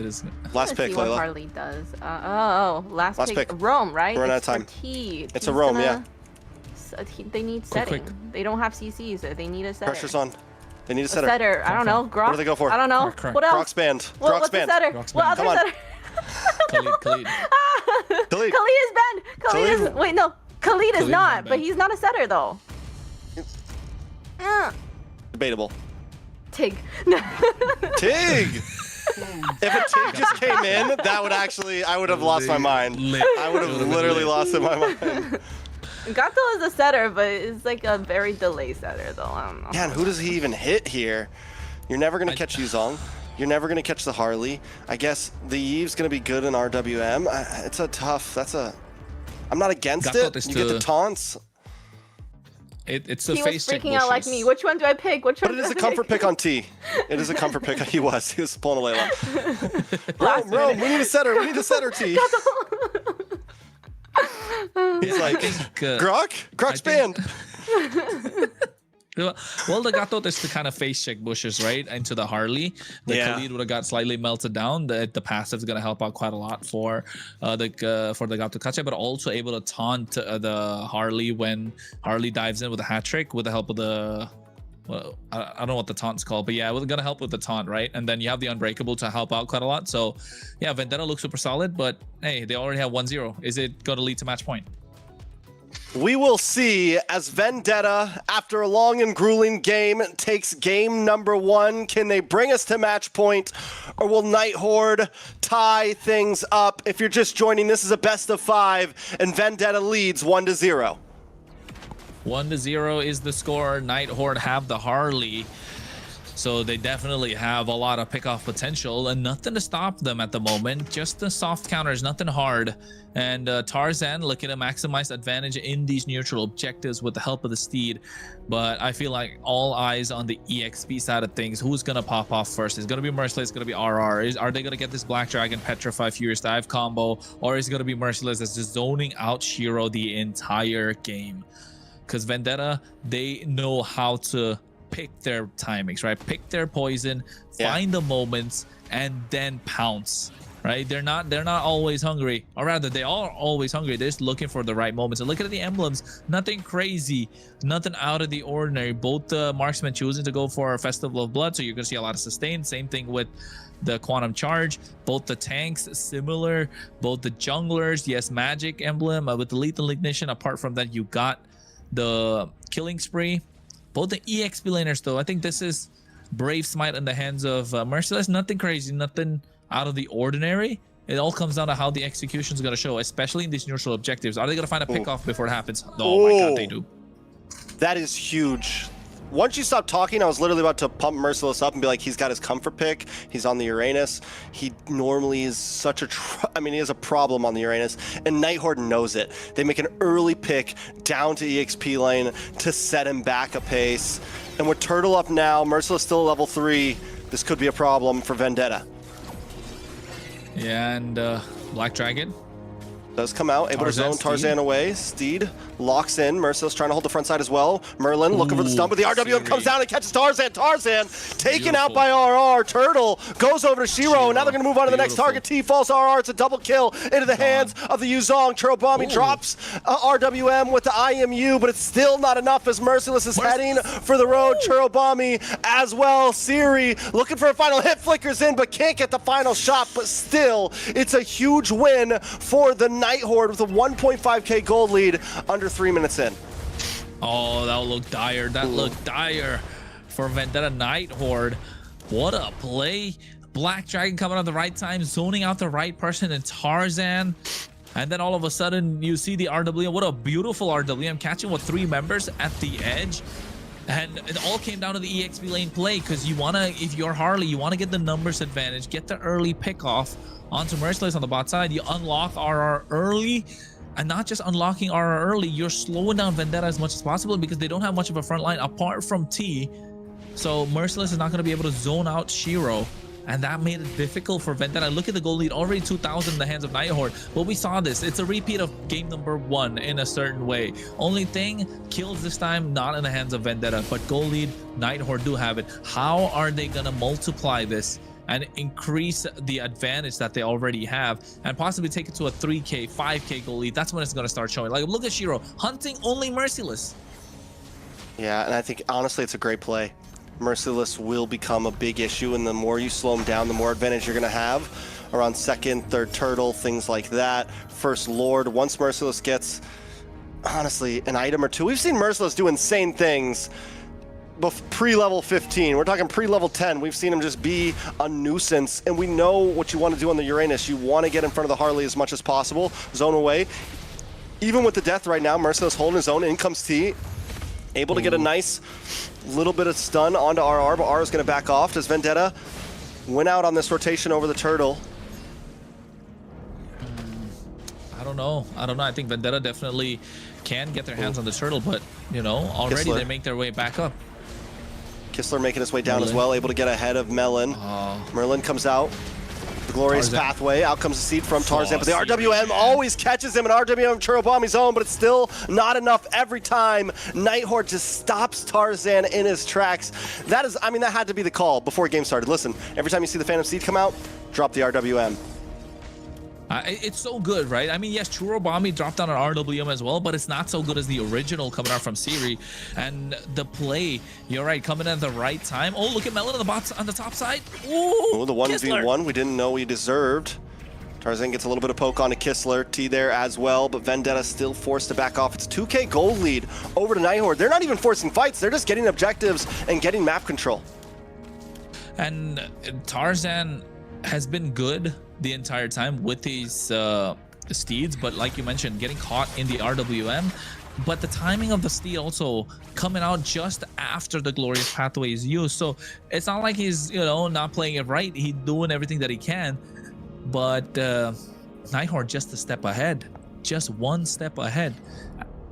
Last pick, See what Layla. Harley does. Last pick. pick. Rome, right? We're running out It's of time. for T. It's T's a Rome, gonna- yeah. They need setting. They don't have CCs. They need a setter. Pressure's on. They need a A setter. setter. I don't know. Grok. What do they go for? I don't know. Croc. What else? Grok's banned. What's Grok's the banned. setter? Grok's What banned. other Come on. setter? Khalid. Khalid. Khalid is banned. Khalid is. Wait, no. Khalid is Khalid's not, not but banned. he's not a setter though. Debatable. Tig. Tig! If a Tig just came in, that would actually, I would have lost my mind. I would have literally lost my mind. Gato is a setter, but it's like a very delay setter though. I don't know. Yeah, and who does he even hit here? You're never going to catch Yuzong. You're never going to catch the Harley. I guess the Eve's going to be good in RWM. It's a tough, I'm not against Gato it. You get the taunts. It's a He was face check. freaking out like me. Which one do I pick? Which one? But it do is I a comfort pick on T. It is a comfort pick. He was pulling a Layla. Rome, we need a setter. We need a setter, T. He's like, Grok? Grok's banned. Well, the Gato is to kind of face check bushes, right? Into the Harley. The Khalid would have got slightly melted down. The passive is going to help out quite a lot for the Gato Kache, but also able to taunt the Harley when Harley dives in with a hat trick with the help of the... Well, I don't know what the taunt's called, but yeah, we're going to help with the taunt, right? And then you have the Unbreakable to help out quite a lot. So yeah, Vendetta looks super solid, but hey, they already have 1-0. Is it going to lead to match point? We will see as Vendetta, after a long and grueling game, takes game number 1. Can they bring us to match point, or will Nighthord tie things up? If you're just joining, this is a best of 5, and Vendetta leads 1-0. 1-0 is the score. Nighthord have the Harley. So they definitely have a lot of pickoff potential and nothing to stop them at the moment. Just the soft counters, nothing hard. And Tarzan looking to maximize advantage in these neutral objectives with the help of the steed. But I feel like all eyes on the EXP side of things. Who's going to pop off first? It's going to be Merciless, it's going to be RR. Are they going to get this Black Dragon Petrify Furious Dive combo? Or is it going to be Merciless that's just zoning out Shiro the entire game? Because Vendetta, they know how to pick their timings, right? Pick their poison, find the moments, and then pounce, right? They're not always hungry, or rather they are always hungry. They're just looking for the right moments. And look at the emblems, nothing crazy, nothing out of the ordinary. Both the marksmen choosing to go for a Festival of Blood, so you're gonna see a lot of sustain. Same thing with the Quantum Charge. Both the tanks similar, both the junglers, yes, magic emblem with the lethal ignition. Apart from that, you got the killing spree. Both the EXP laners though, I think this is Brave Smite in the hands of Merciless. Nothing crazy, nothing out of the ordinary. It all comes down to how the execution is going to show, especially in these neutral objectives. Are they going to find a pick-off before it happens? Oh my god, they do. That is huge. Once you stop talking, I was literally about to pump Merciless up and be like, he's got his comfort pick. He's on the Uranus. He normally is such a, he has a problem on the Uranus, and Nighthord knows it. They make an early pick down to EXP lane to set him back a pace. And with Turtle up now, Merciless still level 3. This could be a problem for Vendetta. Yeah, and Black Dragon does come out, able to zone Tarzan away. Steed locks in. Merciless trying to hold the front side as well. Merlin looking for the stun, but the RWM comes down and catches Tarzan. Tarzan taken out by RR. Turtle goes over to Shiro, and now they're going to move on to the next target. T falls RR. It's a double kill into the hands of the Yuzong. Churobami drops RWM with the IMU, but it's still not enough as Merciless is heading for the road. Churobami as well. Siri looking for a final hit, flickers in, but can't get the final shot, but still, it's a huge win for the Nighthord with a 1.5k gold lead under 3 minutes in. Oh, that looked dire. That looked dire for Vendetta Nighthord. What a play. Black Dragon coming at the right time, zoning out the right person in Tarzan. And then all of a sudden, you see the RWM. What a beautiful RWM, catching with 3 members at the edge. And it all came down to the EXP lane play, because you want to, if you're Harley, you want to get the numbers advantage, get the early pick off onto Merciless on the bot side. You unlock RR early, and not just unlocking RR early, you're slowing down Vendetta as much as possible because they don't have much of a front line apart from T. So Merciless is not going to be able to zone out Shiro, and that made it difficult for Vendetta. Look at the goal lead, already 2,000 in the hands of Nighthord. But we saw this. It's a repeat of game number 1 in a certain way. Only thing, kills this time, not in the hands of Vendetta, but goal lead, Nighthord do have it. How are they going to multiply this and increase the advantage that they already have, and possibly take it to a 3k, 5k goal lead? That's when it's going to start showing. Like, look at Shiro, hunting only Merciless. Yeah, and I think, honestly, it's a great play. Merciless will become a big issue, and the more you slow him down, the more advantage you're going to have around second, third turtle, things like that. First Lord, once Merciless gets, honestly, an item or two. We've seen Merciless do insane things pre-level 15. We're talking pre-level 10. We've seen him just be a nuisance, and we know what you want to do on the Uranus. You want to get in front of the Harley as much as possible, zone away. Even with the death right now, Merciless holding his own. In comes T, able to get a nice little bit of stun onto RR, but RR is going to back off. Does Vendetta win out on this rotation over the turtle? I don't know. I think Vendetta definitely can get their hands on the turtle, but, you know, already they make their way back up. Kistler making his way down as well, able to get ahead of Melon. Merlin comes out. The glorious pathway. Out comes the seed from Tarzan, but the RWM always catches him, and RWM Churobami's own, but it's still not enough every time. Nighthord just stops Tarzan in his tracks. That is, I mean, that had to be the call before game started. Listen, every time you see the Phantom Seed come out, drop the RWM. It's so good, right? I mean, yes, Churobami dropped down an RWM as well, but it's not so good as the original coming out from Siri. And the play, you're right, coming at the right time. Oh, look at Melon on the on the top side. Ooh, the 1v1 we didn't know he deserved. Tarzan gets a little bit of poke onto Kistler. T there as well, but Vendetta still forced to back off. It's 2k gold lead over to Nighthord. They're not even forcing fights. They're just getting objectives and getting map control. And Tarzan has been good the entire time with these steeds, but like you mentioned, getting caught in the RWM. But the timing of the steed also coming out just after the glorious pathway is used, so it's not like he's, you know, not playing it right. He's doing everything that he can, but Nighthord just a step ahead, just one step ahead.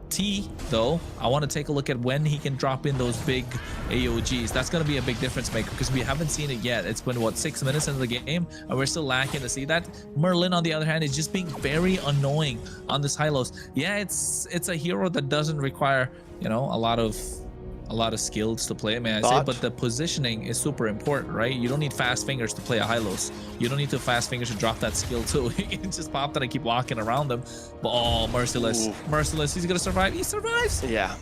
T, though, I want to take a look at when he can drop in those big AOGs. That's going to be a big difference maker because we haven't seen it yet. It's been, what, 6 minutes into the game, and we're still lacking to see that. Merlin, on the other hand, is just being very annoying on this high-lows. Yeah, it's a hero that doesn't require, you know, a lot of skills to play, may I say, but the positioning is super important, right? You don't need fast fingers to play a high-lows. You don't need to fast fingers to drop that skill too. You can just pop that and keep walking around them. But oh, Merciless. Merciless, he's gonna survive. He survives. Yeah,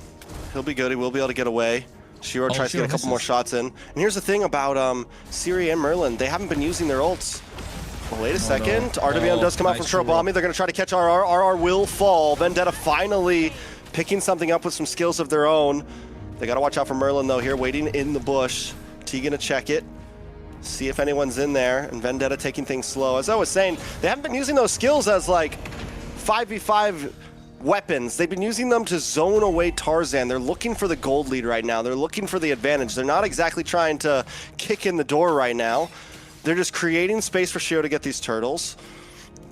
he'll be good. He will be able to get away. Shiro tries to get a couple more shots in. And here's the thing about Siri and Merlin. They haven't been using their ults. Well, wait a second. RWM does come out from Churobami. They're gonna try to catch RR. RR will fall. Vendetta finally picking something up with some skills of their own. They got to watch out for Merlin, though, here, waiting in the bush. T gonna check it. See if anyone's in there, and Vendetta taking things slow. As I was saying, they haven't been using those skills as like 5v5 weapons. They've been using them to zone away Tarzan. They're looking for the gold lead right now. They're looking for the advantage. They're not exactly trying to kick in the door right now. They're just creating space for Shiro to get these turtles.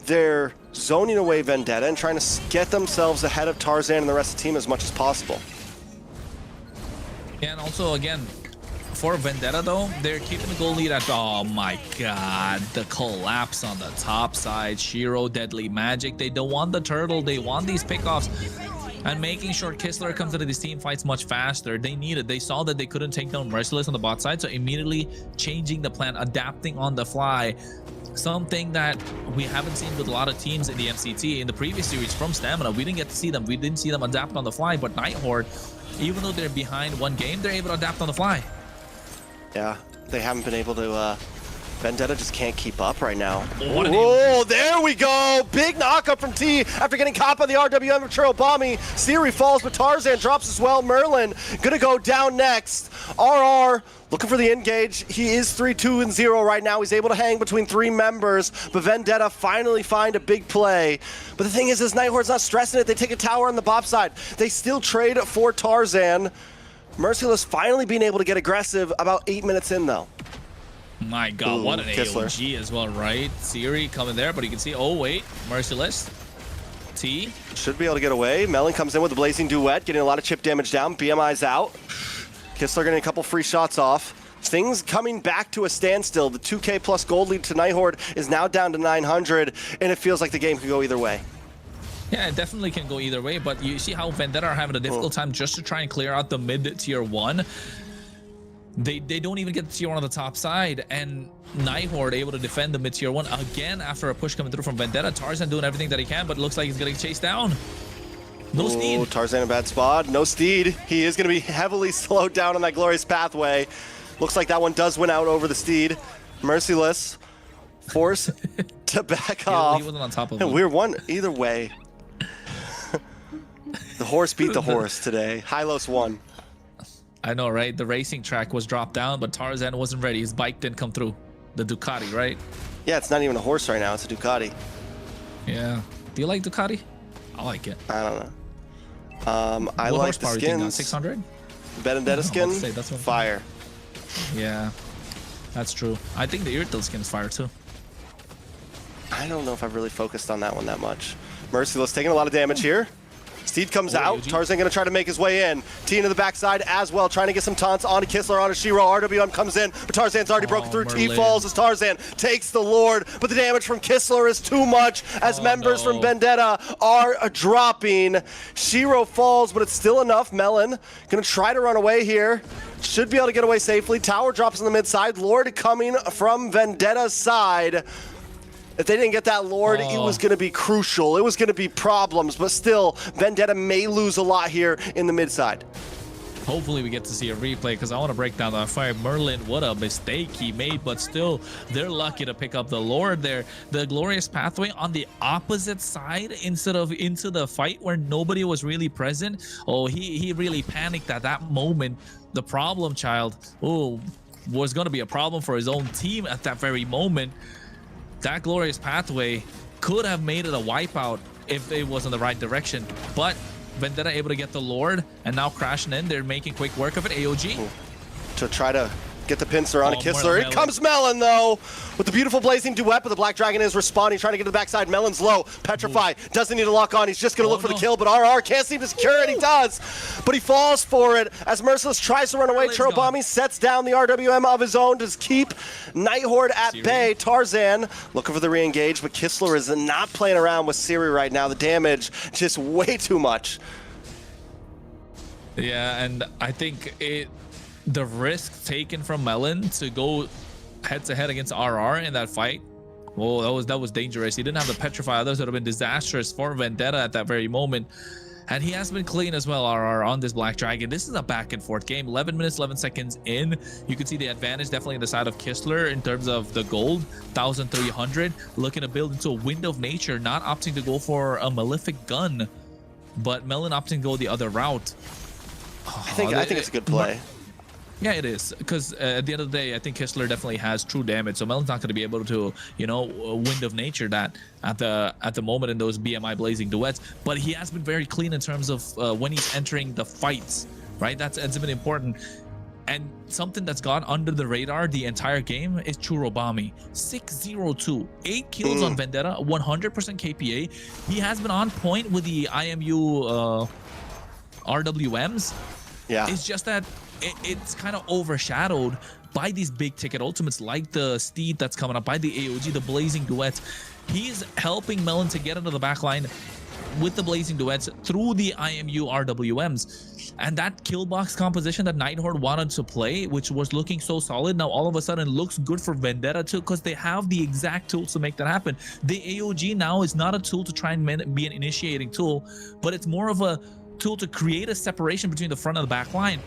They're zoning away Vendetta and trying to get themselves ahead of Tarzan and the rest of the team as much as possible. And also, again, for Vendetta, though, they're keeping the goal lead at, oh my god, the collapse on the top side. Shiro, Deadly Magic. They don't want the turtle. They want these pickoffs. And making sure Kistler comes into these team fights much faster. They need it. They saw that they couldn't take down Merciless on the bot side, so immediately changing the plan, adapting on the fly. Something that we haven't seen with a lot of teams in the MCT. In the previous series from Stamina, we didn't get to see them. We didn't see them adapt on the fly, but Nighthord, even though they're behind one game, they're able to adapt on the fly. Yeah, they haven't been able to, Vendetta just can't keep up right now. Oh, there we go! Big knockup from T after getting caught by the RWM of Churobami. Siri falls, but Tarzan drops as well. Merlin gonna go down next. RR looking for the engage. He is 3-2-0 right now. He's able to hang between 3 members, but Vendetta finally find a big play. But the thing is, Nighthord's not stressing it. They take a tower on the bot side. They still trade for Tarzan. Merciless finally being able to get aggressive about 8 minutes in, though. My god, Ooh, what an Kistler. AOG as well, right? Siri coming there, but you can see, oh wait, Merciless. T. Should be able to get away. Melon comes in with a Blazing Duet, getting a lot of chip damage down. BMI's out. Kistler getting a couple free shots off. Things coming back to a standstill. The 2K plus gold lead to Nighthord is now down to 900, and it feels like the game could go either way. Yeah, it definitely can go either way, but you see how Vendetta are having a difficult time just to try and clear out the mid tier 1. They don't even get the tier 1 on the top side, and Nighthord able to defend the mid tier 1 again after a push coming through from Vendetta. Tarzan doing everything that he can, but it looks like he's getting chased down. No steed. Tarzan in a bad spot. No steed. He is going to be heavily slowed down on that glorious pathway. Looks like that one does win out over the steed. Merciless. Force to back off. He wasn't on top of and him. we're one either way. The horse beat the horse today. Hylos won. I know, right? The racing track was dropped down, but Tarzan wasn't ready. His bike didn't come through. The Ducati, right? Yeah, it's not even a horse right now. It's a Ducati. Yeah. Do you like Ducati? I like it. I don't know. I like the skins. 600? Vendetta skin, that's what fire. Yeah, that's true. I think the Irtil skin is fire too. I don't know if I've really focused on that one that much. Merciless taking a lot of damage here. Steed comes out. AOG. Tarzan going to try to make his way in. T into the backside as well, trying to get some taunts onto Kistler, onto Shiro. RWM comes in, but Tarzan's already broken through. T Merlin. falls as Tarzan takes the Lord, but the damage from Kistler is too much as members from Vendetta are dropping. Shiro falls, but it's still enough. Melon going to try to run away here. Should be able to get away safely. Tower drops on the mid side. Lord coming from Vendetta's side. If they didn't get that Lord, it was going to be crucial. It was going to be problems, but still, Vendetta may lose a lot here in the mid side. Hopefully we get to see a replay because I want to break down that fire. Merlin, what a mistake he made, but still, they're lucky to pick up the Lord there. The glorious pathway on the opposite side instead of into the fight where nobody was really present. Oh, he really panicked at that moment. The problem child, was going to be a problem for his own team at that very moment. That glorious pathway could have made it a wipeout if it was in the right direction, but Vendetta able to get the Lord and now crashing in. They're making quick work of it. AOG to try to get the pincer on Kistler. Melon. Here comes Melon, though, with the beautiful Blazing Duet, but the Black Dragon is responding, trying to get to the backside. Melon's low. Petrify. Doesn't need to lock on. He's just going to look for the kill, but RR can't seem to secure it. He does, but he falls for it as Merciless tries to run away. Churobami sets down the RWM of his own to keep Nighthord at bay. Tarzan looking for the re-engage, but Kistler is not playing around with Siri right now. The damage just way too much. Yeah, and I think the risk taken from Melon to go head-to-head against RR in that fight, well, that was dangerous. He didn't have the Petrify. Others would have been disastrous for Vendetta at that very moment. And he has been clean as well, RR, on this Black Dragon. This is a back-and-forth game. 11 minutes, 11 seconds in. You can see the advantage definitely on the side of Kistler in terms of the gold. 1,300. Looking to build into a Wind of Nature, not opting to go for a Malefic gun. But Melon opting to go the other route. I think it's a good play. Yeah, it is, because at the end of the day, I think Kistler definitely has true damage, so Melon's not going to be able to, you know, Wind of Nature that at the moment in those BMI Blazing Duets, but he has been very clean in terms of when he's entering the fights, right? That's been important. And something that's gone under the radar the entire game is Churobami. 602, 8 kills on Vendetta, 100% KPA. He has been on point with the IMU RWMs. Yeah. It's just that it's kind of overshadowed by these big ticket ultimates like the Steed that's coming up, by the AOG, the Blazing Duets. He's helping Melon to get into the backline with the Blazing Duets through the IMU RWMs. And that kill box composition that Nighthord wanted to play, which was looking so solid, now all of a sudden looks good for Vendetta too, because they have the exact tools to make that happen. The AOG now is not a tool to try and be an initiating tool, but it's more of a tool to create a separation between the front and the back line.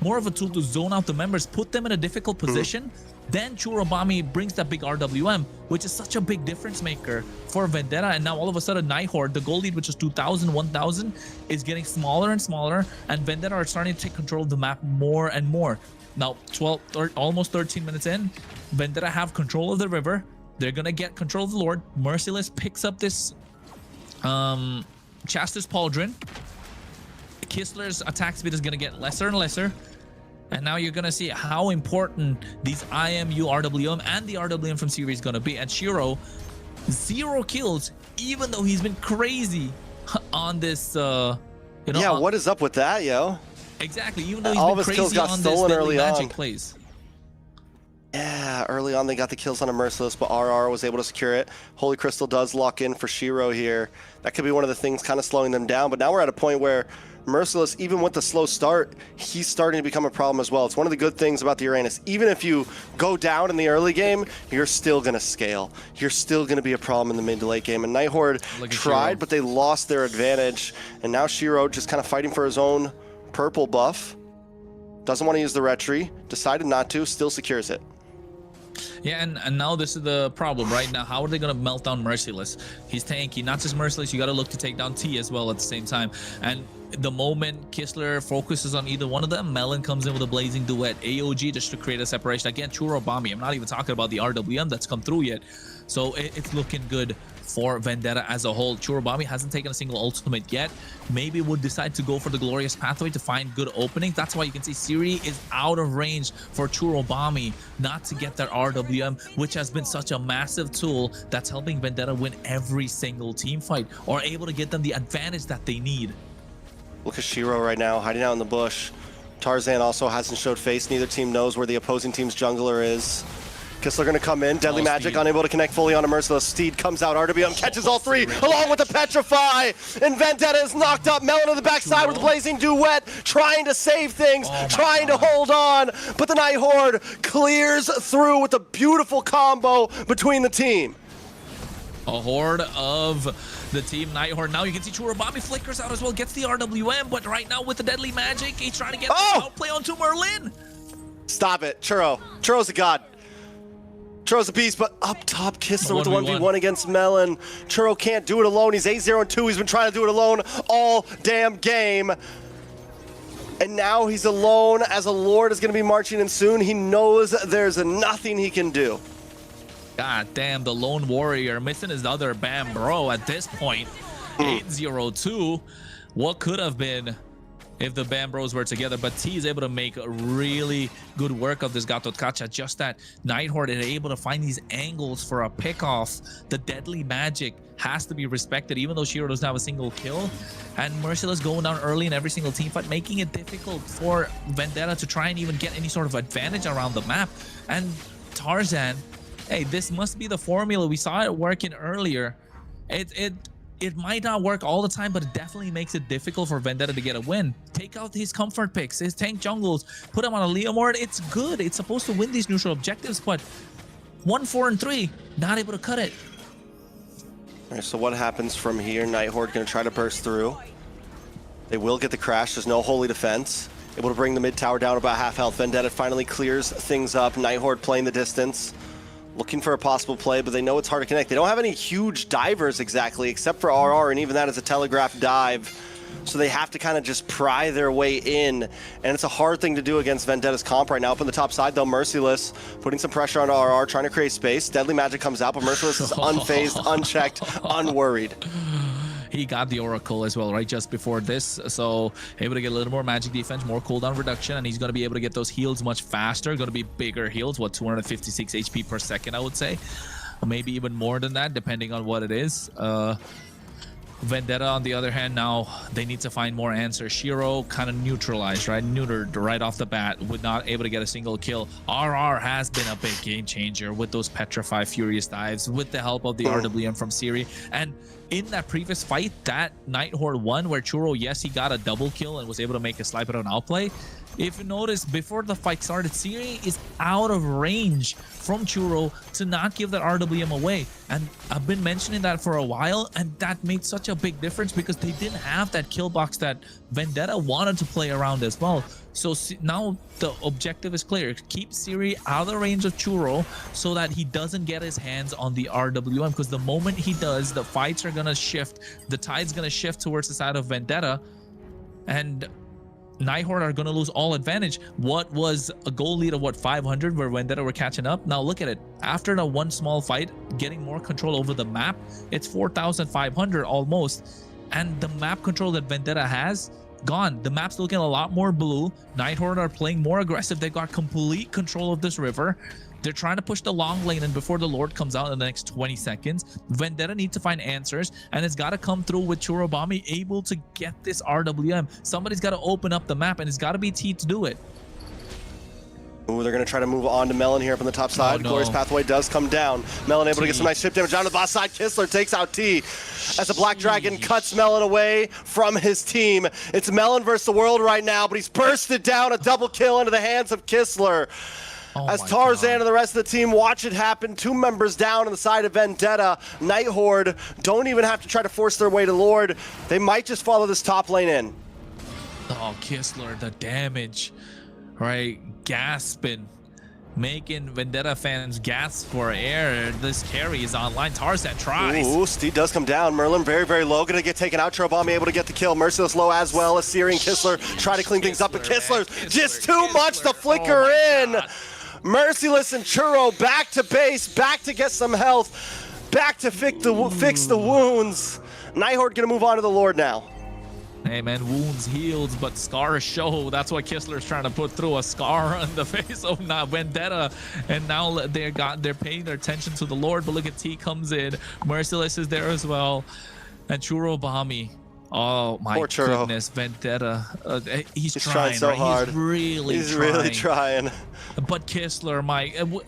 More of a tool to zone out the members, put them in a difficult position. Then Churobami brings that big RWM, which is such a big difference maker for Vendetta. And now all of a sudden, Nighthord, the goal lead, which is 2,000, 1,000, is getting smaller and smaller. And Vendetta are starting to take control of the map more and more. Now, almost 13 minutes in, Vendetta have control of the river. They're going to get control of the Lord. Merciless picks up this Chastis Pauldron. Kistler's attack speed is going to get lesser and lesser. And now you're going to see how important these IMU RWM and the RWM from series is going to be. And Shiro, 0 kills, even though he's been crazy on this, you know. Yeah, what is up with that, yo? Exactly, even though he's all been of his kills crazy got on stolen this early Magic on. plays. Yeah, early on they got the kills on a Merciless, but RR was able to secure it. Holy Crystal does lock in for Shiro here. That could be one of the things kind of slowing them down, but now we're at a point where Merciless, even with the slow start, he's starting to become a problem as well. It's one of the good things about the Uranus. Even if you go down in the early game, you're still going to scale. You're still going to be a problem in the mid to late game. And Nighthord tried, but they lost their advantage. And now Shiro just kind of fighting for his own purple buff. Doesn't want to use the retry. Decided not to. Still secures it. Yeah, and now this is the problem right now. How are they going to melt down Merciless? He's tanky, not just Merciless. You got to look to take down T as well at the same time. And the moment Kistler focuses on either one of them, Melon comes in with a Blazing Duet, AOG just to create a separation. Again, Churobami, I'm not even talking about the RWM that's come through yet. So it's looking good for Vendetta as a whole. Churobami hasn't taken a single ultimate yet. Maybe would decide to go for the Glorious Pathway to find good openings. That's why you can see Siri is out of range for Churobami not to get their RWM, which has been such a massive tool that's helping Vendetta win every single team fight, or able to get them the advantage that they need. Look at Shiro right now, hiding out in the bush. Tarzan also hasn't showed face. Neither team knows where the opposing team's jungler is. Kistler going to come in. Deadly Magic unable to connect fully on a Merciless. Steed comes out. RWM catches all three along with the Petrify. And Vendetta is knocked up. Melon on the backside with the Blazing Duet, trying to save things, trying to hold on. But the Nighthord clears through with a beautiful combo between the team. A horde of the team Nighthord. Now you can see Churobami flickers out as well, gets the RWM, but right now with the Deadly Magic, he's trying to get the outplay onto Merlin. Stop it, Churro. Churro's a god. Churro's a beast, but up top, Kistler with the 1v1 against Melon. Churro can't do it alone. He's 8-0-2. He's been trying to do it alone all damn game. And now he's alone as a Lord is going to be marching in soon. He knows there's nothing he can do. God damn, the lone warrior missing his other Bam Bro at this point. 8-0-2. What could have been if the Bam Bros were together, but T is able to make a really good work of this Gato Kacha. Just that Nighthord is able to find these angles for a pick-off. The Deadly Magic has to be respected, even though Shiro doesn't have a single kill. And Merciless going down early in every single team fight, making it difficult for Vendetta to try and even get any sort of advantage around the map. And Tarzan, hey, this must be the formula. We saw it working earlier. It might not work all the time, but it definitely makes it difficult for Vendetta to get a win. Take out his comfort picks, his tank jungles, put him on a Leomord. It's good. It's supposed to win these neutral objectives, but 1, 4, and 3, not able to cut it. All right, so what happens from here? Nighthord going to try to burst through. They will get the crash. There's no holy defense. Able to bring the mid tower down about half health. Vendetta finally clears things up. Nighthord playing the distance. Looking for a possible play, but they know it's hard to connect. They don't have any huge divers exactly, except for RR, and even that is a telegraph dive. so they have to kind of just pry their way in, and it's a hard thing to do against Vendetta's comp right now. Up on the top side, though, Merciless putting some pressure on RR, trying to create space. Deadly Magic comes out, but Merciless is unfazed, unchecked, unworried. He got the Oracle as well, right, just before this, so able to get a little more magic defense, more cooldown reduction, and he's going to be able to get those heals much faster. Going to be bigger heals, what, 256 HP per second, I would say, or maybe even more than that, depending on what it is. Vendetta, on the other hand, now they need to find more answers. Shiro kind of neutralized, right? Neutered right off the bat, with not able to get a single kill. RR has been a big game changer with those Petrify Furious Dives, with the help of the RWM from Siri. And in that previous fight, that Nighthord won, where Churro, yes, he got a double kill and was able to make a sniper on outplay. If you notice, before the fight started, Siri is out of range from Churro to not give that RWM away. And I've been mentioning that for a while, and that made such a big difference because they didn't have that kill box that Vendetta wanted to play around as well. So now the objective is clear. Keep Siri out of the range of Churro so that he doesn't get his hands on the RWM, because the moment he does, the fights are going to shift. The tide's going to shift towards the side of Vendetta, and Nighthord are going to lose all advantage. What was a goal lead of, what, 500, where Vendetta were catching up? Now look at it. After the one small fight, getting more control over the map, it's 4,500 almost. And the map control that Vendetta has, gone. The map's looking a lot more blue. Nighthord are playing more aggressive. They've got complete control of this river. They're trying to push the long lane in before the Lord comes out in the next 20 seconds. Vendetta needs to find answers, and it's got to come through with Churobami able to get this RWM. Somebody's got to open up the map, and it's got to be T to do it. Ooh, they're going to try to move on to Melon here up on the top side. Oh, no. Glorious Pathway does come down. Melon able to get some nice chip damage down to the boss side. Kistler takes out T as the Black Dragon cuts Melon away from his team. It's Melon versus the world right now, but he's bursted down, a double kill into the hands of Kistler. As Tarzan and the rest of the team watch it happen, 2 members down on the side of Vendetta. Nighthord don't even have to try to force their way to Lord. They might just follow this top lane in. Oh, Kistler, the damage, right? Gasping, making Vendetta fans gasp for air. This carry is online. Tarzan tries. Ooh, Steed does come down. Merlin very, very low. Gonna get taken out. Churobami able to get the kill. Merciless low as well as Siri and Kistler try to clean things up, but Kistler just too much to flicker in. Merciless and Churro back to base, back to get some health, back to fix the wounds. Nighthord gonna move on to the Lord now. Hey man, wounds healed, but scars show. That's what Kistler's trying to put through, a scar on the face of Vendetta. And now they're paying their attention to the Lord. But look at T comes in. Merciless is there as well. And Churobami. Oh my goodness, Vendetta. He's trying so hard. He's really trying. But Kistler,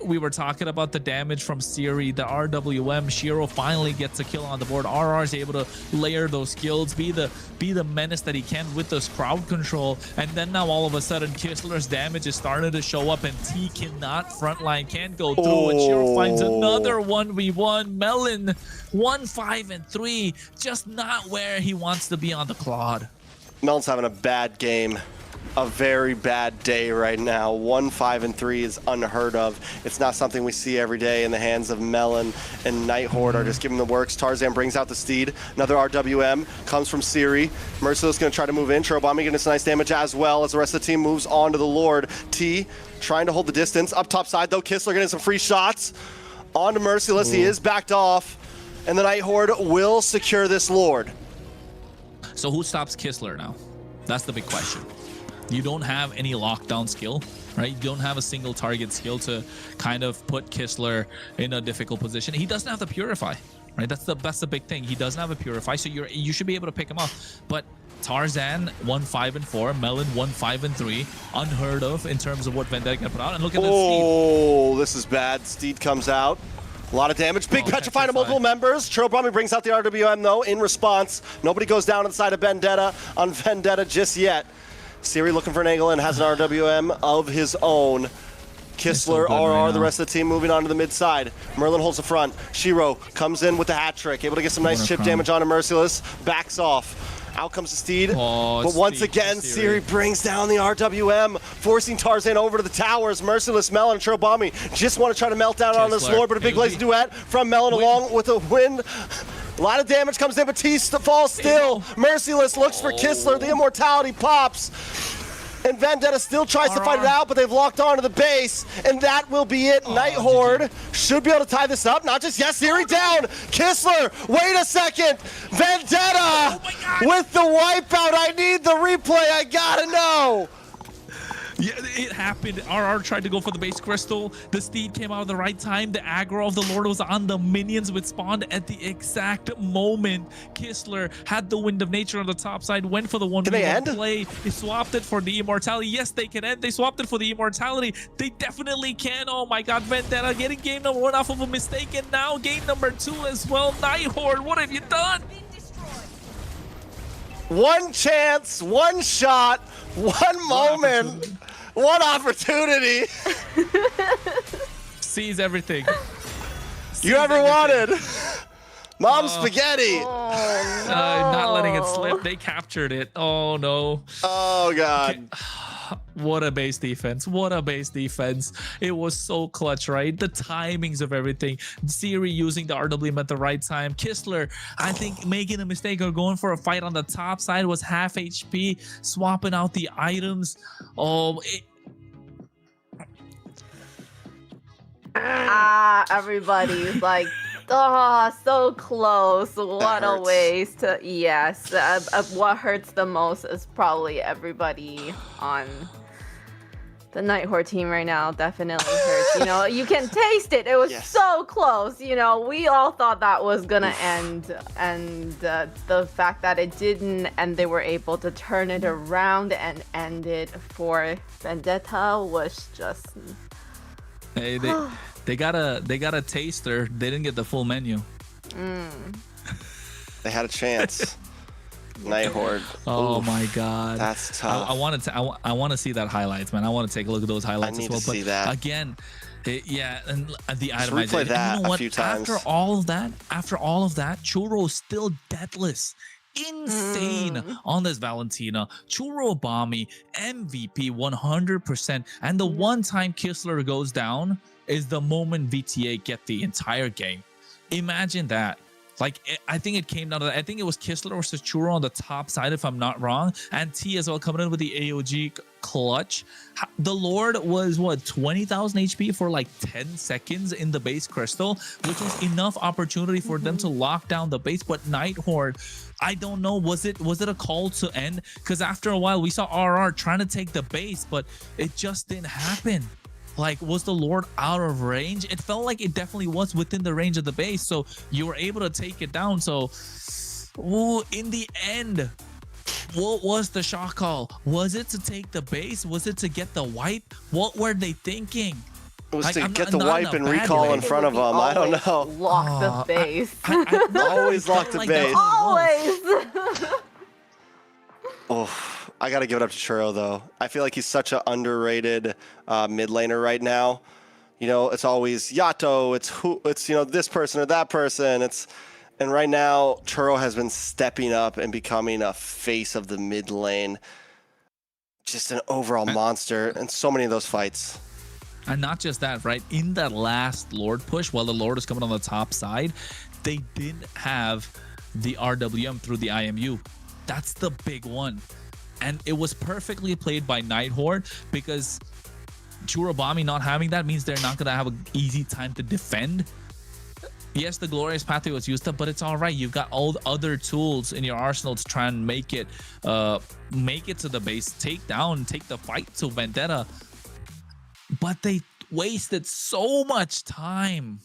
we were talking about the damage from Siri, the RWM. Shiro finally gets a kill on the board. RR is able to layer those skills, be the menace that he can with this crowd control. And then now all of a sudden, Kistler's damage is starting to show up, and T cannot frontline, can't go through. And Shiro finds another 1v1. Melon 1-5-3, just not where he wants to be on the Claude. Melon's having a bad game. A very bad day right now. 1-5-3 is unheard of. It's not something we see every day in the hands of Melon, and Nighthord are just giving the works. Tarzan brings out the Steed. Another RWM comes from Siri. Merciless going to try to move in. Churobami getting some nice damage as well as the rest of the team moves on to the Lord. T trying to hold the distance. Up top side though, Kistler getting some free shots. On to Merciless. He is backed off, and the Nighthord will secure this Lord. So who stops Kistler now? That's the big question. You don't have any lockdown skill, right? You don't have a single target skill to kind of put Kistler in a difficult position. He doesn't have the Purify, right? That's the big thing. He doesn't have a Purify, so you should be able to pick him off. But Tarzan 1-5-4, Melon 1-5-3, unheard of in terms of what Vendetta can put out. And look at this Steed. Oh, this is bad. Steed comes out. A lot of damage. Big Petrify to multiple members. Churobami brings out the RWM though in response. Nobody goes down inside of Vendetta on Vendetta just yet. Siri looking for an angle and has an RWM of his own. Kistler, RR, the rest of the team moving on to the mid side. Merlin holds the front. Shiro comes in with the hat trick, able to get some nice chip damage onto Merciless. Backs off. Out comes the Steed. But once again, Siri brings down the RWM, forcing Tarzan over to the towers. Merciless, Melon, and Churobami just want to try to melt down on this Lord, but a big lazy duet from Melon along with a win. A lot of damage comes in, Batista falls still. Merciless looks for Kistler. The immortality pops. And Vendetta still tries to fight it out, but they've locked onto the base, and that will be it. Nighthord should be able to tie this up. Not just yes, Siri down. Kistler, wait a second. Vendetta with the wipeout. I need the replay. I gotta know. Yeah, it happened. RR tried to go for the base crystal. The steed came out at the right time. The aggro of the Lord was on the minions, which spawned at the exact moment. Kistler had the Wind of Nature on the top side, went for the 1v1 play. He swapped it for the immortality. Yes, they can end. They swapped it for the immortality. They definitely can. Oh my god, Vendetta getting game number 1 off of a mistake, and now game number 2 as well. Nighthord, what have you done? One chance, one shot, one moment, one opportunity. Seize everything. You ever wanted. Mom spaghetti. Oh, no. Not letting it slip. They captured it. Oh no. Oh god. What a base defense. What a base defense. It was so clutch, right? The timings of everything. Siri using the RWM at the right time. Kistler, I think, making a mistake or going for a fight on the top side, was half HP, swapping out the items. Oh, everybody's like, oh, so close. What a waste. Yes. What hurts the most is probably everybody on the Nighthord team right now. Definitely hurts. You know, you can taste it. It was so close. You know, we all thought that was gonna end, and the fact that it didn't, and they were able to turn it around and end it for Vendetta was just. Hey, they got a taster. They didn't get the full menu. They had a chance. Nighthord. Oh Oof, my god, that's tough. I want to see that highlights, man. I want to take a look at those highlights as well. To see that again. Yeah, and the Just itemization. replay that you know a few times. After all of that, Churro's still deathless. Insane on this Valentina. Churro Bomby, MVP 100%. And the one time Kistler goes down is the moment VTA get the entire game. Imagine that. Like, I think it came down to that. I think it was Kistler versus Churro on the top side, if I'm not wrong. And T as well coming in with the AOG clutch. The Lord was, what, 20,000 HP for like 10 seconds in the base crystal, which was enough opportunity for them to lock down the base. But Nighthord, I don't know, was it a call to end? Because after a while, we saw RR trying to take the base, but it just didn't happen. Like, was the Lord out of range? It felt like it definitely was within the range of the base, so you were able to take it down. So, in the end, what was the shot call? Was it to take the base? Was it to get the wipe? What were they thinking? It was like, to get the wipe and recall in front of them. I don't know. Lock the base. Always lock the base. Always. Oh. I gotta give it up to Churro though. I feel like he's such an underrated mid laner right now. You know, it's always Yato, it's you know, this person or that person. And right now Churro has been stepping up and becoming a face of the mid lane. Just an overall monster in so many of those fights. And not just that, right? In that last Lord push, while the Lord is coming on the top side, they didn't have the RWM through the IMU. That's the big one. And it was perfectly played by Nighthord, because Churro Bomby not having that means they're not going to have an easy time to defend. Yes, the Glorious Pathway was used up, but it's all right. You've got all the other tools in your arsenal to try and make it to the base, take the fight to Vendetta. But they wasted so much time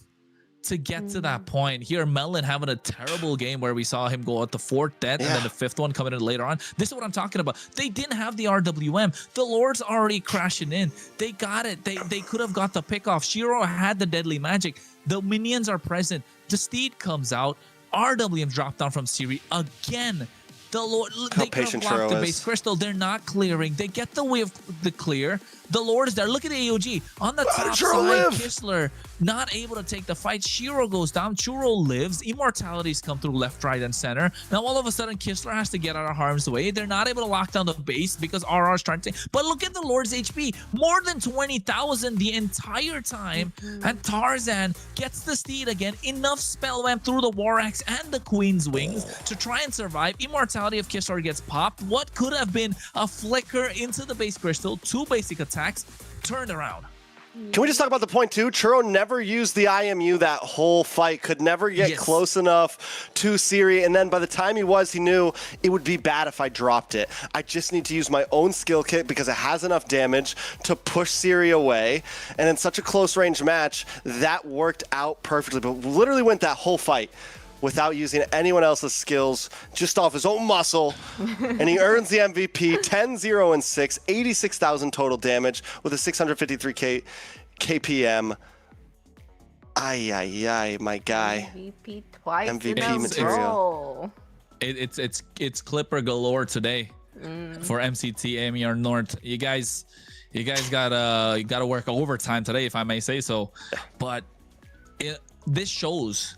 to get to that point. Here, Melon having a terrible game where we saw him go out the 4th death and then the 5th one coming in later on. This is what I'm talking about. They didn't have the RWM. The Lord's already crashing in. They got it. They could have got the pick off. Shiro had the deadly magic. The minions are present. The steed comes out. RWM dropped down from Siri again. The Lord, How they could have patient blocked Churro the is. base crystal. They're not clearing. They get the way of the clear. The Lord is there. Look at the AOG on the top Churro side. live. Kistler not able to take the fight. Shiro goes down. Churro lives. Immortalities come through left, right, and center. Now all of a sudden, Kistler has to get out of harm's way. They're not able to lock down the base because RR is trying to. But look at the Lord's HP, more than 20,000 the entire time. And Tarzan gets the steed again. Enough spell went through the War Axe and the Queen's Wings to try and survive. Immortality of Kistler gets popped. What could have been a flicker into the base crystal, 2 basic attacks, turned around. Can we just talk about the point too? Churro never used the IMU that whole fight, could never get close enough to Siri, and then by the time he was, he knew it would be bad if I dropped it. I just need to use my own skill kit because it has enough damage to push Siri away, and in such a close range match, that worked out perfectly, but literally went that whole fight without using anyone else's skills, just off his own muscle, and he earns the MVP, 10-0-6, 86,000 total damage with a 653k KPM. Ay, my guy. MVP twice MVP in a material. row. It's Clipper galore today for MCT AMER North. You guys gotta work overtime today, if I may say so. But this shows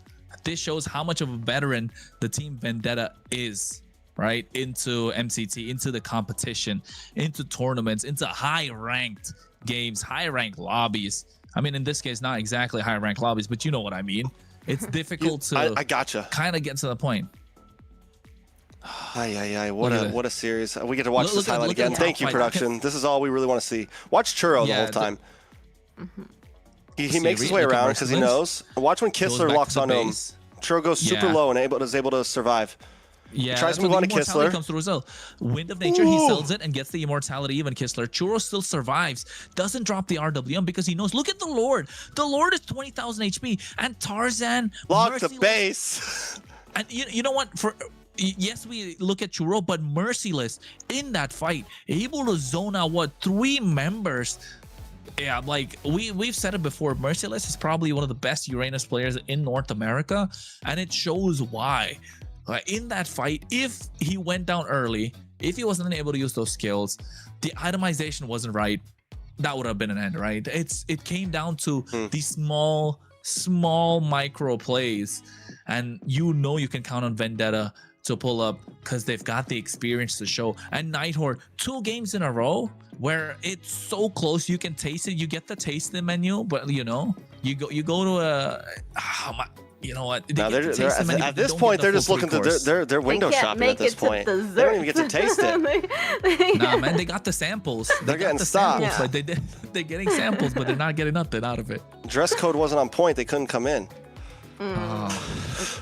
how much of a veteran the team Vendetta is, right? Into MCT, into the competition, into tournaments, into high-ranked games, high-ranked lobbies. I mean, in this case, not exactly high-ranked lobbies, but you know what I mean. It's difficult to I gotcha. kind of get to the point. What a series. We get to watch this highlight again. Thank you, fight. production. This is all we really want to see. Watch Churro the whole time. He makes his way around because he knows. Watch when Kistler locks on him. Churro goes super low and is able to survive. Yeah, he tries to move on to Kistler. Comes through as well. Wind of Nature, he sells it and gets the immortality. Even Kistler. Churro still survives. Doesn't drop the RWM because he knows. Look at the Lord. The Lord is 20,000 HP. And Tarzan lock the base. And you know what? Yes, we look at Churro, but Merciless in that fight, able to zone out 3 members. Yeah, like we've said it before, Merciless is probably one of the best Uranus players in North America, and it shows why. In that fight, if he went down early, if he wasn't able to use those skills, the itemization wasn't right, that would have been an end, right? It came down to these small micro plays, and you can count on Vendetta to pull up because they've got the experience to show. And Nighthord, 2 games in a row where it's so close, you can taste it. You get the tasting menu, but you go to a you know what? At this point, they're just looking to they're window shopping at this point. They don't even get to taste it. Nah, man, they got the samples. They're getting stopped. Like they're getting samples, but they're not getting nothing out of it. Dress code wasn't on point. They couldn't come in. You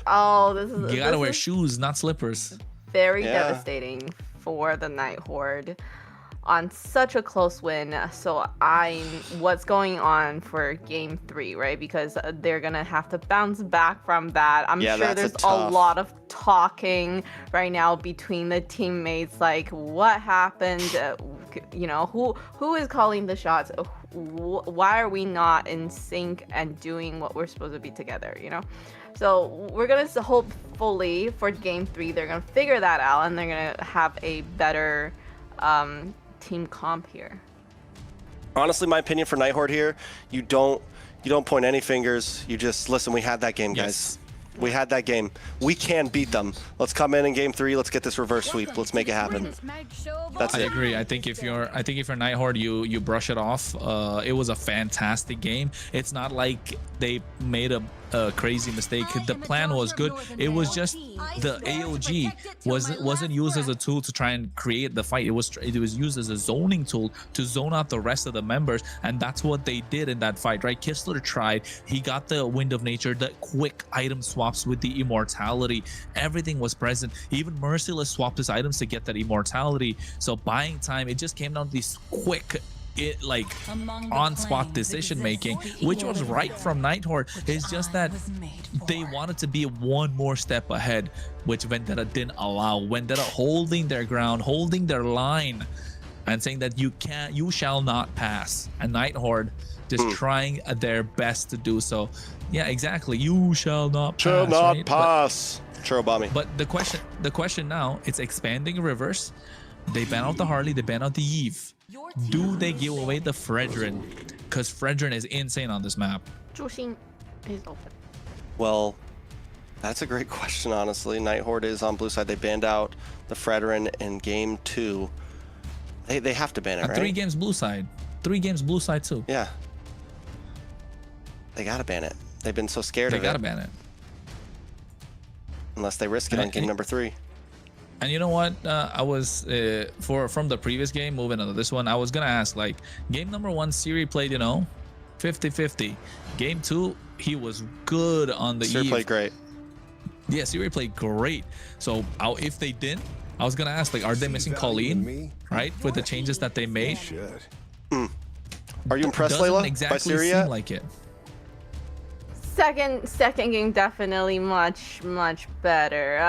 gotta wear shoes, not slippers. Very devastating for the Nighthord on such a close win. So what's going on for game 3, right? Because they're gonna have to bounce back from that. I'm sure there's a lot of talking right now between the teammates, like what happened, who is calling the shots, why are we not in sync and doing what we're supposed to be together, So we're gonna hopefully for game 3 they're gonna figure that out and they're gonna have a better team comp here. Honestly, my opinion for Nighthord here, you don't point any fingers. You just listen. We had that game, guys. We had that game. We can beat them. Let's come in game 3. Let's get this reverse sweep. Let's make it happen. That's it. I agree. I think if you're Nighthord, you brush it off. It was a fantastic game. It's not like they made a crazy mistake. The plan was good. It was just the AOG wasn't used as a tool to try and create the fight. It was used as a zoning tool to zone out the rest of the members, and that's what they did in that fight, right? Kistler tried. He got the Wind of Nature, the quick item swaps with the immortality. Everything was present. Even Merciless swapped his items to get that immortality. So buying time, it just came down to these quick on-spot decision making, which was right from Nighthord. It's just that they wanted to be one more step ahead, which Vendetta didn't allow. Vendetta holding their ground, holding their line, and saying that you shall not pass. And Nighthord just trying their best to do so. Yeah, exactly. You shall not pass. Pass. Churro bought me. But the question now, it's expanding rivers. They ban out the Harley, they ban out the Eve. Do they give away the Fredrin? Because Fredrin is insane on this map. Jushin is open. Well, that's a great question, honestly. Nighthord is on blue side. They banned out the Fredrin in game 2. They have to ban it, right? 3 games blue side. 3 games blue side too. Yeah. They gotta ban it. They've been so scared of it. They gotta ban it. Unless they risk it on game number 3. And you know what? I was from the previous game, moving on to this one, I was gonna ask, like, game number 1, Siri played, 50-50. Game 2, he was good on the Siri Eve. played great. Yeah, Siri played great. So if they didn't, I was gonna ask, like, are they missing Colleen, right? With the changes that they made. Are you impressed, Doesn't Layla? exactly by Siri seem yet? like it. Second game definitely much better.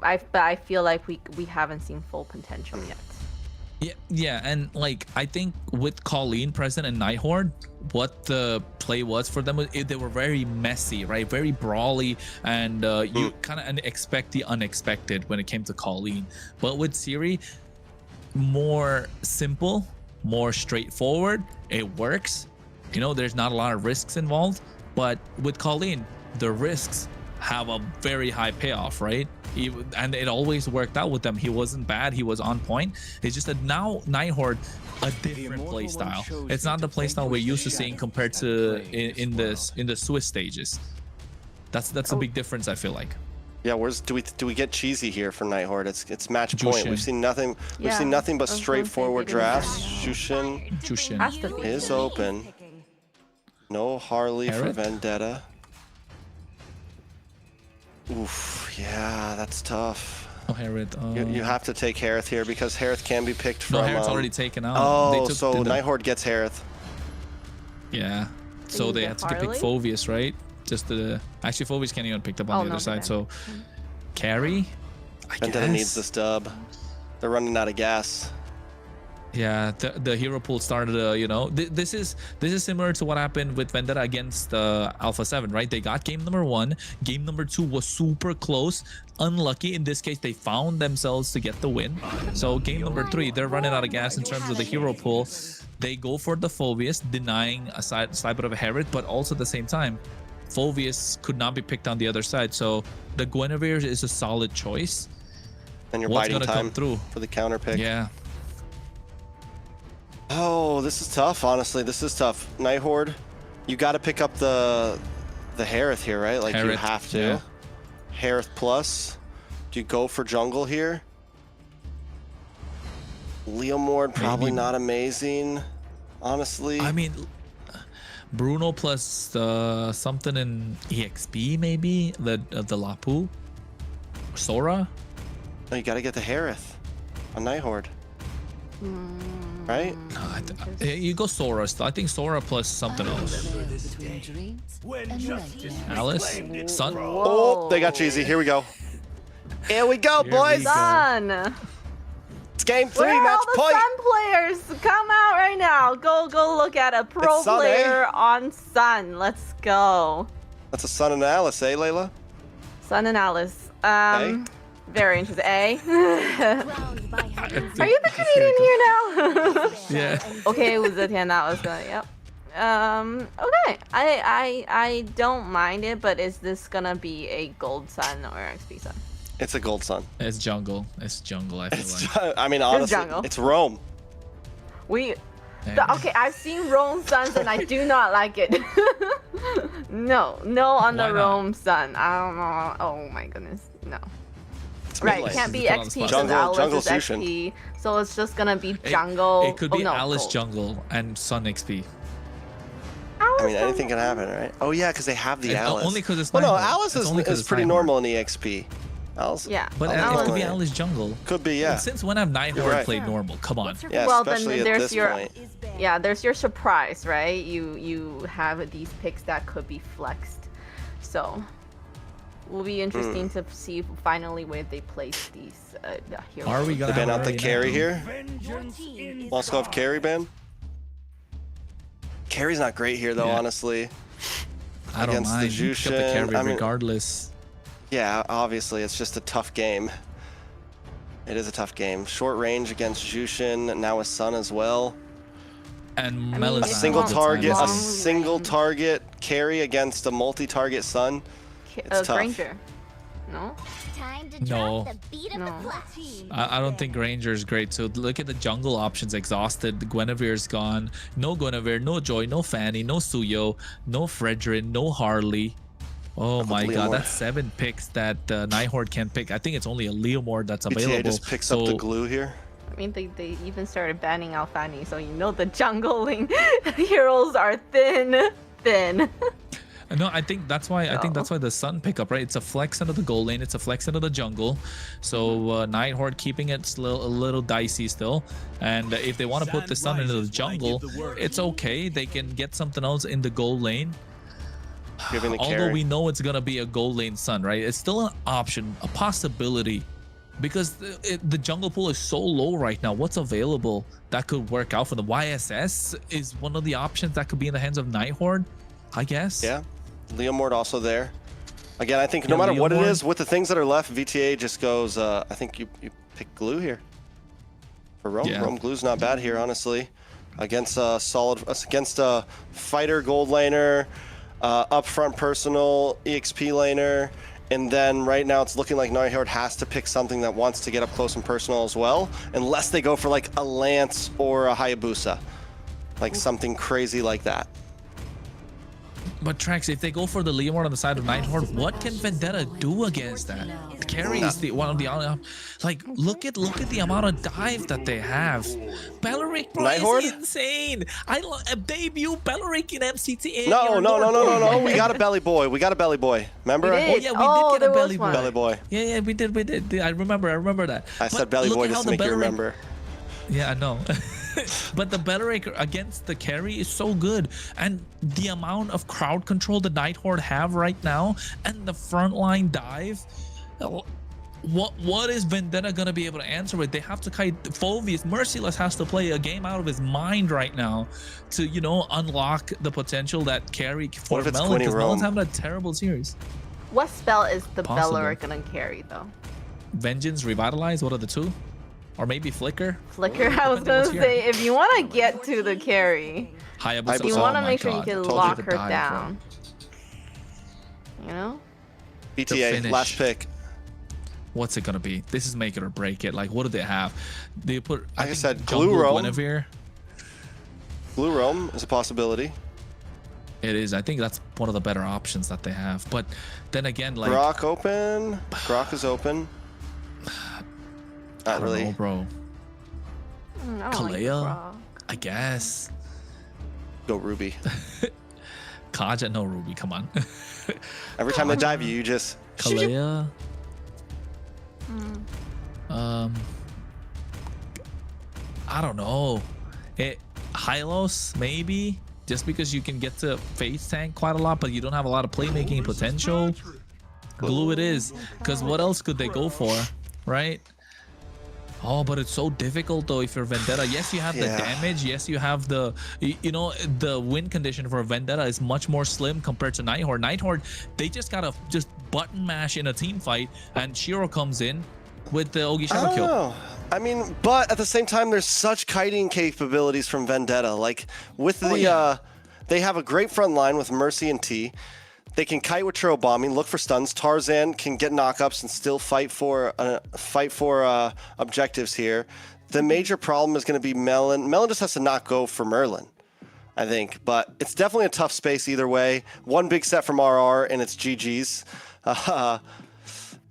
I feel like we haven't seen full potential yet. Yeah, and like I think with Colleen present and Nighthord, what the play was for them was they were very messy, right? Very brawly, and you kind of expect the unexpected when it came to Colleen. But with Siri, more simple, more straightforward. It works. There's not a lot of risks involved. But with Colleen, the risks have a very high payoff, right? And it always worked out with them. He wasn't bad. He was on point. It's just that now Nighthord, a different play style. It's not the play style we're used to seeing compared to in the Swiss stages. That's a big difference, I feel like. Yeah, do we get cheesy here for Nighthord? It's match point. We've seen nothing. We've seen nothing but straightforward drafts. Jushin is open. No Harley for Vendetta. Oof, yeah, that's tough. Oh, Harith. You have to take Harith here because Harith can be picked from... No, Harith's already taken out. Oh, so Nighthord gets Harith. Yeah, so they had to pick Phoveus, right? Actually, Phoveus can't even pick up on the other side, so... Carry? Vendetta needs this dub. They're running out of gas. Yeah, the hero pool started, this is similar to what happened with Vendetta against Alpha 7, right? They got game number 1. Game number 2 was super close. Unlucky. In this case, they found themselves to get the win. So game number 3, they're running out of gas in terms of the hero pool. They go for the Phoveus, denying a slight bit of a Herod, but also at the same time, Phoveus could not be picked on the other side. So the Guinevere is a solid choice. And you're biding time through for the counter pick. Yeah. Oh, this is tough, honestly. This is tough. Nighthord, you got to pick up the Harith here, right? Like, you have to. Yeah. Harith plus. Do you go for jungle here? Leomord, probably not amazing, honestly. I mean, Bruno plus something in EXP, maybe? The Lapu? Sora? No, you got to get the Harith on Nighthord. Right? You go Sora. I think Sora plus something else. Alice? Sun? Oh, they got cheesy. Here we go. Here we go, boys. Sun. It's game 3, Where match are all the point. Sun players? Come out right now. Go look at a pro Sun, player on Sun. Let's go. That's a Sun and Alice, eh, Layla? Sun and Alice. Very interesting. Are you the Canadian here now? Yeah. Okay, 武则天, that was good. Yep. Okay. I don't mind it, but is this gonna be a gold Sun or XP Sun? It's a gold Sun. It's jungle. It's jungle, I feel like. I mean, honestly, it's Rome. Okay, I've seen Rome Suns and I do not like it. No on the Rome Sun. I don't know. Oh my goodness, no. Right, it can't be XP because Alice is XP, so it's just gonna be jungle. It could be Alice jungle and Sun XP. I mean, anything can happen, right? Oh yeah, because they have the Alice. Only because it's well, no, Nighthord. Alice is pretty normal in EXP. Alice. Yeah. But it could be Alice jungle. Could be, yeah. But since when have Nighthord played normal? Come on. Yeah, well, especially then at there's this point. there's your surprise, right? You have these picks that could be flexed, so will be interesting to see finally where they place these heroes. Are we gonna ban out the now? carry here? Let's go with carry ban. Carry's not great here though, honestly. I don't Against mind. the You pick up the Jushin. carry I mean, regardless. Yeah, obviously, it's just a tough game. It is a tough game. Short range against Jushin, now his son as well. And A single target carry against a multi-target son. It's tough. Granger. No? No. I don't think Granger is great. So look at the jungle options. Exhausted. Guinevere's gone. No Guinevere, no Joy, no Fanny, no Suyo, no Fredrin, no Harley. Oh my god, that's 7 picks that Nighthord can pick. I think it's only a Leomord that's available. BTA just picks up the glue here. I mean, they even started banning Alfani, so you know the jungling heroes are thin. No, I think that's why. I think that's why the Sun pickup, right? It's a flex into the gold lane. It's a flex into the jungle. So Nighthord keeping it a little dicey still. And if they want to put the Sun into the jungle, it's okay. They can get something else in the gold lane. Although we know it's gonna be a gold lane Sun, right? It's still an option, a possibility, because the jungle pool is so low right now. What's available that could work out for the YSS is one of the options that could be in the hands of Nighthord, I guess. Yeah. Leomord also there. Again, I think no matter what it is, with the things that are left, VTA just goes, I think you pick glue here. For Rome. Yeah. Rome glue's not bad here, honestly. Against a against a fighter gold laner, upfront personal, EXP laner, and then right now it's looking like Nighthord has to pick something that wants to get up close and personal as well, unless they go for like a Lance or a Hayabusa. Like something crazy like that. But Trax, if they go for the Leomord on the side of Nighthord, what can Vendetta do against that? Carry is the one of the like look at the amount of dive that they have. Belleric, bro, is insane. I debut Belleric in MCT AMER. No. We got a belly boy. Remember? Oh yeah, we did get a belly boy. Belly boy. Yeah, we did. I remember that. I said belly boy just to make you remember. Yeah, I know. But the Belleric against the carry is so good, and the amount of crowd control the Nighthord have right now, and the frontline dive. What is Vendetta gonna be able to answer with? They have to kite Phoveus. Merciless has to play a game out of his mind right now to unlock the potential that carry for Melon, because Melon's having a terrible series. What spell is the Belleric gonna carry though? Vengeance, Revitalize. What are the two? Or maybe Flicker. I was gonna say, if you want to get to the carry, Hayabusa, you want to make sure you can lock her down. You know? BTA, last pick. What's it gonna be? This is make it or break it. Like, what do they have? They put, like I said, Glue Rome. Guinevere. Glue Rome is a possibility. It is. I think that's one of the better options that they have. But then again, like Grok is open. Not really, bro. Kalea, I guess. Go Ruby. Kaja, no Ruby. Come on. Every time they dive you just Kalea. I don't know. Hylos maybe, just because you can get to face tank quite a lot, but you don't have a lot of playmaking potential. Glue it is, because what else could they go for, right? Oh, but it's so difficult though if you're Vendetta. Yes, you have the damage. Yes, you have the, the win condition for Vendetta is much more slim compared to Nighthord. Nighthord, they just gotta button mash in a team fight, and Shiro comes in with the Ogi Shadow kill. I mean, but at the same time, there's such kiting capabilities from Vendetta. Like with the, they have a great front line with Mercy and T. They can kite with trail bombing, look for stuns. Tarzan can get knockups and still fight for objectives here. The major problem is going to be Melon. Melon just has to not go for Merlin, I think. But it's definitely a tough space either way. One big set from RR and it's GG's.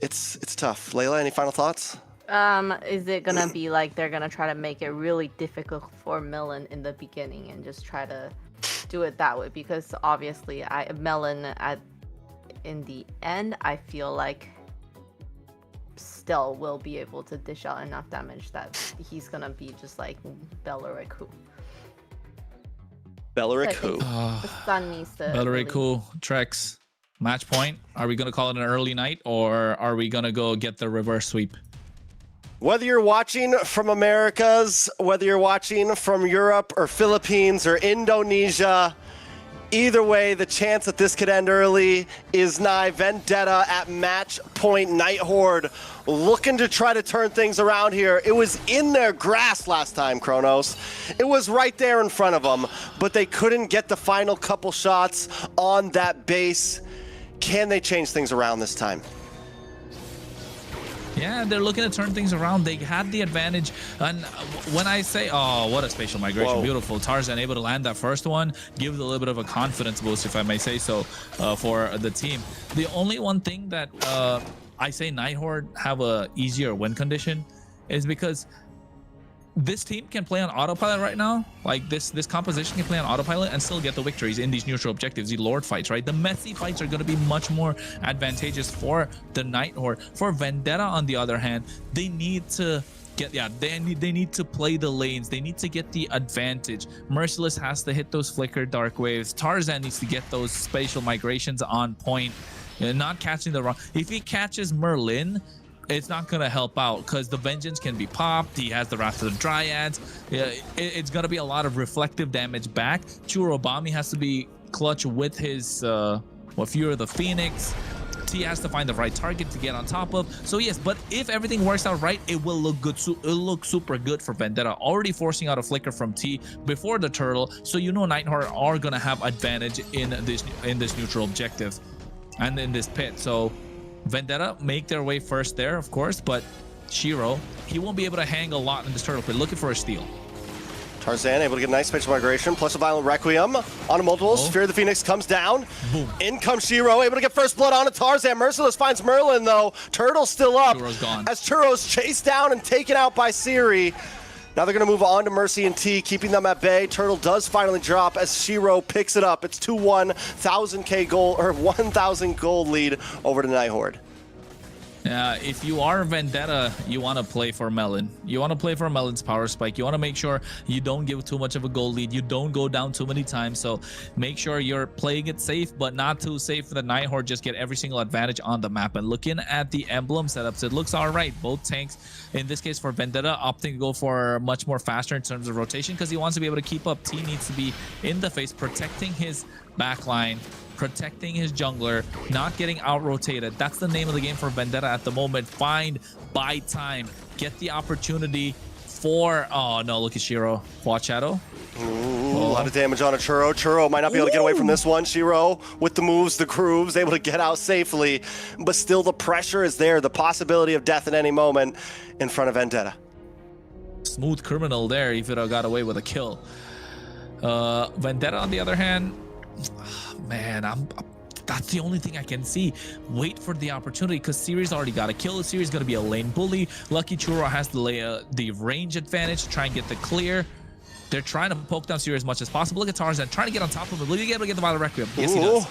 It's tough. Layla, any final thoughts? Is it gonna be like they're gonna try to make it really difficult for Melon in the beginning and just try to do it that way? Because obviously Melon in the end, I feel like still will be able to dish out enough damage that he's gonna be just like Belleric who. The sun needs to Belleric who. Trex, match point. Are we gonna call it an early night, or are we gonna go get the reverse sweep? Whether you're watching from Americas, whether you're watching from Europe or Philippines or Indonesia, Either way, the chance that this could end early is nigh. Vendetta at match point. Nighthord looking to try to turn things around here. It was in their grasp last time, Kronos. It was right there in front of them, but they couldn't get the final couple shots on that base. Can they change things around this time? Yeah, they're looking to turn things around. They had the advantage. And when I say, oh, what a spatial migration. Whoa. Beautiful. Tarzan able to land that first one, gives a little bit of a confidence boost, if I may say so, for the team. The only one thing that I say Nighthord have a easier win condition is because this team can play on autopilot right now. Like this composition can play on autopilot and still get the victories in these neutral objectives, the Lord fights, right? The messy fights are going to be much more advantageous for the Nighthord. For Vendetta, on the other hand, they need to get, they need to play the lanes. They need to get the advantage. Merciless has to hit those flicker dark waves. Tarzan needs to get those spatial migrations on point. Not catching the wrong. If he catches Merlin, it's not gonna help out because the vengeance can be popped. He has the Wrath of the Dryads. It's gonna be a lot of reflective damage back. Churobami has to be clutch with his Fury of the Phoenix. T has to find the right target to get on top of. So yes, but if everything works out right, it will look good. It'll look super good for Vendetta. Already forcing out a flicker from T before the turtle, so you know Nighthord are gonna have advantage in this neutral objective and in this pit. So Vendetta make their way first there, of course, but Shiro, he won't be able to hang a lot in this turtle pit, looking for a steal. Tarzan able to get a nice spatial migration, plus a violent requiem on a multiples. Fear of the Phoenix comes down. Boom. In comes Shiro, able to get first blood on a Tarzan. Merciless finds Merlin though. Turtle's still up. Churo's gone. As Churo's chased down and taken out by Siri. Now they're going to move on to Mercy and T, keeping them at bay. Turtle does finally drop as Shiro picks it up. It's 2-1, 1,000K gold, or 1,000 gold lead over to Nighthord. If you are Vendetta, you want to play for Melon. You want to play for Melon's power spike. You want to make sure you don't give too much of a gold lead. You don't go down too many times. So make sure you're playing it safe, but not too safe for the Nighthord. Just get every single advantage on the map. And looking at the emblem setups, it looks all right. Both tanks, in this case for Vendetta, opting to go for much more faster in terms of rotation because he wants to be able to keep up. T needs to be in the face, protecting his backline, protecting his jungler, not getting out-rotated. That's the name of the game for Vendetta at the moment. Buy time, get the opportunity for... Oh, no, look at Shiro. Watch Shadow. Ooh, a lot of damage on a Churro. Churro might not be able to get away from this one. Shiro with the moves, the grooves, able to get out safely, but still the pressure is there. The possibility of death at any moment in front of Vendetta. Smooth criminal there if it got away with a kill. Vendetta, on the other hand, man, that's the only thing I can see. Wait for the opportunity because Siri's already got a kill. Siri's going to be a lane bully. Lucky Churro has the range advantage to try and get the clear. They're trying to poke down Siri as much as possible. Look at Tarzan trying to get on top of him. Will he be able to get the Violent Requiem? Yes, he does.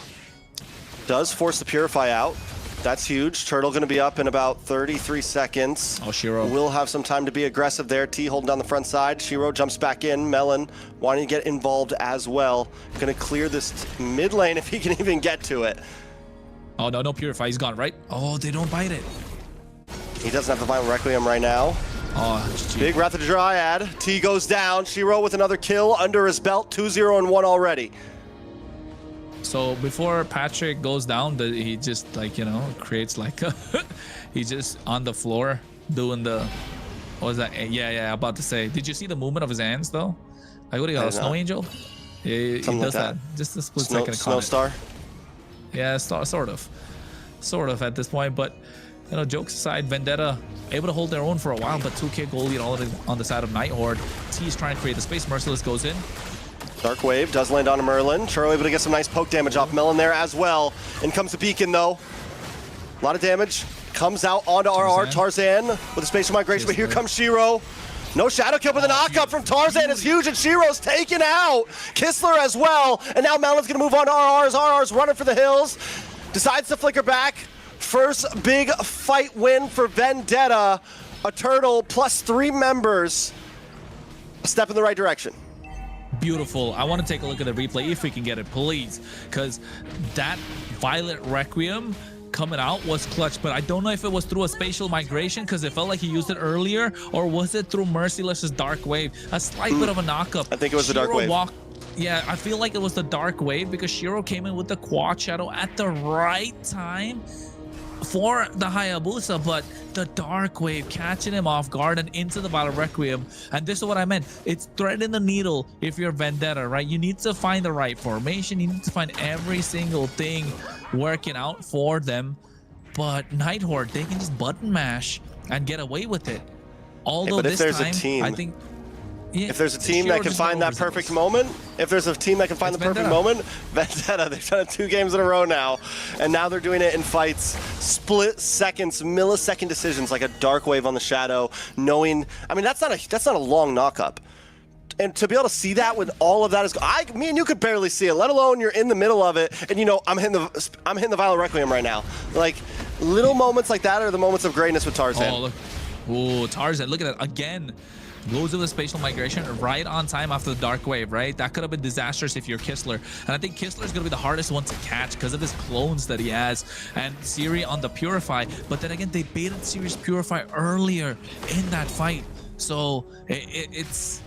Does force the Purify out. That's huge. Turtle going to be up in about 33 seconds. Oh, Shiro will have some time to be aggressive there. T holding down the front side. Shiro jumps back in. Melon wanting to get involved as well. Going to clear this mid lane if he can even get to it. Oh, no Purify. He's gone, right? Oh, they don't bite it. He doesn't have the Violent Requiem right now. Oh, big Wrath of the Dryad. T goes down. Shiro with another kill under his belt. 2-0 and 1 already. So before Patrick goes down, he just creates like a he's just on the floor doing the, what was that? Yeah, about to say. Did you see the movement of his hands though? Like what do you got? A snow angel? Yeah, he does like that. Just a split second. Snow star? Yeah, sort of at this point. But jokes aside, Vendetta able to hold their own for a while, but 2K goal lead already on the side of Nighthord. T is trying to create the space. Merciless goes in. Dark Wave does land on a Merlin. Churro able to get some nice poke damage off Melon there as well. In comes the Beacon though. A lot of damage. Comes out onto RR. Tarzan with a spatial migration, but here comes Shiro. No shadow kill, but the knockup from Tarzan is huge, and Shiro's taken out. Kistler as well, and now Melon's gonna move on to RR as RR's running for the hills. Decides to flicker back. First big fight win for Vendetta. A turtle plus 3 members. A step in the right direction. Beautiful. I want to take a look at the replay if we can get it, please, because that Violent Requiem coming out was clutch, but I don't know if it was through a spatial migration because it felt like he used it earlier, or was it through Merciless's Dark Wave? A slight bit of a knockup. I think it was the Dark Wave. Yeah, I feel like it was the Dark Wave because Shiro came in with the Quad Shadow at the right time for the Hayabusa, but the Dark Wave catching him off guard and into the Battle Requiem. And this is what I meant. It's threading the needle if you're Vendetta, right? You need to find the right formation. You need to find every single thing working out for them. But Nighthord, they can just button mash and get away with it. Although but if this there's time, a team, I think... Yeah, if there's a team that can find that perfect moment, Vendetta, they've done it 2 games in a row now, and now they're doing it in fights, split seconds, millisecond decisions like a Dark Wave on the Shadow, knowing, I mean, that's not a long knock-up. And to be able to see that with all of that is, me and you could barely see it, let alone you're in the middle of it, and you know, I'm hitting the Violent Requiem right now. Like, little moments like that are the moments of greatness with Tarzan. Oh, look. Ooh, Tarzan, look at that again. Goes with the spatial migration right on time after the Dark Wave, right? That could have been disastrous if you're Kistler. And I think Kistler is going to be the hardest one to catch because of his clones that he has. And Siri on the Purify. But then again, they baited Siri's Purify earlier in that fight. So it's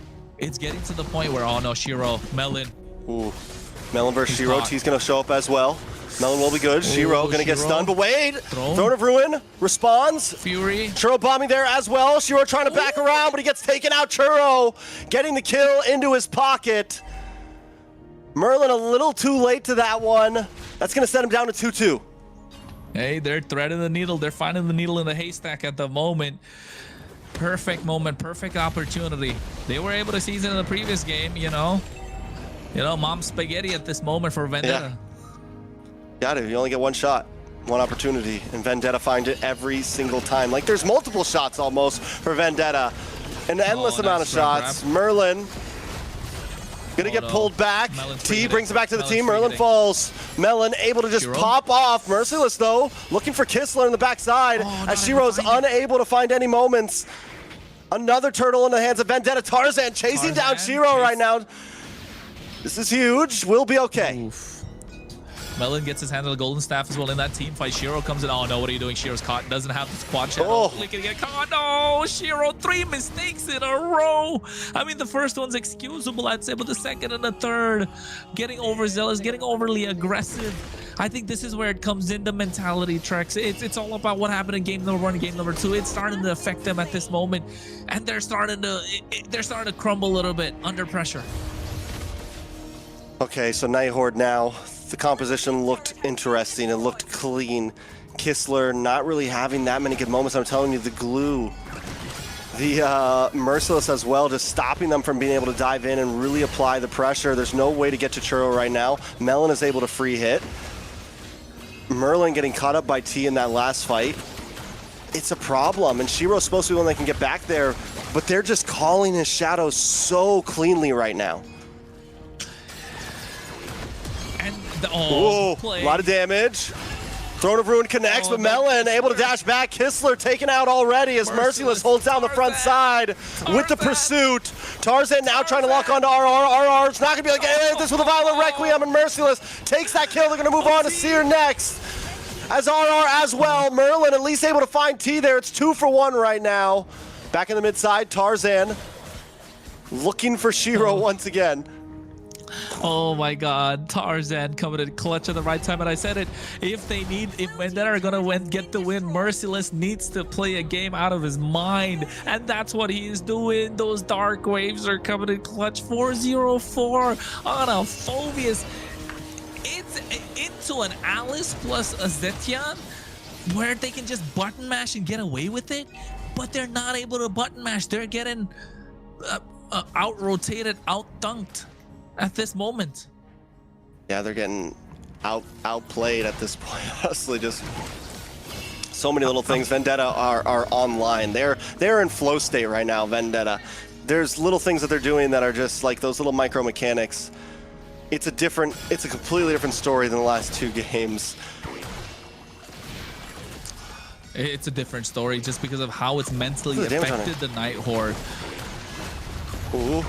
getting to the point where, oh no, Shiro, Melon. Ooh, Melon versus Shiro. T's going to show up as well. Melon will be good. Shiro going to get stunned, but wait! Throne of Ruin responds. Fury. Churro bombing there as well. Shiro trying to back around, but he gets taken out. Churro getting the kill into his pocket. Merlin a little too late to that one. That's going to set him down to 2-2. Hey, they're threading the needle. They're finding the needle in the haystack at the moment. Perfect moment, perfect opportunity. They were able to seize it in the previous game, you know. Mom spaghetti at this moment for Vendetta. Yeah. Got it. You only get one shot, one opportunity, and Vendetta find it every single time. Like, there's multiple shots almost for Vendetta. An endless amount of shots. Grab. Merlin gonna get pulled back. T brings it back to the team. Merlin falls. Melon able to just pop off. Merciless though, looking for Kistler in the backside as Shiro's unable to find any moments. Another turtle in the hands of Vendetta. Tarzan chasing down Shiro right now. This is huge. We'll be okay. Oof. Melon gets his hand on the golden staff as well in that team fight. Shiro comes in. Oh no, what are you doing? Shiro's caught. Doesn't have the quad shadow. Only can get caught. No, Shiro, 3 mistakes in a row. I mean, the first one's excusable, I'd say, but the second and the third, getting overzealous, getting overly aggressive. I think this is where it comes in, the mentality tracks. It's all about what happened in game number 1 and game number 2. It's starting to affect them at this moment, and they're starting to crumble a little bit under pressure. Okay, so Nighthord now. The composition looked interesting. It looked clean. Kistler not really having that many good moments. I'm telling you, the glue. The Merciless as well, just stopping them from being able to dive in and really apply the pressure. There's no way to get to Churro right now. Melon is able to free hit. Merlin getting caught up by T in that last fight. It's a problem, and Shiro's supposed to be one that can get back there, but they're just calling his shadow so cleanly right now. Oh, a lot of damage. Throne of Ruin connects, but Melon able to dash back. Kistler taken out already as Merciless holds down the front side with the pursuit. Tarzan now trying to lock onto RR. RR's not going to be able to get away with this with a Violent Requiem, and Merciless takes that kill. They're going to move on to Seer next. As RR as well. Merlin at least able to find T there. It's 2 for 1 right now. Back in the mid side, Tarzan looking for Shiro once again. Oh my god, Tarzan coming in clutch at the right time, and I said it, if Vendetta are gonna get the win, Merciless needs to play a game out of his mind, and that's what he is doing. Those Dark Waves are coming in clutch. 404 on a Phobius. It's into an Alice plus a Zetian, where they can just button mash and get away with it, but they're not able to button mash. They're getting out-rotated, out-dunked at this moment. Yeah, they're getting outplayed at this point. Honestly, just so many little things. Vendetta are online. They're in flow state right now, Vendetta. There's little things that they're doing that are just like those little micro mechanics. It's a completely different story than the last 2 games. It's a different story just because of how it's mentally affected the Nighthord. Ooh.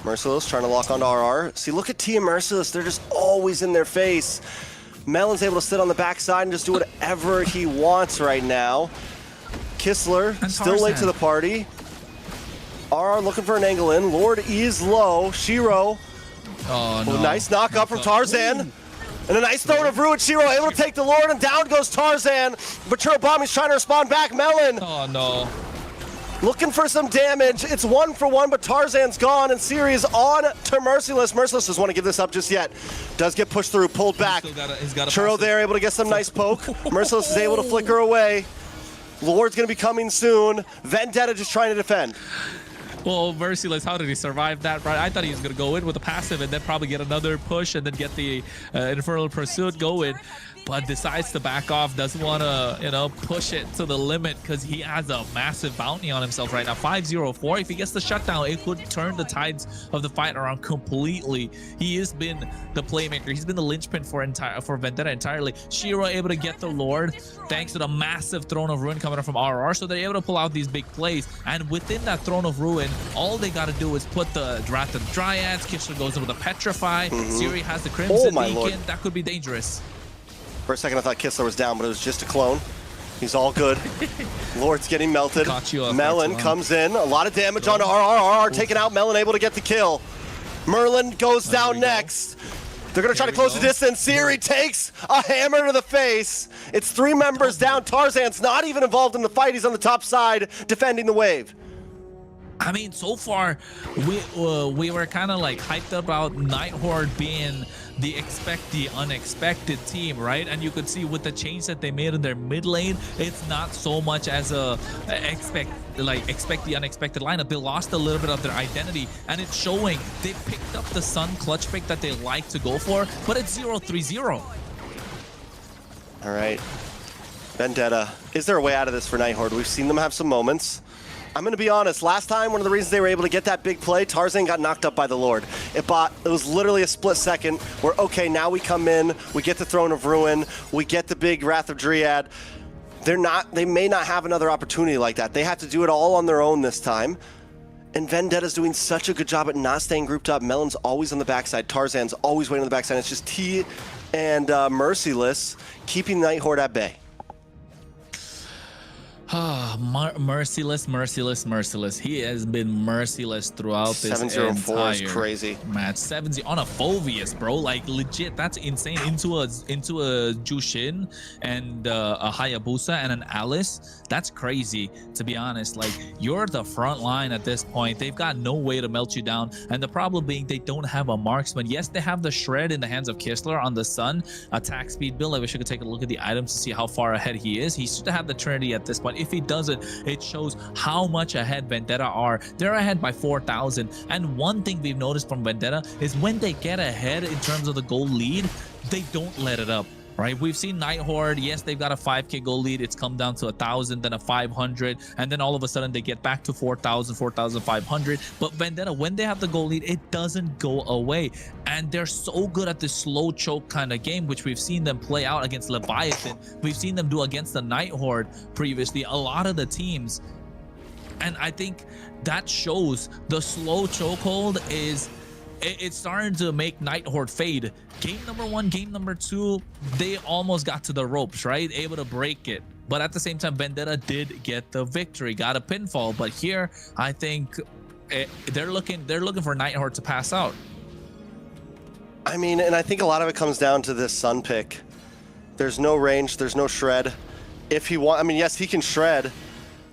Merciless trying to lock onto RR. See, look at T and Merciless. They're just always in their face. Melon's able to sit on the backside and just do whatever he wants right now. Kistler still late to the party. RR looking for an angle in. Lord is low. Shiro Oh, no. Well, nice knock up from Tarzan. And a nice throw of Ruin Shiro, able to take the Lord, and down goes Tarzan. But Churubami's trying to respond back. Melon. Oh, no. Looking for some damage. It's 1 for 1, but Tarzan's gone, and Siri is on to Merciless. Merciless doesn't want to give this up just yet. Does get pushed through, pulled back. He's got Churro there, able to get some nice poke. Merciless is able to flicker away. Lord's going to be coming soon. Vendetta just trying to defend. Well, Merciless, how did he survive that? Right? I thought he was going to go in with a passive and then probably get another push and then get the Infernal Pursuit going. But decides to back off, doesn't want to, you know, push it to the limit because he has a massive bounty on himself right now. 5-0-4. If he gets the shutdown, it could turn the tides of the fight around completely. He has been the playmaker. He's been the linchpin for Vendetta entirely. Shiro able to get the Lord thanks to the massive Throne of Ruin coming up from RR. So they're able to pull out these big plays. And within that Throne of Ruin, all they got to do is put the Wrath of Dryads. Kishler goes over the Petrify. Siri has the Crimson Beacon. Lord. That could be dangerous. For a second, I thought Kistler was down, but it was just a clone. He's all good. Lord's getting melted. Melon comes in. A lot of damage onto RRR. Taking out Melon, able to get the kill. Merlin goes down next. They're going to try to close the distance. Siri takes a hammer to the face. It's 3 members down. Tarzan's not even involved in the fight. He's on the top side defending the wave. I mean, so far, we were kind of like hyped about Nighthord being the unexpected team, right? And you could see with the change that they made in their mid lane, it's not so much as a expect the unexpected lineup. They lost a little bit of their identity, and it's showing. They picked up the Sun clutch pick that they like to go for, but it's 0-3-0. All right, Vendetta. Is there a way out of this for Nighthord? We've seen them have some moments. I'm going to be honest, last time, one of the reasons they were able to get that big play, Tarzan got knocked up by the Lord. It was literally a split second where, okay, now we come in, we get the Throne of Ruin, we get the big Wrath of Dryad. They may not have another opportunity like that. They have to do it all on their own this time. And Vendetta's doing such a good job at not staying grouped up. Melon's always on the backside. Tarzan's always waiting on the backside. It's just T and Merciless keeping Nighthord at bay. Merciless. He has been merciless throughout this 7-0-4 is crazy match. 7-0 on a Phoveus, bro. Like legit, that's insane. Into a Jushin and a Hayabusa and an Alice. That's crazy, to be honest. Like, you're the front line at this point. They've got no way to melt you down. And the problem being they don't have a marksman. Yes, they have the Shred in the hands of Kistler on the Sun. Attack speed build. I wish I could take a look at the items to see how far ahead he is. He should have the Trinity at this point. If he doesn't, it shows how much ahead Vendetta are. They're ahead by 4,000. And one thing we've noticed from Vendetta is when they get ahead in terms of the goal lead, they don't let it up. Right, we've seen Nighthord. Yes, they've got a 5K goal lead. It's come down to 1,000, then a 500, and then all of a sudden they get back to 4,000, 4,500. But Vendetta, when they have the goal lead, it doesn't go away, and they're so good at this slow choke kind of game, which we've seen them play out against Leviathan. We've seen them do against the Nighthord previously. A lot of the teams, and I think that shows the slow chokehold is. It's starting to make Nighthord fade. Game number 1, game number 2, they almost got to the ropes, right? Able to break it. But at the same time, Vendetta did get the victory, got a pinfall. But here, I think they're looking for Nighthord to pass out. I mean, and I think a lot of it comes down to this Sun pick. There's no range, there's no shred. If he I mean, yes, he can shred,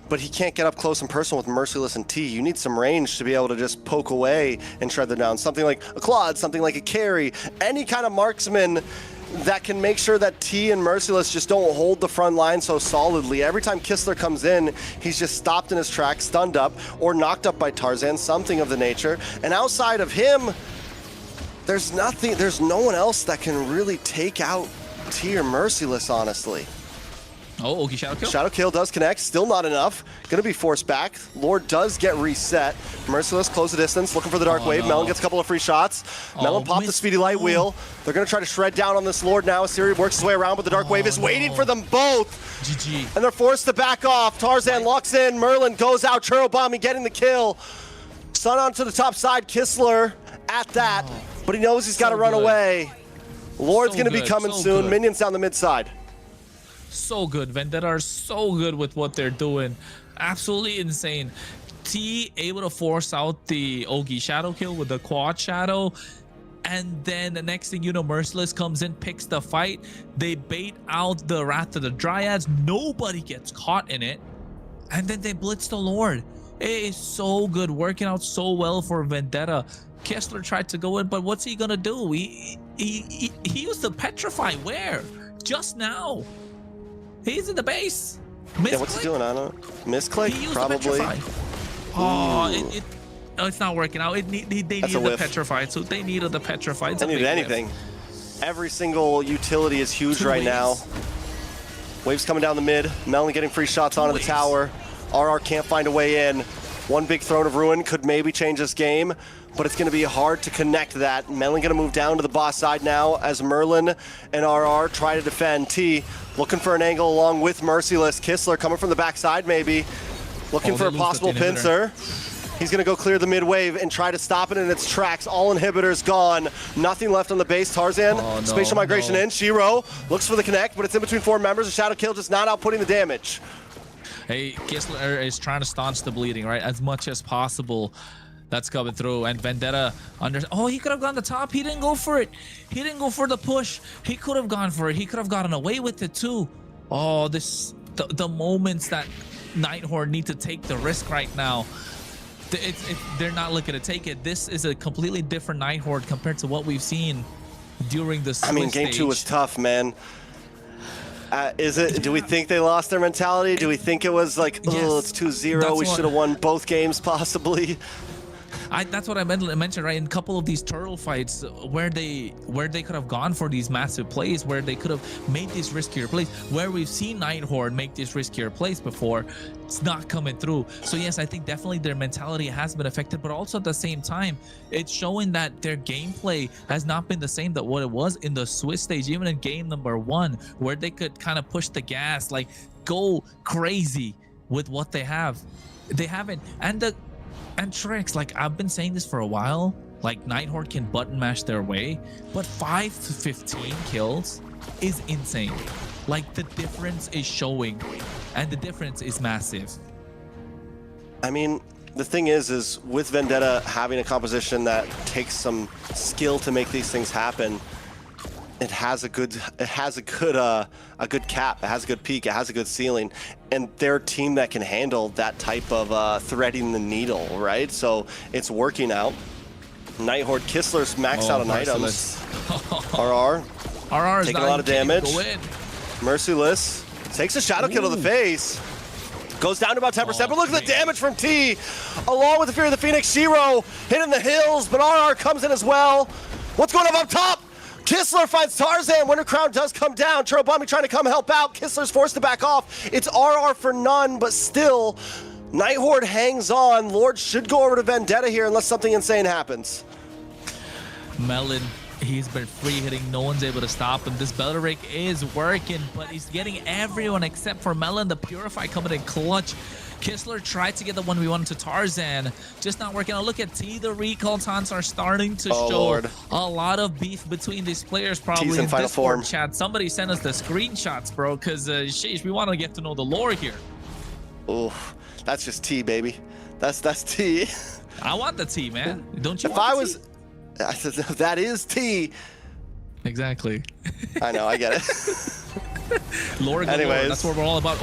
but he can't get up close and personal with Merciless and T. You need some range to be able to just poke away and shred them down. Something like a Claude, something like a Carry, any kind of marksman that can make sure that T and Merciless just don't hold the front line so solidly. Every time Kistler comes in, he's just stopped in his tracks, stunned up, or knocked up by Tarzan, something of the nature. And outside of him, there's no one else that can really take out T or Merciless, honestly. Oh, okay, Shadow Kill. Shadow Kill does connect, still not enough. Gonna be forced back. Lord does get reset. Merciless close the distance, looking for the Dark Wave. No. Melon gets a couple of free shots. Melon popped the Speedy Light Wheel. They're gonna try to shred down on this Lord now. Siri works his way around, but the Dark Wave is waiting for them both. GG. And they're forced to back off. Tarzan locks in, Merlin goes out, Churubami getting the kill. Sun onto the top side, Kistler at that, but he knows he's gotta run away. Lord's gonna be coming soon. Minions down the mid side. So good. Vendetta are so good with what they're doing. Absolutely insane. T able to force out the Ogi Shadow Kill with the quad shadow. And then the next thing you know, Merciless comes in, picks the fight. They bait out the Wrath of the Dryads. Nobody gets caught in it. And then they blitz the Lord. It is so good, working out so well for Vendetta. Kessler tried to go in, but what's he gonna do? He used the Petrify. Where? Just now. He's in the base. Yeah, what's he doing? I don't know. Misclick? Probably. Oh, it's not working out. They needed the Petrify, so they needed the Petrify. They needed anything. Every single utility is huge right now. Waves coming down the mid. Melon getting free shots onto the tower. RR can't find a way in. One big Throne of Ruin could maybe change this game, but it's going to be hard to connect that. Melon going to move down to the boss side now as Merlin and RR try to defend. T looking for an angle along with Merciless. Kissler coming from the backside maybe. Looking for a possible pincer. He's going to go clear the mid wave and try to stop it in its tracks. All inhibitors gone. Nothing left on the base. Tarzan, spatial migration in. Shiro looks for the connect, but it's in between 4 members. A Shadow Kill just not outputting the damage. Hey, Kessler is trying to staunch the bleeding, right? As much as possible. That's coming through. And Vendetta oh, he could have gone the top. He didn't go for it. He didn't go for the push. He could have gone for it. He could have gotten away with it too. Oh, the moments that Nighthord need to take the risk right now. They're not looking to take it. This is a completely different Nighthord compared to what we've seen during the I mean, game 2 was tough, man. Do we think they lost their mentality? Do we think it was like, oh, it's 2-0, we should have won both games possibly? That's what I mentioned, right? In a couple of these turtle fights where they could have gone for these massive plays, where they could have made these riskier plays, where we've seen Nighthord make these riskier plays before, it's not coming through. So yes, I think definitely their mentality has been affected, but also at the same time, it's showing that their gameplay has not been the same that what it was in the Swiss stage, even in game number 1, where they could kind of push the gas, like go crazy with what they have. They haven't. And tricks, like I've been saying this for a while, like Nighthord can button mash their way, but 5 to 15 kills is insane. Like the difference is showing, and the difference is massive. I mean, the thing is with Vendetta having a composition that takes some skill to make these things happen, it has a good cap, it has a good peak, it has a good ceiling, and they're a team that can handle that type of threading the needle, right? So it's working out. Nighthord, Kissler's maxed out on items. RR is taking a lot of damage. Merciless takes a Shadow Kill to the face. Goes down to about 10%, but look at the damage from T. Along with the Fear of the Phoenix, Shiro hitting the hills, but RR comes in as well. What's going on up top? Kissler finds Tarzan. Winter Crown does come down. Churobami trying to come help out. Kissler's forced to back off. It's RR for none, but still, Nighthord hangs on. Lord should go over to Vendetta here unless something insane happens. Melon, he's been free hitting. No one's able to stop him. This Belleric is working, but he's getting everyone except for Melon. The Purify coming in clutch. Kissler tried to get the 1v1 to Tarzan, just not working out. Look at T, the recall taunts are starting to show a lot of beef between these players, probably in Discord chat. Somebody send us the screenshots, bro, because sheesh, we want to get to know the lore here. Oh, that's just T, baby. That's T. I want the T, man. Don't you? If I was, that is T. Exactly. I know, I get it. Lore galore, anyways, that's what we're all about.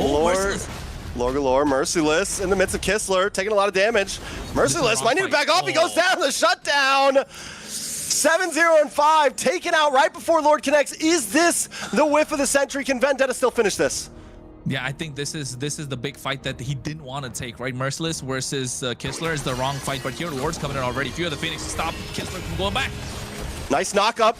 Lore galore, Merciless in the midst of Kissler, taking a lot of damage. Merciless might need to back off. He goes down, the shutdown. 7-0 and 5, taken out right before Lord connects. Is this the whiff of the century? Can Vendetta still finish this? Yeah, I think this is the big fight that he didn't want to take, right? Merciless versus Kissler is the wrong fight, but here Lord's coming in already. Fear of the Phoenix to stop Kissler from going back. Nice knock up.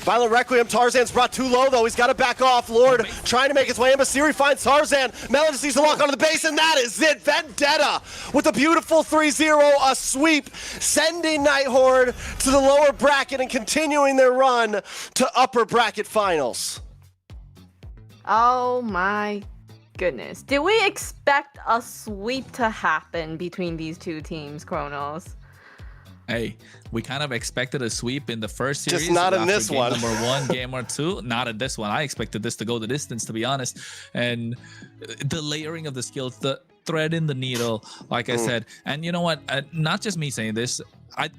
Violent Requiem, Tarzan's brought too low though. He's got to back off. Lord trying to make his way in, but Siri finds Tarzan. Melon just needs to lock onto the base, and that is it. Vendetta with a beautiful 3-0, a sweep, sending Nighthord to the lower bracket and continuing their run to upper bracket finals. Oh my goodness. Did we expect a sweep to happen between these two teams, Kronos? Hey, we kind of expected a sweep in the first series. Just not in this game one. Number 1, game or 2. Not in this one. I expected this to go the distance, to be honest. And the layering of the skills, threading the needle, like I said. And you know what? Not just me saying this.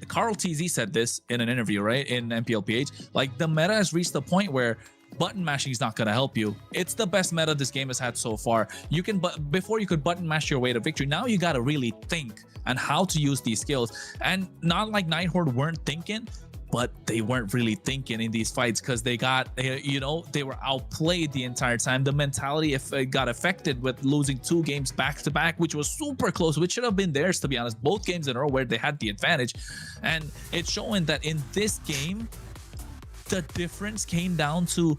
Carl TZ said this in an interview, right, in MPLPH. Like, the meta has reached the point where button mashing is not going to help you. It's the best meta this game has had so far. You can, but before you could button mash your way to victory. Now you got to really think and how to use these skills. And not like Nighthord weren't thinking, but they weren't really thinking in these fights because they got, you know, they were outplayed the entire time. The mentality got affected with losing 2 games back to back, which was super close, which should have been theirs, to be honest. Both games in a row where they had the advantage. And it's showing that in this game, the difference came down to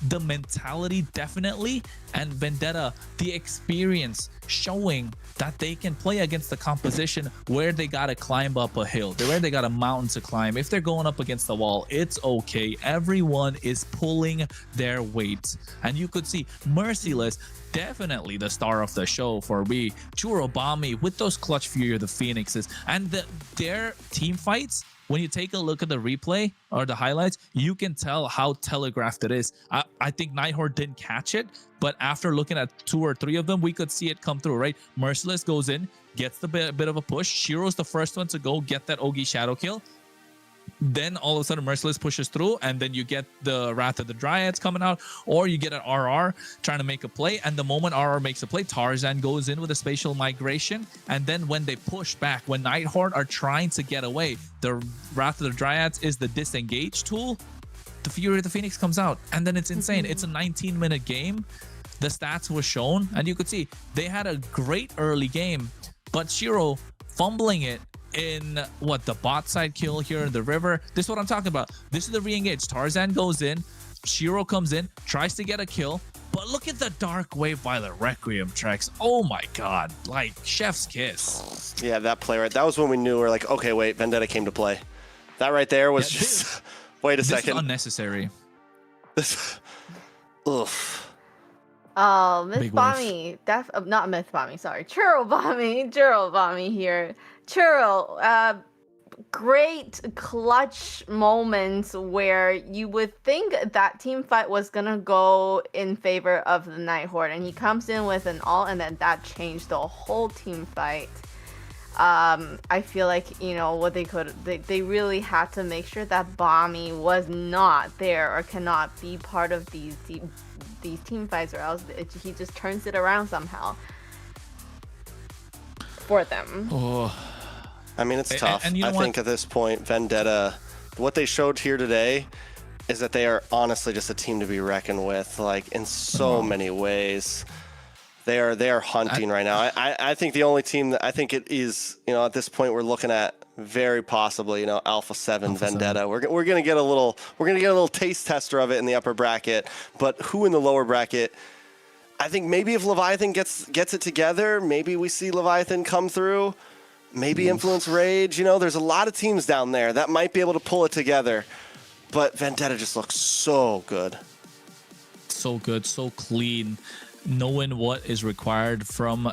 the mentality, definitely, and Vendetta, the experience, showing that they can play against the composition where they gotta climb up a hill, where they got a mountain to climb. If they're going up against the wall, it's okay. Everyone is pulling their weight, and you could see Merciless, definitely the star of the show for me. Churobami with those clutch Fury of the Phoenixes, and their team fights. When you take a look at the replay or the highlights, you can tell how telegraphed it is. I think Nighthord didn't catch it, but after looking at 2 or 3 of them, we could see it come through, right? Merciless goes in, gets the bit of a push. Shiro's the first one to go get that Ogi shadow kill. Then all of a sudden Merciless pushes through, and then you get the Wrath of the Dryads coming out, or you get an RR trying to make a play, and the moment RR makes a play, Tarzan goes in with a spatial migration. And then when they push back, when Nighthord are trying to get away, the Wrath of the Dryads is the disengage tool. The Fury of the Phoenix comes out, and then it's insane. It's a 19-minute game. The stats were shown, and you could see they had a great early game, but Shiro fumbling it in the bot side kill here in the river. This is what I'm talking about. This is the re-engage. Tarzan goes in, Shiro comes in, tries to get a kill, but look at the Dark Wave Violet Requiem tracks. Oh my god, like chef's kiss. Yeah, that play right, that was when we knew we're like, okay, wait, Vendetta came to play. That right there was just wait a second. This is unnecessary. This oof. Oh, Myth Bommy, not Myth Bommy, sorry, Churro Bommy here. Churro, great clutch moments where you would think that team fight was gonna go in favor of the Nighthord, and he comes in with an ult, and then that changed the whole team fight. I feel like, you know, what they really had to make sure that Bommy was not there or cannot be part of these team fights, or else he just turns it around somehow for them. Oh, I mean, it's tough. And you know I think at this point, Vendetta, what they showed here today is that they are honestly just a team to be reckoned with, like in so many ways. They are hunting right now. I think the only team that I think it is, you know, at this point we're looking at very possibly, you know, Alpha 7 Vendetta. We're gonna get a little taste tester of it in the upper bracket, but who in the lower bracket? I think maybe if Leviathan gets it together, maybe we see Leviathan come through. Maybe Influence Rage. You know, there's a lot of teams down there that might be able to pull it together. But Vendetta just looks so good. So good, so clean. Knowing what is required from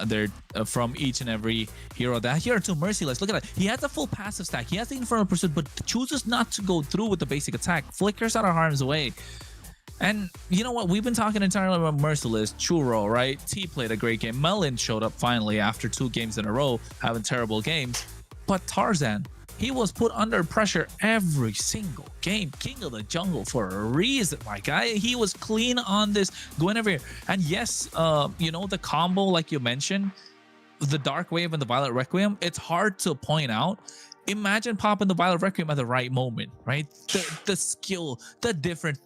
from each and every hero. That hero too, Merciless. Look at that. He has a full passive stack. He has the Infernal Pursuit, but chooses not to go through with the basic attack. Flickers out of harm's way. And you know what? We've been talking entirely about Merciless, Churro, right? T played a great game. Melon showed up finally after 2 games in a row, having terrible games. But Tarzan, he was put under pressure every single game. King of the jungle for a reason, my guy. He was clean on this, going over here. And yes, you know, the combo, like you mentioned, the Dark Wave and the Violet Requiem, it's hard to point out. Imagine popping the Violet Requiem at the right moment, right? The skill, the difference,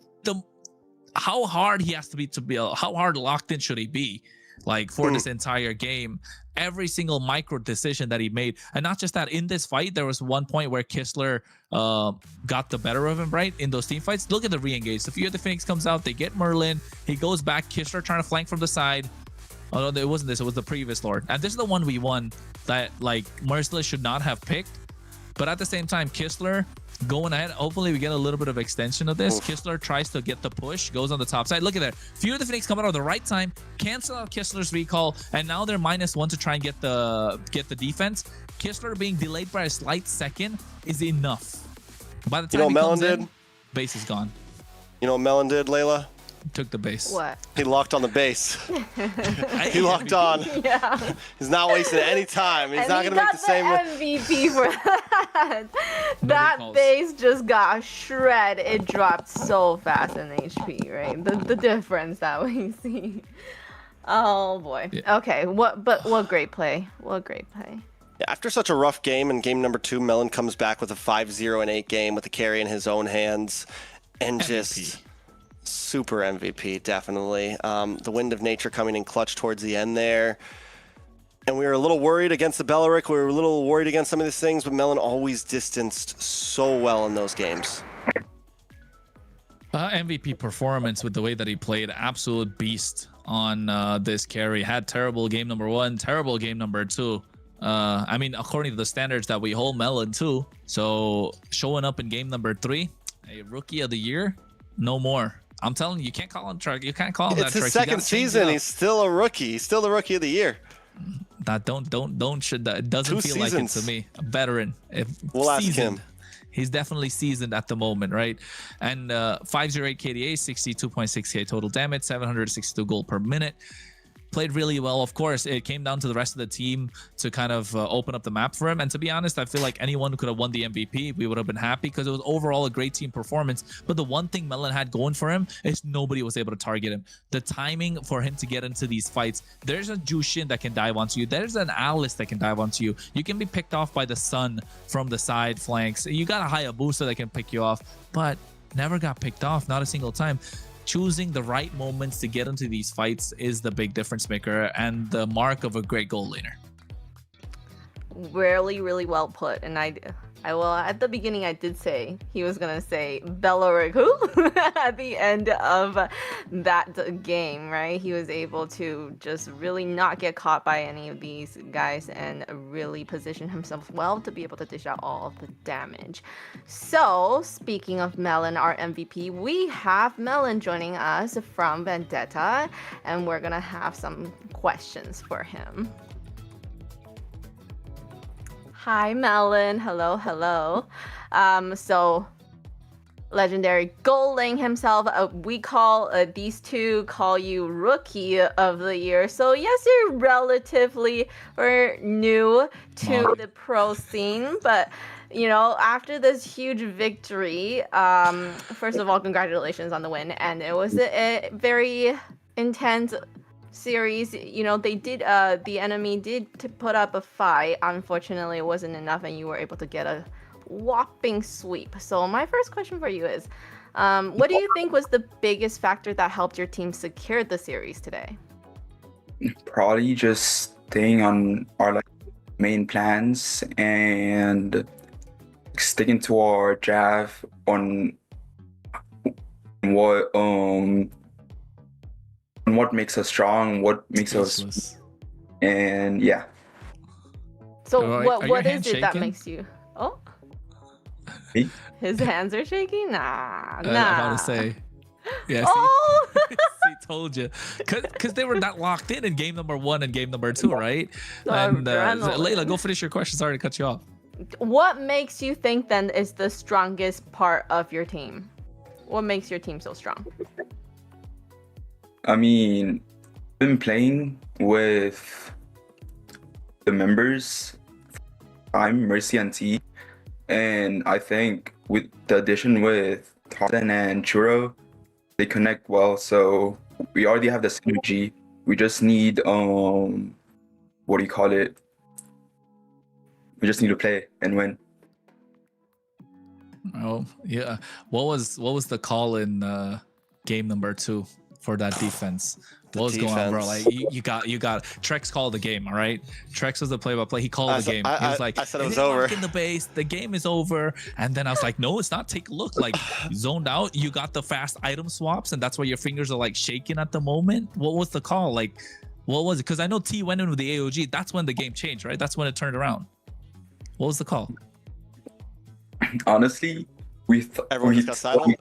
how hard he has to be how hard locked in should he be, like, for this entire game. Every single micro decision that he made. And not just that, in this fight there was one point where Kistler got the better of him, right, in those team fights. Look at the re-engage. The Fear of the Phoenix comes out, they get Merlin, he goes back, Kistler trying to flank from the side. Oh no, it wasn't this, it was the previous Lord. And this is the one we won that, like, Merciless should not have picked. But at the same time, Kistler going ahead. Hopefully we get a little bit of extension of this. Kistler tries to get the push, goes on the top side. Look at that. Fear of the Phoenix coming out at the right time, cancel out Kistler's recall, and now they're -1 to try and get the defense. Kistler being delayed by a slight second is enough. By the time you know he Melon comes did? in, base is gone. You know what Melon did, Layla? Took the base. What? He locked on the base. He locked on. Yeah. He's not wasting any time. He's And not he going to make the same. MVP for that. That base just got shred. It dropped so fast in HP, right? The difference that we see. Oh boy. Yeah. Okay. What great play. What great play. After such a rough game in game number 2, Melon comes back with a 5-0 and 8 game with the carry in his own hands, and MVP. just super MVP, definitely. The Wind of Nature coming in clutch towards the end there. And we were a little worried against the Belleric. We were a little worried against some of these things, but Melon always distanced so well in those games. MVP performance with the way that he played. Absolute beast on this carry. Had terrible game number 1, terrible game number 2. I mean, according to the standards that we hold Melon to. So showing up in game number 3, a rookie of the year, no more. I'm telling you, you can't call him Trek. You can't call him It's that. his Trek. second season. He's still a rookie. He's still the rookie of the year. That it doesn't 2 feel like it seasons. to me. A veteran. If We'll ask seasoned. him. He's definitely seasoned at the moment, right? And 508 KDA, 62.6k total damage, 762 gold per minute. Played really well. Of course, it came down to the rest of the team to kind of open up the map for him. And to be honest, I feel like anyone who could have won the MVP, we would have been happy because it was overall a great team performance. But the one thing Melon had going for him is nobody was able to target him. The timing for him to get into these fights, there's a Jushin that can dive onto you. There's an Alice that can dive onto you. You can be picked off by the Sun from the side flanks. You got a Hayabusa that can pick you off, but never got picked off, not a single time. Choosing the right moments to get into these fights is the big difference maker and the mark of a great goal laner. Really well put. And I will, at the beginning I did say he was gonna say Belleric who at the end of that game, right? He was able to just really not get caught by any of these guys and really position himself well to be able to dish out all of the damage. So speaking of Melon, our MVP, we have Melon joining us from Vendetta, and we're gonna have some questions for him. Hi, Melon. Hello. So legendary Goaling himself. We call these two call you Rookie of the Year. So yes, you're relatively new to the pro scene, but you know, after this huge victory, first of all, congratulations on the win, and it was a very intense series. You know, they did the enemy did put up a fight. Unfortunately, it wasn't enough and you were able to get a whopping sweep. So my first question for you is, what do you think was the biggest factor that helped your team secure the series today? Probably just staying on our main plans and sticking to our draft on what makes us strong, what makes us, and yeah. So what is it that makes you? Oh, me? His hands are shaking. Nah. I'm about to say, yeah. Oh, he told you, because they were not locked in game number 1 and game number 2, right? So And adrenaline. Layla, go finish your question. Sorry to cut you off. What makes you think then is the strongest part of your team? What makes your team so strong? I mean, I've been playing with the members, I'm Mercy and T, and I think with the addition with Tarzan and Churro, they connect well. So we already have the synergy. We just need what do you call it? We just need to play and win. Oh yeah. What was the call in game number 2? For that defense? What was going on, bro? Like you got Trex called the game, all right? Trex was the play-by-play. He called the game. He was like, I said it was over. In the base, the game is over. And then I was like, no, it's not. Take a look. Like zoned out. You got the fast item swaps, and that's why your fingers are like shaking at the moment. What was the call? Like, what was it? Because I know T went in with the AOG. That's when the game changed, right? That's when it turned around. What was the call? Honestly, everyone just got silent.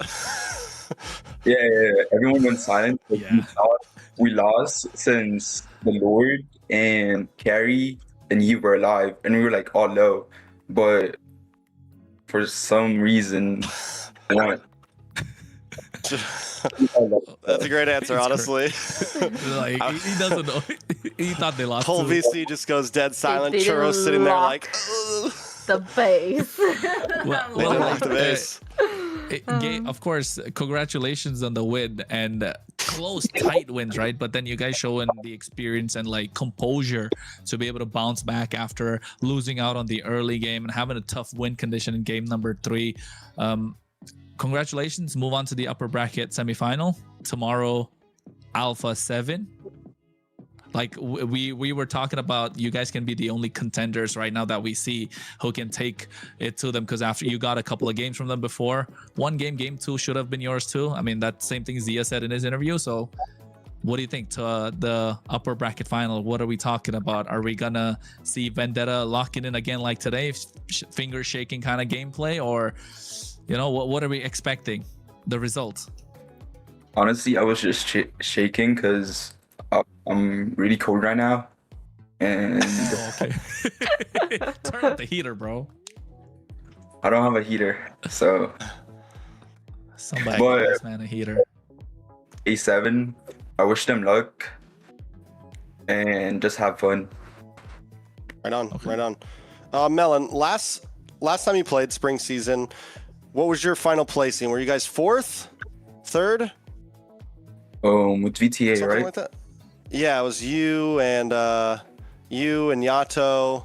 Yeah, everyone went silent. We lost since the Lord and Carrie and you were alive, and we were like all low, but for some reason, That's a great answer, honestly. Like he doesn't know. He thought they lost. Whole to- VC just goes dead silent. They Churro didn't sitting there lock like, the base. Well, they didn't lock the base. Of course, congratulations on the win and close, tight wins, right? But then you guys showing the experience and like composure to be able to bounce back after losing out on the early game and having a tough win condition in game number 3. Congratulations. Move on to the upper bracket semifinal tomorrow. Alpha 7. Like we were talking about, you guys can be the only contenders right now that we see who can take it to them, because after you got a couple of games from them before, one game, game 2 should have been yours too. I mean, that same thing Zia said in his interview. So what do you think to the upper bracket final? What are we talking about? Are we gonna see Vendetta locking in again like today, finger shaking kind of gameplay, or you know, what are we expecting the result? Honestly, I was just shaking because I'm really cold right now, and Okay. Turn up the heater, bro. I don't have a heater, so Somebody But- give this man a heater. A7. I wish them luck and just have fun. Right on, right on. Melon, last time you played spring season, what was your final placing? Were you guys 4th, 3rd? With VTA, Something right? like that? Yeah, it was you and Yato.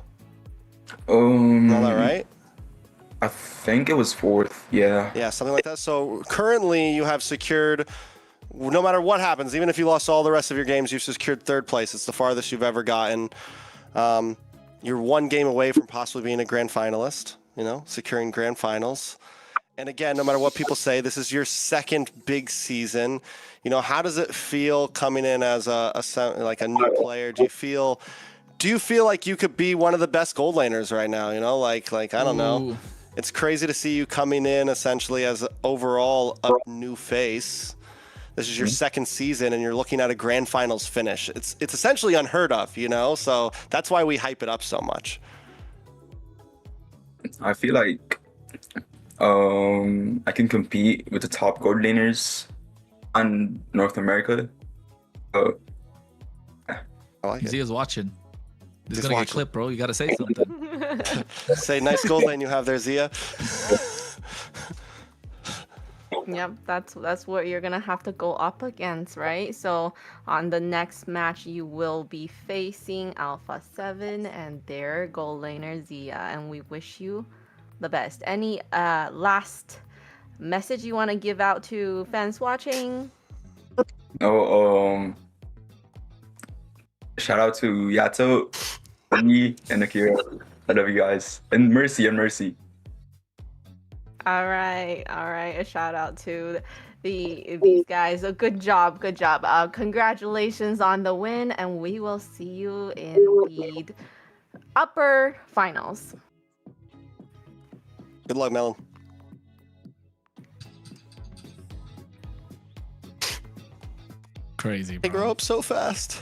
All that right? I think it was 4th. Yeah. Yeah, something like that. So currently you have secured, no matter what happens, even if you lost all the rest of your games, you've secured 3rd place. It's the farthest you've ever gotten. You're one game away from possibly being a grand finalist, you know, securing grand finals. And again, no matter what people say, this is your 2nd big season. You know, how does it feel coming in as a new player? Do you feel like you could be one of the best gold laners right now? You know, like I don't know. It's crazy to see you coming in essentially as overall a new face. This is your 2nd season, and you're looking at a grand finals finish. It's essentially unheard of, you know. So that's why we hype it up so much. I feel like I can compete with the top gold laners on North America. I like it. Zia's watching. This is Just gonna watch get clipped, bro. You gotta say something. Say nice gold lane you have there, Zia. Yep, that's what you're gonna have to go up against, right? So on the next match, you will be facing Alpha 7 and their gold laner Zia, and we wish you the best. Any last message you want to give out to fans watching? Shout out to Yato, me, and Akira. I love you guys. And Mercy. All right. A shout out to these guys. Good job. Congratulations on the win, and we will see you in the upper finals. Good luck, Melon. Crazy, They bro. grow up so fast.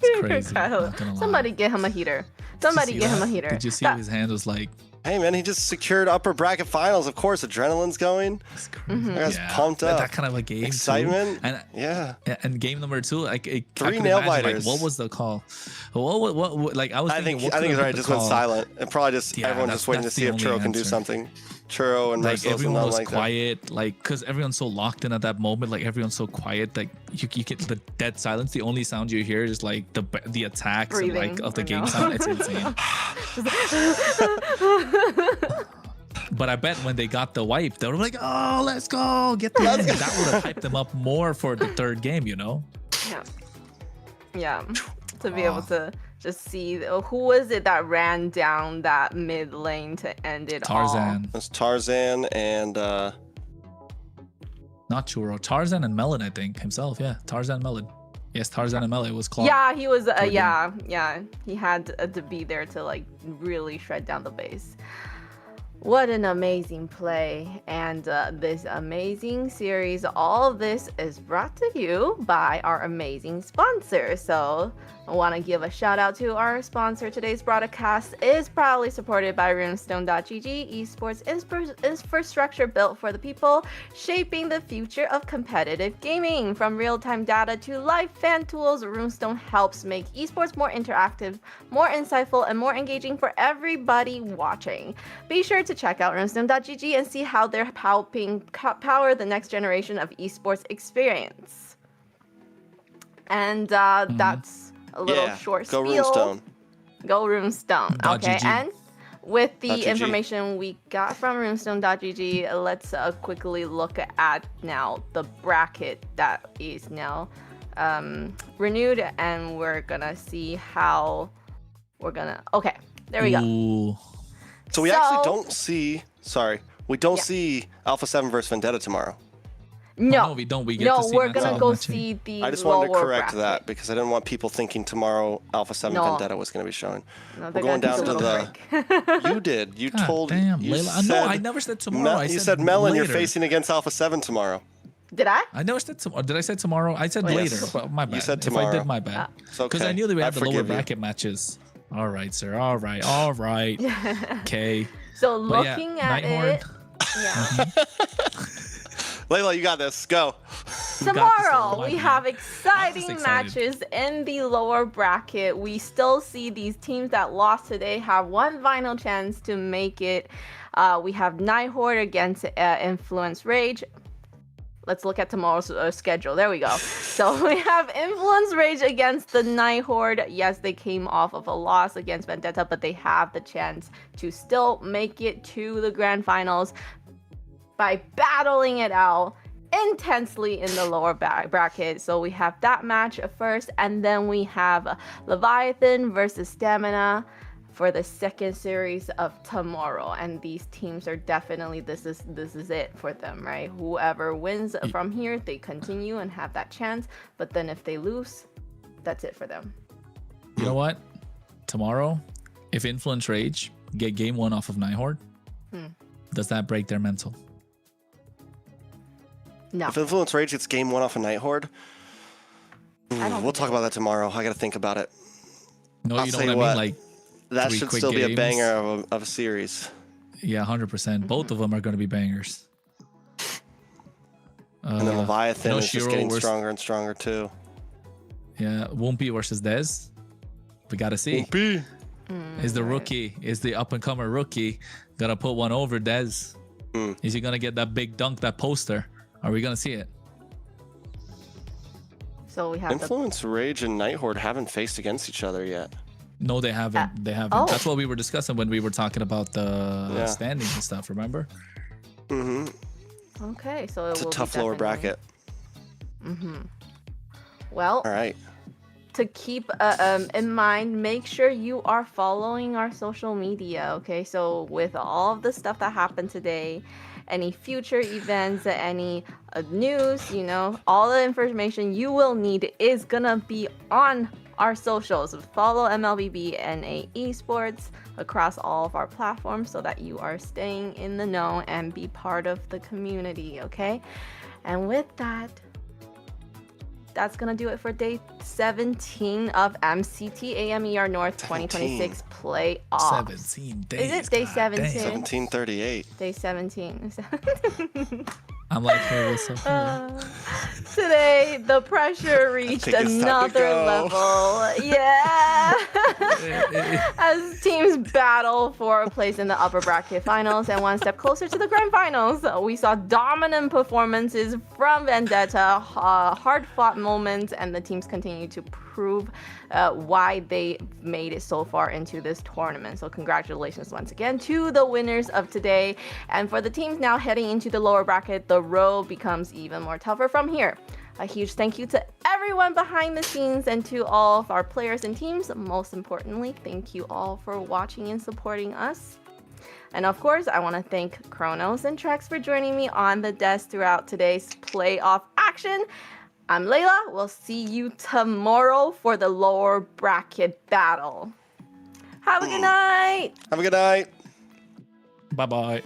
It's crazy. Not gonna lie. Somebody get him a heater. Somebody get him a heater. Did you see That- his hand was like? Hey, man, he just secured upper bracket finals. Of course, adrenaline's going. Mhm. That's pumped up. That kind of a game. too. Excitement. And yeah. And game number 2, like I 3 could nail imagine, biters. Like, what was the call? What like I was I thinking. think what he's could right. have Just been went the silent. And probably just Yeah, everyone's that's- just waiting to that's see the if only Churro can do answer. something. Churro and Like Merciless everyone and was like that. quiet, like because everyone's so locked in at that moment. Like everyone's so quiet, like you get the dead silence. The only sound you hear is like the attacks and, like Breathing, of the I game know. sound. It's insane. But I bet when they got the wipe, they were like, "Oh, let's go, get the win." That would have hyped them up more for the 3rd game, you know? Yeah. To be able to just see who was it that ran down that mid lane to end it all. Tarzan. It's Tarzan and Not Churro. Tarzan and Melon, I think himself. Yeah, Tarzan and Melon. Yes, Tarzan and Melon was called. Yeah, he was. Yeah. He had to be there to like really shred down the base. What an amazing play. And this amazing series, all of this is brought to you by our amazing sponsor. So I want to give a shout out to our sponsor. Today's broadcast is proudly supported by runestone.gg, esports infrastructure built for the people, shaping the future of competitive gaming. From real-time data to live fan tools, Runestone helps make esports more interactive, more insightful, and more engaging for everybody watching. Be sure to check out runestone.gg and see how they're helping power the next generation of esports experience. And that's a little short go spiel. Runestone. Go Runestone. Okay, .gg. and with the .gg. information we got from runestone.gg, let's quickly look at now the bracket that is now renewed, and we're gonna see how we're gonna. Okay, there we go. Ooh. So we actually don't see. Sorry, we don't see Alpha 7 versus Vendetta tomorrow. No, no, we don't. We get to see we're that gonna solid go matching. see the I just wanted to lower correct bracket. that because I didn't want people thinking tomorrow Alpha 7 No. Vendetta was going to be showing. No, We're they're going gonna down take to a little the. break. You did. You God told. damn, You Layla. No, I never said tomorrow. You said Melon, you're facing against Alpha 7 tomorrow. Did I? I never said tomorrow. Did I say tomorrow? I said Yes. later. But my bad. You said If I tomorrow. did, my bad. It's Because okay. I knew that we had the lower forgive you. bracket matches. All right, sir. All right. All right. Okay. So But yeah, looking at Nighthord. it, yeah. Layla, you got this. Go. Tomorrow we have I'm exciting just excited. matches in the lower bracket. We still see these teams that lost today have one final chance to make it. We have Nighthord against Influence Rage. Let's look at tomorrow's schedule. There we go. So we have Influence Rage against the Nighthord. Yes, they came off of a loss against Vendetta, but they have the chance to still make it to the grand finals by battling it out intensely in the lower bracket. So we have that match first, and then we have Leviathan versus Stamina for the second series of tomorrow. And these teams are definitely, this is it for them, right? Whoever wins from here, they continue and have that chance. But then if they lose, that's it for them. You know what? Tomorrow, if Influence Rage get game one off of Nighthord, does that break their mental? No. If Influence Rage gets game one off of Nighthord, we'll talk about that tomorrow. I got to think about it. No, I'll you know say what I what, mean? Like, that 3 should quick still be a games. banger of a series. Yeah, 100%. Both of them are going to be bangers. And then Leviathan is just Shiro getting versus- stronger and stronger too. Yeah, Wumpy versus Dez. We got to see. Wumpy. Is the rookie, is the up-and-comer rookie going to put one over Dez? Is he going to get that big dunk, that poster? Are we going to see it? So we have Influence Rage and Nighthord haven't faced against each other yet. No, they haven't. They haven't. oh. That's what we were discussing when we were talking about the standings and stuff, remember? Okay, so it It's a will be tough lower definitely- bracket. Well, All right. to keep in mind, make sure you are following our social media, okay? So with all of the stuff that happened today, any future events, any news, you know, all the information you will need is gonna be on our socials. Follow MLBB NA Esports across all of our platforms so that you are staying in the know and be part of the community, okay? And with that, that's gonna do it for day 17 of MCT AMER North 2026 playoffs. 17 days. Is it day 17? 1738. Day 17. I'm like, hey, what's up? Today, the pressure reached think it's time to another go. level. Yeah. As teams battle for a place in the upper bracket finals and one step closer to the grand finals, we saw dominant performances from Vendetta, hard-fought moments, and the teams continue to prove why they made it so far into this tournament. So congratulations once again to the winners of today. And for the teams now heading into the lower bracket, the road becomes even more tougher from here. A huge thank you to everyone behind the scenes and to all of our players and teams. Most importantly, thank you all for watching and supporting us. And of course, I want to thank Kronos and Trex for joining me on the desk throughout today's playoff action. I'm Layla. We'll see you tomorrow for the lower bracket battle. Have a good night. Have a good night. Bye bye.